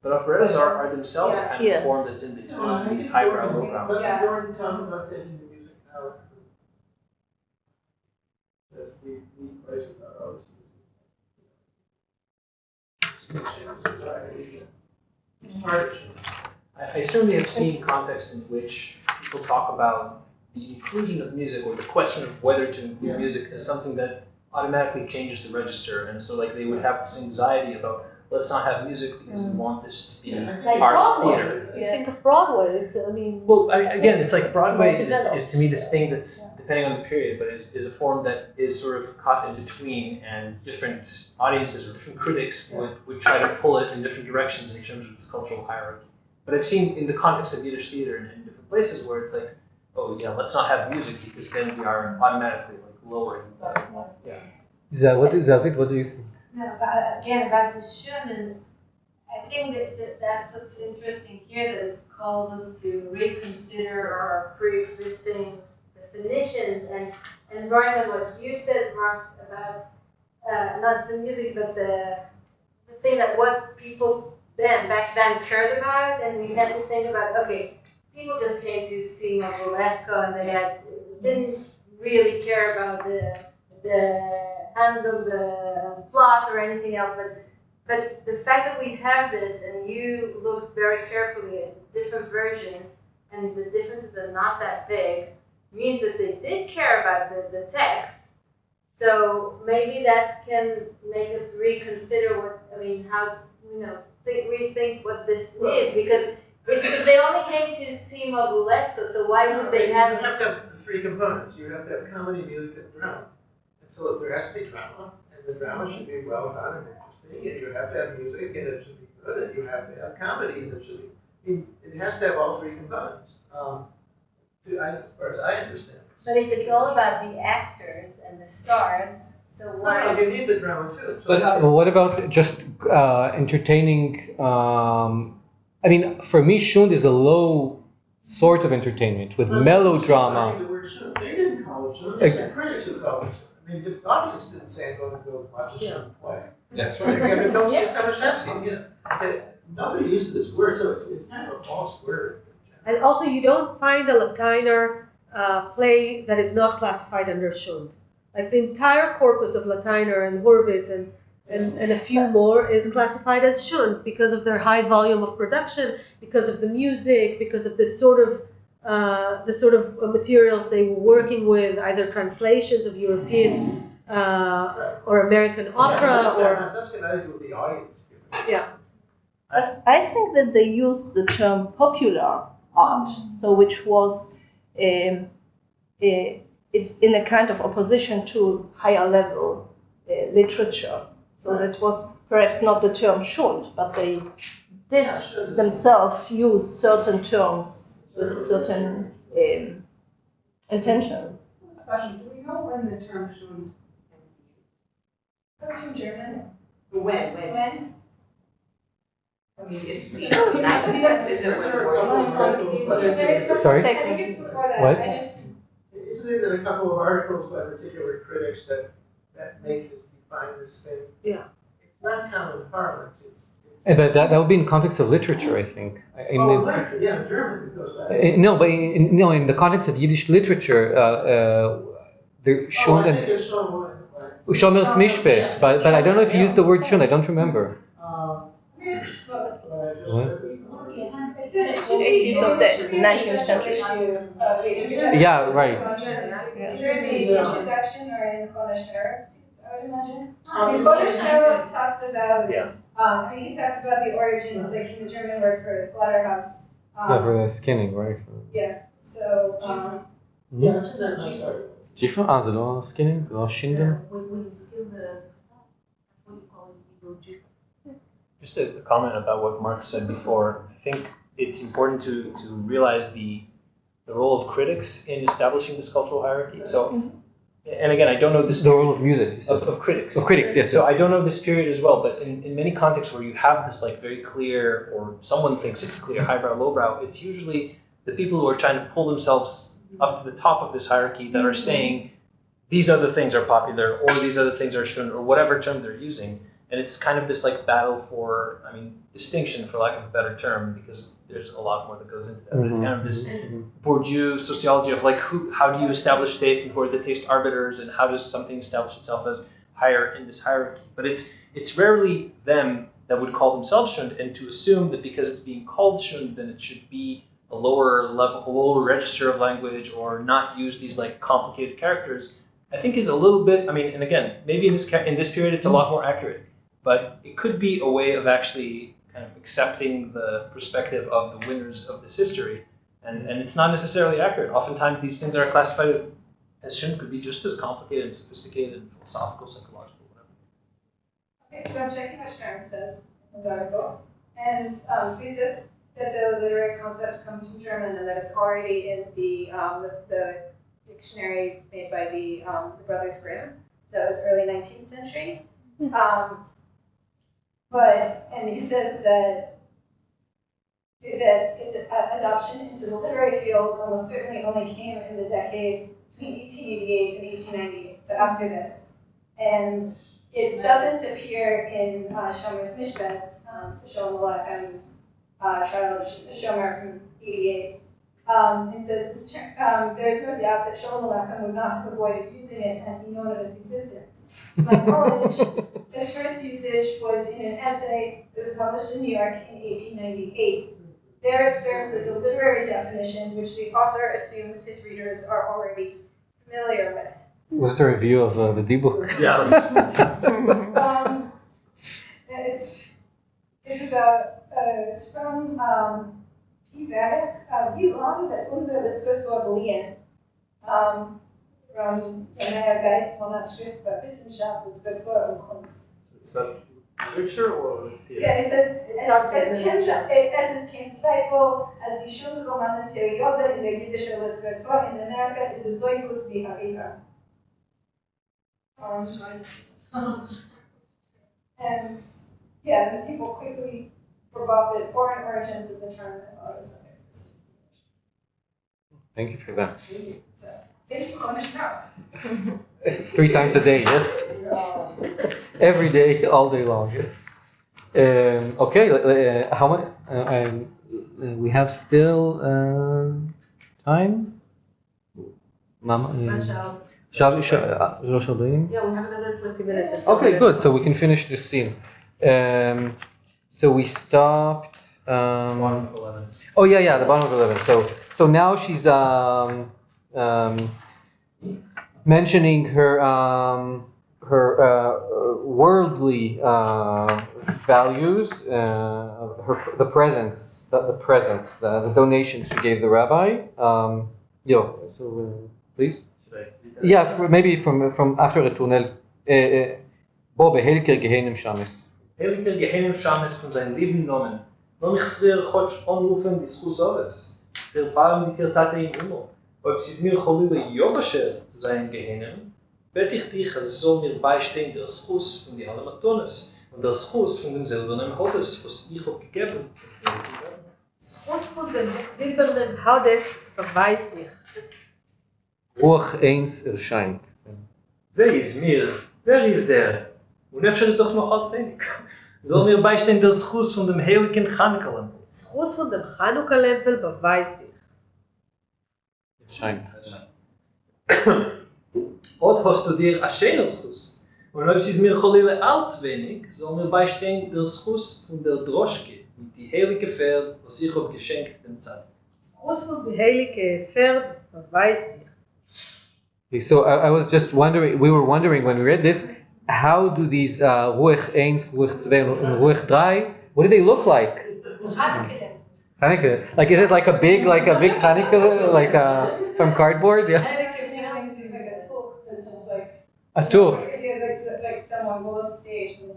But operettas are themselves a kind of form that's in between these highbrow, lowbrow. Doesn't Gordon talk about taking the music out? As we place with our own I certainly have seen contexts in which people talk about the inclusion of music or the question of whether to include music as something that automatically changes the register, and so like they would have this anxiety about let's not have music because we want this to be part of theater. You think of Broadway. I mean. Well, again, it's like Broadway is to me this thing that's depending on the period, but is a form that is sort of caught in between, and different audiences or different critics would try to pull it in different directions in terms of its cultural hierarchy. But I've seen in the context of Yiddish theater in different places where it's like, oh yeah, let's not have music because then we are automatically like lowering. David, what do you think? No, again, about the shun, and I think that's what's interesting here, that it calls us to reconsider our pre-existing definitions, and drawing on what you said, Mark, about not the music, but the thing that what people back then cared about, and we had to think about, okay, people just came to see Burlesco and they didn't really care about the end of the plot or anything else, but the fact that we have this, and you looked very carefully at different versions, and the differences are not that big, means that they did care about the text. So maybe that can make us reconsider how, rethink what this is, because if they only came to see Burlesco, so why would they have? You have to have the three components. You have to have comedy, music, and drama. And so there has to be drama, and the drama should be well done and interesting, and you have to have music, and it should be good, and you have to have comedy, and it should be. It has to have all three components, as far as I understand. But if it's all about the actors and the stars, so why? No, you need the drama too. So But what about just entertaining? For me, Shund is a low sort of entertainment with melodrama. The word shun. They didn't call it shun. It's the critics who called it shun. The audience didn't say, "I'm going to go watch a shun play." That's right. Don't see Tomaszewski. Nobody uses this word, so it's kind of a false word. And also, you don't find a Lateiner play that is not classified under Shund. Like the entire corpus of Lateiner and Horvitz and a few more is classified as Shund because of their high volume of production, because of the music, because of the sort of materials they were working with, either translations of European or American opera, That's going to do with the audience. Yeah. I think that they used the term popular art, so which was in a kind of opposition to higher level literature. So that was perhaps not the term Shund, but they did themselves use certain terms with certain intentions. Question, do we know when the term Shund comes from German? When? I mean, it's the 90s. Is it Sorry? I think it's before that. What? Isn't it in a couple of articles by particular critics that make this define this thing? Yeah. It's not common parlance. But that would be in context of literature, I think. Literature, yeah, German it goes back. In the context of Yiddish literature, the Shund I think it's so Shomer's Mishpeh, but I don't know if you used the word Shund. I don't remember. It's 80s of the 19th century. Yeah, right. Either in the introduction or in Chodesh Arabs, I would imagine. Chodesh Arab talks about, he talks about the origins, like from the German word for slaughterhouse. For skinning, right? Yeah, so. Yeah, it's in that nice article. ג'יפה? זה לא סקינינג? זה לא שינדל? Just a comment about what Mark said before. I think it's important to realize the role of critics in establishing this cultural hierarchy. So, and again, I don't know this. The role of music. Of critics. Of critics, yes. So I don't know this period as well, but in many contexts where you have this like very clear, or someone thinks it's clear, highbrow, lowbrow, it's usually the people who are trying to pull themselves up to the top of this hierarchy that are saying these other things are popular, or these other things are shun, or whatever term they're using. And it's kind of this like battle for, distinction, for lack of a better term, because there's a lot more that goes into that. But it's kind of this Bourdieu sociology of like, how do you establish taste, and who are the taste arbiters, and how does something establish itself as higher in this hierarchy? But it's rarely them that would call themselves shund, and to assume that because it's being called shund, then it should be a lower level, a lower register of language, or not use these like complicated characters, I think is a little bit, and again, maybe in this period it's a lot more accurate. But it could be a way of actually kind of accepting the perspective of the winners of this history. And it's not necessarily accurate. Oftentimes these things that are classified as shun could be just as complicated and sophisticated and philosophical, psychological, whatever. Okay, so I'm checking what Sharon says in his article. And so he says that the literary concept comes from German and that it's already in the dictionary made by the Brothers Grimm. so it's early 19th century. And he says that its adoption into the literary field almost certainly only came in the decade between 1888 and 1898, so after this. And it doesn't appear in Shomer's Mishpat, so Shalom Alechem's trial of Shomer from 88. It says this there is no doubt that Shalom Alechem would not have avoided using it had he known of its existence. To my knowledge, its first usage was in an essay that was published in New York in 1898. There it serves as a literary definition which the author assumes his readers are already familiar with. Was the review of the Dybbuk? Yeah. It's from Wie lange wird unsere Literatur geliehen? From Herr Geist von der Schrift für Wissenschaft, Literatur und Kunst. It's not literature or theater? Yeah, it says, es ist kein Zweifel, als die Schulromanenperiode in der jüdischen Literatur in Amerika ist so gut wie Eran. And yeah, people quickly forgot the foreign origins of the term and auto suffixes. Thank you for that. So, thank you, Konishnav. 3 times a day, yes. Every day, all day long, yes. Okay, how much? We have still time? Mama? Yeah, we have another 20 minutes. Okay, good. So we can finish this scene. So we stopped. Bottom of 11. Oh yeah, the bottom of 11. So now she's mentioning her worldly values, the presents, the donations she gave the rabbi. Please. Yeah, maybe from after Retunel. Bo behelker gehenem shames. Helker gehenem shames von seinem lieben Nomen. Noch mich früher Gott anrufen Diskus alles. Der Palm die Kertate im Himmel. Ob sie mir Cholile Jobasher zu sein gehenem, bete ich dich, als es soll mir beistehen der Schuss von die alle Matones und der Schuss von dem silbernen Hodes, was ich hab gegeben. Schuss von dem silbernen Hodes beweist dich. Ruach eins erscheint. Wer ist mir? Wer ist der? Und öfter ist doch noch als wenig. Soll mir beistehen der Schuss von dem heiligen Chanukah-Lempel. Schuss von dem Chanukah-Lempel beweist dich. Erscheint. Ot hast du dir ein schöner Schuss. Und ob es mir Cholile als wenig, soll mir beistehen der Schuss von der Droschke mit die heilige Pferd, was ich hab geschenkt dem Zeit. Schuss von der heilige Pferd beweist dich. Okay, so I was just wondering, we were wondering when we read this, how do these Ruach Eins, Ruach Zwei, and Ruach Drei, what do they look like? Hanukkah. Like, is it like a big Hanukkah, like from cardboard? Yeah. Hanukkah seems like a tool that's just like A tool. if you have like someone below stage and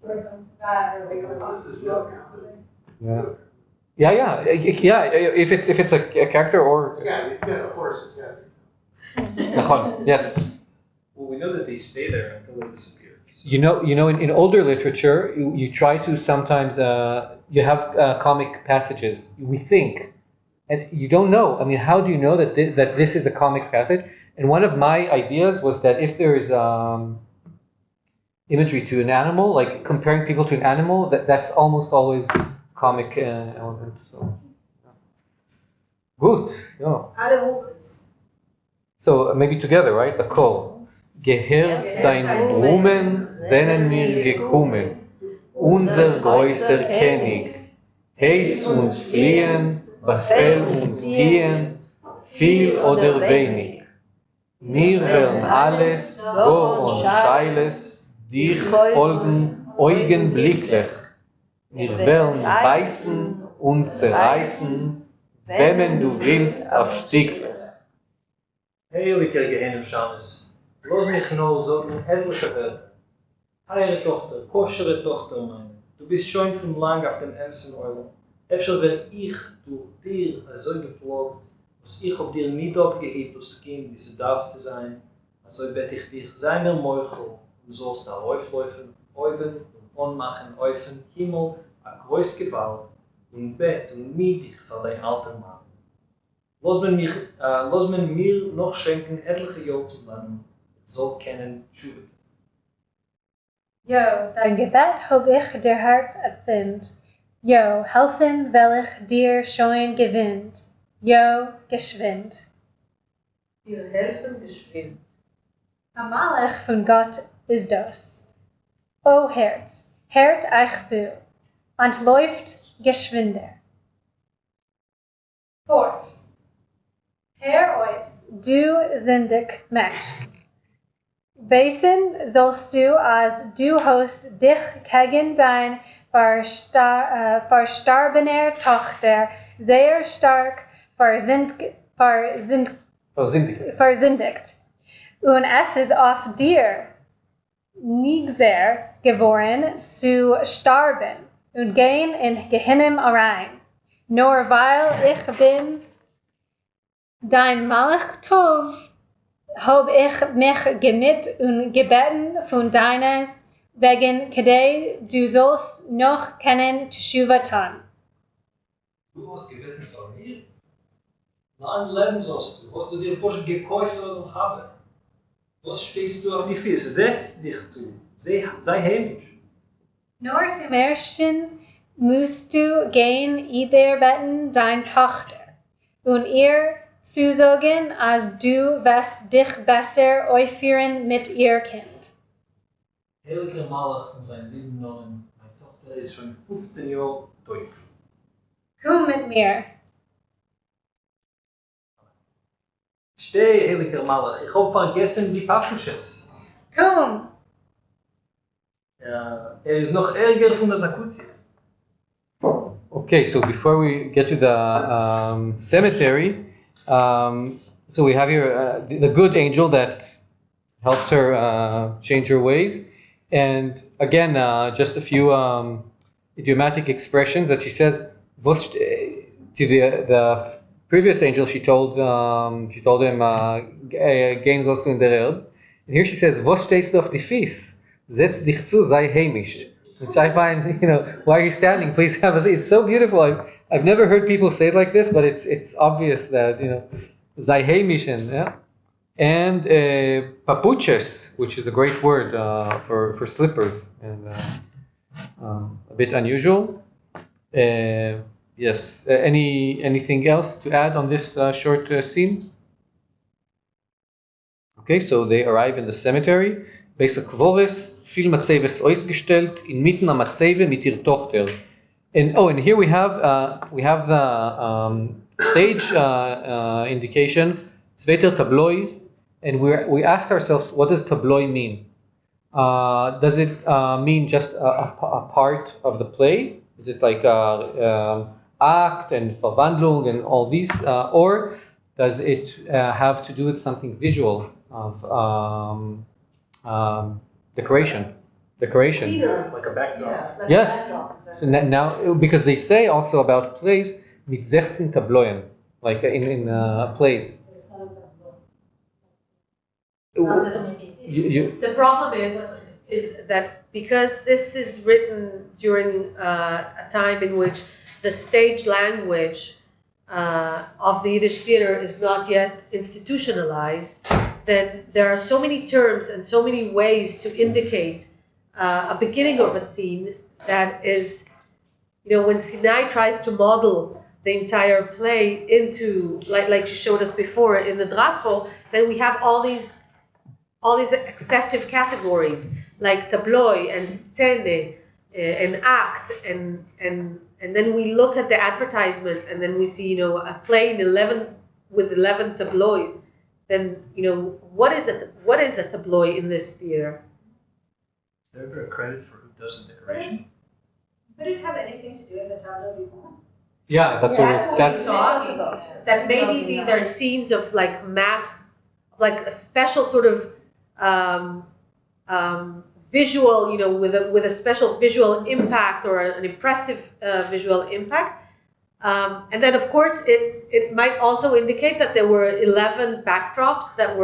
throw some fat or like a lot of smoke or something. Yeah. If it's a character or. If you got a horse, it's got. Yes. Well, we know that they stay there until they disappear. You know, in older literature, you try to sometimes you have comic passages. We think, and you don't know. I mean, how do you know that this is a comic passage? And one of my ideas was that if there is imagery to an animal, like comparing people to an animal, that's almost always comic element. So good. Yeah. So maybe together, right? A call. Gehört dein Ruhmen, sennen wir gekommen. Unser größer König. Heiß uns fliehen, befehl uns gehen, viel oder wenig. Wir wollen alles, go und scheiles, dich folgen augenblicklich. Wir wollen beißen und zerreißen, wenn du willst, auf Stücklich. Heiliger Gehenem Shames, lass mich nur sagen etliche Wörter. Heire Tochter, koschere Tochter meine, du bist schon von lang auf dem Emsen Eulen. Efter wenn ich durch dir so geplogt, was ich auf dir nicht abgehebt, das Kind, wie sie darf zu sein, Also bett ich dich seiner Meuchel, du sollst da aufläufen, oben und anmachen, öffnen, Himmel, a groß Gewalt, und bett und miet dich von dein alter Mann. Lass man mir noch schenken, etliche Jahre zu bleiben, so kennen Schuhe. Jo, dein Gebet hab ich der Hart erzählt. Jo, helfen will ich dir schon gewinnt. Jo, geschwind. Dir helfen geschwind. Ein Malach von Gott ist das. O Herz, hört euch zu, und läuft geschwinder. Fort. Herr euch, du sündig Mensch. Besen sollst du, als du hast dich gegen dein verstorbener Tochter sehr stark versündigt. Und es ist auf dir nieder geworden zu sterben und gehen in Gehennem rein. Nur weil ich bin dein Malach Tov, hab ich mich gemüht und gebeten von deines wegen, kedei du sollst noch kennen Teshuvatan. Du hast gebeten von mir? Nein, leben sollst du. Hast du dir Porsche gekauft oder noch haben? Was stehst du auf die Füße? Setz dich zu. Sei heimisch. Nur zum Ersten musst du gehen überbeten deine Tochter und ihr zusagen, als du wirst dich besser aufführen mit ihr Kind. Heiliger Malach um sein Leben genommen. Meine Tochter ist schon 15 Jahre tot. Komm mit mir. Steh, heiliger Malach. Ich hab vergessen die Papusches. Komm. Ist noch ärger von der Sakutia. Okay, so before we get to the cemetery, so we have here the good angel that helps her change her ways. And again, just a few idiomatic expressions that she says. To the previous angel, she told him, "Gains also in der Erde." And here she says, "Was stehst du auf die Fies? Setz dich zu, sei heimisch." Which I find, why are you standing? Please have a seat. It's so beautiful. I've never heard people say it like this, but it's obvious that, sei heimisch, yeah. And papuches, which is a great word for slippers, and a bit unusual. Yes. Anything else to add on this short scene? Okay, so they arrive in the cemetery. Beis Akvoris, viel Matzeves ausgestellt, inmitten am Matzeve mit ihrer Tochter. And here we have the stage indication, Zweiter Tabloi, and we ask ourselves, what does tabloi mean? Does it mean just a part of the play? Is it like act and Verwandlung and all these, or does it have to do with something visual of decoration? Theater, like a backdrop. Yeah, like Yes. a backdrop, exactly. So now, because they say also about plays, mit 16 Tabloien, like in plays. The problem is that because this is written during a time in which the stage language of the Yiddish theater is not yet institutionalized, then there are so many terms and so many ways to indicate a beginning of a scene that is, when Sinai tries to model the entire play into, like you showed us before in the Drafo, then we have all these excessive categories like tabloi and scene and act and then we look at the advertisement and then we see a play in 11 tabloids. Then what is a tabloid in this theater? Is there ever a credit for who does the decoration? Would it have anything to do with the tableau vivant? Yeah, that's what we talked about. That maybe these are scenes of like mass, like a special sort of visual, with a special visual impact or an impressive visual impact. And then of course it might also indicate that there were 11 backdrops that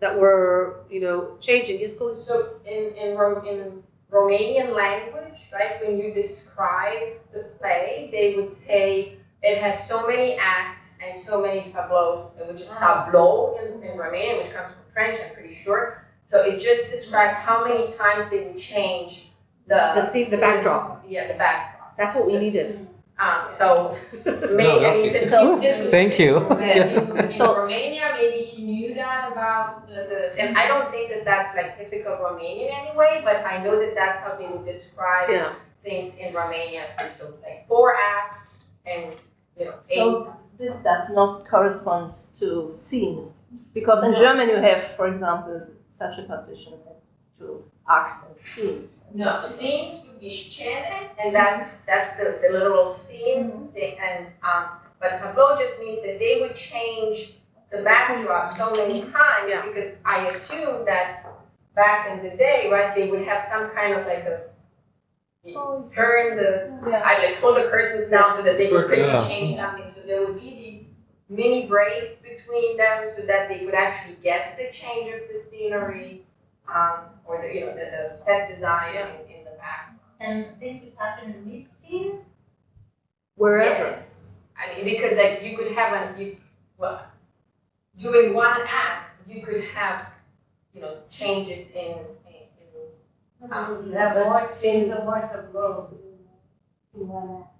that were, you know, changing. Yes, go ahead. So in Romanian language, right, when you describe the play, they would say it has so many acts and so many tableaus, which is tableau in Romanian, which comes from French, I'm pretty sure. So it just described how many times they would change the backdrop. Yeah, the backdrop. That's what we needed. So maybe this was Thank you. in Romania, maybe he knew that about the and I don't think that that's like typical Romanian anyway, but I know that that's how they would describe things in Romania, so like 4 acts and, you know, 8. So this does not correspond to scene, because in German you have, for example, such a partition to acts and scenes. No, scenes would be scene, and that's the literal scene, and but tableau just means that they would change the backdrop so many times, because I assume that back in the day, right, they would have some kind of like a turn pull the curtains down so that they could quickly change something. So there would be these mini breaks between them so that they could actually get the change of the scenery, or the set design in the back. And this would happen in mid-scene? Wherever. Yes. I mean, because like you could have doing one act, you could have, changes in you have more scenes or more tableaus in one act.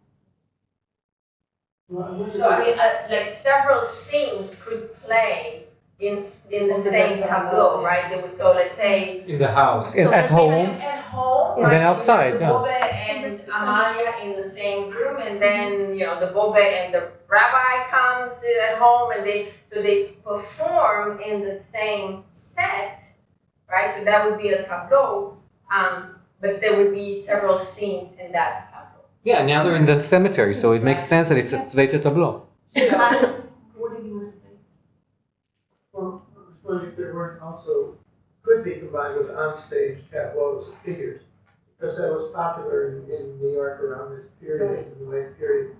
So I mean, like several scenes could play in the same tableau, right? They would, so let's say in the house, so at home, at home, and then outside. Bobe and Amalia in the same room, and then the Bobe and the rabbi comes at home, and they perform in the same set, right? So that would be a tableau, but there would be several scenes in that tableau. Yeah, now they're in the cemetery, so it makes sense that it's a zweite tableau. What did you want to say? Well, I was wondering if there weren't also, could be combined with onstage tableaus of figures, because that was popular in New York around this period, in the late period,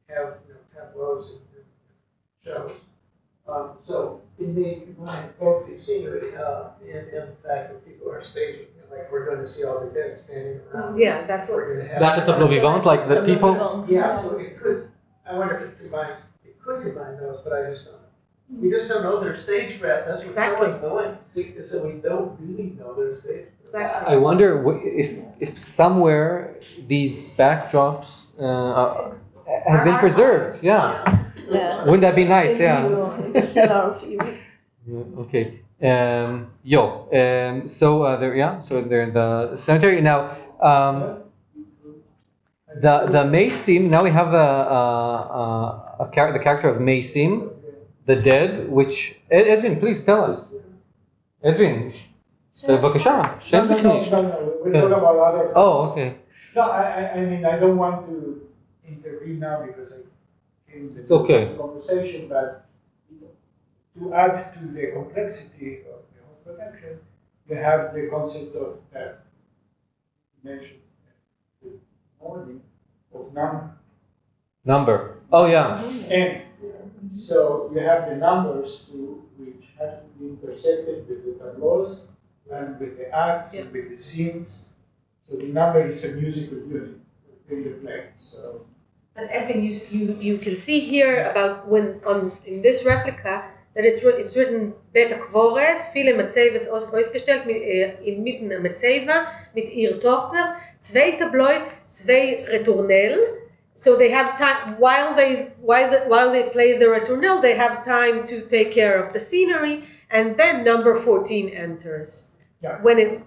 have tableaus and shows. So it may combine both the scenery and the fact that people are staging. Like we're going to see all the dead standing around. Yeah, that's what we're going to have. That's a tableau vivant, like the people. Yeah, so it could. I wonder if it could combine those, but I just don't know. We just don't know they're stagecraft. That's what's so annoying, is that we don't really know they're stagecraft. I wonder if somewhere these backdrops have been preserved. Yeah. Wouldn't that be nice? Yeah. Okay. So they're in the cemetery now. The Meisim. Now we have the character of Meisim, the dead. Which Edwin, please tell us. Edwin, בבקשה. שם זה כניש. We're talking about other. Oh, okay. No, I mean I don't want to intervene now because I came to the conversation, but to add to the complexity of the whole production, you have the concept of that you mentioned this morning of number. Oh yeah. And so you have the numbers which have to be intersected with the tableaus and with the acts and with the scenes. So the number is a musical unit in the play. So. But Edwin, you can see here about in this replica that it's written Beta Quores, viele Matzevas ausgestellt inmitten der Matzeva mit ihrer Tochter, 2 Tableau, 2 Retournelle. So they have time while they play the Retournelle, they have time to take care of the scenery, and then number 14 enters. Yeah. When it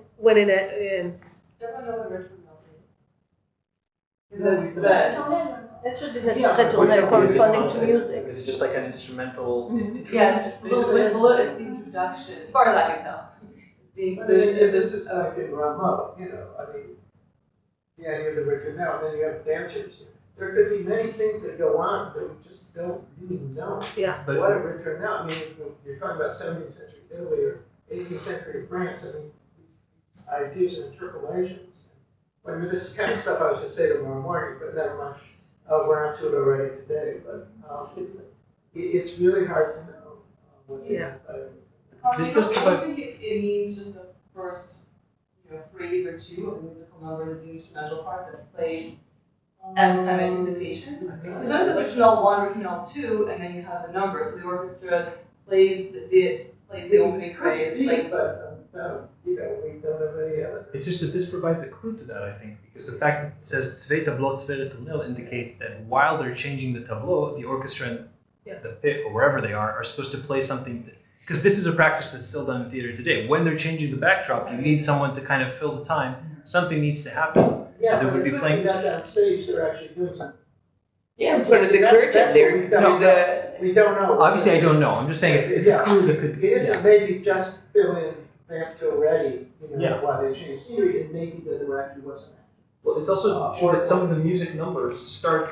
ends. That should be the retournelle corresponding to music. Is it just like an instrumental? Yeah, with the introduction, as far as I can tell. This is like in Rameau, I mean, the idea of the retournelle, and then you have dancers. There could be many things that go on that we just don't really know. Yeah. But what a retournelle, I mean, you're talking about 17th century Italy or 18th century France, I mean, these ideas and interpolations. I mean, this is kind of stuff I was going to say tomorrow morning, but never mind. We're onto it already today, but it's really hard to know what they This I does don't provide. think it means just the first, phrase or two of the musical number, the instrumental part that's played as kind of anticipation. Because there's the routine 1, routine 2, and then you have the number. So the orchestra plays the opening phrase. We don't have any evidence. It's just that this provides a clue to that, I think, because the fact that it says zwei tableau, zwei retournel indicates that while they're changing the tableau, the orchestra and the pit or wherever they are supposed to play something. Because this is a practice that's still done in theater today. When they're changing the backdrop, you need someone to kind of fill the time. Something needs to happen. Yeah, so they would be playing. That on stage, they're actually doing something. Yeah, in front of the curtain. We don't know. Obviously, I don't know. I'm just saying it's a clue that could. It isn't maybe just fill in vamp till ready, while they change scenery. It may be that there actually wasn't. Well, it's also true that some of the music numbers start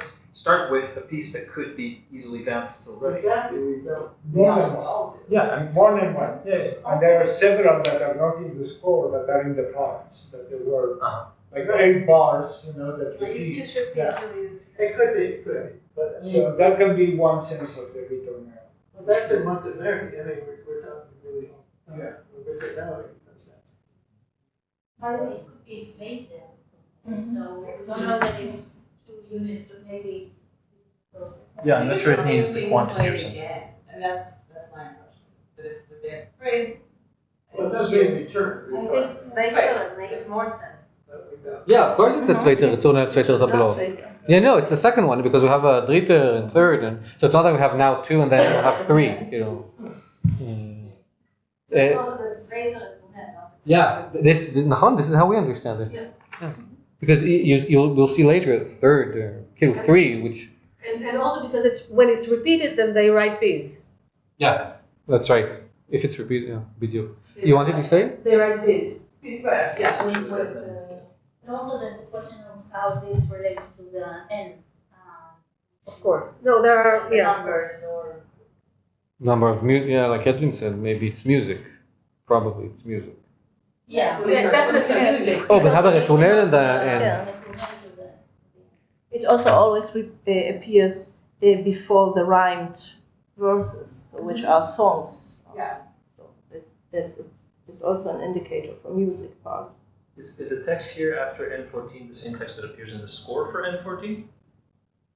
with a piece that could be easily vamped till ready. Exactly. We don't. More than one. Yeah, more than one. Yeah. And there are several that are not in the score that are in the parts. That there were like 8 bars, that repeat. It could be. But I mean, so that can be one sense of the return. Well, that's in Monteverdi. I mean, we're talking really. Yeah. We're now it comes down. By the way, it could be its later. So we don't know that it's 2 units, but maybe. Yeah, I'm not sure it needs the quantity or something. And that's my impression. That if the vamp phrase. Well, it does mean return. I think later makes more sense. Yeah, of course it's a zweiter retournel, zweiter tableau. Yeah, no, it's the second one because we have a dritter and third, and so it's not that we have now 2 and then we'll have 3. It's also the zweiter retournel. Yeah, this is how we understand it. Yeah. Because you'll see later third, 3, which. And also because when it's repeated, then they write bis. Yeah, that's right. If it's repeated, video. You wanted to say? They write bis. And also there's the question of how this relates to the N. Of course. No, there are numbers or. Number of music, yeah, like Edwin said, maybe it's music. Probably it's music. Yeah, definitely music. Oh, but how about retournel and the N? Yeah. It also always appears before the rhymed verses, which are songs. Yeah. So that it's also an indicator for music part. Is the text here after N14 the same text that appears in the score for N14?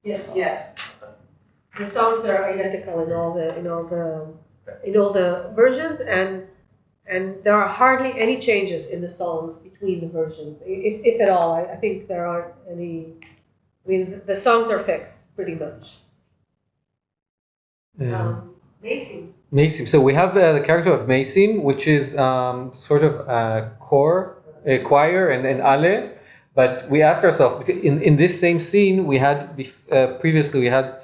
Yes. Yeah. The songs are identical in all the versions, and there are hardly any changes in the songs between the versions, if at all. I think there aren't any. I mean, the songs are fixed pretty much. Mesim. So we have the character of Mesim, which is sort of a choir and ale. But we ask ourselves, in this same scene, we had previously we had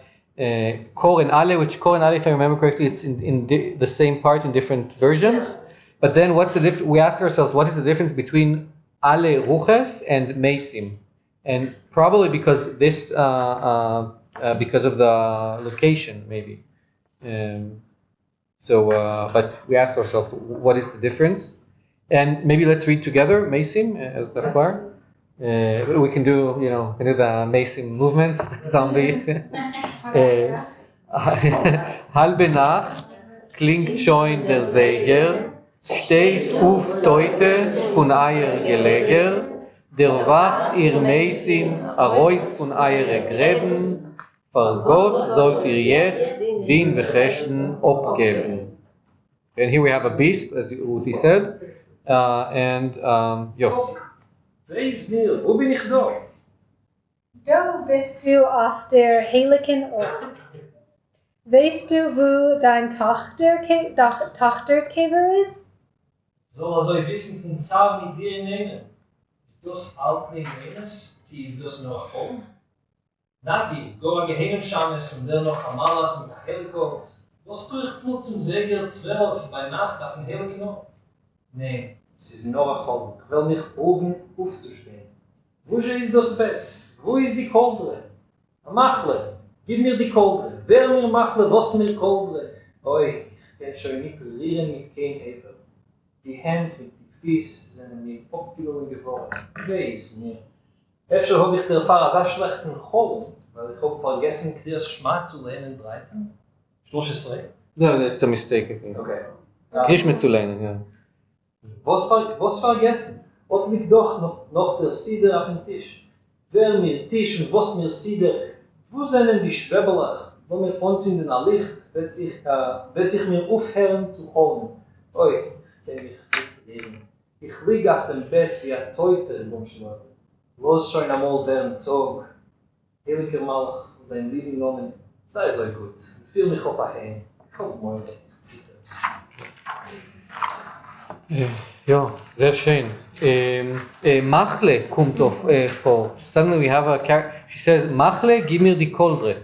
Kor and Ale, which Kor and Ale, if I remember correctly, it's in the same part in different versions. Yeah. But then what's the difference? We asked ourselves, what is the difference between Ale Ruches and Mesim? And probably because because of the location, maybe. But we asked ourselves, what is the difference? And maybe let's read together Mesim as the part. We can do, the Mesim movement. Halbe Nacht klingt schon der Seger, steht auf Teute von Eier Geleger, der wacht ihr Mesim, aroist von Eier Gräben, vor Gott sollt ihr jetzt Dien Bechesten abgeben. And here we have a beast, as Ruthie said, Wees mir, wo bin ich da? Du bist du auf der heiligen Ort. Weißt du, wo dein Tochterskäfer ist? Soll ich wissen von Zahl mit dir nehmen? Ist das Alfred Menes? Sie ist das noch home? Nati, go a geheim Schames und der noch am Malach mit der Helikopter. Was tue ich plötzlich zum Seger 12 bei Nacht auf den heiligen Ort? Nee, es ist noch ein Home. Ich will mich oben aufzustehen. Wo ist das Bett? Wo ist die Koldre? Machle, gib mir die Koldre. Wer mir Machle, was mir Koldre? Oi, ich kann schon nicht rühren mit kein Eber. Die Hände mit den Füßen sind mir abgelungen geworden. Weiß mir. Efter habe ich der Pfarrer so schlechten Chol, weil ich habe vergessen, Krias Schma zu lernen 13. 13? No, that's a mistake, I think. Okay. Krisch mit zu lernen, ja. Was vergessen? Und liegt doch noch der Sieder auf dem Tisch. Wer mir Tisch und was mir Sieder, wo sind die Schwebelach, wo mir uns in den Licht, wird sich mir aufhören zu holen. Oi, ich kann mich nicht reden. Ich liege auf dem Bett wie ein Teute im Umschlag. Los schon einmal während Tag. Heiliger Malach und sein lieben Namen, sei so gut. Ich fühle mich auf ein. Komm mal, ich zitter. Ja, sehr schön. Machle kommt vor. Suddenly we have a character, she says, Machle, give me the koldre.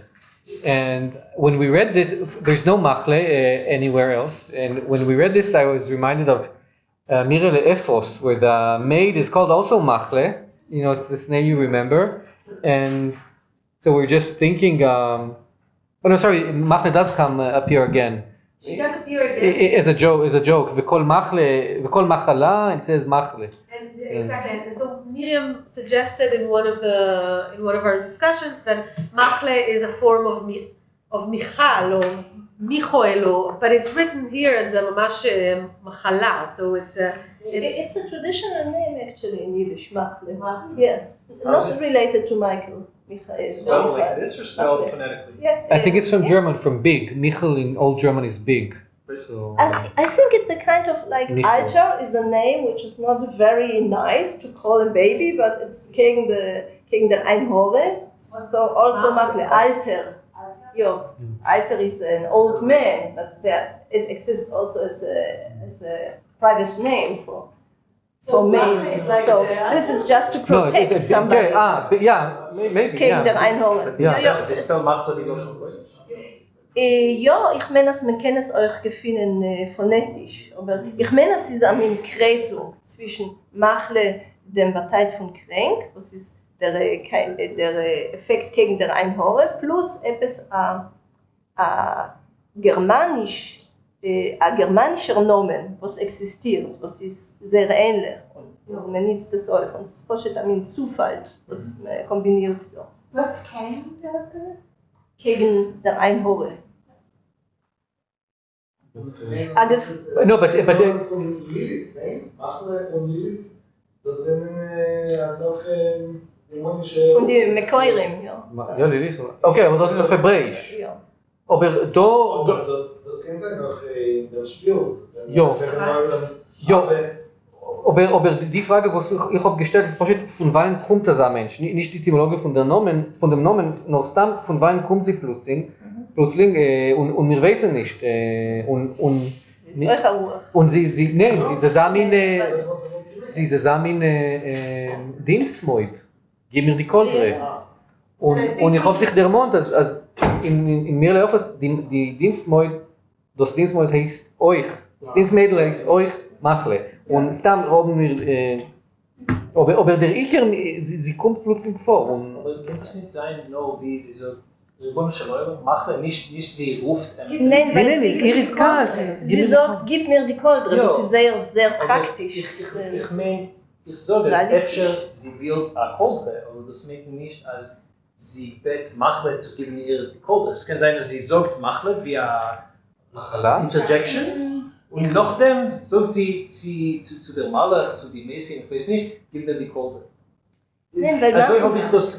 And when we read this, there's no Machle anywhere else. And when we read this, I was reminded of Mirele Efos, where the maid is called also Machle. You know, it's this name you remember. And so we're just thinking, Machle does appear again. She does appear again. As a joke. V'kol machala, and it says machle. And exactly. And so Miriam suggested in one of our discussions that machle is a form of michal or michoel, but it's written here as a mamash machala. So it's a traditional name actually in Yiddish, machle. Yes, not related to Michael. Spelled like this or spelled phonetically? Yeah, I think it's from German, from big. Michel in Old German is big. So, I think it's a kind of like Michel. Alter is a name which is not very nice to call a baby, but it's gegen der Einhore. So also machle Alter. Yeah, Alter is an old man, but it exists also as a private name for males. like so this is just to protect somebody. Maybe. Gegen der Einhore. Sie spell Machle die Goschen Ja, ich meine, dass man kann es euch gefunden phonetisch, aber ich meine, es ist eine Kreuzung zwischen Machle, dem Partei von Kränk, was ist der Effekt gegen der Einhore, plus etwas germanischer Nomen, was existiert, was ist sehr ähnlich. Und man nutzt das euch, und es ist fast ein Zufall, was man kombiniert. Was kann das denn? Gegen der Einhore. No, but von Lilis, nein? Machle und Lilis, das sind solche dämonische... Von den Mekoirim, ja. Ja, Lilis. Okay, aber das ist auf Hebräisch. Ja. Aber das kann sein noch in dem Spiel. Ja. Aber die Frage, was ich habe gestellt, ist von wann kommt dieser Mensch? Nicht die Etymologie von dem Namen, noch stammt, von wann kommt sie plötzlich und wir wissen nicht. Und sie zusammen Dienstmoid, gib mir die Koldre. Und ich habe sich der Mond, als in mir Leofes, die Dienstmoid, das Dienstmoid heißt euch, das Dienstmädel heißt euch Machle. Und Stam haben wir, aber der Iker, sie kommt plötzlich vor. Aber könnte es nicht sein, wie sie sagt, Machle, nicht sie ruft. Nein, weil ihr ist kalt. Sie sagt, gib mir die Koldre, das ist sehr, sehr praktisch. Ich meine, ich sage, öfter sie will eine Koldre, aber das meint nicht, als sie bett Machle zu geben ihr die Koldre. Es kann sein, dass sie sagt Machle via Interjection. Und nachdem sagt sie zu der Malach, zu die Messi, ich weiß nicht, gib mir die Koldre. Nein, weil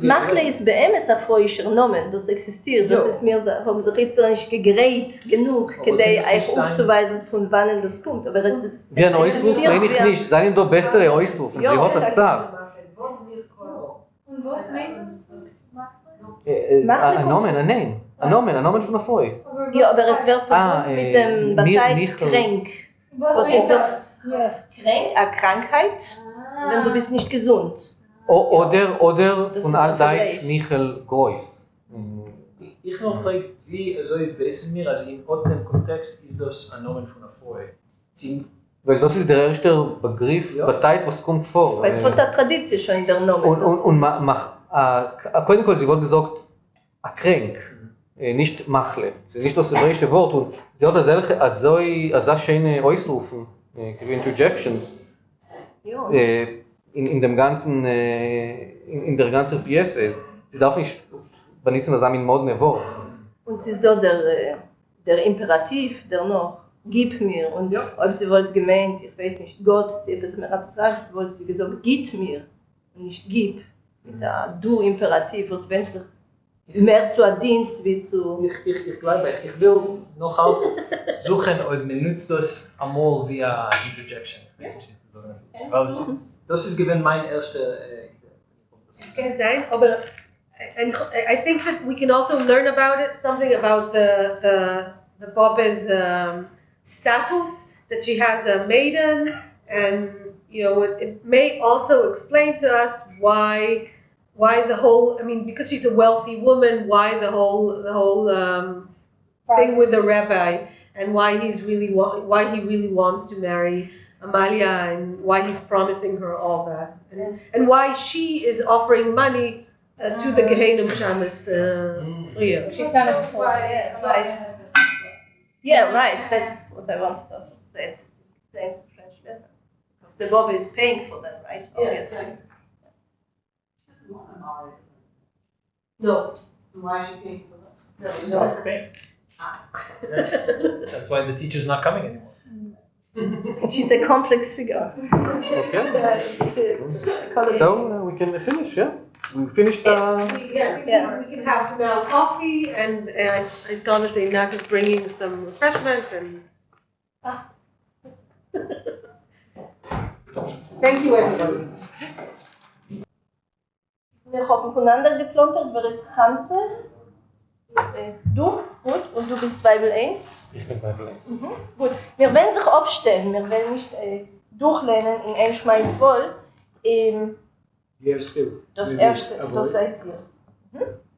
Machle ist bei ihm ein freuischer Name, das existiert. Das ist mir, haben sich jetzt nicht gegräht genug, euch aufzuweisen, von wann das kommt. Aber es ist. Wie ein Ausruf meine ich nicht, seien doch bessere Ausrufe, sie hat das gesagt. Und was meint das? Ein Nomen von der Freu. Ja, aber es wird verbunden mit dem Partei Kränk. Was ist das? Kränk, eine Krankheit, wenn du bist nicht gesund. Oder von Altdeutsch Michel Groß. Ich noch frage, wie wissen wir, also in dem Kontext ist das ein Nomen von der Freu? Weil das ist der erste Begriff, Partei, was kommt vor. Weil es von der Tradition schon in der Nomen. Und קודם כל, sie wurde gesagt, kränk, nicht machle. Das ist nicht das hebräische Wort. Und sie hat das schöne Ausrufen, Interjections, in der ganzen Pièce. Sie darf nicht benutzen das in moderne Wort. Und es ist dort der Imperativ, der noch gib mir. Und ob sie wollte gemeint, ich weiß nicht, Gott, sie etwas mehr abstrakt, sie wollte sie gesagt, gib mir und nicht gib. Mit der Du-Imperativ, was wenn sich mehr zu einem Dienst wie zu... Ich glaube, ich will noch als suchen, ob man nutzt das einmal via Interjection. Weil das ist gewesen mein erster... Can sein, aber I think that we can also learn about it, something about the Bobbe's status, that she has a maiden, and it may also explain to us why the whole, I mean, because she's a wealthy woman, why the whole thing with the rabbi, and why he really wants to marry Amalia, and why he's promising her all that, and why she is offering money to the Gehenim Shamas. She's done it before. Right. Yeah, right. That's what I wanted to also say. Thanks to French lesson. Because the Bobby is paying for that, right? Yes. Obviously. No. Why is she paying for that? She's not paying. That's why the teacher's not coming anymore. She's a complex figure. Okay. So we can finish, yeah? We finished we can have now coffee, and I saw that the Nak is bringing some refreshment, and thank you everybody. Wir haben voneinander geplantert, wer ist Hanze? Du, gut, und du bist Weibel 1? Ich bin Weibel 1. Gut, wir werden sich aufstellen, wir werden nicht durchlehnen in ein Schmeiß voll. Das erste, das seid ihr.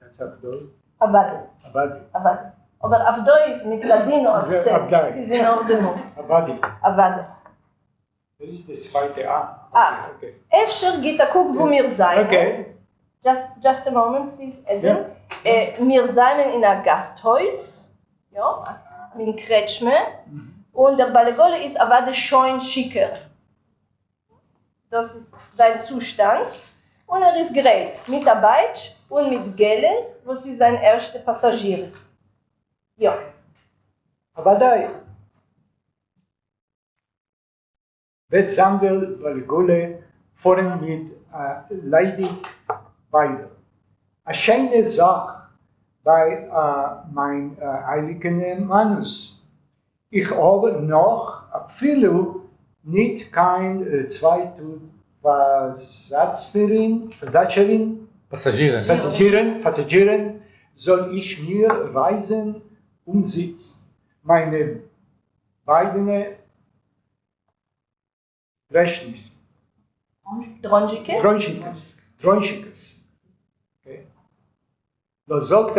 Das Abdol. Abadi. Abadi. Abadi. Aber Abdoi ist mit Ladino-Akzent. Sie ist in Ordnung. Abadi. Abadi. Das ist das zweite A. Okay. Efter geht a guck, wo wir sein. Okay. Just a moment, please, Edwin. Wir sind in einem Gasthaus, ja, mit Kretschme. Und der Balegole ist aber schon schicker. Das ist sein Zustand. Und ist gerät mit der Beitsch und mit Gelle, wo sie sein erster Passagier. Ja. Aber da wird Samuel Balegole vorhin mit leidig weiter. Eine schöne Sache bei meinem heiligen Manus. Ich habe noch viele nicht kein Passagieren, soll ich mir reisen umsitzen. Meine beiden Rechnungen. Dronschikes. Okay. Da sagt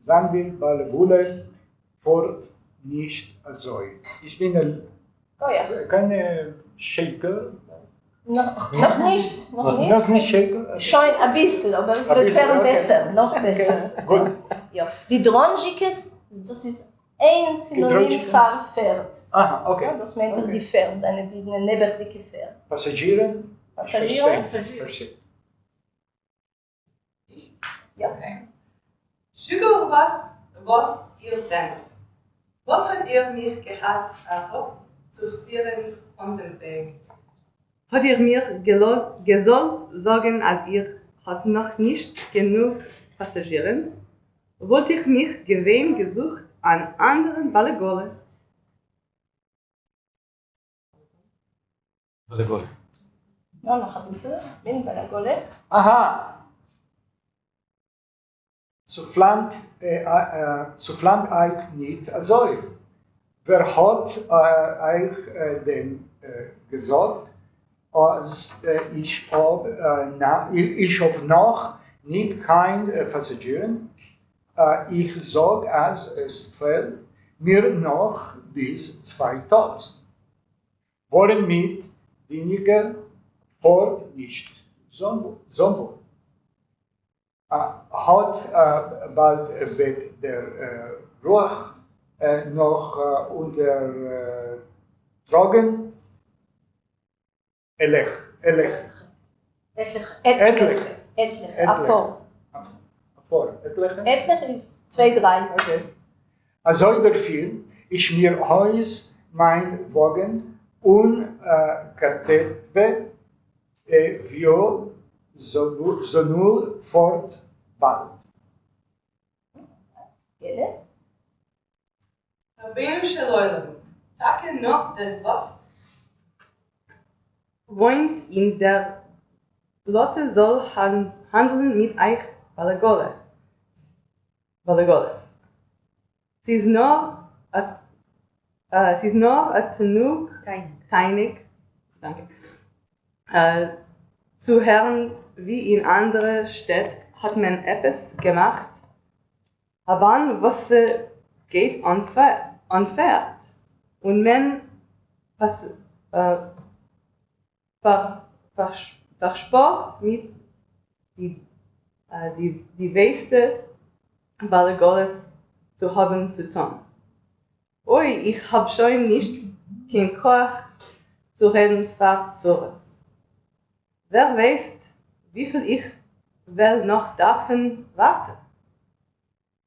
Samuel Balegole vor nicht so. Ich bin keine Shaker. Noch nicht. Noch nicht Shaker. Schon ein bisschen, aber es wird werden besser, noch besser. Okay. Gut. Ja. Die Dronschikes, das ist ein Synonym für Pferd. Aha, okay. Ja, das meint die Pferd, seine neberdicke Pferd. Passagieren? Verstehe. Ja. Schügel, was ihr denkt. Was hat ihr mich gehabt, zu spielen on dem Weg? Hat ihr mir gesollt sagen, als ihr hat noch nicht genug Passagieren? Wollte ich mich gewähnt gesucht an anderen Balegole? Balegole. Ja, noch ein bisschen. Bin Balegole. Aha. Zu flammt euch nicht also. Wer hat euch denn gesagt, als ich habe noch nicht kein Passagieren? Ich sage, als es fällt mir noch bis 2000. Wollen mit weniger fort nicht sondern hat bald wird der Ruch noch unter Drogen Etliche. Etliche ist 2, 3. Okay. Also dafür ich mir heus mein Wagen und Katebe Viol so nur fort bald. Rabbeinu Shalom, Tage noch des was wohnt in der Lotte soll handeln mit euch Balagoles. Sie ist nur teinig, danke, zu hören, wie in anderen Städten hat man etwas gemacht, aber was geht unfair und man versport mit die Weste Balagoles zu haben zu tun. Oi, ich hab schon nicht kein Koch zu reden für sowas. Wer weiß, wie viel ich will noch davon warten.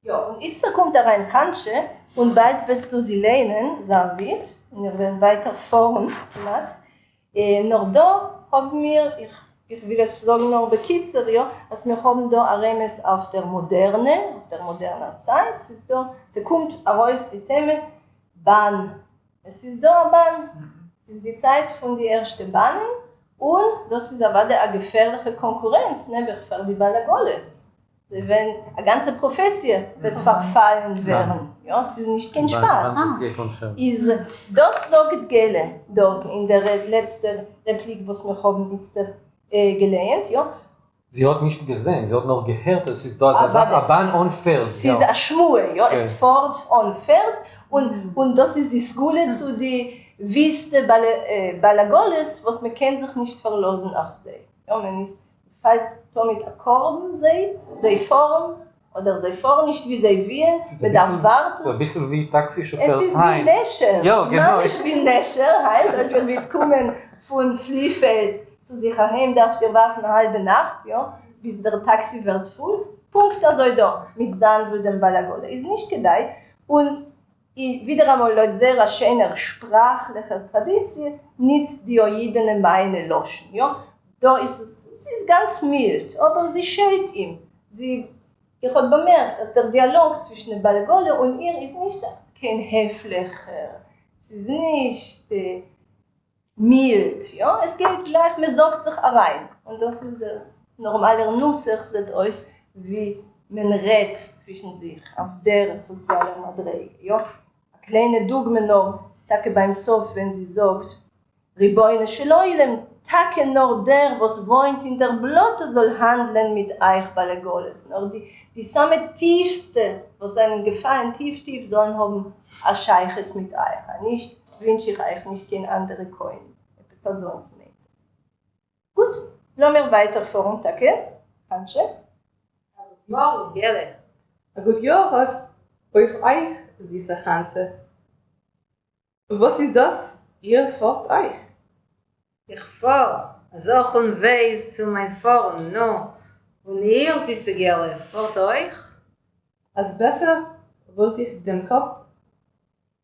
Ja, und jetzt kommt da rein Hansche und bald wirst du sie lernen, sagen wir, und wir werden weiter fahren. Noch da haben wir, ich will es sagen noch bekitzer, ja, dass wir haben da Aremes auf der modernen Zeit. Sie kommt heraus die Themen Bahn. Es ist da eine Bahn, es ist die Zeit von den ersten Bahnen und das ist aber eine gefährliche Konkurrenz, nämlich für die Balagoles. Wenn eine ganze Profession wird verfallen werden, ja, es ist nicht kein Spaß. Das sagt Gele dort in der letzten Replik, was wir haben jetzt gelernt, ja. Sie hat nicht gesehen, sie hat noch gehört, es ist dort eine Bahn on Pferd. Es ist eine Schmue, ja, es fährt on Pferd und das ist die Schule zu den Wüste Balagoles, was man kann sich nicht verlassen auf sie. Ja, man ist, falls mit Akkorden sie fahren oder sie fahren nicht wie sie wollen, man darf warten. Ein bisschen wie Taxichauffeur. Es ist wie Nescher. Ja, genau. Nein, wie Nescher, heißt, wenn wir kommen von Fliehfeld zu sich heim, darfst du warten eine halbe Nacht, ja, bis der Taxi wird voll. Punkt, also da, mit Sand und dem Balagole. Ist nicht gedeiht. Und wieder einmal laut sehr schöner sprachlicher Tradition, nicht die Oidene Beine loschen, ja. Da ist es. Sie ist ganz mild, aber sie schält ihm. Ich habe bemerkt, dass der Dialog zwischen dem Balagole und ihr ist nicht kein höflicher, es ist nicht mild. Ja? Es geht gleich, man sagt sich rein. Und das ist der normale Nusser, sagt euch, wie man redet zwischen sich auf der sozialen Madrege. Ja? Eine kleine Dogme noch, Tage beim Sof, wenn sie sagt, Riboine Sheloilem, Tage nur der, was wohnt in der Blotte, soll handeln mit euch Balagoles. Nur die samme tiefste, was einen gefallen, tief sollen haben, als Scheiches mit euch. Nicht wünsche ich euch nicht kein andere Coin. Etwas sonst nicht. Gut, lassen wir weiterfahren, danke. Hansche? Morgen, gerne. Gut, ja, hat euch diese Hanse. Was ist das? Ihr fahrt euch. Ich fahr, also auch ein Weiß zu mein Fahren, no. Und ihr, süße Gerle, fahrt euch? Als besser wollte ich den Kopf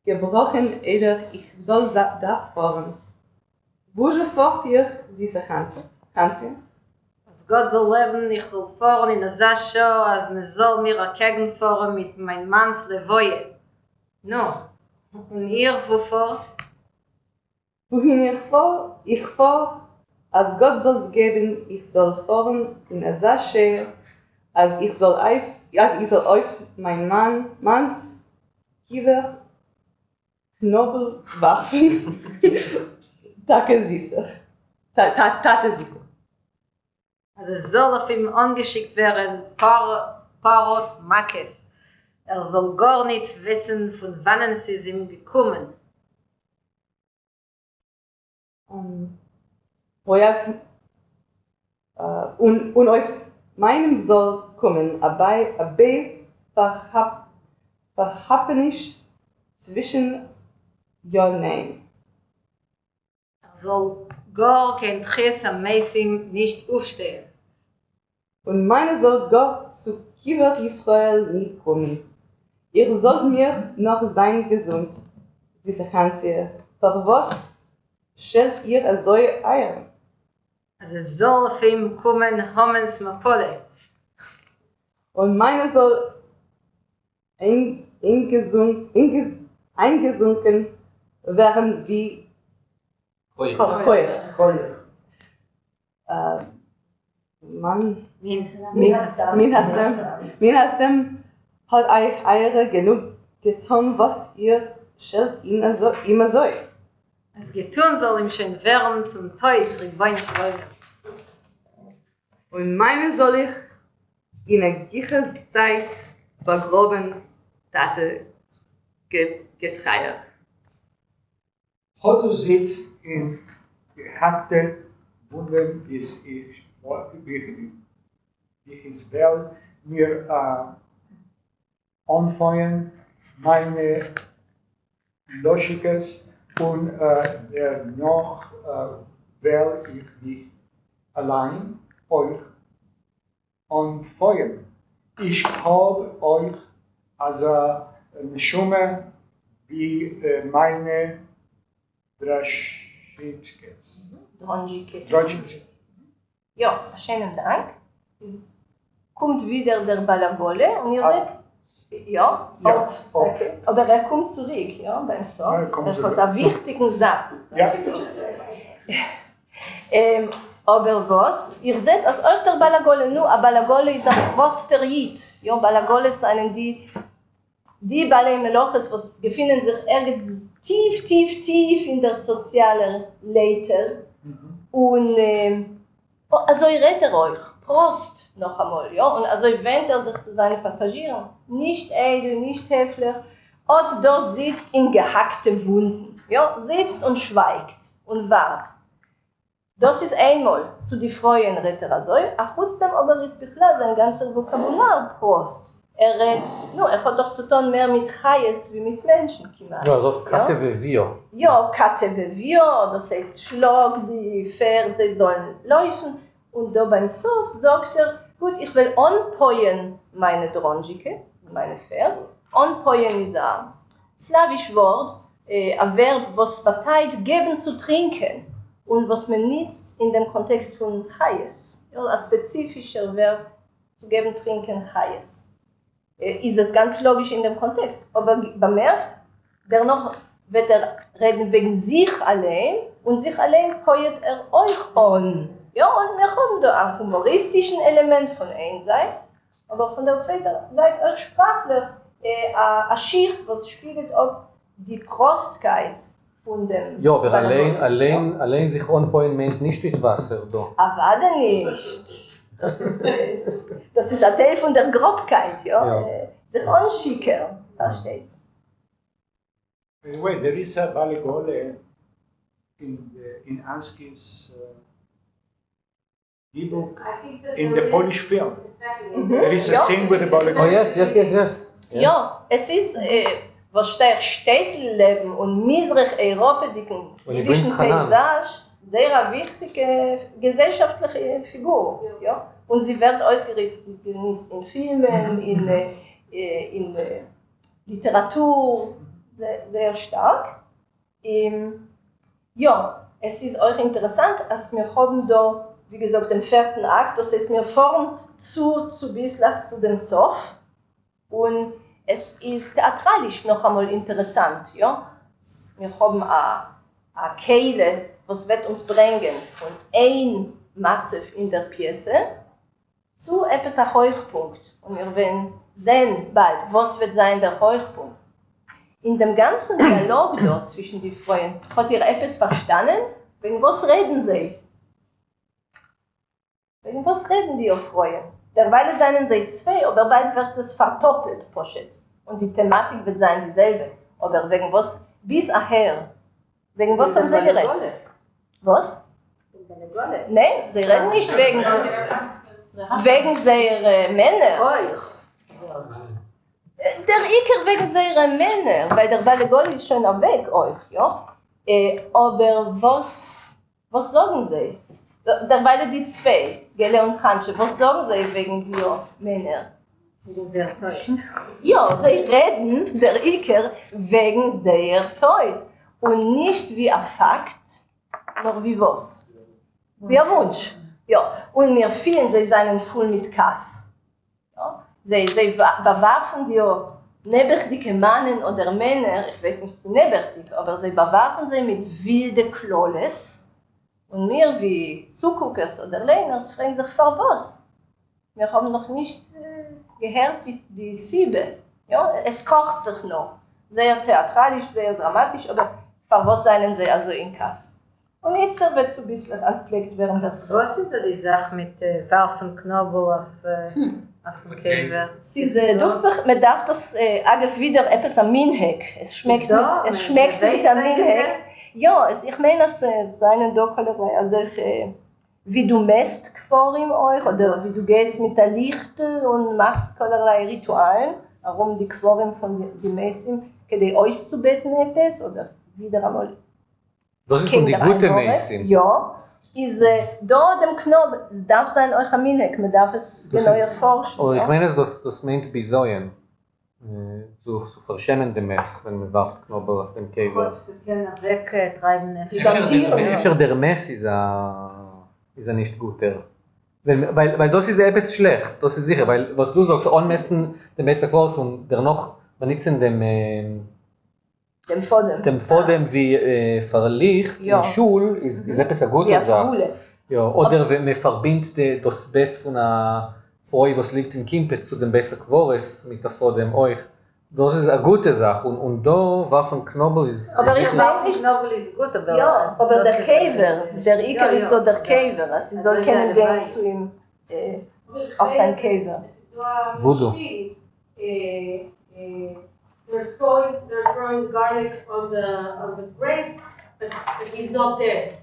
gebrochen, oder ich soll Dach fahren. Wo fahrt ihr diese Hanse? Als Gott soll leben, ich soll fahren in der Sascho, als man soll mir erkennen fahren mit mein Manns Levoye. No. Und ihr, wo fahrt? Wohin ich fahr, als Gott soll es geben, ich soll fahren in der Sasche, als ich soll euch mein Manns Kiewer, Knobel, Waffen, Tate sicher. Also es soll auf ihm angeschickt werden, Paros Makes. Soll gar nicht wissen, von wann es ist ihm gekommen. Und euch meinem soll kommen, dabei ein Beis verhappenisch zwischen your name. Soll gar kein Tches am Meisim nicht aufstehen. Und meine soll Gott zu Kivat Israel nicht kommen. Ihr sollt mir noch sein gesund. diese Kanzie, für was stellt ihr so ein? Also soll auf ihm kommen, Homens Mapole. Und meine soll eingesunken werden wie Heuer. Man, Minhastem hat euch eure genug getan, was ihr stellt immer so. Es getun soll ihm schon werden zum Teufel, Riboin Freude. Und meine soll ich in einer gleichen Zeit begraben, Tate getreiert. Otto sitzt in gehackte Wunden, bis ich ins Welt mir anfangen, meine Logikas und noch will ich nicht allein euch anfangen. Ich habe euch als eine Schumme wie meine Drashitskes. Ja, schönen Dank. Es kommt wieder der Balagole und ihr seht, ja, okay. Aber er kommt zurück, ja, beim Song. Er hat einen wichtigen Satz. Ja. Aber was? Ihr seht, als euch der Balagole, nur ein Balagole ist ein großer Jid. Ja, Balagole sind die Balei Meloches, was befinden sich irgendwo tief in der sozialen Leiter. Und also ich rede euch, Prost noch einmal, ja, und also wendet er sich zu seinen Passagieren, nicht edel, nicht höflich, und dort sitzt in gehackten Wunden, ja, sitzt und schweigt und wartet. Das ist einmal zu die Freuen redet er also, trotzdem aber ist klar sein ganzer Vokabular Prost. Er hat doch zu tun mehr mit Chayes wie mit Menschen. Ja, also Kate wie wir. Ja, Kate wie wir, das heißt Schlag, die Pferde, sie sollen laufen. Und da beim Sof sagt er, gut, ich will anpoien meine Dronjike, meine Pferde. Anpoien ist ein slawisch Wort, ein Verb, was beteiligt, geben zu trinken. Und was man nutzt in dem Kontext von Chayes. Ja, ein spezifischer Verb, zu geben, trinken, Chayes. Ist es ganz logisch in dem Kontext. Aber bemerkt, dennoch wird er reden wegen sich allein und sich allein poet er euch an. Ja, und wir haben da ein humoristisches Element von einer Seite, aber von der zweiten Seite auch sprachlich ein Schicht, was spiegelt auch die Prostkeit von dem. Ja, aber allein sich anpoien meint nicht mit Wasser, doch. Aber nicht. Das ist ein Teil von der Grobkeit, ja. Der Unschicker, da steht. By the way, there is a Balagole in Ansky's Dybbuk in the Polish film. There is a scene with the Balagole. Oh yes. Ja, es ist, was steht Städteleben und Misrach-Europa, die jüdischen Paysage, sehr eine wichtige gesellschaftliche Figur. Ja? Und sie wird ausgerichtet in Filmen, in Literatur, sehr stark. Ja, es ist auch interessant, dass wir haben da, wie gesagt, den 4. Akt, das heißt, wir fahren zu Bislach, zu dem Sof. Und es ist theatralisch noch einmal interessant. Ja? Wir haben eine Kehle, was wird uns bringen von ein Matzev in der Pjese zu etwas ein Hochpunkt. Und wir werden sehen bald, was wird sein der Hochpunkt. In dem ganzen Dialog dort zwischen den Freunden, hat ihr etwas verstanden? Wegen was reden sie? Wegen was reden die Freunde? Derweil seien sie zwei, aber bald wird es verdoppelt, Poschet. Und die Thematik wird sein dieselbe. Aber wegen was, bis nachher, wegen was haben sie geredet? Was? Nein, sie reden nicht wegen seiner Männer. Der Iker wegen seiner Männer, weil der Balagol ist schon weg, euch, ja? Aber was sagen sie? Derweil die zwei, Gelle und Hansche, was sagen sie wegen der Männer? Ja, sie reden der Iker wegen sehr Teut. Und nicht wie ein Fakt, noch wie was. Wie ein Wunsch. Ja, und wir fühlen, sie seien voll mit Kass. Ja? Sie bewerfen die nebertige Mannen oder Männer, ich weiß nicht zu neberdig, aber sie bewerfen sie mit wilden Klolles. Und wir wie Zuguckers oder Lehners fragen sich, für was? Wir haben noch nicht gehört die Siebe. Ja? Es kocht sich noch. Sehr theatralisch, sehr dramatisch, aber für was seien sie also in Kass? Und jetzt wird es ein bisschen angelegt während der Sonne. Was ist da die Sache mit Werfen Knobel auf dem Käfer? Man darf das wieder etwas am Minheg. Es schmeckt mit am Minheg. Ja, ich meine, es seien doch also wie du messt vor ihm euch, oder wie du gehst mit der Lichte und machst allerlei Ritualen, warum die Quorum von den Messim, die euch zu beten etwas, oder wieder einmal. Das ist von die gute Messim. Ja, ist da dem Knobel, es darf sein euch am Minheg, man darf es genau erforschen. Oh, ich meine, das meint Bisoyen. Zu verschämen dem Mess, wenn man warft Knobel auf den Käfer. Wegtreiben. Für der Mess ist nicht guter. Weil das ist etwas schlecht, das ist sicher, weil was du sagst, anmessen dem Messer Wort und dennoch benutzen dem Fodem wie Verlicht in Schul ist etwas eine gute Sache. Ja, oder wenn man verbindet das Bett von einer Frau, was liegt in Kimpet, zu dem Besser Quores mit der Fodem euch. Das ist eine gute Sache und da Waffen Knobel ist. Aber ich weiß nicht, Knobel ist gut, aber ja, aber der Käfer, der Iker ist doch der Käfer, also sie soll kennen gehen zu ihm auf seinen Käfer. Voodoo. They're throwing garlic on the grave, but he's not there.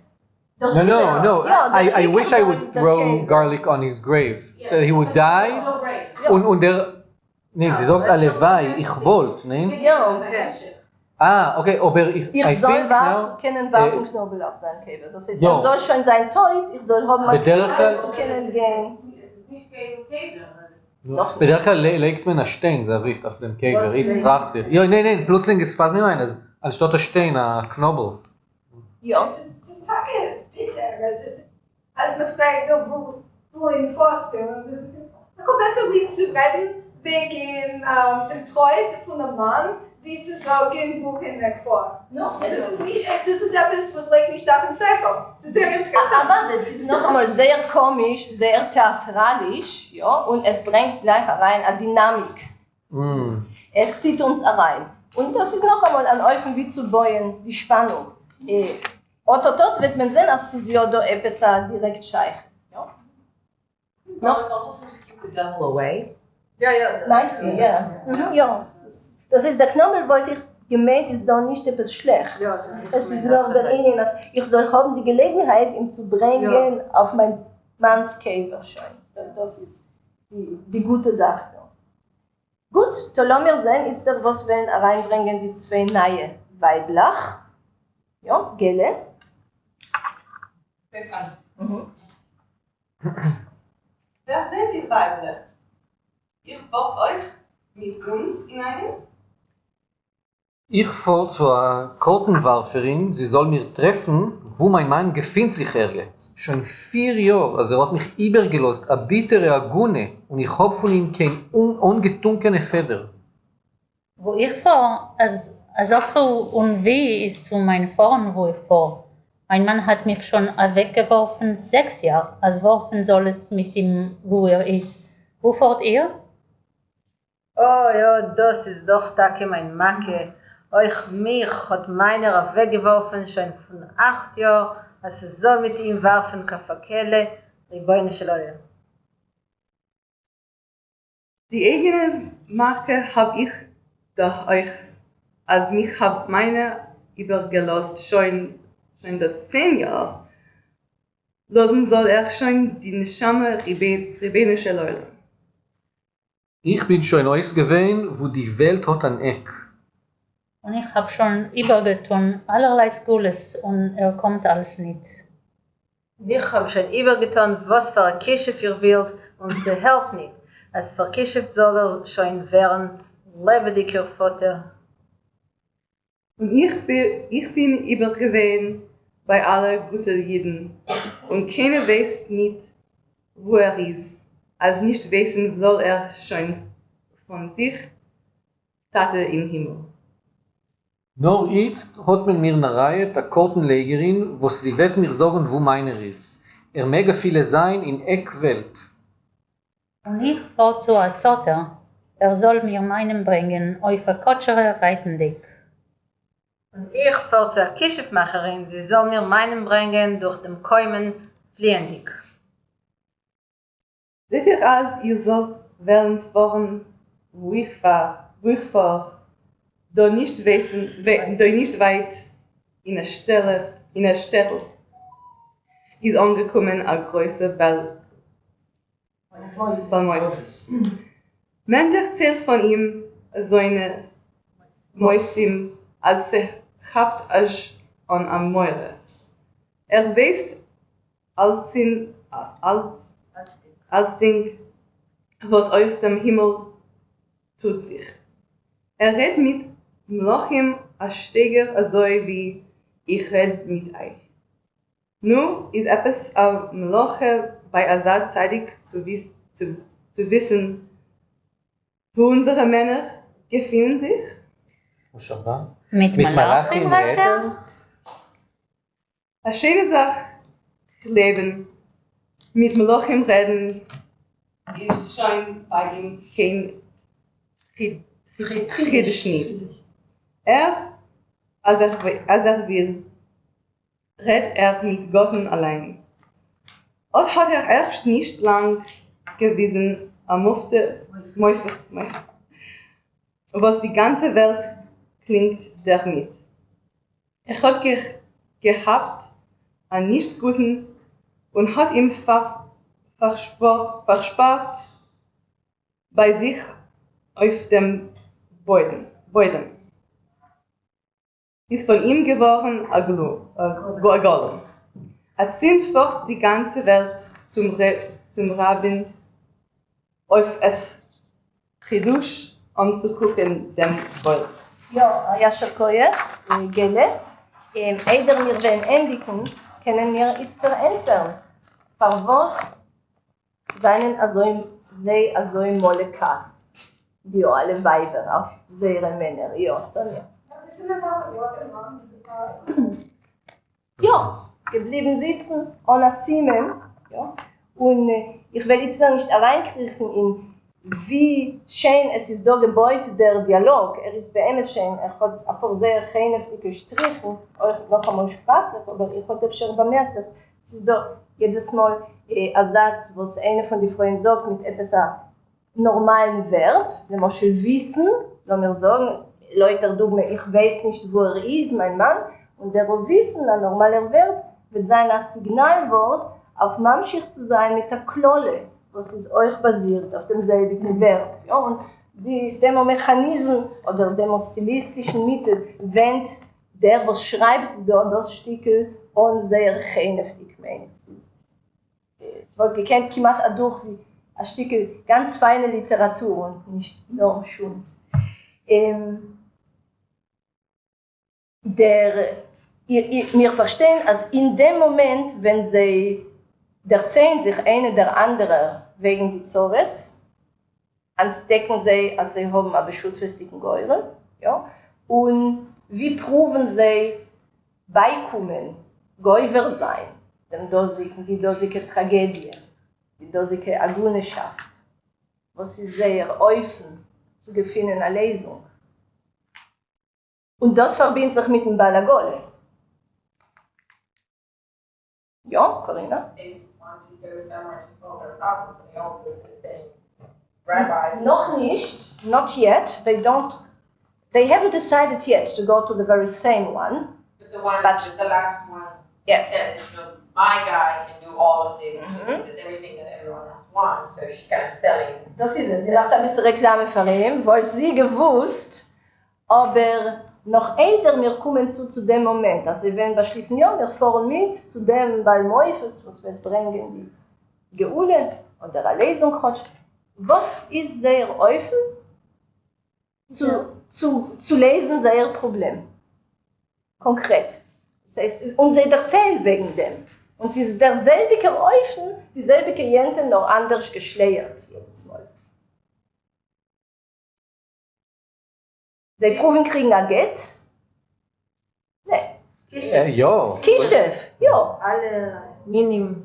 No. I wish I would throw garlic on his grave. He would die. Und nee, sie sagt Alevai, ich wollte, ne? Ja, okay, aber ich soll kennen Wartenknobel auf seinen Käfer. Das heißt, er soll schon sein Teut, ich soll haben mal zu kennen gehen. בדרך כלל legt man einen Stein, זה אביך, auf dem Käfer, jetzt fragte. Ja, nein, plötzlich ist fast nicht ein, also anstatt der Stein, ein Knobbel. Ja. Es ist Tage bitter, als man fragt, wo in Forster, man kommt besser lieb zu reden, wegen dem Treut von einem Mann, wie zu sagen, wo hin weg vor. Das ist etwas, was legt mich da in Zirkel. Das ist sehr interessant. Aber das ist noch einmal sehr komisch, sehr theatralisch, ja, und es bringt gleich rein eine Dynamik. Es zieht uns rein. Und das ist noch einmal an euch wie zu bauen, die Spannung. Dort wird man sehen, dass sie ja da etwas direkt scheicht. Ja? Noch? Also muss keep the devil away. Ja. Ja. Das ist der Knobbel, wollte ich gemeint, ist da nicht etwas schlecht. Ja, es ist nur der Idee, dass ich soll haben die Gelegenheit, ihn zu bringen auf mein Manns Käferschein. Das ist die gute Sache. Gut, dann lassen wir sehen, jetzt was wir reinbringen, die zwei neue Weiblach. Ja, Gelle. Fängt an. Wer sind die Weiblach? Ich brauche euch mit uns in einen. Ich fahre zur Kartenwerferin, sie soll mir treffen, wo mein Mann befindet sich jetzt. Schon 4 Jahre, also hat mich übergelost, eine bittere Agune, und ich habe von ihm keine ungetunkene Feder. Wo ich fahre, also viel und weh ist zu meinen Fahren, wo ich fahre. Mein Mann hat mich schon weggeworfen, 6 Jahre, als werfen soll es mit ihm, wo ist. Wo fahrt ihr? Oh ja, das ist doch Tage mein Macke. Mich hat meiner weggeworfen, schon von 8 Jahren, als es soll mit ihm werfen, Kafakele, Riboine Shalom. Die eigene Marke habe ich durch euch, als mich habe meine übergelost, schon das 10 Jahre. Losen soll schon die Neshama Riboine Shalom. Ich bin schon euch gewesen, wo die Welt hat ein Eck. Und ich habe schon übergetan, allerlei Schools und kommt alles nicht. Ich habe schon übergetan, was für eine Kirche für Wild und sie hilft nicht. als verkischt soll schon werden, lebendiger Vater. Und ich bin übergewesen bei allen guten Juden. Und keiner weiß nicht, wo ist. Als nicht wissen soll schon von sich, Tate im Himmel. Nur jetzt hat man mir eine Reihe der Kartenlegerin, wo sie wird mir sagen, wo meiner ist. Mega viele sein in Eckwelt. Und ich fahre zu der Tochter, soll mir meinen bringen, auf der Kotschere Reitendick. Und ich fahre zur Kischefmacherin, sie soll mir meinen bringen durch den Käumen fliehendig. Seht ihr als, ihr sollt werden fahren, wo ich fahre, da nicht weit in der Städte ist angekommen ein größer Balmois. Man erzählt von ihm seine Mäuschen, als habt euch an am Mäure. Weiß als Ding, was auf dem Himmel tut sich. Redet mit Mlochim a Steger so wie ich red mit euch. Nun ist etwas auf Mloche bei Azad zeitig zu wissen, wo unsere Männer befinden sich. Mit Malachim reden? Eine schöne Sache, Leben. Mit Malochim reden ist schon bei ihm kein Friedensschnitt. Als will, redet mit Gott allein. Und hat erst nicht lang gewissen am Mufte, was die ganze Welt klingt damit. Hat gehabt einen nicht guten und hat ihm verspart bei sich auf dem Boden. Ist von ihm geworden ein Golem. Zieht fort die ganze Welt zum Rabbin auf es Chidush anzugucken, dem Volk. Ja, Yasher Koyach, Gele, Eider mir wenn Endiken, können wir jetzt entfernen. Für was seien also im Molekas, die alle Weiber, auch ihre Männer, ja, Sonja. Ja, geblieben sitzen, ohne Simen, ja, und ich will jetzt noch nicht reinkriegen in wie schön es ist da gebaut, der Dialog. Ist bei ihm schön, hat einfach sehr heftige Striche, euch noch einmal sprachlich, aber ich habe schon bemerkt, dass es ist da jedes Mal ein Satz, wo einer von den Freunden sagt, mit etwas normalen Verb, wenn man schon wissen, wenn wir sagen, Leute, ich weiß nicht, wo ist, mein Mann, und der Wissen, ein normaler Verb, wird sein ein Signalwort, auf Mamschich zu sein mit der Klolle, was ist euch basiert auf demselben Verb. Ja, und dem Mechanismus oder dem stilistischen Mittel wendet der, was schreibt, das Stückel und sehr heftig meint. Es wird gekannt, kimat durch wie ein Stückel ganz feine Literatur und nicht so schön. Wir verstehen, als in dem Moment, wenn sie erzählen sich eine der andere wegen die Zores, entdecken sie, als sie haben einen beschutzfestigen Geuren, ja, und wie proben sie beikommen, Geuver sein, die dosige Tragödie, die dosige Aguneschaft, was sie sehr öffnen zu gewinnen eine Lesung. Und das verbindet sich mit dem Balagole. Ja, Corinna? Noch nicht, not yet. They haven't decided yet to go to the very same one. But the last one, yes. Said, my guy can do all of this, everything that everyone else wants, so she's kind of selling. Das ist es. Sie macht ein bisschen Reklame für ihn, weil sie gewusst, aber noch älter, wir kommen zu dem Moment, also wir werden beschließen, ja, wir fahren mit zu dem Balmoifes, was wir bringen, die Geule oder eine Lesung hat. was ist sehr offen zu lesen, sehr Problem. Konkret. Das heißt, und sie erzählen wegen dem. Und sie ist derselbe Offen, dieselbe Jente, noch anders geschleiert jedes Mal. Sie proben kriegen ein Geld? Nein. Ja. Kischef, ja. Alle Minim.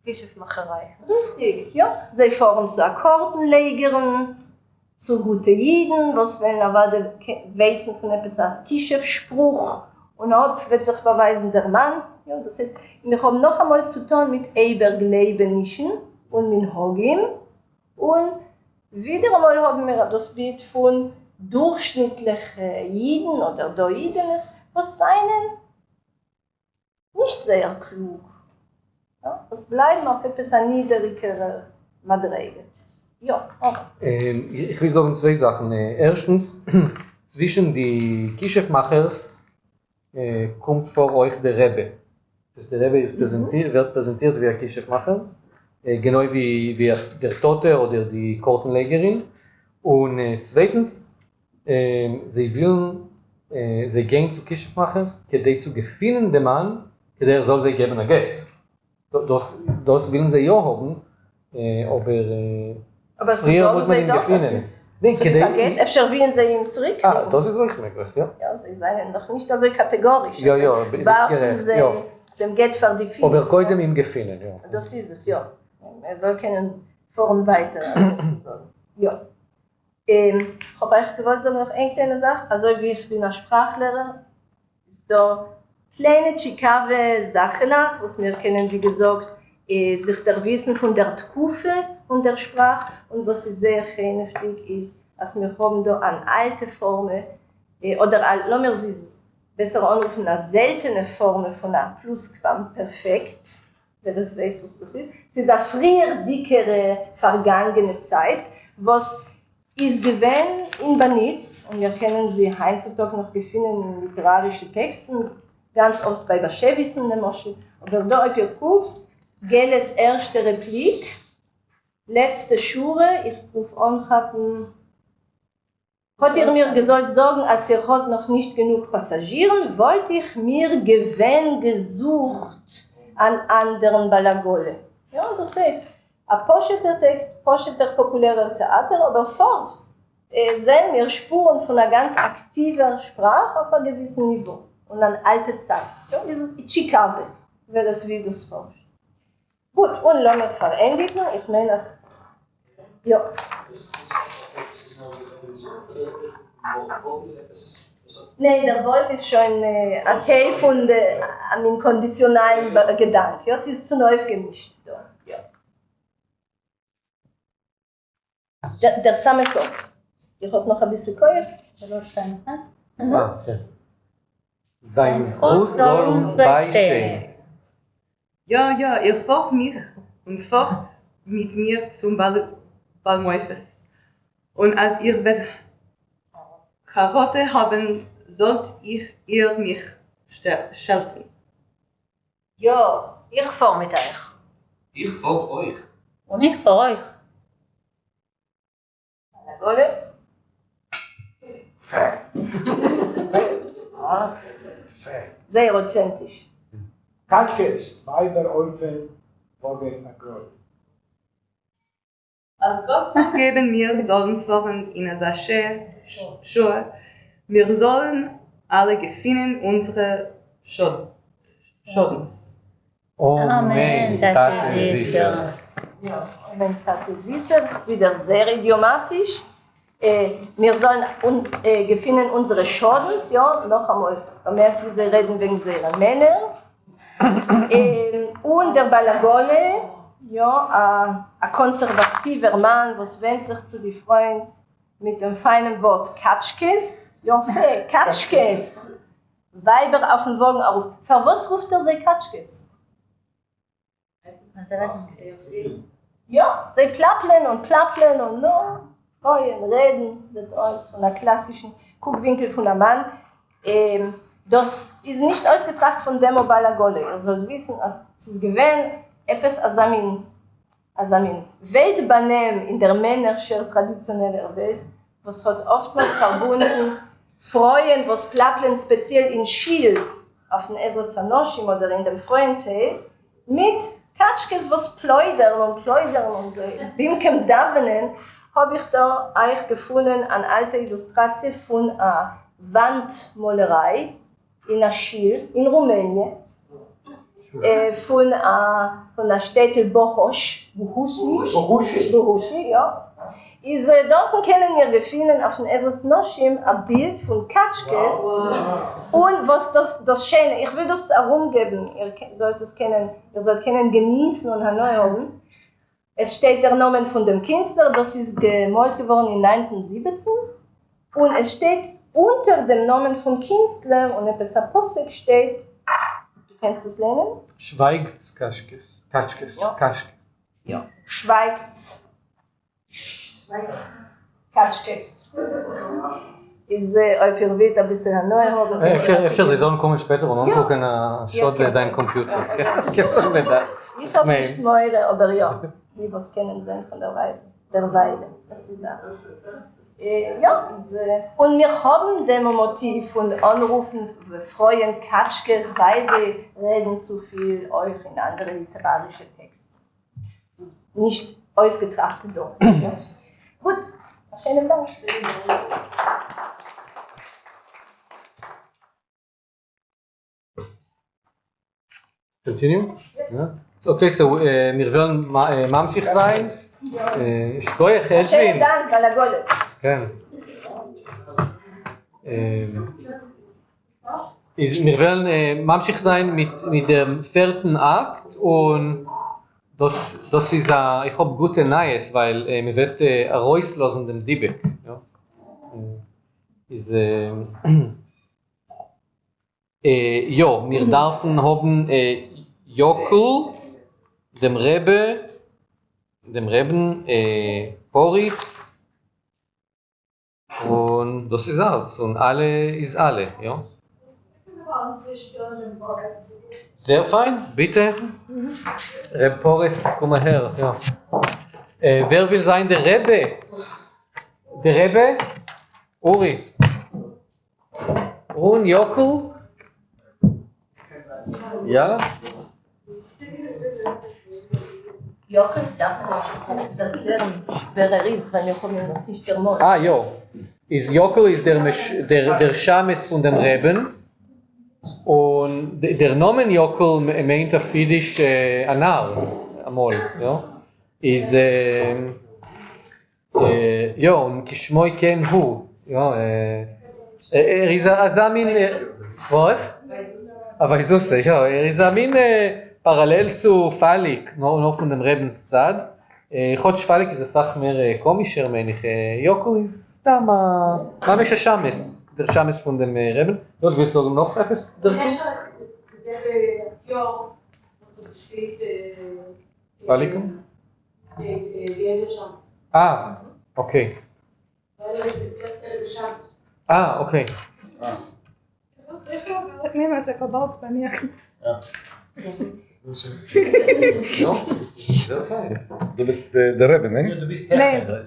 Kischefmacherei. Richtig, ja. Sie fahren zu Akkordenlegern, zu guten Jiden, was wenn aber die wissen von etwas ein Kischef-Spruch und ab wird sich beweisen der Mann. Ja, das heißt, wir haben noch einmal zu tun mit Ebergleibenischen und mit Hogim und wieder einmal haben wir das Bild von durchschnittlichen Jiden oder Doidenes, was seien nicht sehr klug. Ja, das bleiben auf etwas ein niedrigerer Madrege. Ja, okay. Ich will sagen zwei Sachen. Erstens, zwischen die Kischefmachers kommt vor euch der Rebbe. Der Rebbe ist wird präsentiert wie ein Kischefmacher, genau wie der Tote oder die Kortenlegerin. Und zweitens, sie gehen zu Kischefmachers, um zu gewinnen den Mann, der soll sie geben ein Geld. Das wollen sie ja haben, aber früher muss man ihn gewinnen. Geht, erschweren sie ihn zurück. Das ist nicht möglich, ja. Ja, sie seien noch nicht so kategorisch. Ja, warten sie dem Geld für die Fies. Aber können ihm gewinnen, ja. Das ist es, ja. Er soll können vorn weiter. Ja. Ich habe euch gewollt sagen, noch eine kleine Sache. Also wie ich bin ein Sprachlehrer, ist da kleine Chikave Sache nach, was wir kennen, wie gesagt, sich der Wissen von der Tkufe und der Sprache und was sehr vernünftig ist, dass wir haben da eine alte Formel oder lassen wir sie besser anrufen, eine seltene Formel von einem Plusquamperfekt, wer das weiß, was das ist. Es ist eine früher dickere vergangene Zeit, was ist gewesen in Banitz und wir können sie heutzutage noch finden in literarischen Texten, ganz oft bei Baschewissen, aber da, ob ihr guckt, Geles erste Replik, letzte Schure, ich rufe an, hat ihr mir gesagt sagen, als ihr hat noch nicht genug Passagieren, wollte ich mir gesucht an anderen Balagole. Ja, das heißt, ein posheter Text, posheter populärer Theater, aber fort sehen wir Spuren von einer ganz aktiver Sprache auf einem gewissen Niveau und an alte Zeit. Ja, das ist Chikave, wer das Videos forscht. Gut, und lassen wir verendigen. Ich meine das. Ja. Nein, der Wort ist schon ein Teil von dem konditionalen Gedanken. Ja, es ist zu neu gemischt. Ja. Der Samesot. Ich habe noch ein bisschen Keuer. Okay. Sein Gruß soll uns beistehen. Ja, ihr folgt mich und folgt mit mir zum Balmoifes. Und als ihr Karotte haben, sollt ihr mich schelten. Ja, ich fahr mit euch. Ich folge euch. Und ich fahr euch. Oder? Sehr authentisch. Katkes, Weiber, Eufen, Wogen, Agrol. Als Gott zu geben, wir sollen fahren in der Schor. Wir sollen alle gewinnen unsere Schadens. Amen, das ist sicher. Ja, Amen, das ist sicher. Wieder sehr idiomatisch. Wir sollen gewinnen unsere Schadens, ja, noch einmal, bemerkt, wie sie reden wegen ihrer Männer. Und der Balagole, ja, ein konservativer Mann, was wendet sich zu den Freunden mit dem feinen Wort Katschkes. Ja, hey, Katschkes. Weiber auf den Wagen auf. Für was ruft er sie Katschkes? Ja, sie plappeln und no, reden, das alles von der klassischen Guckwinkel von einem Mann. Das ist nicht ausgetragen von Demo Balagole. Ihr sollt wissen, es ist gewähnt, etwas als ein Also ein Weltbenehmen in der Männerscher traditioneller Welt, was hat oftmals verbunden, Freuen, was plappeln speziell in Schiel, auf den Esels Sanoshim oder in dem Freundtee, mit Katschkes, was pleudern und so. Bimkem Davenen habe ich da euch gefunden eine alte Illustration von einer Wandmalerei in Aschir, in Rumänien, von der Städte Bohusi, ja. Dort können wir gefunden auf den Esels Noshim ein Bild von Katschkes und was das Schöne, ich will das herumgeben, ihr sollt es kennen, ihr sollt genießen und erneuern. Es steht der Name von dem Künstler, das ist gemalt geworden in 1917 und es steht unter dem Namen von Künstler und etwas Apostel steht, du kannst es lernen? Schweigt Katschkes. Ja. Schweigt Katschkes. Ist auf ihr Weg ein bisschen erneuern. אפשר לזון kommen später und angucken, schaut dein Computer. Ich habe nicht mehr, aber ja, die was kennen sind von der Weile. Ja, und wir haben dem Motiv von Anrufen, freuen Katschkes, beide reden zu viel euch in andere literarische Texte. Nicht ausgetrachtet dort. Ja. Gut, schönen Dank. Continue? Yeah. Okay, so wir wollen ממשיך sein. שכוייך, אלווין. schönen Dank, על הגולת. כן. Wir wollen ממשיך sein mit dem 4. Akt und das ist, ich hoffe, gute Neues, weil wir werden rauslassen den Dybbuk. Ja. Ja, wir dürfen haben Jokel, dem Reben, Poritz und das ist alles. Und alle ist alle, ja. Sehr fein, bitte. Reb Poritz, komm mal her, ja. Wer will sein der Rebbe? Der Rebbe? Uri. Und Jokel? Ja? Jokel, darf ich erklären, wer ist, wenn ich noch nicht der Mann. Ah, ja. Jokel ist der Schames von dem Reben. Und der Name Jokel meint auf Jiddisch ein Narr, einmal, ja. Ja, und Kishmoi ken hu, ja, ist Azamin, was? Aber Jesus, ja, ist Amin parallel zu Falik, noch von dem Rebenszad. Chodsch Falik ist eine Sache mehr komischer, meine ich. Jokel ist da, ממש השמס. Der Schames von dem Reben. Dort willst du noch etwas dazu? Falikum? Ah, okay. Ah, okay. Sag mir mal, sag mal, bei mir. Ja. Du bist der Rebbe, ne? Ja, du bist Herr.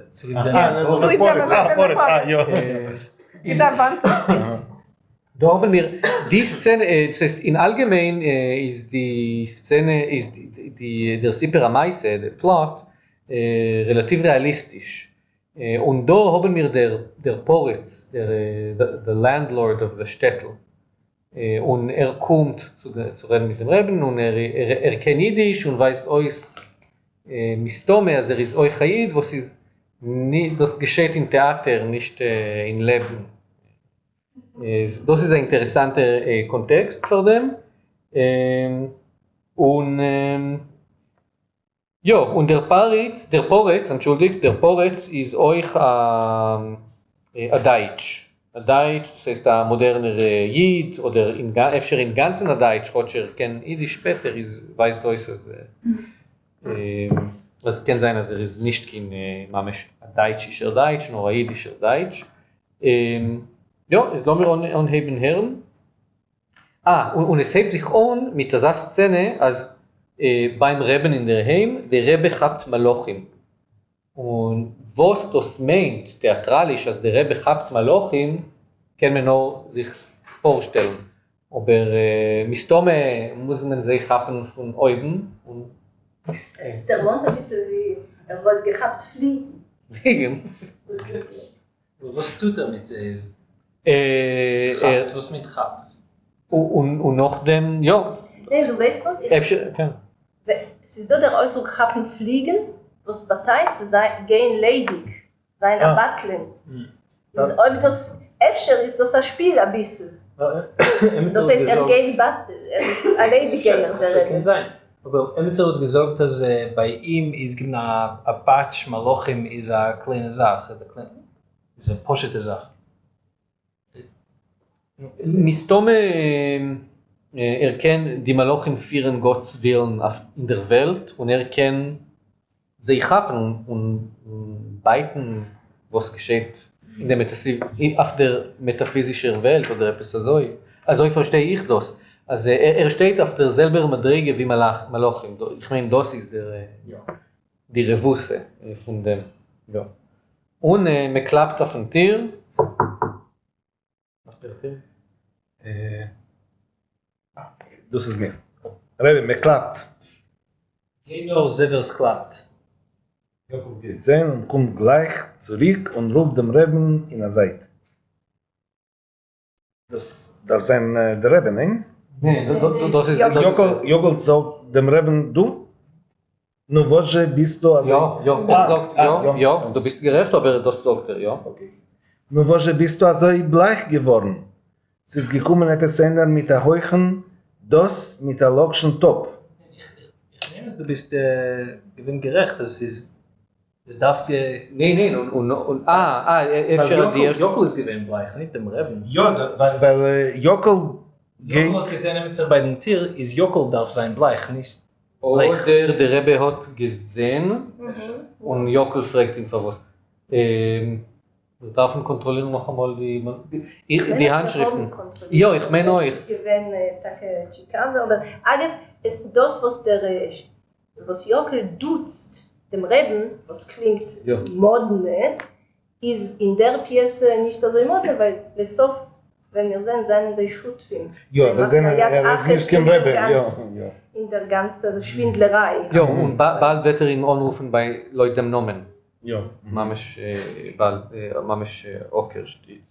Da haben wir die Szene, das heißt in allgemein ist die Szene, ist der Sipper Meise, der Plot, relativ realistisch. Und da haben wir der Poritz, der Landlord of the Städtel. Und kommt zu reden mit dem Reben und kennt Jiddisch und weiß euch Mistome, also ist euch Haid, was ist nicht, das geschieht im Theater, nicht im Leben. Das ist ein interessanter Kontext für dem. Ja, und der Poritz ist euch a Deutsch. A Deutsch, das heißt ein moderner Jid, oder öfter in ganzen a Deutsch, Roger kennt Jiddisch später, weiß Deutsch, das kann sein, dass ist nicht kein Mamesh a Deutschischer Deutsch, nur a Jiddischer Deutsch. Ja, es lassen wir anheben hören. Und es hebt sich an mit dieser Szene, als beim Reben in der Heim, der Rebbe habt Malochim. Und was das meint, theatralisch, als der Rebbe habt Malochim, kann man auch sich vorstellen. Aber Mistome muss man sich haben von oben. Und ist der Mond ein bisschen wie, wird gehabt fliegen. Fliegen? Was tut mit sie? Was mit habt? Und noch dem, ja. Nee, du weißt was? Es ist doch der Ausdruck haben fliegen, was bedeutet, gehen ledig, sein Abatteln. Ob das Äfscher ist, das ein Spiel ein bisschen. Das heißt, geht ledig gehen. Das kann sein. Aber Emitzer hat gesagt, dass bei ihm ist ein Patch, Malochim ist eine kleine Sache, ist eine poschete Sache. Mistome kennt die Malochim führen Gottes Willen in der Welt und kennt sie haben und beiden, was geschieht in der auf der metaphysischen Welt oder etwas so. Also ich verstehe ich das. Also steht auf derselben Madrige wie Malochim. Ich meine, das ist die Revusse von dem. Ja. Und man klappt auf ein Tier. Was der Tier? Das ist mir. Rebbe, man klappt. Genau, Severs klappt. Jakob geht sehen und kommt gleich zurück und ruft dem Rebbe in der Seite. Das darf sein der Rebbe, nein? Nee, das ist... Jokol sagt dem Rebbe, du? Nu Boże, bist du also... Ja, du bist gerecht, aber das sagt er, ja. Okay. Nu Boże, bist du also bleich geworden. Es ist gekommen etwas ändern mit der Heuchen, das mit der Lokschen Top. Ich nehme es, du bist gewinn gerecht, es darf Nee, Jokol ist gewinn bleich, nicht dem Reben. Ja, weil Jokol Jokol hat gesehen mit sich bei dem Tier, ist Jokol darf sein bleich, nicht? Oder der Rebbe hat gesehen und Jokol fragt ihn vor was. Wir dürfen kontrollieren noch einmal die Handschriften. Ja, ich meine euch. Ich gewinne Chikane, aber ist das, was Jokol duzt, dem Reben, was klingt modne, ist in der Piese nicht so modne, weil Lesof, wenn wir sehen, seien sie Schutfin. Ja, das sind nicht kein Rebbe, ja. In der ganzen Schwindlerei. Ja, und bald wird er ihn anrufen bei Leuten Neuman. Ja. Mamisch Ocker steht.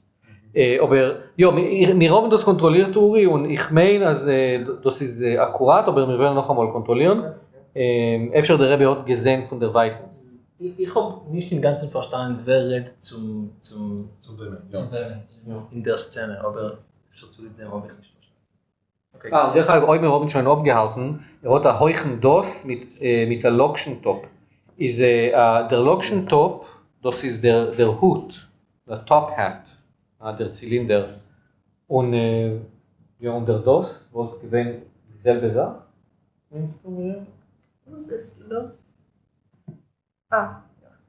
Aber ja, wir haben das kontrolliert, Uri, und ich meine, also, das ist akkurat, aber wir werden noch einmal kontrollieren. Efter der Rebbe hat gesehen von der Weite. Ich habe nicht im Ganzen verstanden, wer redet zum Wemmen in der Szene, aber schon zu dem habe ich nicht verstanden. Okay. Also ich habe heute Abend schon abgehalten, hat ein heuchen Dos mit der Lokschen Top. Der Lokschen Top, das ist der Hut, der Top Hat, der Zylinder. Und der Dos, was gewinnt dieselbe Sache. Meinst du mir? Was ist das?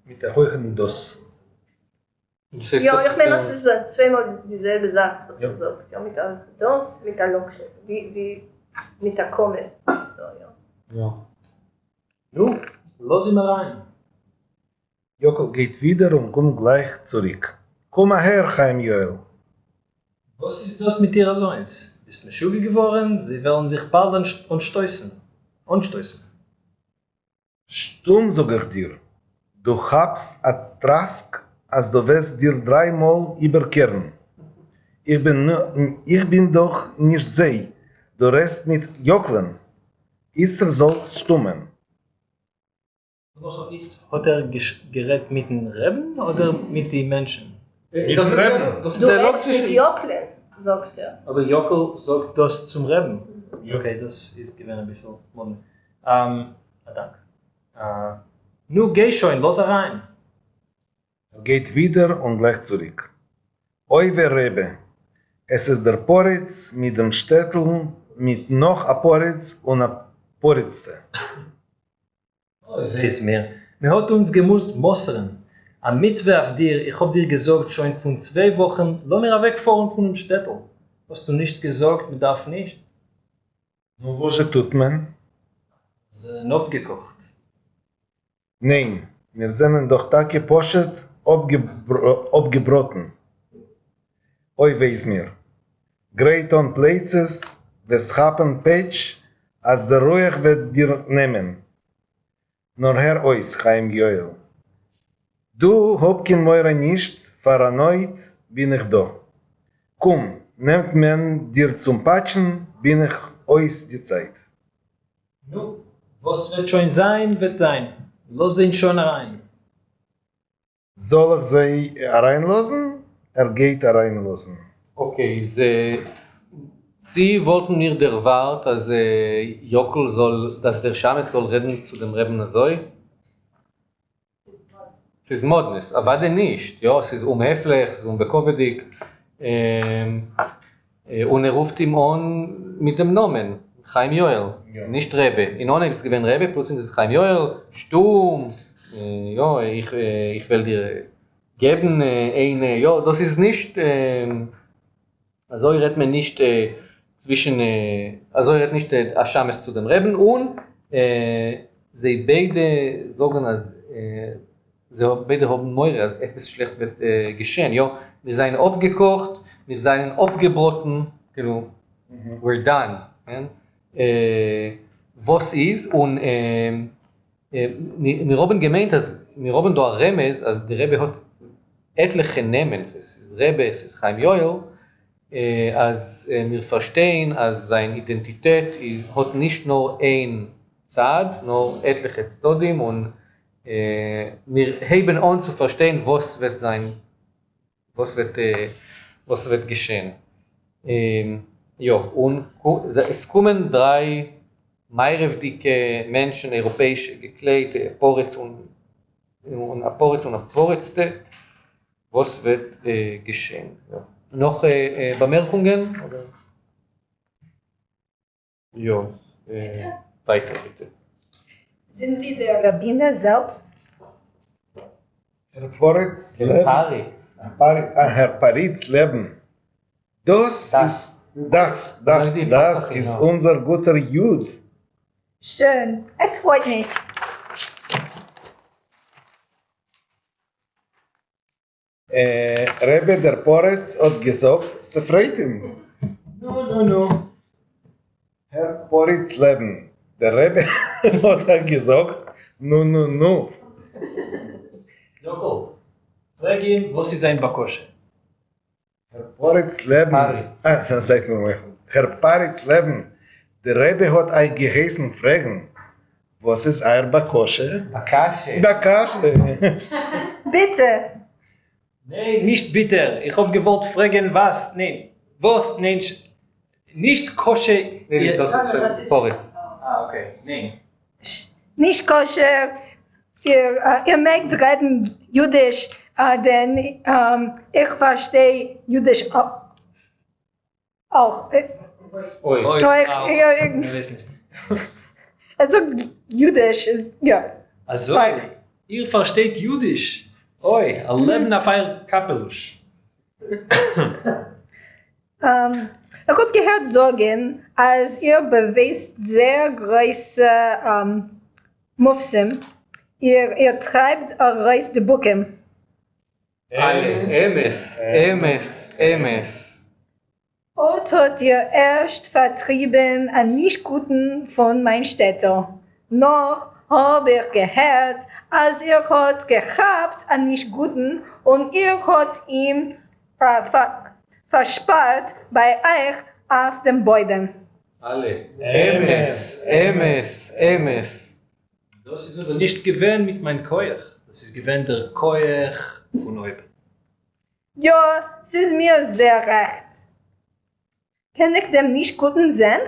Mit der heuchen Dos. Ja, ich meine, das ist zweimal dieselbe Sache, was du sagst. Ja, mit der Dos, mit der Lokschen, wie mit der Komme. Ja. Nun, los ihn mal rein. Jokol geht wieder und kommt gleich zurück. Komm mal her, Chaim Joel. Was ist das mit ihrer Sohns? Ist eine Schule geworden, sie wollen sich bald anstoßen. Stumm, sag ich dir. Du habst a Trask, als du wirst dir 3-mal überkehren. Ich bin doch nicht sie. Du redest mit Joklen. Jetzt sollst stummen. Hat geredet mit den Reben oder mit den Menschen? Mit den Reben. Du redest mit Joklen, sagt er. Aber Jokl sagt das zum Reben. Okay, das ist gewinn ein bisschen modern. Danke. Nu geh schon, los rein. Geht wieder und gleich zurück. Oive Rebbe, es ist der Poritz mit dem Städtel, mit noch a Poritz und a Poritzte. Weiß mir. Wir hat uns gemusst mossern. Am Mitzwe auf dir, ich hab dir gesagt, schon von 2 Wochen, lass mir wegfahren von dem Städtel. Hast du nicht gesagt, man darf nicht? Nun, wo tut man? זה not gekocht. Nein, wir sind doch Tage poshet abgebrochen. Oi weiß mir. Great on places, weshapen Pech, als der Ruhig wird dir nehmen. Nur Herr ois, Chaim Joel. Du hobkin moira nicht, paranoid bin ich da. Komm, nehmt man dir zum Patschen, bin ich ois die Zeit. Nu, was wird schon sein, wird sein. Los ihn schon rein. Soll ich sie reinlassen? Geht reinlassen. Okay, Sie wollten mir der Wart, dass Jockel soll, dass der Schames soll reden zu dem Reben Azoi? Es ist modnisch, aber nicht. Ja, es ist unhöflich, es ist unbekovedik. Und ruft ihm an mit dem Namen, Chaim Joel, ja. Nicht Rebbe. In Onem ist gewesen Rebbe, plötzlich ist Chaim Joel, stumm, ja, ich will dir geben eine, ja, das ist nicht, also redet man nicht zwischen, also redet nicht Aschames zu dem Rebben und sie beide sagen, als sie beide haben Meure, als etwas schlecht wird geschehen, ja, wir seien abgekocht, wir seien abgebrochen, we're done, ja? Was ist, und wir haben gemeint, dass wir haben da Remes, also der Rebbe hat etliche Namen, es ist Rebbe, es ist Chaim Joel, als wir verstehen, als seine Identität hat nicht nur ein Zad, nur etliche Zodim, und wir haben uns zu verstehen, was wird sein, was wird geschehen. Ja, und es kommen 3 meirevdike Menschen, europäische gekleidete, Aporitz und Aporitz, was wird geschehen. Ja. Noch Bemerkungen? Oder? Ja, weiter bitte. Sind Sie der Rabbiner selbst? Herr Paritz leben. Das ist unser guter Jud. Schön, es freut mich. Rebbe der Poretz hat gesagt, sie freut ihn. No. Herr Poretz leben. Der Rebbe hat gesagt, no. Jockel, frag ihn, was ist sein Bakosche? Herr Poretz leben. Sag mal. Herr Poretz leben. Der Rebbe hat euch geheißen fragen, was ist euer Bakosche? Bakasche. Bitte. Nein, nicht bitte. Ich habe gewollt fragen, was. Nein, was? Nein, nicht kosche. Nein, das ist Poretz. Okay. Nein. Nicht koscher. Ihr mögt reden Jüdisch, denn ich verstehe Jüdisch auch. Ich weiß nicht. Also Jüdisch ist, ja. Also, ihr versteht Jüdisch. Oi, a leben auf ein Kapelusch. Ich habe gehört sagen, als ihr beweist sehr große Mufsim, ihr treibt raus die Bücher. Emes. Und hat ihr erst vertrieben an Nichtguten von mein Städter. Noch habe ich gehört, als ihr hat gehabt an Nichtguten und ihr hat ihm verspart bei euch auf dem Boden. Alle. Emes. Das ist aber nicht gewähnt mit meinem Koech. Das ist gewähnt der Koech von euch. Ja, es ist mir sehr recht. Kann ich dem Nichtguten sehen?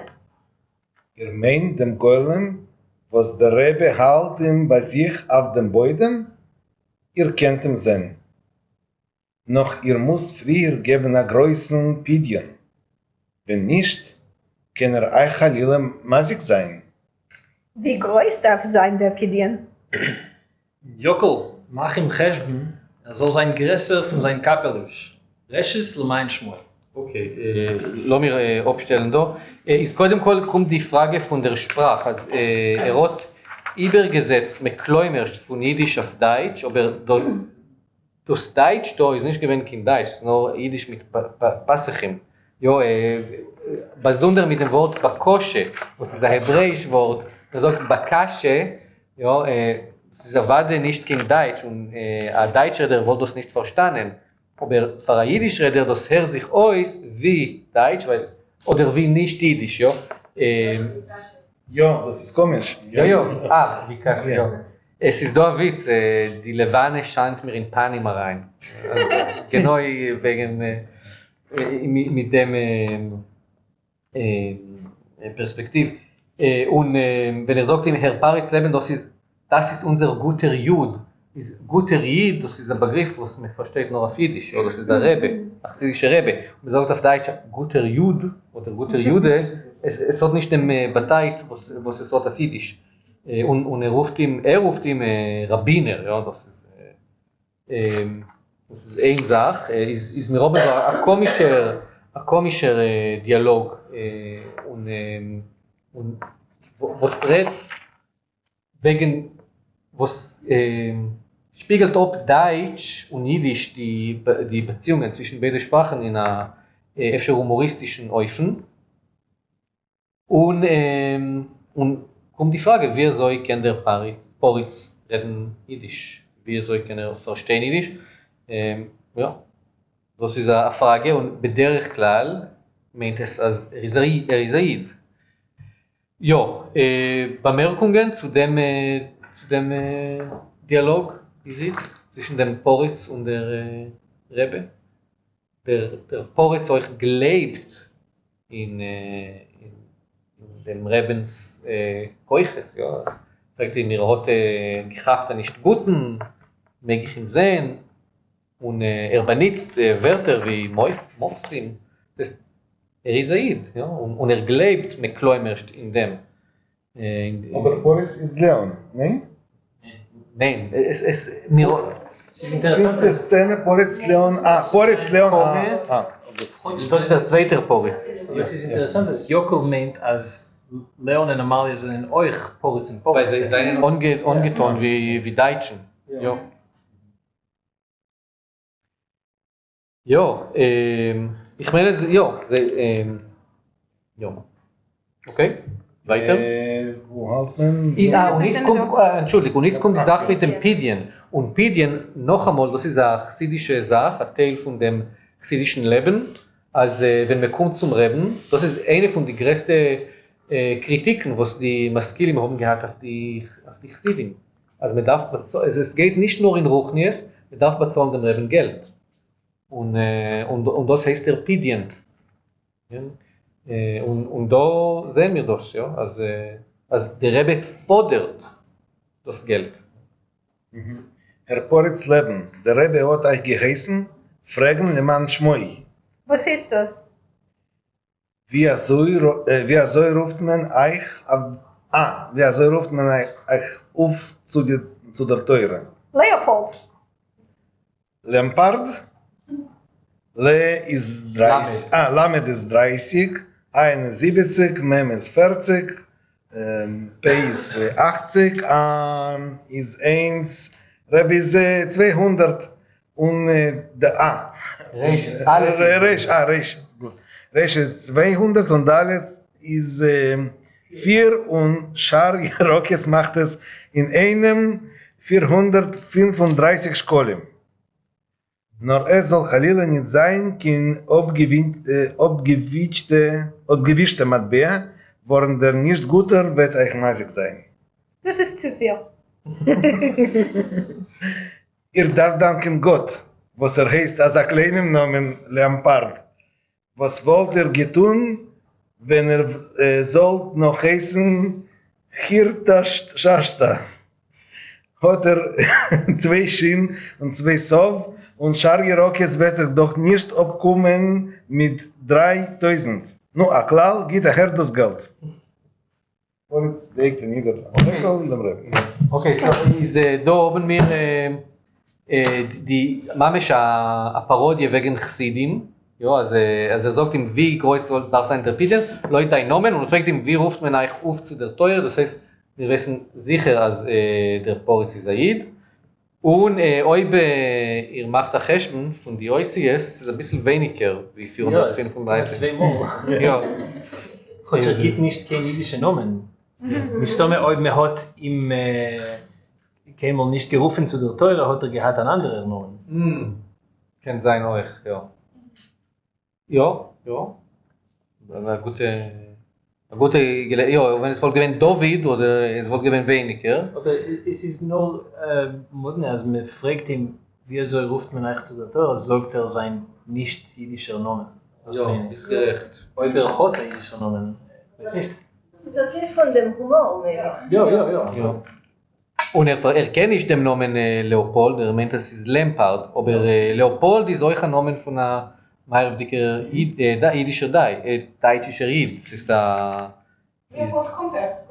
Ihr meint dem Golem, was der Rebbe halt ihm bei sich auf dem Boden? Ihr kennt ihn sehen. Noch ihr müsst früher geben a größeren Pidyon. Wenn nicht, kann euch Halila maßig sein. Wie groß darf sein der Pidyon? Jockel, mach ihm Cheshben, soll sein größer von seinem Kapelusch. Resches le mein Schmoi. Okay, Lomir aufstellen da. Ist קודם כל kommt die Frage von der Sprache. Also, hat übergesetzt mit Kleumerst von Jiddisch auf Deutsch, aber das Deutsch da ist nicht gewöhnlich in Deutsch, es ist nur Jiddisch mit Passachim. Ja, besonders mit dem Wort Bakoshe, das ist ein hebräisches Wort, das sagt Bakashe, ja, das ist aber nicht in Deutsch und ein Deutschreder wollte das nicht verstanden. Aber für ein Jiddischreder, das hört sich aus wie Deutsch, weil, oder wie nicht Jiddisch, ja. Ja, das ist komisch. Ja. Wie kann ja. Es ist da ein Witz, die Levane scheint mir in Panama rein. Also, genau wegen, mit dem Perspektiv. Und wenn sagt, Herr Paritz Leben, das ist unser guter Jud. Guter Jid, das ist ein Begriff, was man versteht nur auf Jiddisch, oder das ist ein Rebbe, achsidischer Rebbe. Und man sagt auf Deutsch, guter Jud oder guter Jude, es hat nicht den Bateit, was es hat auf Jiddisch. Und er ruft ihm Rabbiner, ja, das ist eine Sache. Ist mir auch ein komischer Dialog, und was redet wegen, was spiegelt ob Deutsch und Jiddisch die Beziehungen zwischen beiden Sprachen in einer humoristischen Eufen. Und kommt die Frage, wer soll Kinder Paritz reden Jiddisch? Wer soll Kinder verstehen Jiddisch? Ja, das ist eine Frage und bederich klal meint es als Rizaid. Ja, Bemerkungen zu dem Dialog, wie sieht zwischen dem Poritz und der Rebbe? Der Poritz euch gelebt in dem Rebbens Keuches, ja. Sagt ihm, hat gehabt nicht Guten, mag ich ihn sehen, und benutzt Wörter wie Mofsim. Ist Aid, ja, und gelebt mit Kleumerst in dem. Aber Poritz ist Leon, nein? Nein, es ist interessant. Die Szene Poritz Leon, Das ist der zweite Poritz. Es ist interessant, dass Jokl meint, als Leon und Amalia sind in euch Poritz und Poritz. Weil sie seien ungetan wie Deutschen. Ja. Ja, ich meine, ja. Okay, weiter. Wo hat man? Und jetzt kommt, Entschuldigung, und jetzt kommt die Sache mit dem Pidien. Und Pidien, noch einmal, das ist eine chassidische Sache, ein Teil von dem chassidischen Leben. Also, wenn man kommt zum Reben, das ist eine von den größten Kritiken, was die Maskilim haben gehabt auf die Chassidim. Also, es geht nicht nur in Ruchnies, man darf bezahlen dem Reben Geld. Und das heißt der Pidien. Ja? Und da sehen wir das, ja. Also der Rebbe fordert das Geld. Herr Poritz Leben, der Rebbe hat euch geheißen, fragen le man Schmoi. Was ist das? Wie ruft man euch auf zu der Teure? Leopold. Lampard? Le ist 30, Lamed ist 30, 71, Mem ist 40, P ist 80, ist 1, Rebbe ist 200 und der Resh ist 200 und alles ist 4 und Schar Jerokes macht es in einem 435 Schkolem. Nur es soll Chalila nicht sein, kein abgewischte Matbea, worin der nicht guter wird euch maßig sein. Das ist zu viel. Ihr darf danken Gott, was heißt als ein kleinen Namen Lampard. Was wollt ihr getun, wenn sollt noch heißen Hirta Shashta? Hat 2 Schien und 2 Sov, und Schargerokes wird doch nicht abkommen mit 3000. Nur klar geht her das Geld. Und jetzt legt er nieder. Okay, so da oben wir die Mamesh a Parodie wegen Chassidim, Ja, also sagt ihm, wie groß soll darf sein der Pidien, Leute ein Nomen und fragt ihm, wie ruft man euch auf zu der Teuer, das heißt, wir wissen sicher, als der Poritz ist Aid. Und ob ihr macht ein Cheshbon von die OCS, ist ein bisschen weniger wie 435. Ja, zweimal. Ja. Heute gibt nicht kein jüdische Nomen. Mistome, ob man hat ihm keinmal nicht gerufen zu der Teure, hat gehabt einen anderen Nomen. Kann sein euch, ja. Ja. Eine gute, ja, wenn es wohl gewinnt David oder es wohl gewinnt weniger. Aber es ist nur, also man fragt ihn, wieso ruft man euch zu der Teure, sagt sein nicht jüdischer Nomen. Ja, ist gerecht. Ob hat einen jüdischen Nomen, weiß nicht. Das ist ein Teil von dem Humor, Ja. Und erkennt nicht den Namen Leopold, meint, das ist Lampard, aber Leopold ist euch ein Name von einer mehrdicker jüdischer deutscher Jid. Das ist da... Leopold kommt erst,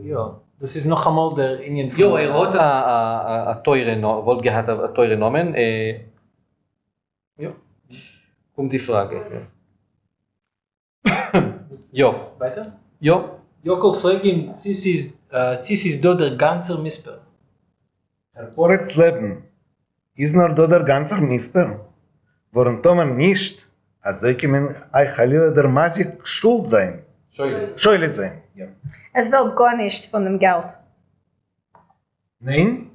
Ja, das ist noch einmal der Indien von... Ja, hat eine teure Nomen, wollte gehabt eine teure Nomen. Ja, kommt die Frage. Ja. Weiter? Ja. Jakob fragt ihn, dies ist da der ganze Misper. Herr Poretz Leben, ist nur da der ganze Misper? Warum Tomen nicht, also können euch alle der Masik schuld sein? Schuldig sein, ja. Es wird gar nicht von dem Geld. Nein?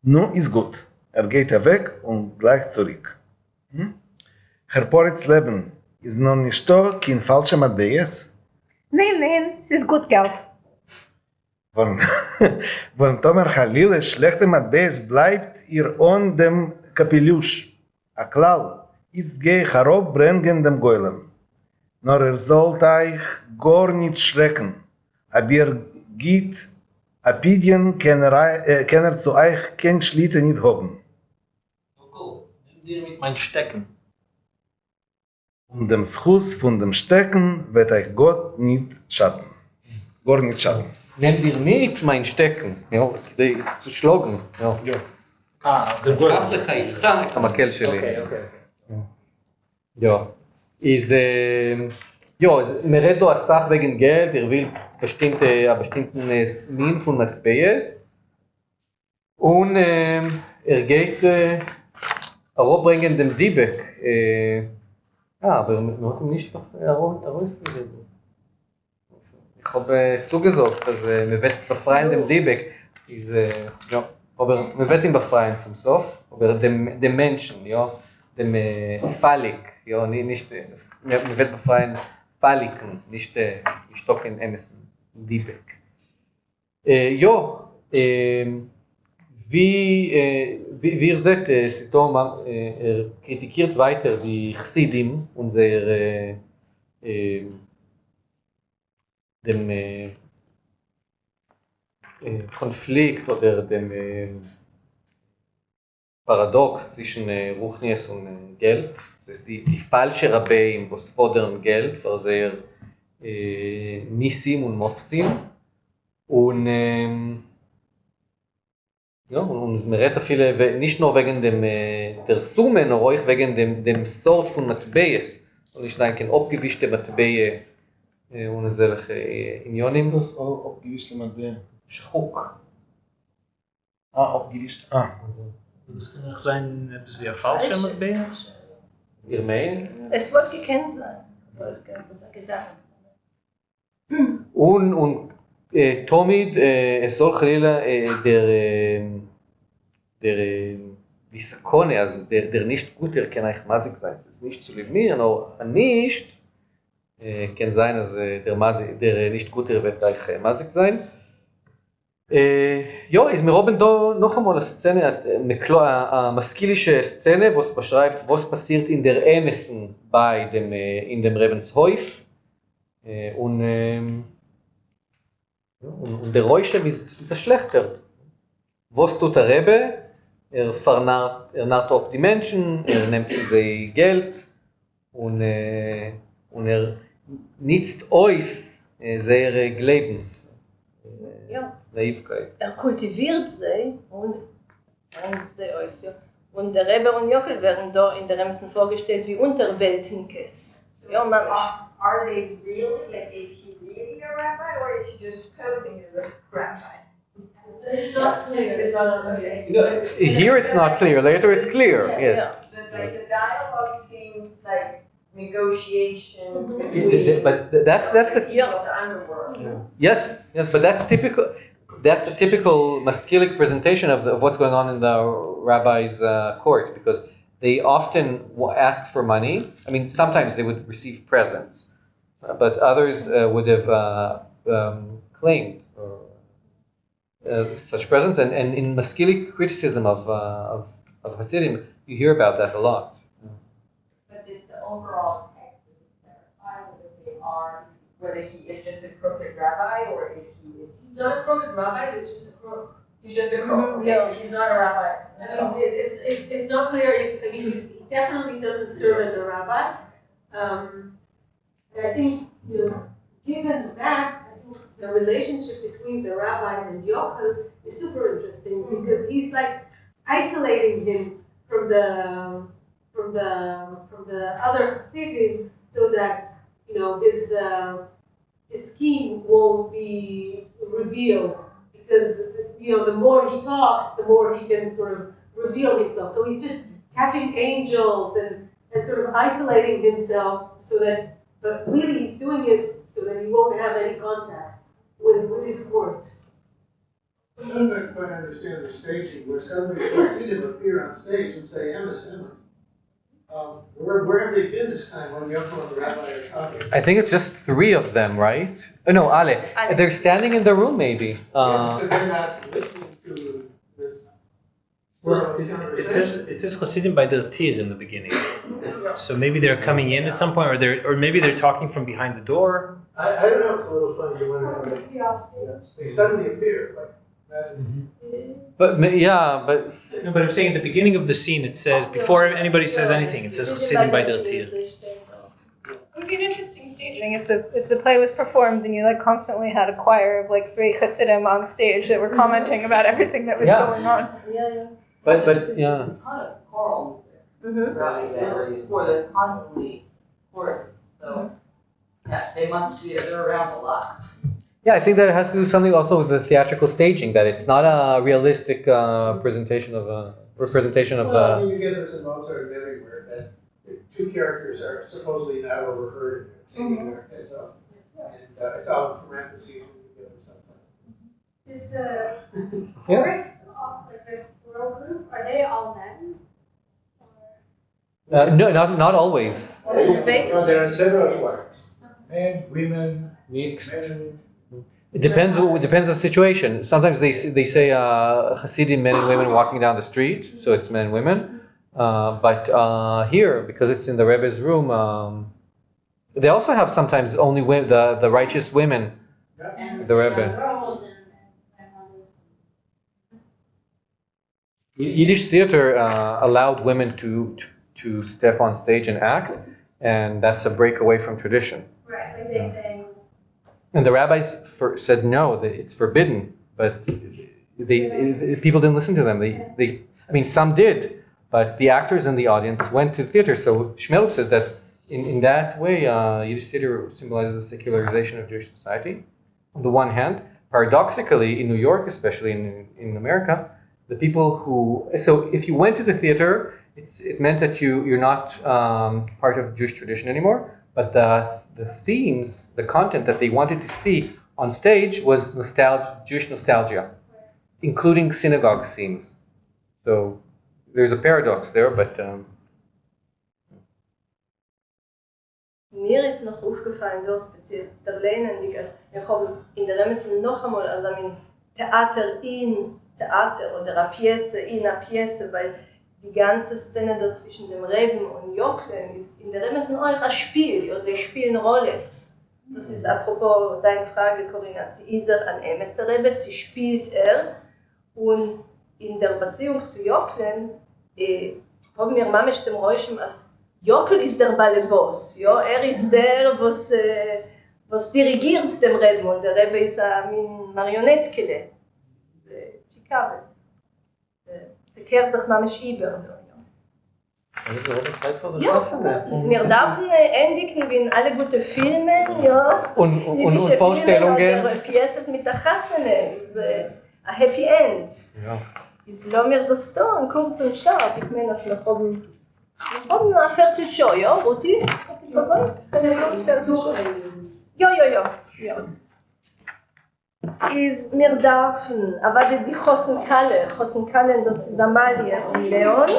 Nun ist gut. Geht weg und gleich zurück. Herr Poretz Leben, ist noch nicht da kein falscher Matbees? Nein, es ist gut Geld. Wenn Tomer Halil schlechte Matbees bleibt ihr on dem Kapelusch. A Klall ist geh herob bringen dem Goylem. Nur sollt euch gar nicht schrecken. Aber geht Apidien kann zu euch kein Schlitte nicht haben. Nimm dir mit meinen Stecken. Und dem Schuss von dem Stecken wird euch Gott nicht schaden. Gar nicht schaden. Nimm dir nicht mein Stecken, ja, die zu schlagen. Ja. Der Gott. Darf לך איתך את המקל שלי. Ja. Ist, man redet da eine Sache wegen Geld, will bestimmten Min von Matbees. Und geht herabbringen den Dybbuk. Aber man hat ihn nicht herausgegeben. Ich habe zugesagt, dass man wird befreien dem Dybbuk. Ja, aber man wird ihn befreien zum Sof, aber dem Menschen, ja, dem Palik, ja, nicht, man wird befreien Paliken, nicht Stocken Emerson, Dybbuk. Ja, wie ihr seht, Sitom kritikiert weiter die Chassidim, unser dem Konflikt oder dem Paradox zwischen Ruchnies und Geld. Das ist die falsche Rabbeim, was fordern Geld für sehr Nisim und Mofsim. Und man redet viele, nicht nur wegen der Summe, sondern auch wegen dem Sort von Matbees. Und ich denke, abgewischte Matbee ohne solche Inionim. Was ist das abgewischte Matbee? Schruck. Abgewischt. Das kann auch sein, dass wir falsche Matbee. Ihr meint? Es wird gekannt sein. Das ist gedacht. Und Tomid, es soll Chalila die Sakone, also der Nicht-Guter kann eigentlich maßig sein. Es ist nicht zu limitieren, aber ein Nicht kann sein, dass der Nicht-Guter wird eigentlich maßig sein. Ja, ist mir oben da noch einmal eine Szene, eine maskilische Szene, was beschreibt, was passiert in der Emessen in dem Rebenshäuf. Und der Räuschem ist schlechter. Was tut der Rebbe? Narrt auf die Menschen, nimmt von sie Geld und nützt euch sehr Glaubens. Naivkeit. Kultiviert sie und sie euch, ja. Und der Rebbe und Jockel werden da in der Remsen vorgestellt wie Unterweltnikes. Ja, mamisch. Are they really, like, is he really a rabbi or is he just posing as a rabbi? It's not clear. It's not clear. Here it's not clear, later it's clear, yes. But like the dialogue seemed like negotiation. But that's the underworld. yes, but that's typical. That's a typical maskilic presentation of what's going on in the rabbi's court, because they often ask for money. I mean, sometimes they would receive presents, but others would have claimed such presents. And in maskilic criticism of Hasidim, you hear about that a lot. But the overall text doesn't clarify whether he is just a crooked rabbi or if he is. He's not a crooked rabbi, he's just a crook. He's just a crook. Okay, so he's not a rabbi. I mean, it's not clear. I mean, he definitely doesn't serve as a rabbi. And I think, given that, I think the relationship between the rabbi and Yochel is super interesting because he's like isolating him from the other Hasidim so that his scheme won't be revealed. Because the more he talks, the more he can sort of reveal himself. So he's just catching angels and sort of isolating himself so that, but really he's doing it so that he won't have any contact with his court. I don't quite understand the staging where suddenly you see them appear on stage and say, Emes. Where have they been this time when Yochel and the rabbi are talking? I think it's just 3 of them, right? No, Ale. They're standing in the room, maybe. So they're not listening to this. Well, it says Hasidim by their tir in the beginning. So maybe they're coming in at some point, or maybe they're talking from behind the door. I don't know. It's a little funny when they suddenly appear. Like, But No, but I'm saying at the beginning of the scene, it says before anybody says anything, it says Hasidim by their tir. It would be an interesting staging if the play was performed and you constantly had a choir of 3 Hasidim on stage that were commenting about everything that was going on. But a ton of choral throughout the score. They're constantly chorus. So they must be they're around a lot. Yeah, I think that it has to do something also with the theatrical staging, that it's not a realistic representation of. Well, you get this in Mozart and everywhere, that the 2 characters are supposedly not overheard singing their heads up. And it's all in parentheses when you get it sometimes. Is the chorus, the choral group, are they all men? No, not always. There are several choirs. Men, women, mixed. men. It depends on the situation. Sometimes they say Hasidim men and women walking down the street, so it's men and women. But here, because it's in the Rebbe's room, they also have sometimes only the righteous women. The Rebbe. Yiddish theater allowed women to step on stage and act, and that's a break away from tradition. Right, like they say. And the rabbis said no, that it's forbidden, but people didn't listen to them. Some did, but the actors in the audience went to the theater. So Shmelov says that in that way, Yiddish theater symbolizes the secularization of Jewish society. On the one hand, paradoxically, in New York, especially in America, the people so if you went to the theater, it meant that you're not part of Jewish tradition anymore, but the themes, the content that they wanted to see on stage was Jewish nostalgia, including synagogue scenes. So there's a paradox there, but Mir ist noch aufgefallen, durch speziell der Lehnendig, als wir haben in der Remsen noch einmal, also ein Theater in Theater oder eine Pièce in eine Pièce, weil die ganze Szene dort zwischen dem Reben und Joklen ist in der Remsen auch ein Spiel, also sie spielen Rolles. Das ist apropos deine Frage, Corinna, sie ist an Emes Rebbe, sie spielt und in der Beziehung zu Joklen haben wir manchmal dem Räuschen, als Jokel ist der Ballerboss, ja, ist der, was dirigiert dem Rebbe, und der Rebbe ist ein Marionettkele. Chicago. Der kehrt sich manchmal über. Ja, wir dürfen endigen wie in alle guten Filme, ja. Und Vorstellungen. Oder Pieces mit der Hasene, ein Happy End. Ja. Ist lassen wir das da, einen kurzen Start. Ich meine, dass wir haben eine Viertelshow, ja, Ruthie? Ist das so? Ja. Wir dürfen, aber die Chosenkalle, das ist Amalie und Leon.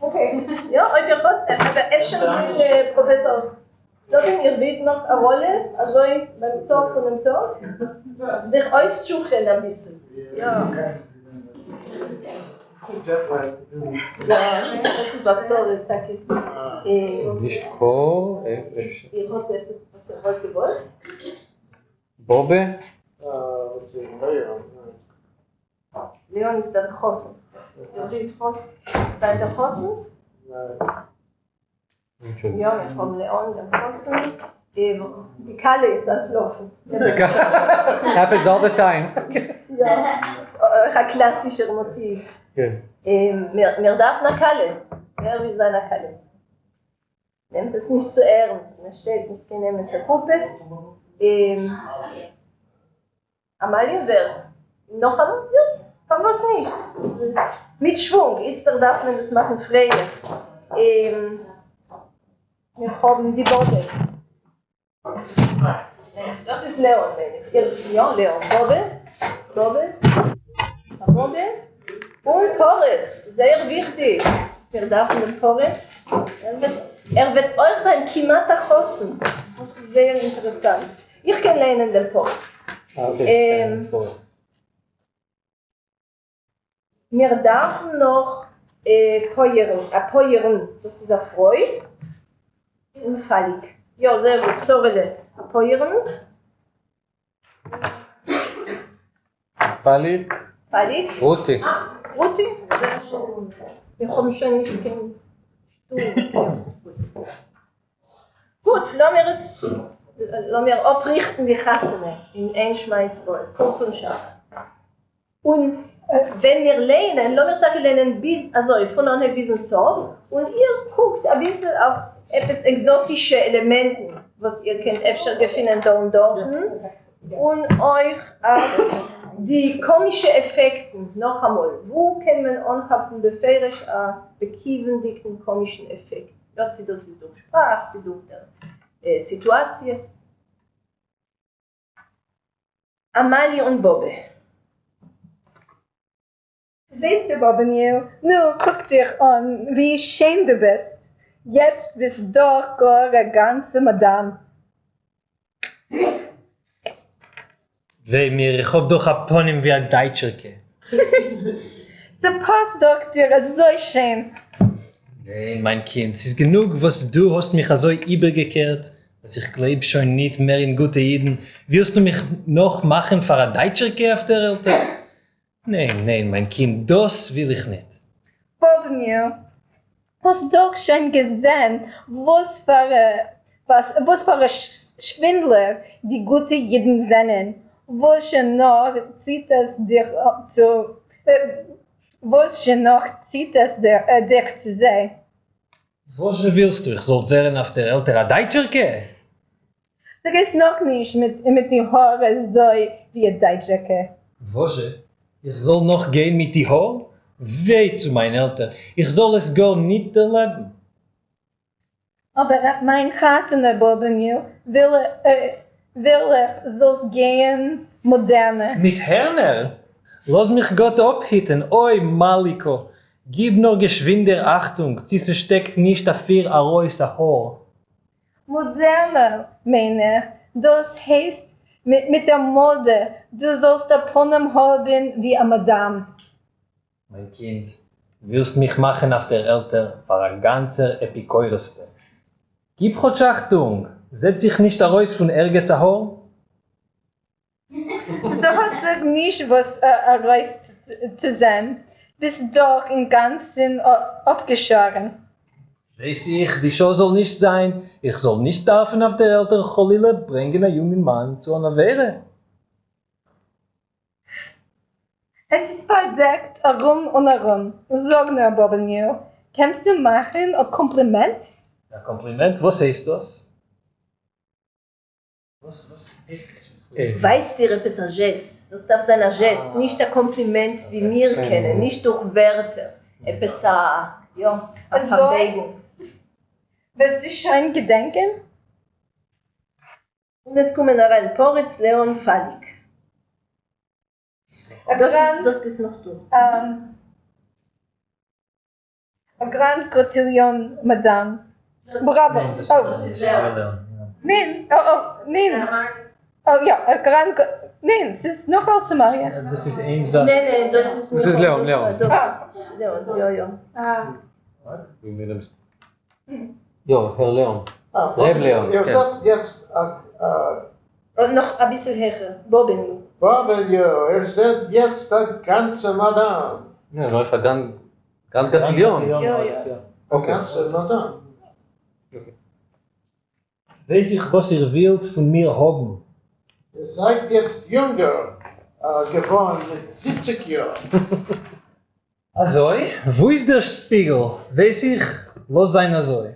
Okay, ja, euch gefällt, aber öfter Professor, sagen ihr wird noch eine Rolle, also beim Sort von dem Tag, sich ausschuchen ein bisschen. Ja. Ja, das ist absurd, danke. Nicht Chor, Ihr habt etwas, was ihr heute wollt? Bobbe? Leon ist der Chosen. Ihr seht Chosen? Seid ihr Chosen? Ja, wir haben Leon, der Chosen. Die Kalle ist entlaufen. Happens all the time. Ja, ein klassischer Motiv. Wir darf nach Kalle. Wer will seine Kalle? Nehmt es nicht zu ernst. Man steht nicht genehm in der Gruppe. Amalie, wer? Noch einmal? Ja, aber was nicht. Mit Schwung. Jetzt darf man das machen frei. Wir haben die Bode. Das ist Leon, meine ich. Ja, Leon. Bode. Und Poretz, sehr wichtig. Wir dürfen den Poretz. Er wird euch sein Kimata kosten. Das ist sehr interessant. Ich kann lernen den Poretz. Wir dürfen noch Poieren. Das ist eine Freude. Und Fallig. Ja, sehr gut. Sorry. Poieren. Fallig. Ruthie. Ruthie? Wir haben schon nicht kennen. Gut, lassen wir abrichten die Hasene in Einschmeißroll, Punkt und Schach. Und wenn wir lernen, lassen wir lernen bis, also von Anfang bis so, und ihr guckt ein bisschen auf etwas exotische Elemente, was ihr könnt öfter finden da und dort, und euch die komischen Effekte, noch einmal, wo kann man anhaben, befehlig bekiven dicken komischen Effekt? Ja, sie das durch Sprache, sie durch der Situation. Amalie und Bobbe. Siehst du, Bobbenil, nur guck dich an, wie schön du bist. Jetzt bist du doch gar eine ganze Madame. Weh mir, ich hab doch ein Ponym wie ein Deutscherke. Du passt doch dir so schön. Nee, mein Kind, es ist genug, was du hast mich so übergekehrt, dass ich glaub schon nicht mehr in gute Jiden. Willst du mich noch machen für ein Deutscherke auf der Welt? Nein, mein Kind, das will ich nicht. Bobbenil, hast doch schon gesehen, was für ein Schwindler die gute Jiden sind. Was schon noch zieht es dich zu sehen? Was willst du? Ich soll werden auf der Welt ein Deutscherke? Du gehst noch nicht mit den Haaren so wie ein Deutscherke. Was? Ich soll noch gehen mit die Haaren? Weh zu meinen Eltern. Ich soll es gar nicht erleben. Aber mein Hasene Bobbenil will ich so gehen moderne. Mit Herner? Lass mich Gott abhitten, oi Maliko. Gib nur geschwinde Achtung, sie steckt nicht dafür ein Reus Haar. Moderne, meine ich. Das heißt, mit der Mode, du sollst ein Ponem haben wie eine Madame. Mein Kind, willst mich machen auf der Eltern für ein ganzer Epikoirste. Gib Gott Achtung, setz dich nicht raus von Ärger zu Haar. So hat sich nicht was raus zu sein. Bist doch im Ganzen abgeschoren. Weiß ich, die Show soll nicht sein. Ich soll nicht dürfen auf der Eltern Cholile bringen einen jungen Mann zu einer Wehre. Es ist verdeckt, herum und herum. Sag nur, Bobbenier, kannst du machen ein Kompliment? Ein Kompliment? Was heißt das? Was heißt das? Weißt du, etwas ein Gest? Das darf sein ein Gest, nicht ein Kompliment, wie wir kennen, nicht durch Wörter. Etwas, ja, eine Verbeugung. Wirst du schon gedenken? Und es kommen rein Poritz, Leon, Falik. Das ist noch du. Ein Grand Cotillon, Madame. Bravo. Nein, nein. Oh ja, ein Grand... Nein, es ist noch aus Maria. Das ist ein Satz. Nein, das ist nicht. Das ist Leon. Leon, ja. Ja, Herr Leon. Reb Leon. Ihr sagt jetzt, Und noch ein bisschen höher, Bobbenier. Bobbenier, sagt jetzt die ganze Madame. Ja, noch ein Grand Cotillon. Ja. Okay. Ganze Madame. Weiß ich, was ihr wollt von mir haben? Ihr seid jetzt jünger geworden mit 70 Jahren. Also, wo ist der Spiegel? Weiß ich, was sein also?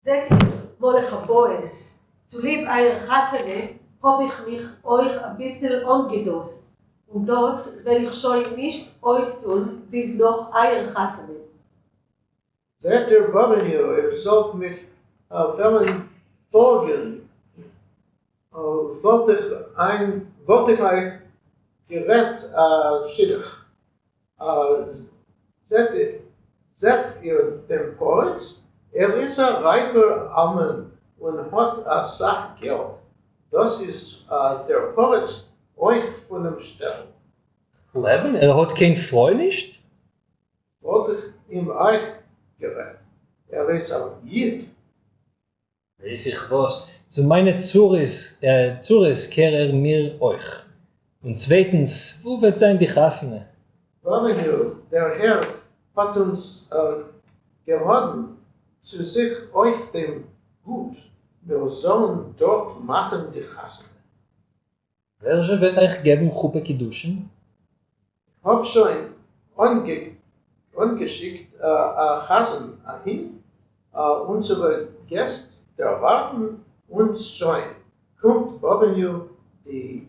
Sagt Molech Boes, zu lieb eurer Chassene, hab ich mich euch ein bisschen angedost. Und das will ich schon nicht euch tun, bis noch eurer Chassene. Seht ihr, Bobbenier, ihr sollt mich wollen folgen. Wollte ich euch gerät schiddich. Seht ihr den Poet? Ist ein reicher Mann und hat eine Sache Geld. Das ist der Poet euch von dem Stern. Leben? Hat kein Freu nicht? Wollte ich ihm euch gerät. Ist ein Jid. Weiß ich was. Zu meinen Zures kehre mir euch. Und zweitens, wo wird sein die Chassene? Der Herr hat uns geraten, zu sich euch dem Gut. Wir sollen dort machen die Chassene. Welche wird euch geben Chuppe Kidduschen? Ich habe schon angeschickt Chassen hin. Unsere Gäste erwarten uns schon. Kommt Bobbenier die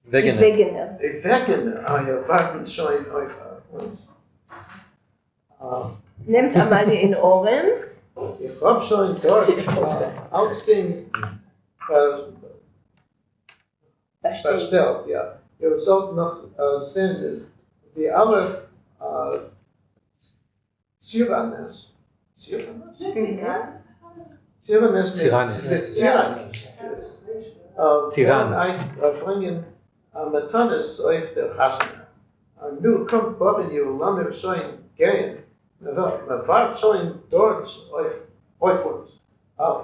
Wegener. Die Wegener, ja, warten schon auf uns. Nehmt einmal in Ohren. Ich habe schon dort aus dem verstellt, ja. Ihr sollt noch sehen, die alle Cyranes. Bringen Metanis auf der Chassene. Nu kommt Bobbenier, lassen wir schon gehen. Man war schon dort auf uns.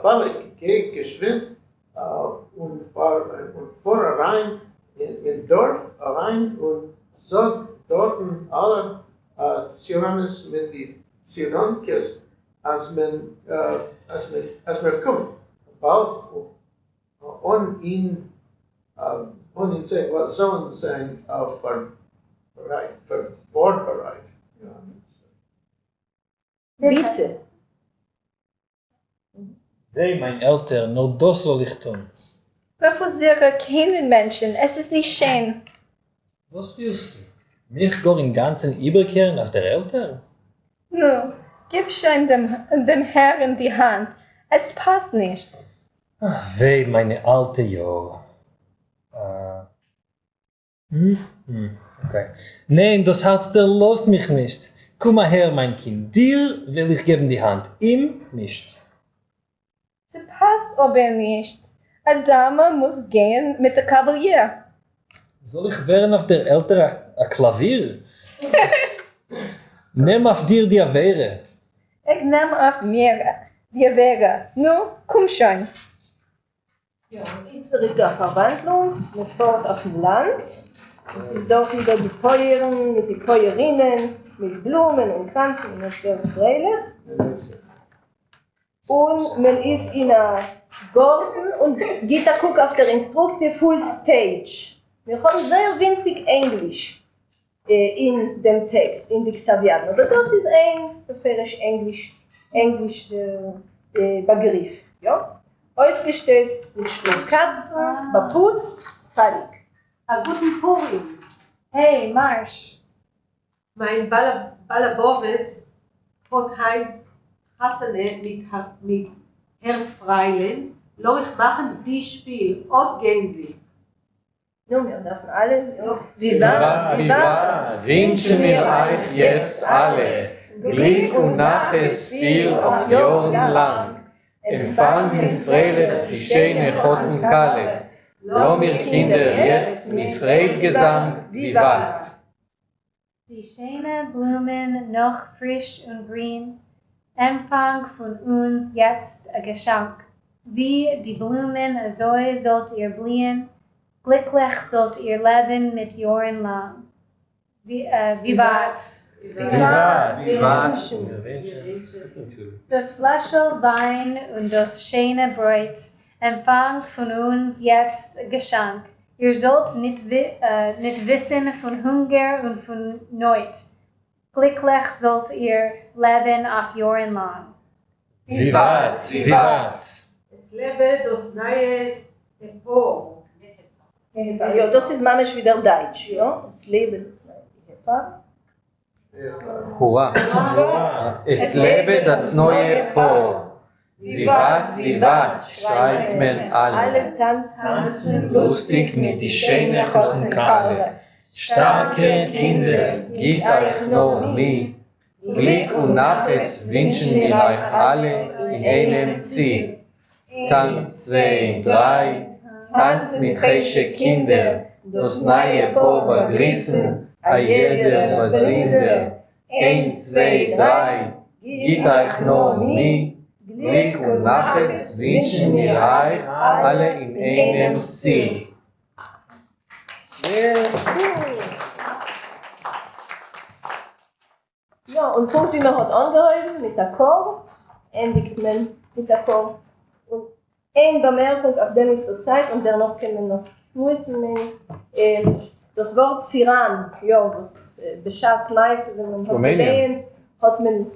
Völlig geht geschwind und fuhr rein in Dorf rein und so dort alle Cyranes mit die Cyrankes, als wir kommen. Bald und ihn sehen, was sollen sein vorbereitet. Bitte. Hey, mein Eltern, nur das soll ich tun. Refusiere keinen Menschen, es ist nicht schön. Was willst du? Mich gar im Ganzen überkehren auf der Eltern? Nun, gib schon dem Herrn die Hand. Es passt nicht. Ach, weh, meine alte Jo. Okay. Nein, das Herz, der lässt mich nicht. Komm mal her, mein Kind. Dir will ich geben die Hand, ihm nicht. Sie passt aber nicht. Eine Dame muss gehen mit der Kavalier. Soll ich wehren auf der Eltern ein Klavier? Nimm auf dir die Avere. Ich nehme auf mir die Avere. Nun, komm schon. Ja, jetzt ist eine Verwandlung. Man fährt auf dem Land. Es ist dort wieder die Feuern mit den Feuerinnen, mit Blumen und Kranzen und das wird Freude. und man ist in einem Garten und Gita guckt auf der Instruktion Full Stage. Wir haben sehr winzig Englisch in dem Text, in die Xaviaden. Aber das ist ein verfährisch Englisch Begriff. Ja? Ausgestellt mit Schlurkatzen, beputzt, fertig. A guten Purim. Hey, Marsch. Mein Balabowes hat ein Hasene mit Herr Freilen. Lo ich machen die Spiel. Und gehen Sie. Nun, wir dürfen alle. Viva, viva, wünschen wir euch jetzt alle Glück und naches Spiel auf Jahren lang. Empfangen freilich die schöne Chosenkalle. Lo wir Kinder jetzt mit Freudgesang vivat. Die schöne Blumen noch frisch und grün, Empfang von uns jetzt ein Geschenk. Wie die Blumen so sollt ihr blühen, glücklich sollt ihr leben mit Jahren lang. Vivat! Vivat. Das Fläschel Wein und das schöne Brot, Empfang von uns jetzt ein Geschenk. Ihr sollt nicht wissen von Hunger und von Not. Glücklich sollt ihr leben auf Jahren lang. Vivat, vivat. Es lebe das neue Epoch. Ja, das ist manchmal wieder Deutsch, ja? Das Leben ist neue. Hurra. Es lebe das neue Epoch. Vivat, vivat, schreit man alle. Alle tanzen Lustig mit die schöne Chosenkalle. Starke Kinder, gibt euch noch mehr. Glück und Naches wünschen wir euch alle in einem Ziel. Tanz 2, 3, Tanz mit Hesche Kinder, das neue Po begrüßen, a jeder Besinder. 1, 2, 3, gibt euch noch mehr. Glück und Naches wünschen wir euch alle in einem Ziel. Ja, und Punkt, wie man hat angehoben, mit Akkord, endigt man mit Akkord. Und eine Bemerkung, auf dem ist die Zeit, und danach können wir noch müssen, das Wort Ziran, ja, was beschaß meistens, wenn man hat gelernt, hat man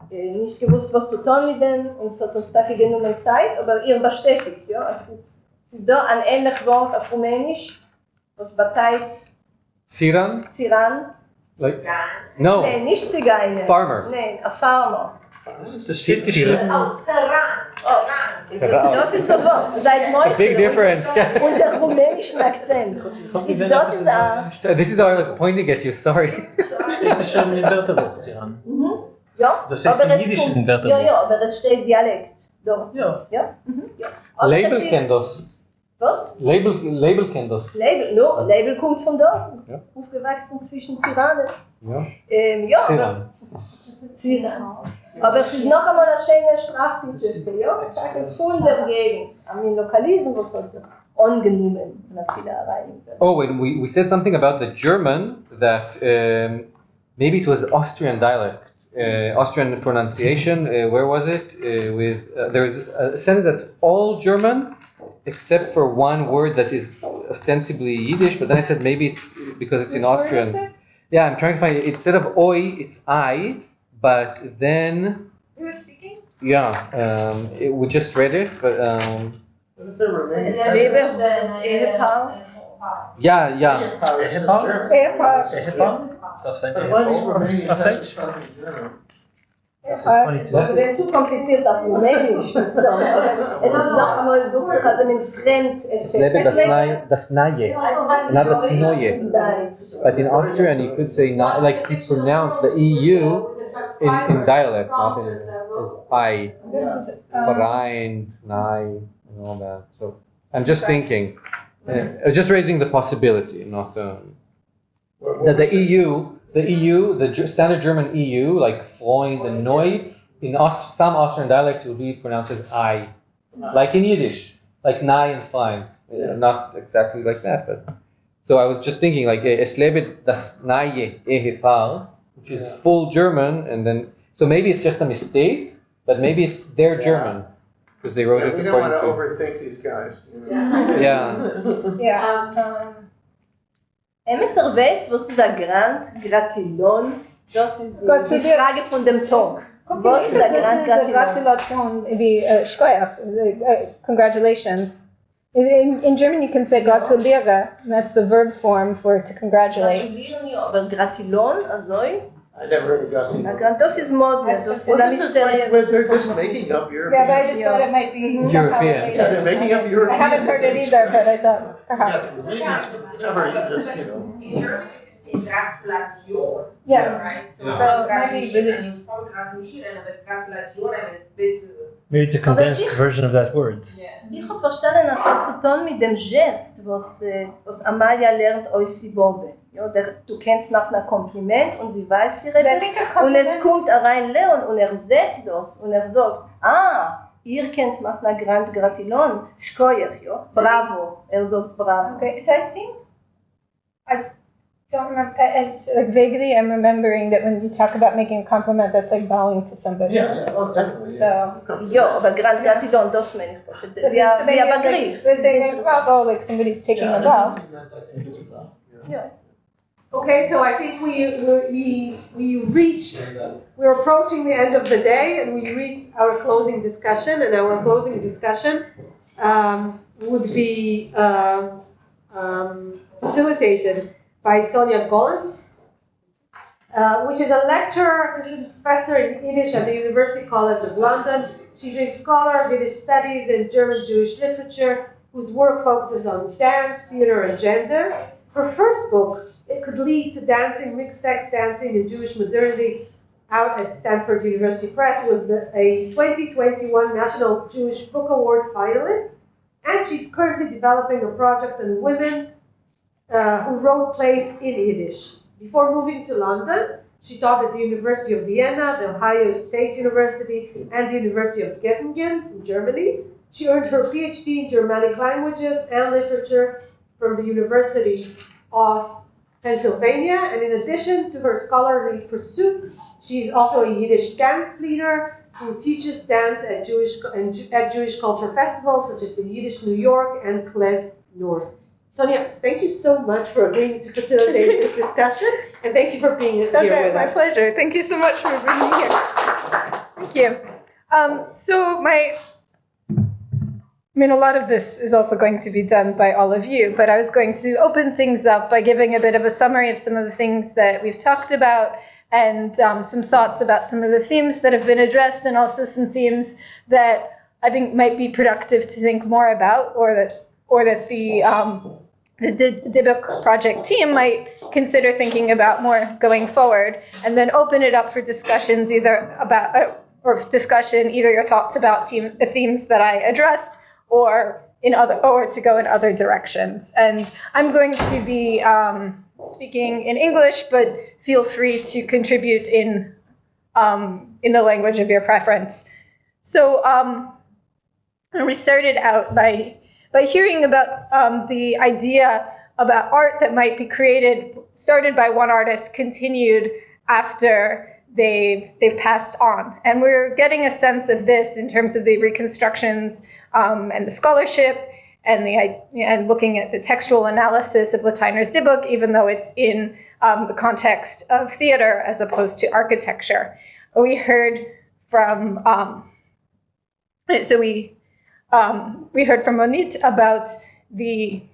nicht gewusst, was zu tun mit dem, und es hat uns dafür genommen Zeit, aber ihr bestätigt, ja, es ist da ein ähnliches Wort auf Rumänisch, was bedeutet Ziran? Ziran. Like, no. Nein, nicht Zigeiner. Farmer. Nein, ein Farmer. Das wird geschrieben. Oh, Das ist das Wort. Seit It's a big difference. unser rumänischen Akzent. This is how I was pointing at you, sorry. Steht das schon im Wörterbuch, Ziran? Ja, Das heißt im jiddischen Wörterbuch. Ja, aber es steht Dialekt. Doch. Ja. Ja? Label kennt das. Was? Label kennt das. Label kommt von da. Ja. Aufgewachsen zwischen Ziranen. Ja. Ja, Ziran. das ist Ziran. Aber es ist noch einmal eine schöne Sprachbitte. Ja, ich sage es von der Gegend. An den Lokalismen, was uns angenommen nach Wiedererreichung. Oh, wait, we said something about the German that maybe it was Austrian dialect. Austrian pronunciation, where was it? There's a sentence that's all German, except for one word that is ostensibly Yiddish, but then I said maybe it's because it's in Austrian. Yeah, I'm trying to find it. Instead of oi, it's I, but then... Who is speaking? Yeah, we just read it, but... Yeah. Darf sein Das ist zu kompliziert auf Rumänisch. Es ist noch einmal wirklich, also mit Fremd. Es lebe das Neue, not das Neue. But in Austrian you could say, not, like you pronounce the EU in dialect, not as I. Verein, Nei, and all that. So I'm just thinking, just raising the possibility, not that the EU, the standard German EU, like Freund and Neu, in some Austrian dialects will be pronounced as I, like in Yiddish, like Nei and Fein. Not exactly like that, but so I was just thinking, like es lebe das neue Ehepaar, which is full German, and then so maybe it's just a mistake, but maybe it's their German because they wrote it We don't want to according overthink these guys. You know? Yeah. Emmet weiß, was ist der Gratulon? Das ist die Frage von dem Tag. Was ist der Gratulation, wie Steuer, congratulations. In German you can say gratuliere, and that's the verb form for to congratulate. Aber Gratulon, also? I never heard of Gratulon. Das ist modern. Well, this is like when they're just making up European. Yeah, but I just thought it might be European. Yeah, they're making up European. I haven't heard it either, but I thought perhaps. Whatever, you just, you know. In German, it's Gratulation. Yeah. Right? So maybe gratulieren, it's from gratulieren, but it's Gratulation, and it's a bit. Maybe it's a condensed version of that word. Ich habe verstanden, dass er zu tun mit dem Gest, was Amalia lernt aus die Worte. Ja, du kennst nach einem Kompliment und sie weiß die Rede. Und es kommt rein Leon und sieht das und sagt, ihr kennt nach einer Grand Gratilon, Schkoyer, ja, bravo. Sagt bravo. Okay, so I think, I don't remember, it's like vaguely I'm remembering that when you talk about making a compliment, that's like bowing to somebody. Yeah, oh, definitely. So, ja, aber Grand Gratilon, das meine ich. Wie ein Begriff. It's saying bravo, like somebody's taking a bow. Yeah. Okay, so I think we're approaching the end of the day, and we reached our closing discussion, and our closing discussion would be facilitated by Sonia Gollens, which is a lecturer, assistant professor in Yiddish at the University College of London. She's a scholar of Yiddish studies and German Jewish literature, whose work focuses on dance, theater, and gender. Her first book, It Could Lead to Dancing, Mixed-Sex Dancing in Jewish Modernity, out at Stanford University Press, was a 2021 National Jewish Book Award finalist, and she's currently developing a project on women who wrote plays in Yiddish. Before moving to London, she taught at the University of Vienna, the Ohio State University, and the University of Göttingen in Germany. She earned her PhD in Germanic languages and literature from the University of Pennsylvania, and in addition to her scholarly pursuit, she's also a Yiddish dance leader who teaches dance at Jewish culture festivals such as the Yiddish New York and Klez North. Sonia, thank you so much for agreeing to facilitate this discussion, and thank you for being here with My us. pleasure. Thank you so much for bringing me here. Thank you. So a lot of this is also going to be done by all of you, but I was going to open things up by giving a bit of a summary of some of the things that we've talked about and some thoughts about some of the themes that have been addressed, and also some themes that I think might be productive to think more about, or that the Dybbuk project team might consider thinking about more going forward, and then open it up for discussions either your thoughts about the themes that I addressed, or to go in other directions. And I'm going to be speaking in English, but feel free to contribute in the language of your preference. So we started out by hearing about the idea about art that might be started by one artist, continued after they've passed on. And we're getting a sense of this in terms of the reconstructions and the scholarship and looking at the textual analysis of Lateiner's Dybbuk, even though it's in the context of theater as opposed to architecture. We heard from Monit about Ruthie.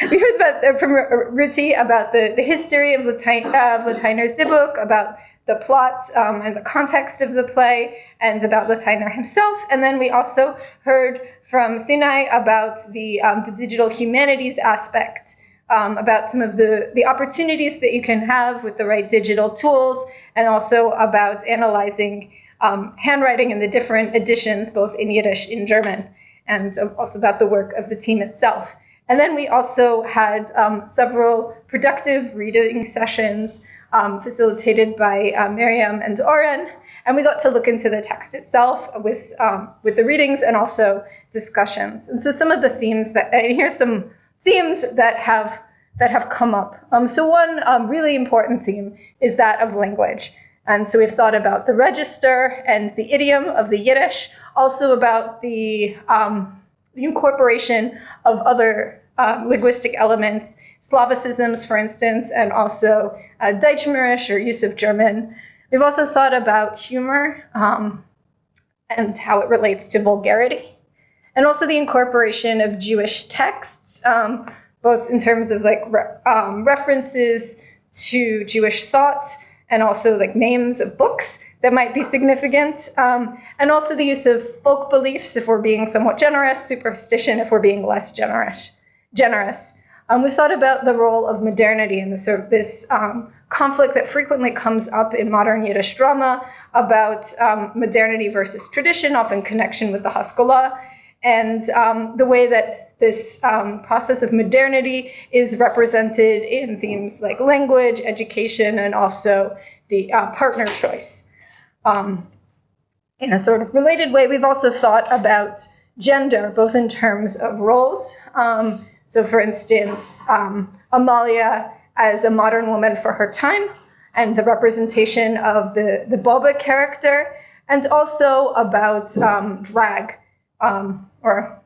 We heard from Ruthie about the history of Lateiner's Dybbuk, about the plot and the context of the play, and about Lateiner himself. And then we also heard from Sinai about the digital humanities aspect, about some of the opportunities that you can have with the right digital tools, and also about analyzing handwriting and the different editions, both in Yiddish and German, and also about the work of the team itself. And then we also had several productive reading sessions facilitated by Miriam and Eran, and we got to look into the text itself with the readings and also discussions. And so some of the themes here's some themes that have that have come up. So one really important theme is that of language. And so we've thought about the register and the idiom of the Yiddish, also about the incorporation of other linguistic elements, Slavicisms, for instance, and also Deutschmirisch or use of German. We've also thought about humor and how it relates to vulgarity, and also the incorporation of Jewish texts, both in terms of like references to Jewish thought and also like names of books that might be significant, and also the use of folk beliefs if we're being somewhat generous, superstition if we're being less generous. We thought about the role of modernity in this conflict that frequently comes up in modern Yiddish drama about modernity versus tradition, often connection with the Haskalah, and the way that this process of modernity is represented in themes like language, education, and also the partner choice. In a sort of related way, we've also thought about gender, both in terms of roles. So for instance, Amalia as a modern woman for her time, and the representation of the Boba character, and also about drag, where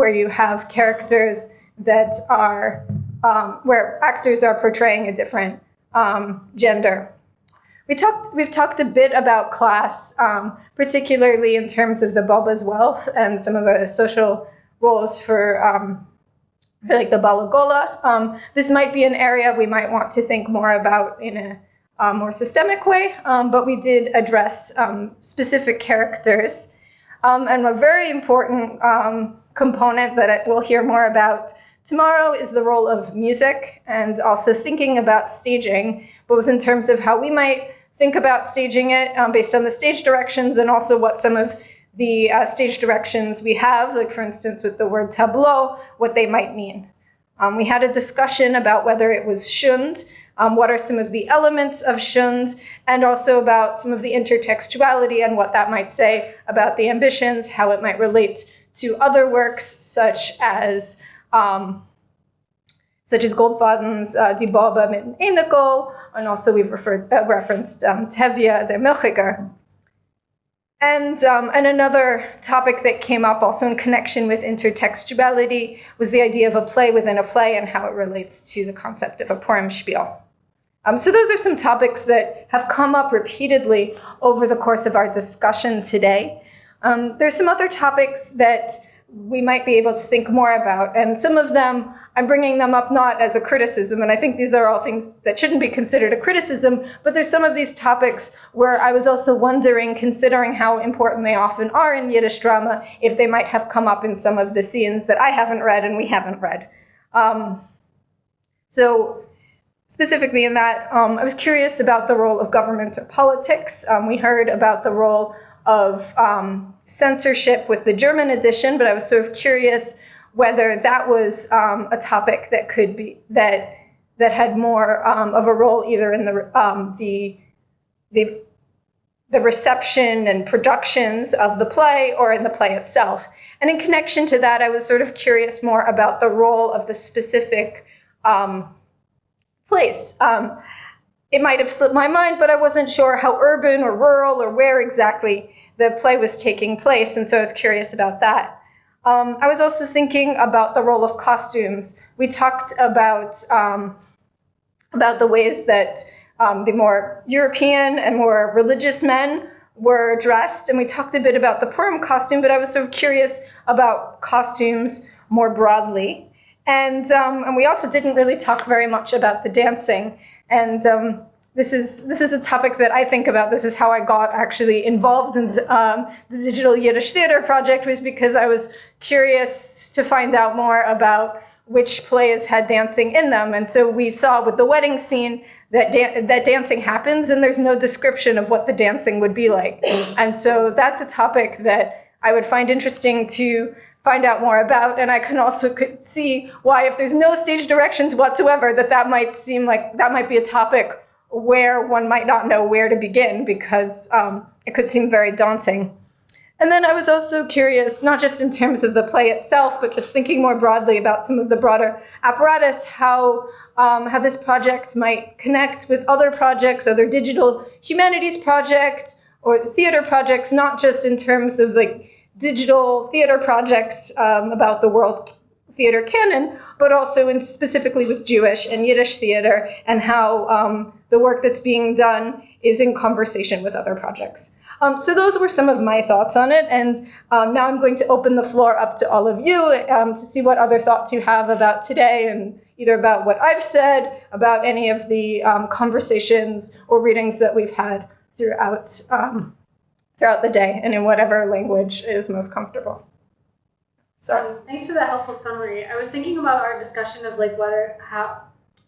you have characters that are, where actors are portraying a different gender. We've talked a bit about class, particularly in terms of the Boba's wealth and some of the social roles for like the Balagola. This might be an area we might want to think more about in a more systemic way, but we did address specific characters. And a very important component that we'll hear more about tomorrow is the role of music, and also thinking about staging, both in terms of how we might think about staging it based on the stage directions, and also what some of the stage directions we have, like for instance with the word tableau, what they might mean. We had a discussion about whether it was shund, what are some of the elements of shund, and also about some of the intertextuality and what that might say about the ambitions, how it might relate to other works such as Goldfaden's Die Boba mit Einikel, and also we've referenced Tevye, the Milchiger. And another topic that came up also in connection with intertextuality was the idea of a play within a play and how it relates to the concept of a Purim spiel. So those are some topics that have come up repeatedly over the course of our discussion today. There's some other topics that we might be able to think more about, and some of them, I'm bringing them up not as a criticism, and I think these are all things that shouldn't be considered a criticism, but there's some of these topics where I was also wondering, considering how important they often are in Yiddish drama, if they might have come up in some of the scenes that I haven't read and we haven't read. So specifically in that, I was curious about the role of government or politics. We heard about the role of censorship with the German edition, but I was sort of curious whether that was a topic that could be that had more of a role either in the reception and productions of the play or in the play itself. And in connection to that, I was sort of curious more about the role of the specific place. It might have slipped my mind, but I wasn't sure how urban or rural or where exactly the play was taking place, and so I was curious about that. I was also thinking about the role of costumes. We talked about the ways that the more European and more religious men were dressed, and we talked a bit about the Purim costume, but I was sort of curious about costumes more broadly. And we also didn't really talk very much about the dancing. And this is a topic that I think about. This is how I got actually involved in the Digital Yiddish Theater project, was because I was curious to find out more about which plays had dancing in them. And so we saw with the wedding scene that dancing happens, and there's no description of what the dancing would be like. And so that's a topic that I would find interesting to find out more about, and I can also see why, if there's no stage directions whatsoever, that might seem like that might be a topic where one might not know where to begin, because it could seem very daunting. And then I was also curious, not just in terms of the play itself, but just thinking more broadly about some of the broader apparatus, how this project might connect with other projects, other digital humanities projects or theater projects, not just in terms of like digital theater projects about the world theater canon, but also in specifically with Jewish and Yiddish theater, and how the work that's being done is in conversation with other projects. So those were some of my thoughts on it, and now I'm going to open the floor up to all of you to see what other thoughts you have about today, and either about what I've said, about any of the conversations or readings that we've had throughout the day, and in whatever language is most comfortable. So thanks for that helpful summary. I was thinking about our discussion of like how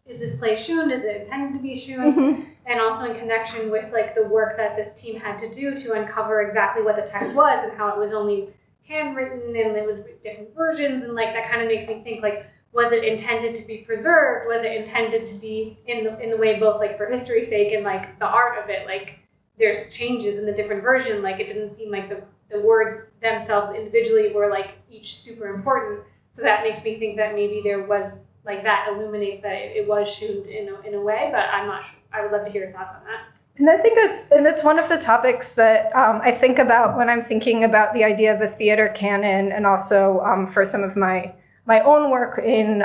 is this play shown? Is it intended to be shown? Mm-hmm. And also in connection with like the work that this team had to do to uncover exactly what the text was and how it was only handwritten and it was different versions, and like that kind of makes me think like, was it intended to be preserved? Was it intended to be in the way both like for history's sake and like the art of it? Like there's changes in the different version. Like it didn't seem like the words themselves individually were like each super important. So that makes me think that maybe there was like that illuminates that it was shown in a way, but I'm not sure. I would love to hear your thoughts on that. And I think that's one of the topics that I think about when I'm thinking about the idea of a theater canon, and also for some of my own work in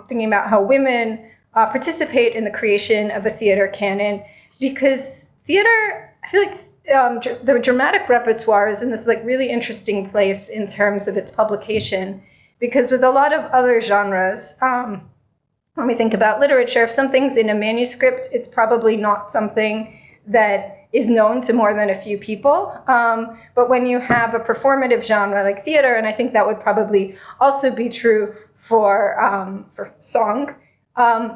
thinking about how women participate in the creation of a theater canon, because theater, I feel like the dramatic repertoire is in this like really interesting place in terms of its publication, because with a lot of other genres, when we think about literature, if something's in a manuscript, it's probably not something that is known to more than a few people. But when you have a performative genre like theater, and I think that would probably also be true for song,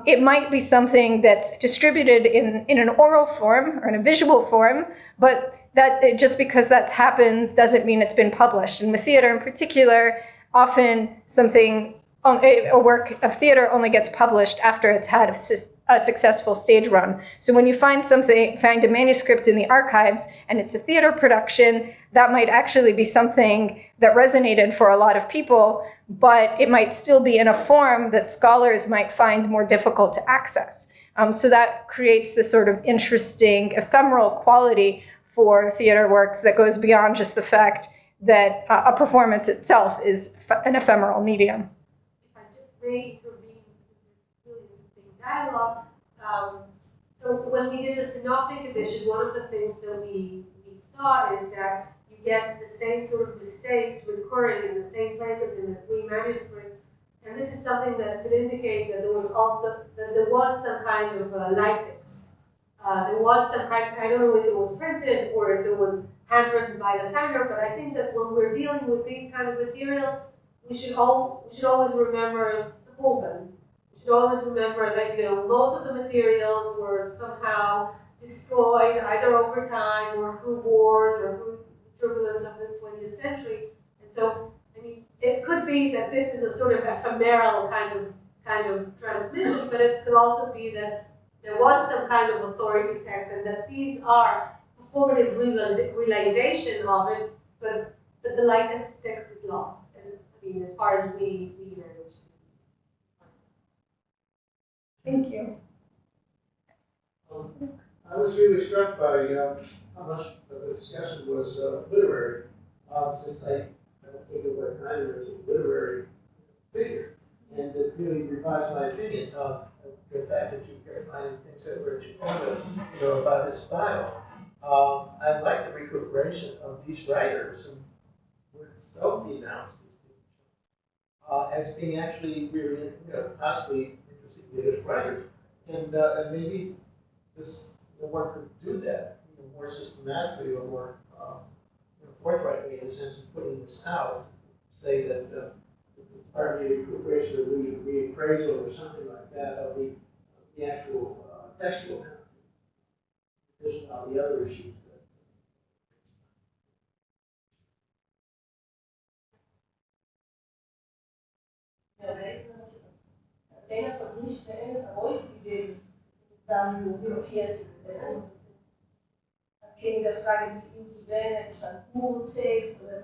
it might be something that's distributed in an oral form or in a visual form, but just because that's happened doesn't mean it's been published. And with theater in particular, often a work of theater only gets published after it's had a successful stage run. So when you find a manuscript in the archives and it's a theater production, that might actually be something that resonated for a lot of people, but it might still be in a form that scholars might find more difficult to access. So that creates this sort of interesting ephemeral quality for theater works that goes beyond just the fact that a performance itself is an ephemeral medium. Really interesting dialogue. So when we did the synoptic edition, one of the things that we saw is that you get the same sort of mistakes recurring in the same places in the three manuscripts, and this is something that could indicate that there was some kind of lytics. There was some kind. I don't know if it was printed or if it was handwritten by Lateiner, but I think that when we're dealing with these kind of materials, we should always remember the Popen. We should always remember that most of the materials were somehow destroyed either over time or through wars or through the turbulence of the 20th century. And so, I mean, it could be that this is a sort of ephemeral kind of transmission, but it could also be that there was some kind of authority text, and that these are performative realization of it, but the likeness text is lost. As far as we manage. Thank you. I was really struck by how much of the discussion was literary, since I don't think of Lateiner as a literary figure, and it really revised my opinion of the fact that you kept finding things that were about his style. I like the recuperation of these writers who were so denounced as being actually really, possibly interesting Yiddish writers, and maybe one could do that more systematically or more forthrightly in the sense of putting this out. Say that part of the recuperation or reappraisal or something like that of the actual textual content, in addition to all the other issues. Lateiner hat nicht mehr herausgegeben, dann Europäisches. käme die Frage, das ist wenn es ein Urtext oder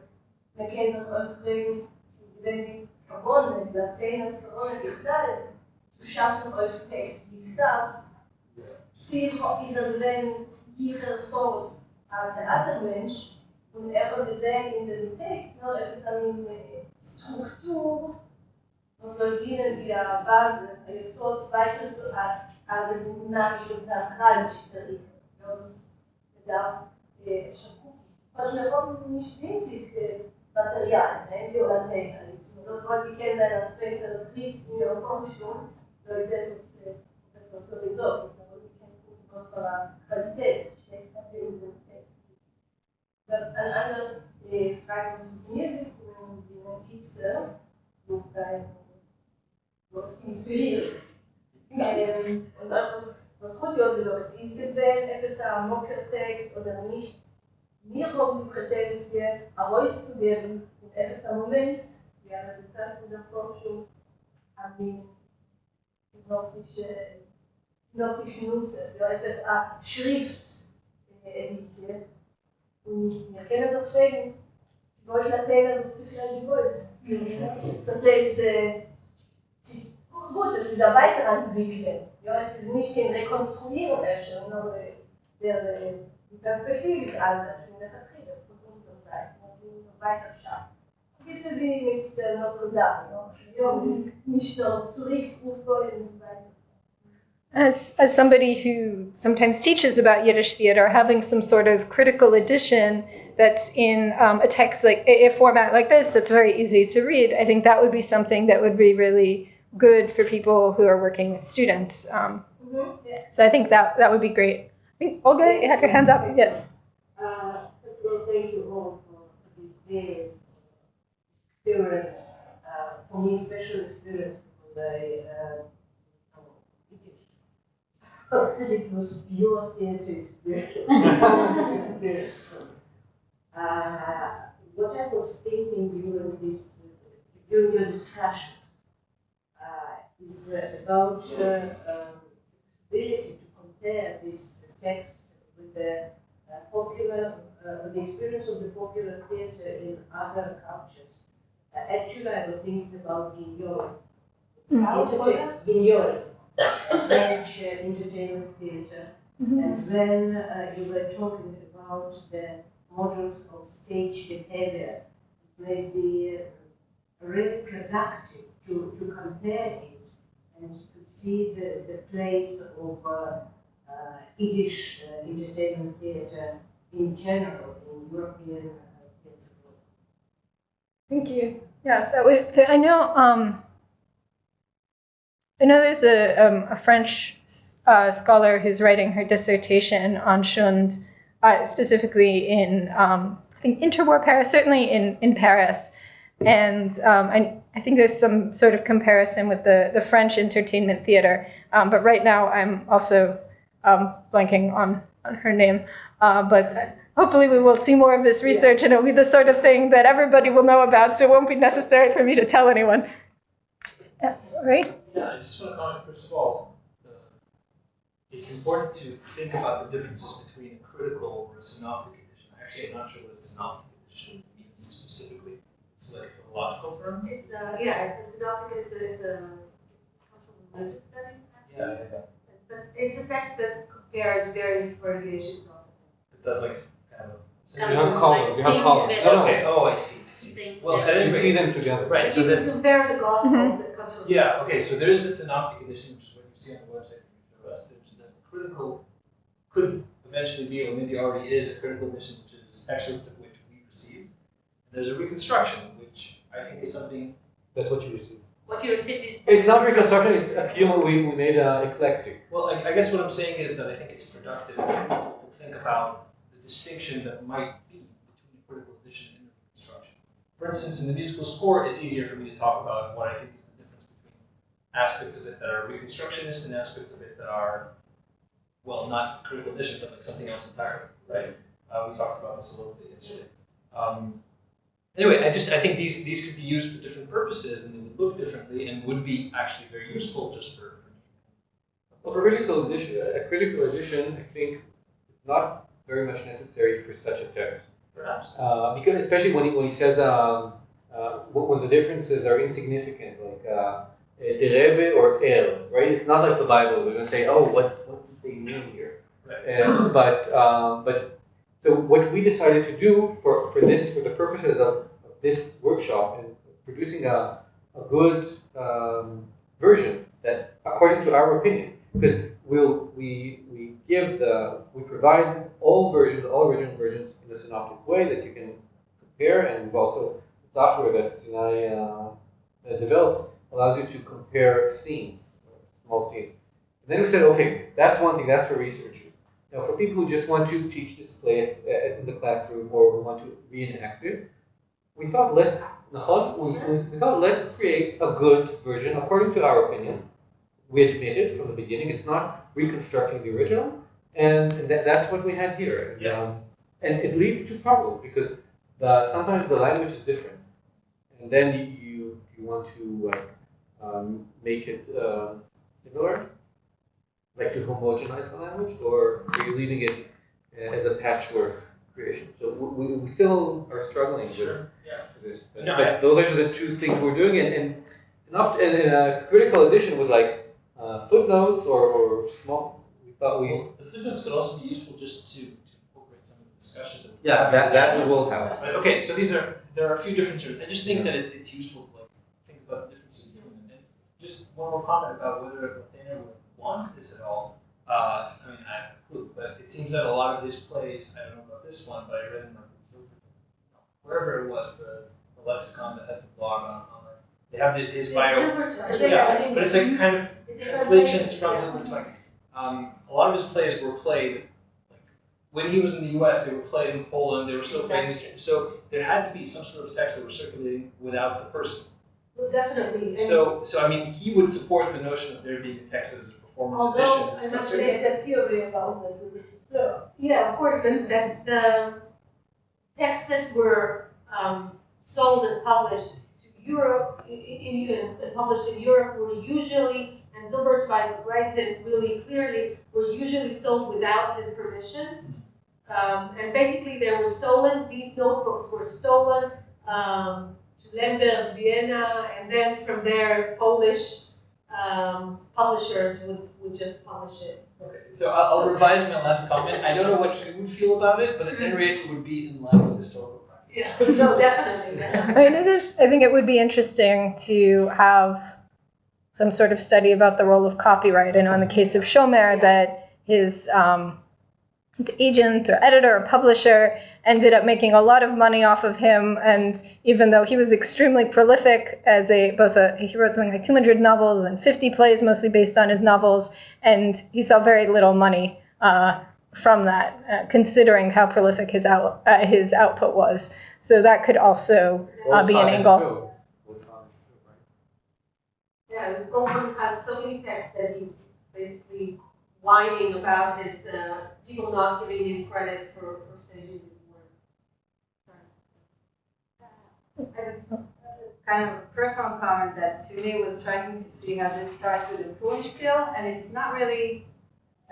man kann sich auch fragen, wenn die Corona, die Lateiner Corona בכלל, zu schaffen euch Text wie gesagt, sie ist wenn jeder fort ein Theatermensch und hat gesehen in dem Text, noch etwas an Struktur, was soll dienen wie eine Basis, eine Sort weiter zu an den dynamischen und theatralischen Theorie. Da was wir haben nicht winzig Material, wie Lateiner ist. Das wollte ich kennen, als später Kriegs in der Forschung, Leute, das sowieso, das wollte ich kennen, was für eine Qualität steckt in dem Text. Eine andere Frage, was ist mir liegt, die Notizen, was inspiriert. Und auch was Ruthie hat gesagt, es ist gewählt, etwas ein Mockertext oder nicht. Wir haben die Prätensie, herauszugeben und etwas am Moment, wie ein Resultat von der Forschung, an die synoptische Nutzer, für etwas eine Schrift ediziert. Und wir können das fragen, sie wollen Lateiner, was du vielleicht wollt. Das heißt, gut, es ist ein Weiterentwickeln. Ja, es ist nicht ein Rekonstruieren, aber die Perspektive ist anders. In der Vertretung von unserer Seite, wir weiter schaffen. Ein bisschen wie mit der Notre Dame. Ja, nicht nur zurück aufbauen und weiter. As somebody who sometimes teaches about Yiddish theater, having some sort of critical edition that's in a text like a format like this that's very easy to read, I think that would be something that would be really good for people who are working with students. So I think that would be great. I think Olga, you had your hands up. Yes. Well, thank you all for this very experience. For me, special experience because it was pure theater experience. What I was thinking during your discussion is about the possibility to compare this text with the the experience of the popular theater in other cultures. Actually, I was thinking about Guignol. Guignol, French entertainment theater. And when you were talking about the models of stage behavior, it may be really productive to compare it and to see the place of Yiddish entertainment theater in general in European theater. Thank you. Yeah, that would. I know there's a French scholar who's writing her dissertation on Schund, specifically in I think interwar Paris, certainly in Paris, and I think there's some sort of comparison with the French entertainment theater. But right now I'm also blanking on her name. But hopefully we will see more of this research, and it'll be the sort of thing that everybody will know about, so it won't be necessary for me to tell anyone. Yes, all right? Yeah, I just want to comment, first of all, it's important to think about the differences between a critical or a synoptic edition. Actually, I'm not sure what a synoptic edition means specifically. It's like a logical term? It's, yeah, the synoptic is a religious study, actually. Yeah. But it's a text that compares various word editions of it. It does like kind of. You have column. Okay. Oh, I see. Well, at any rate, see them together. Right. So that's. Compare the Gospels that come from. Yeah. Okay. So there is the synoptic edition, which is what you see on the website for us. There's the critical, could eventually be, or maybe already is, a critical edition, which is excellence of which we receive. And there's a reconstruction, which I think is something. That's what you receive. What you received is. It's not reconstruction. It's a pure. We made eclectic. Well, I guess what I'm saying is that I think it's productive to think about the distinction that might be between a critical edition and a reconstruction. For instance, in the musical score, it's easier for me to talk about what I think is the difference between aspects of it that are reconstructionist and aspects of it that are, well, not critical edition, but like something else entirely, right? We talked about this a little bit yesterday. Anyway, I think these could be used for different purposes, and they would look differently, and would be actually very useful just for Well, a critical edition, I think, not very much necessary for such a text. Perhaps. Because especially when he says when the differences are insignificant, like the Rebbe or El, right? It's not like the Bible. We're going to say, oh, what did they mean here? Right. But so what we decided to do for the purposes of this workshop and producing a good version that, according to our opinion, because we provide all original versions in a synoptic way that you can compare, and we've also the software that Sinai developed allows you to compare scenes, small scenes. And then we said, okay, that's one thing, that's for researchers. Now, for people who just want to teach this play in the classroom or who want to reenact it, we thought let's create a good version according to our opinion. We admitted from the beginning it's not reconstructing the original, and that's what we had here. And it leads to problems because sometimes the language is different, and then you want to make it similar, like to homogenize the language, or are you leaving it as a patchwork creation? So we still are struggling with this. But those are the two things we're doing, and a critical edition with like footnotes or small. We thought the footnotes could also be useful just to incorporate some of the discussions. That will help. Okay, so there are a few different terms. I just think that it's useful to like think about the differences between them. And just one more comment about whether Lateiner would want this at all. I mean, I have a clue, but it seems that a lot of his plays, I don't know about this one, but I read in wherever it was, the lexicon that had the blog on they have his bio. Yeah, but it's like kind of translations from something like a lot of his plays were played like when he was in the U.S. They were played in Poland. They were so famous, so there had to be some sort of text that was circulating without the person. Well, definitely. So I mean, he would support the notion of there being a text that is a performance edition. Although I'm not sure the theory about that. Yeah, of course, that the texts that were sold and published to Europe, and published in Europe, were usually, and Zilbertzweig writes it really clearly, were usually sold without his permission. And basically they were stolen, these notebooks were stolen to Lemberg, Vienna, and then from there Polish publishers would just publish it. Okay, so I'll revise my last comment. I don't know what he would feel about it, but at any rate it would be in line with historical practice. Yeah, so definitely. I mean, I think it would be interesting to have some sort of study about the role of copyright. I know in the case of Shomer that his agent or editor or publisher ended up making a lot of money off of him, and even though he was extremely prolific as he wrote something like 200 novels and 50 plays mostly based on his novels, and he saw very little money from that, considering how prolific his output was. So that could also be an angle. Yeah, Goldman has so many texts that he's basically whining about his people not giving him credit for staging his work. It's kind of a personal comment that to me was trying to see how this starts with a Tonspiel, and it's not really,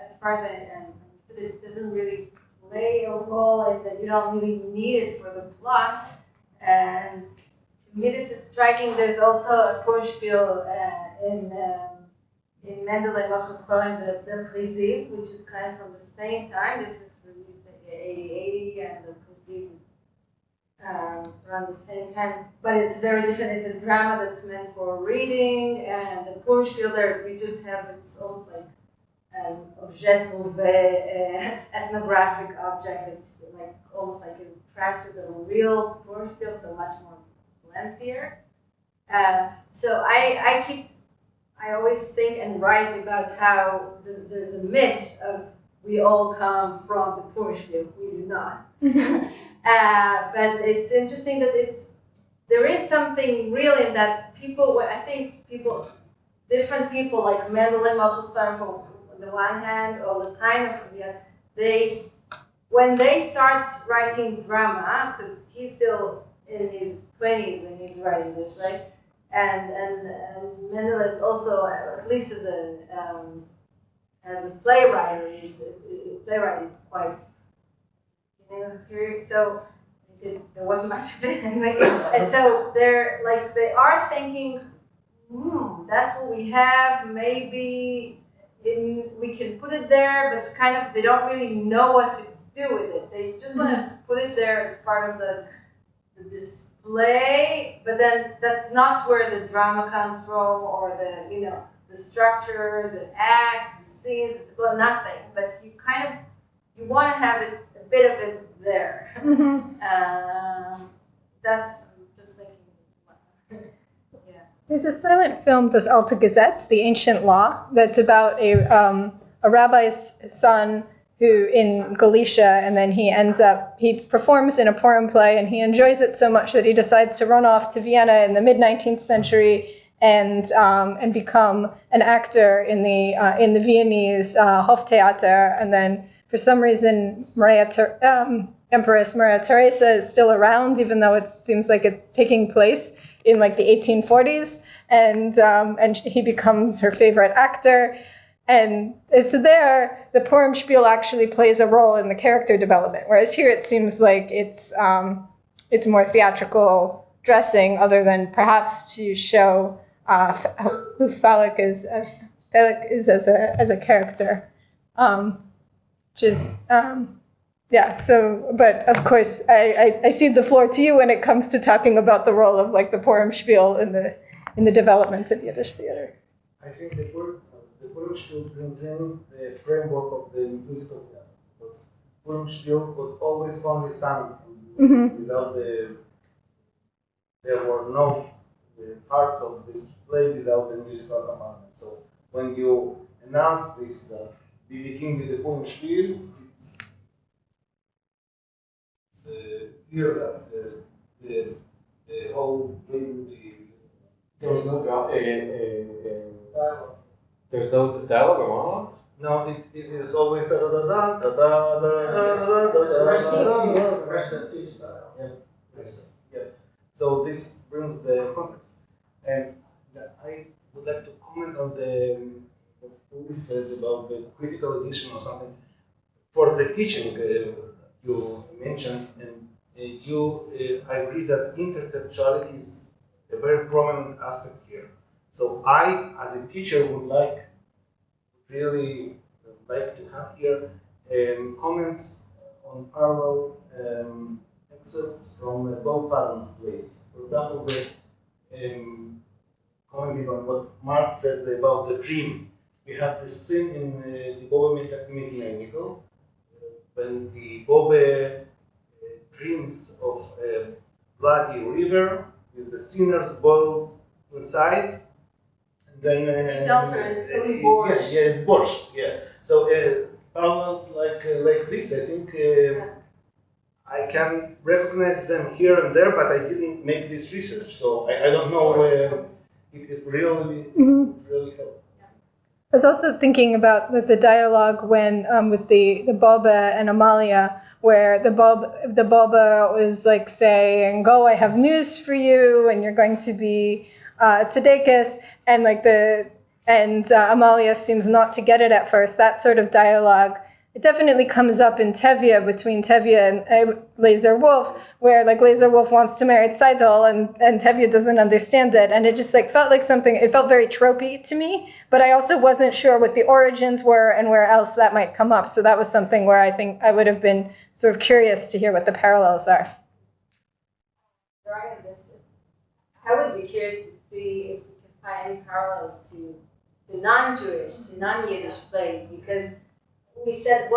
as far as I understood, it doesn't really play a role, and that you don't really need it for the plot. And to me, this is striking. There's also a Tonspiel in Mendel and Machos Cohen, the Priziv, which is kind of from the same time. This is released in 80, and the Priziv around the same time, but it's very different. It's a drama that's meant for reading, and the Tonspiel there, we just have, it's almost like an objet trouvé, ethnographic object. It's like almost like a transcript of a real Tonspiel, so much more lengthier. So I always think and write about how there's a myth of we all come from the Tonspiel. We do not. But it's interesting that there is something real in that people, I think different people like Mendel and Machos Cohen on the one hand, or Lateiner from the other, when they start writing drama, because he's still in his 20s when he's writing this, right? And Mendel is also, at least as a playwright, is quite beginning of his career. So there wasn't much of it anyway. And so they are thinking, that's what we have. Maybe we can put it there, but kind of they don't really know what to do with it. They just want to put it there as part of the display, but then that's not where the drama comes from, or the structure, the acts, the scenes, well, nothing. But you want to have it, a bit of it there. That's just thinking. Yeah. There's a silent film, Das Alte Gesetz, The Ancient Law, that's about a rabbi's son who in Galicia, and then he performs in a Purim play, and he enjoys it so much that he decides to run off to Vienna in the mid-19th century and become an actor in the Viennese Hoftheater. And then for some reason, Empress Maria Theresa is still around, even though it seems like it's taking place in like the 1840s, and he becomes her favorite actor. And so there, the Purim spiel actually plays a role in the character development, whereas here it seems like it's more theatrical dressing, other than perhaps to show who Falak is as a character. So, but of course, I cede the floor to you when it comes to talking about the role of like the Purim spiel in the developments of Yiddish theater. I think the Purim spiel brings in the framework of the musical theater, because Purim spiel was always only sung without there were no parts of this play without the musical accompaniment. So when you announce this, that we begin with the Purim spiel, it's clear that the whole thing. There was no there's no dialogue or monologue? No, it is always da da da da da da da da da. Rest in peace style. Yeah. So this brings the context, and I would like to comment on what Ruthie said about the critical edition or something. For the teaching you mentioned, and I agree that intertextuality is a very prominent aspect here. So I, as a teacher, would really like to have here comments on parallel excerpts from both Fallon's plays. For example, commenting on what Mark said about the dream. We have this scene in the Bobe Mitneiniko, when the Bobe dreams of a bloody river with the sinners boiled inside. And then she tells her it's only borscht. Yeah, it's borscht. Yeah. So parallels like this, I think I can recognize them here and there, but I didn't make this research, so I don't know if it really helped. I was also thinking about the dialogue when with the Boba and Amalia, where the Boba was like saying, "Go, I have news for you, and you're going to be tzedekes," and Amalia seems not to get it at first. That sort of dialogue, it definitely comes up in Tevye, between Tevye and Laser Wolf, where like Laser Wolf wants to marry Tzeitel and Tevye doesn't understand it, and it just felt like something. It felt very tropey to me, but I also wasn't sure what the origins were and where else that might come up. So that was something where I think I would have been sort of curious to hear what the parallels are. I would be curious to see if we can find any parallels to non-Jewish, to non-Yiddish plays, because we said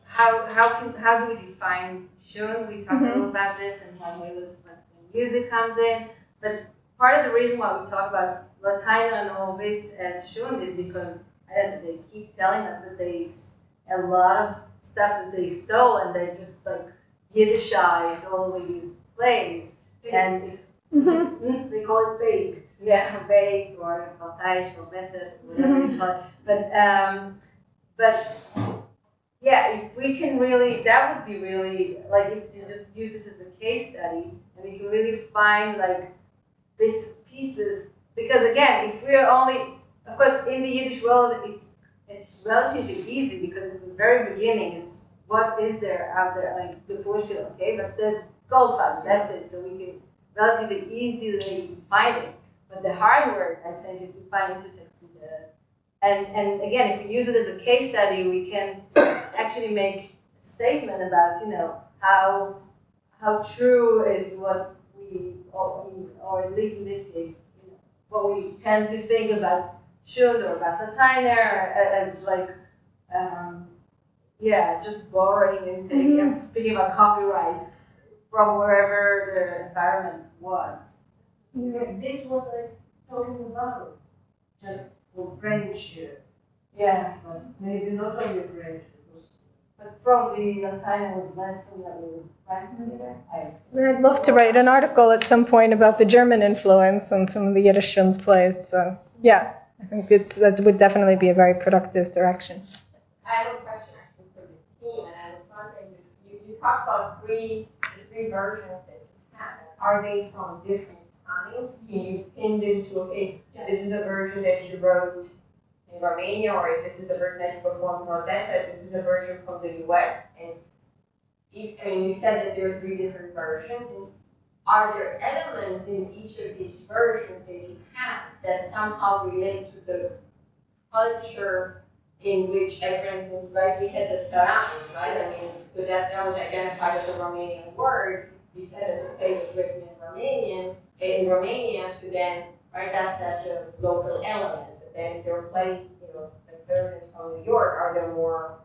how do we define shun? We talked a little about this, and when music comes in. But part of the reason why we talk about Lateiner and Abeliovich as shun is because they keep telling us that a lot of stuff that they stole, and they just Yiddishized all of these plays, and they call it baked. Yeah, baked or Baltaish or Besset, whatever you call it. But yeah, if we can really, that would be really, if you just use this as a case study, and you can really find bits and pieces, because again, if we're only, of course, in the Yiddish world, it's relatively easy, because at the very beginning, what is there out there, like the Vorspiel, okay, but the Goldfaden, that's it, so we can relatively easily find it. But the hard work, I think, is to find into text. And again, if we use it as a case study, we can actually make a statement about, how true is what we, or at least in this case, what we tend to think about Schund or about Lateiner as like, just borrowing and taking and speaking about copyrights from wherever the environment was. Yeah. This was like talking about just for French. But maybe not only French. But probably Lateiner was less familiar with French. I'd love to write an article at some point about the German influence on some of the Yiddish Schund plays. So yeah, I think that would definitely be a very productive direction. I have a question actually for the team, and I was wondering, you talked about the three versions that you have. Are they from different times? Can you pin into, okay, this is a version that you wrote in Romania, or this is the version that you performed in Odessa, this is a version from the US, and you said that there are three different versions, and are there elements in each of these versions that you have that somehow relate to the culture in which, like for instance, right, we had the Eran, right? So that was identified as a Romanian word. You said that the play was written in Romania, so then, right, that's a local element. But then if they're playing, like versions from New York, are there more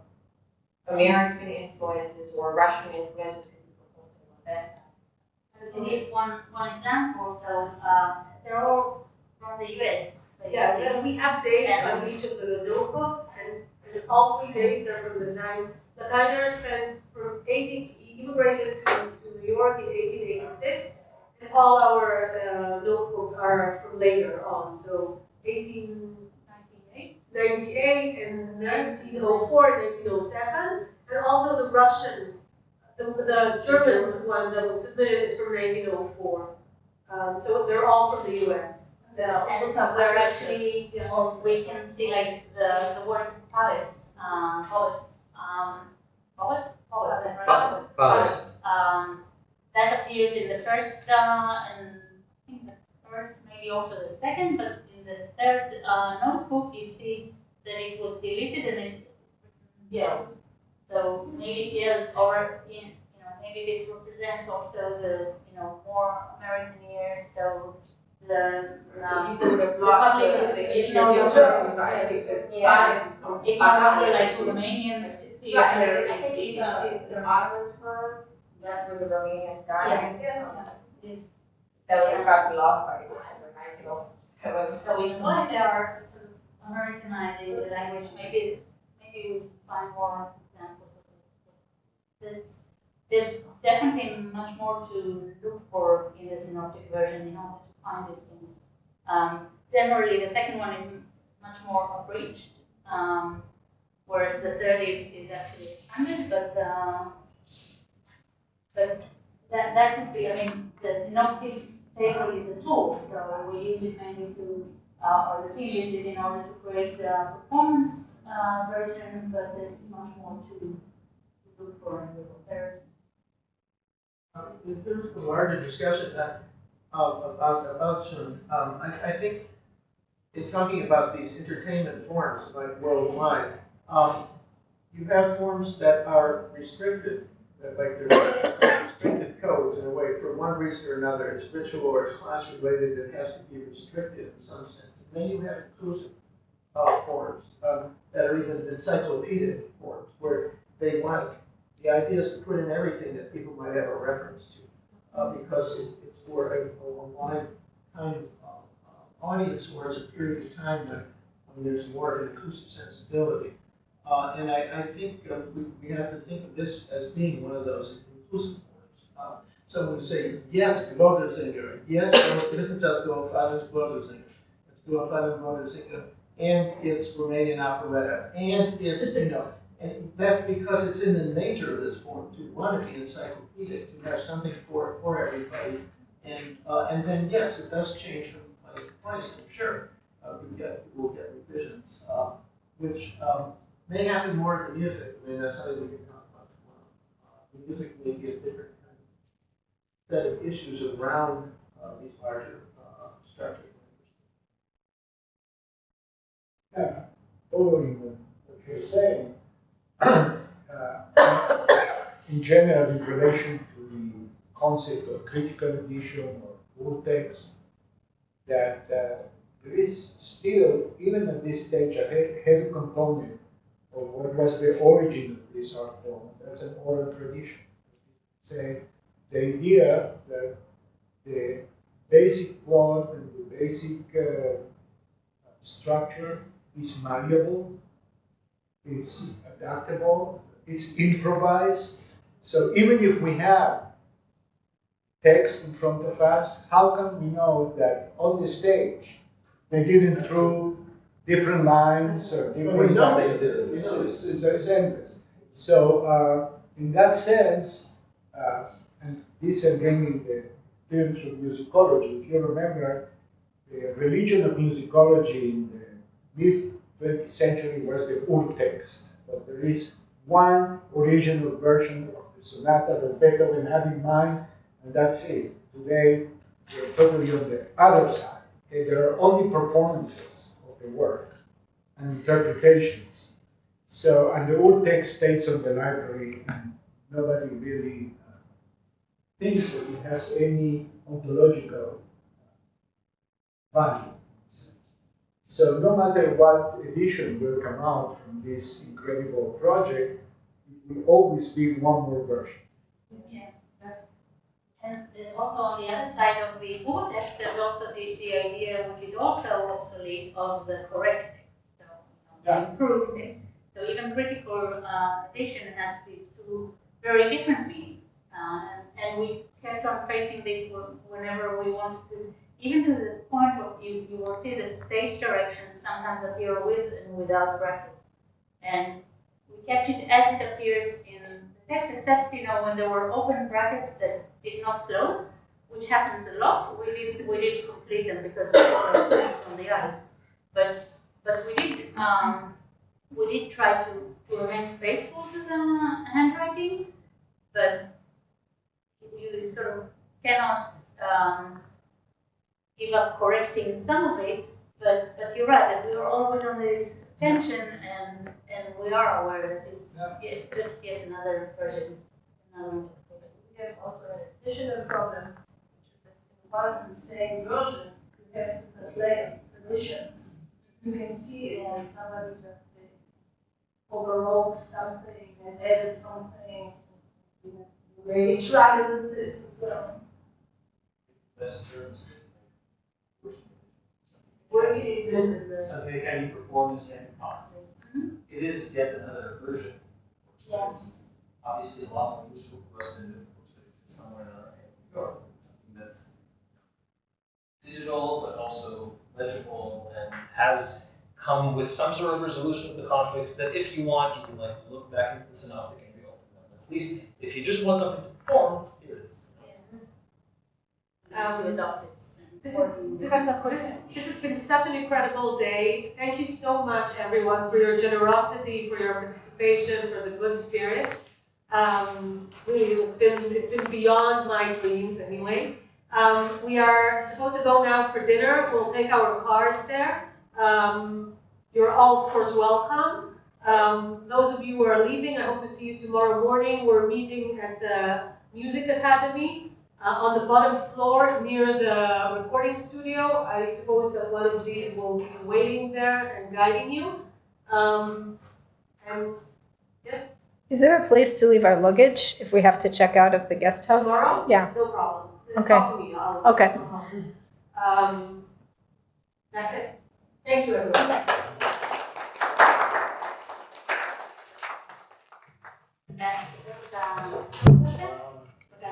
American influences or Russian influences? To give one example, so they're all from the US. Yeah, we have dates on each of the notebooks, and all three dates are from the time Lateiner immigrated to New York in 1886, and all our notebooks are from later on, so 1898 and 1904 and 1907, and also the Russian, the German one that was submitted is from 1904. So they're all from the US. And so we're actually, we can see like the word Paris, that appears in the first, and I think the first, maybe also the second, but in the third notebook, you see that it was deleted and it, so maybe maybe this represents also the, more American years, so the public is no longer, it's no longer like Romanian theater, It's the Ottoman term. That's where the Romanians started. That would probably lost by So in a way they are sort of Americanizing the language. Maybe we find more examples of this. There's definitely much more to look for in the synoptic version in order to find these things. Generally, the second one is much more abridged, whereas the third is actually expanded. But that would be, the synoptic table is a tool, so we use it mainly or the team used it in order to create the performance version, but there's much more to look for in the comparison. In terms of a larger discussion about Schund, I think in talking about these entertainment forms, like worldwide, you have forms that are restricted, like they're restricted codes in a way. For one reason or another, it's ritual or it's class related, it has to be restricted in some sense. And then you have inclusive forms that are even encyclopedic forms, where they want the idea is to put in everything that people might have a reference to, because it's for a wide kind of audience, or it's a period of time when there's more of an inclusive sensibility. And I think we have to think of this as being one of those inclusive forms. So when we say, yes, Gebotersinger, yes, it isn't just Goldfaden, it's Gebotersinger. It's Goldfaden, Gebotersinger, and it's Romanian operetta, and it's, and that's because it's in the nature of this form to want to be encyclopedic, to have something for everybody. And then, yes, it does change from place to place, I'm sure. We'll get revisions, which may happen more in the music. That's something we can talk about music may be a different kind of set of issues around these larger structures. Yeah, following what you're saying, in general, in relation to the concept of critical edition or full text, that there is still, even at this stage, a heavy component of what was the origin of this art form. That's an oral tradition. Say, the idea that the basic plot and the basic structure is malleable, it's adaptable, it's improvised. So even if we have text in front of us, how can we know that on the stage they didn't throw different lines or different it's endless. So in that sense, and this again in the terms of musicology, if you remember, the religion of musicology in the mid-20th century was the urtext. But there is one original version of the sonata that Beethoven had in mind, and that's it. Today, we're totally on the other side. Okay? There are only performances of the work and interpretations. So, and the old text stays on the library, and nobody really thinks that it has any ontological value. So, no matter what edition will come out from this incredible project, it will always be one more version. Yeah. And there's also on the other side of the full text, there's also the idea, which is also obsolete, of the correct text, so the improved text. So even critical edition has these two very different meanings. And we kept on facing this whenever we wanted to, even to the point of you will see that stage directions sometimes appear with and without brackets. And we kept it as it appears in the text, except when there were open brackets that did not close, which happens a lot. We didn't complete them because they were on the eyes. But we did try to remain faithful to the handwriting, but you sort of cannot give up correcting some of it. But you're right that we are always on this tension, and we are aware that it's just yet another version. We have also an additional problem, which is that in one and the same version, you have different layers, traditions. You can see when somebody just overwrote something and added something. We struggle with this as well. Something can be performed and can be taught. It is yet another version, which is obviously a lot more useful to us than somewhere in New York. Something that's digital but also legible and has come with some sort of resolution of the conflicts that if you want, you can look back into the synoptic and reopen them. But at least if you just want something to perform, here it is. This has been such an incredible day. Thank you so much, everyone, for your generosity, for your participation, for the good spirit. Really, it's been beyond my dreams, anyway. We are supposed to go now for dinner. We'll take our cars there. You're all, of course, welcome. Those of you who are leaving, I hope to see you tomorrow morning. We're meeting at the Music Academy. On the bottom floor near the recording studio. I suppose that one of these will be waiting there and guiding you. And yes? Is there a place to leave our luggage if we have to check out of the guest house? Tomorrow? Yeah. No problem. Okay. Talk to me. Okay. That's it. Thank you, everyone.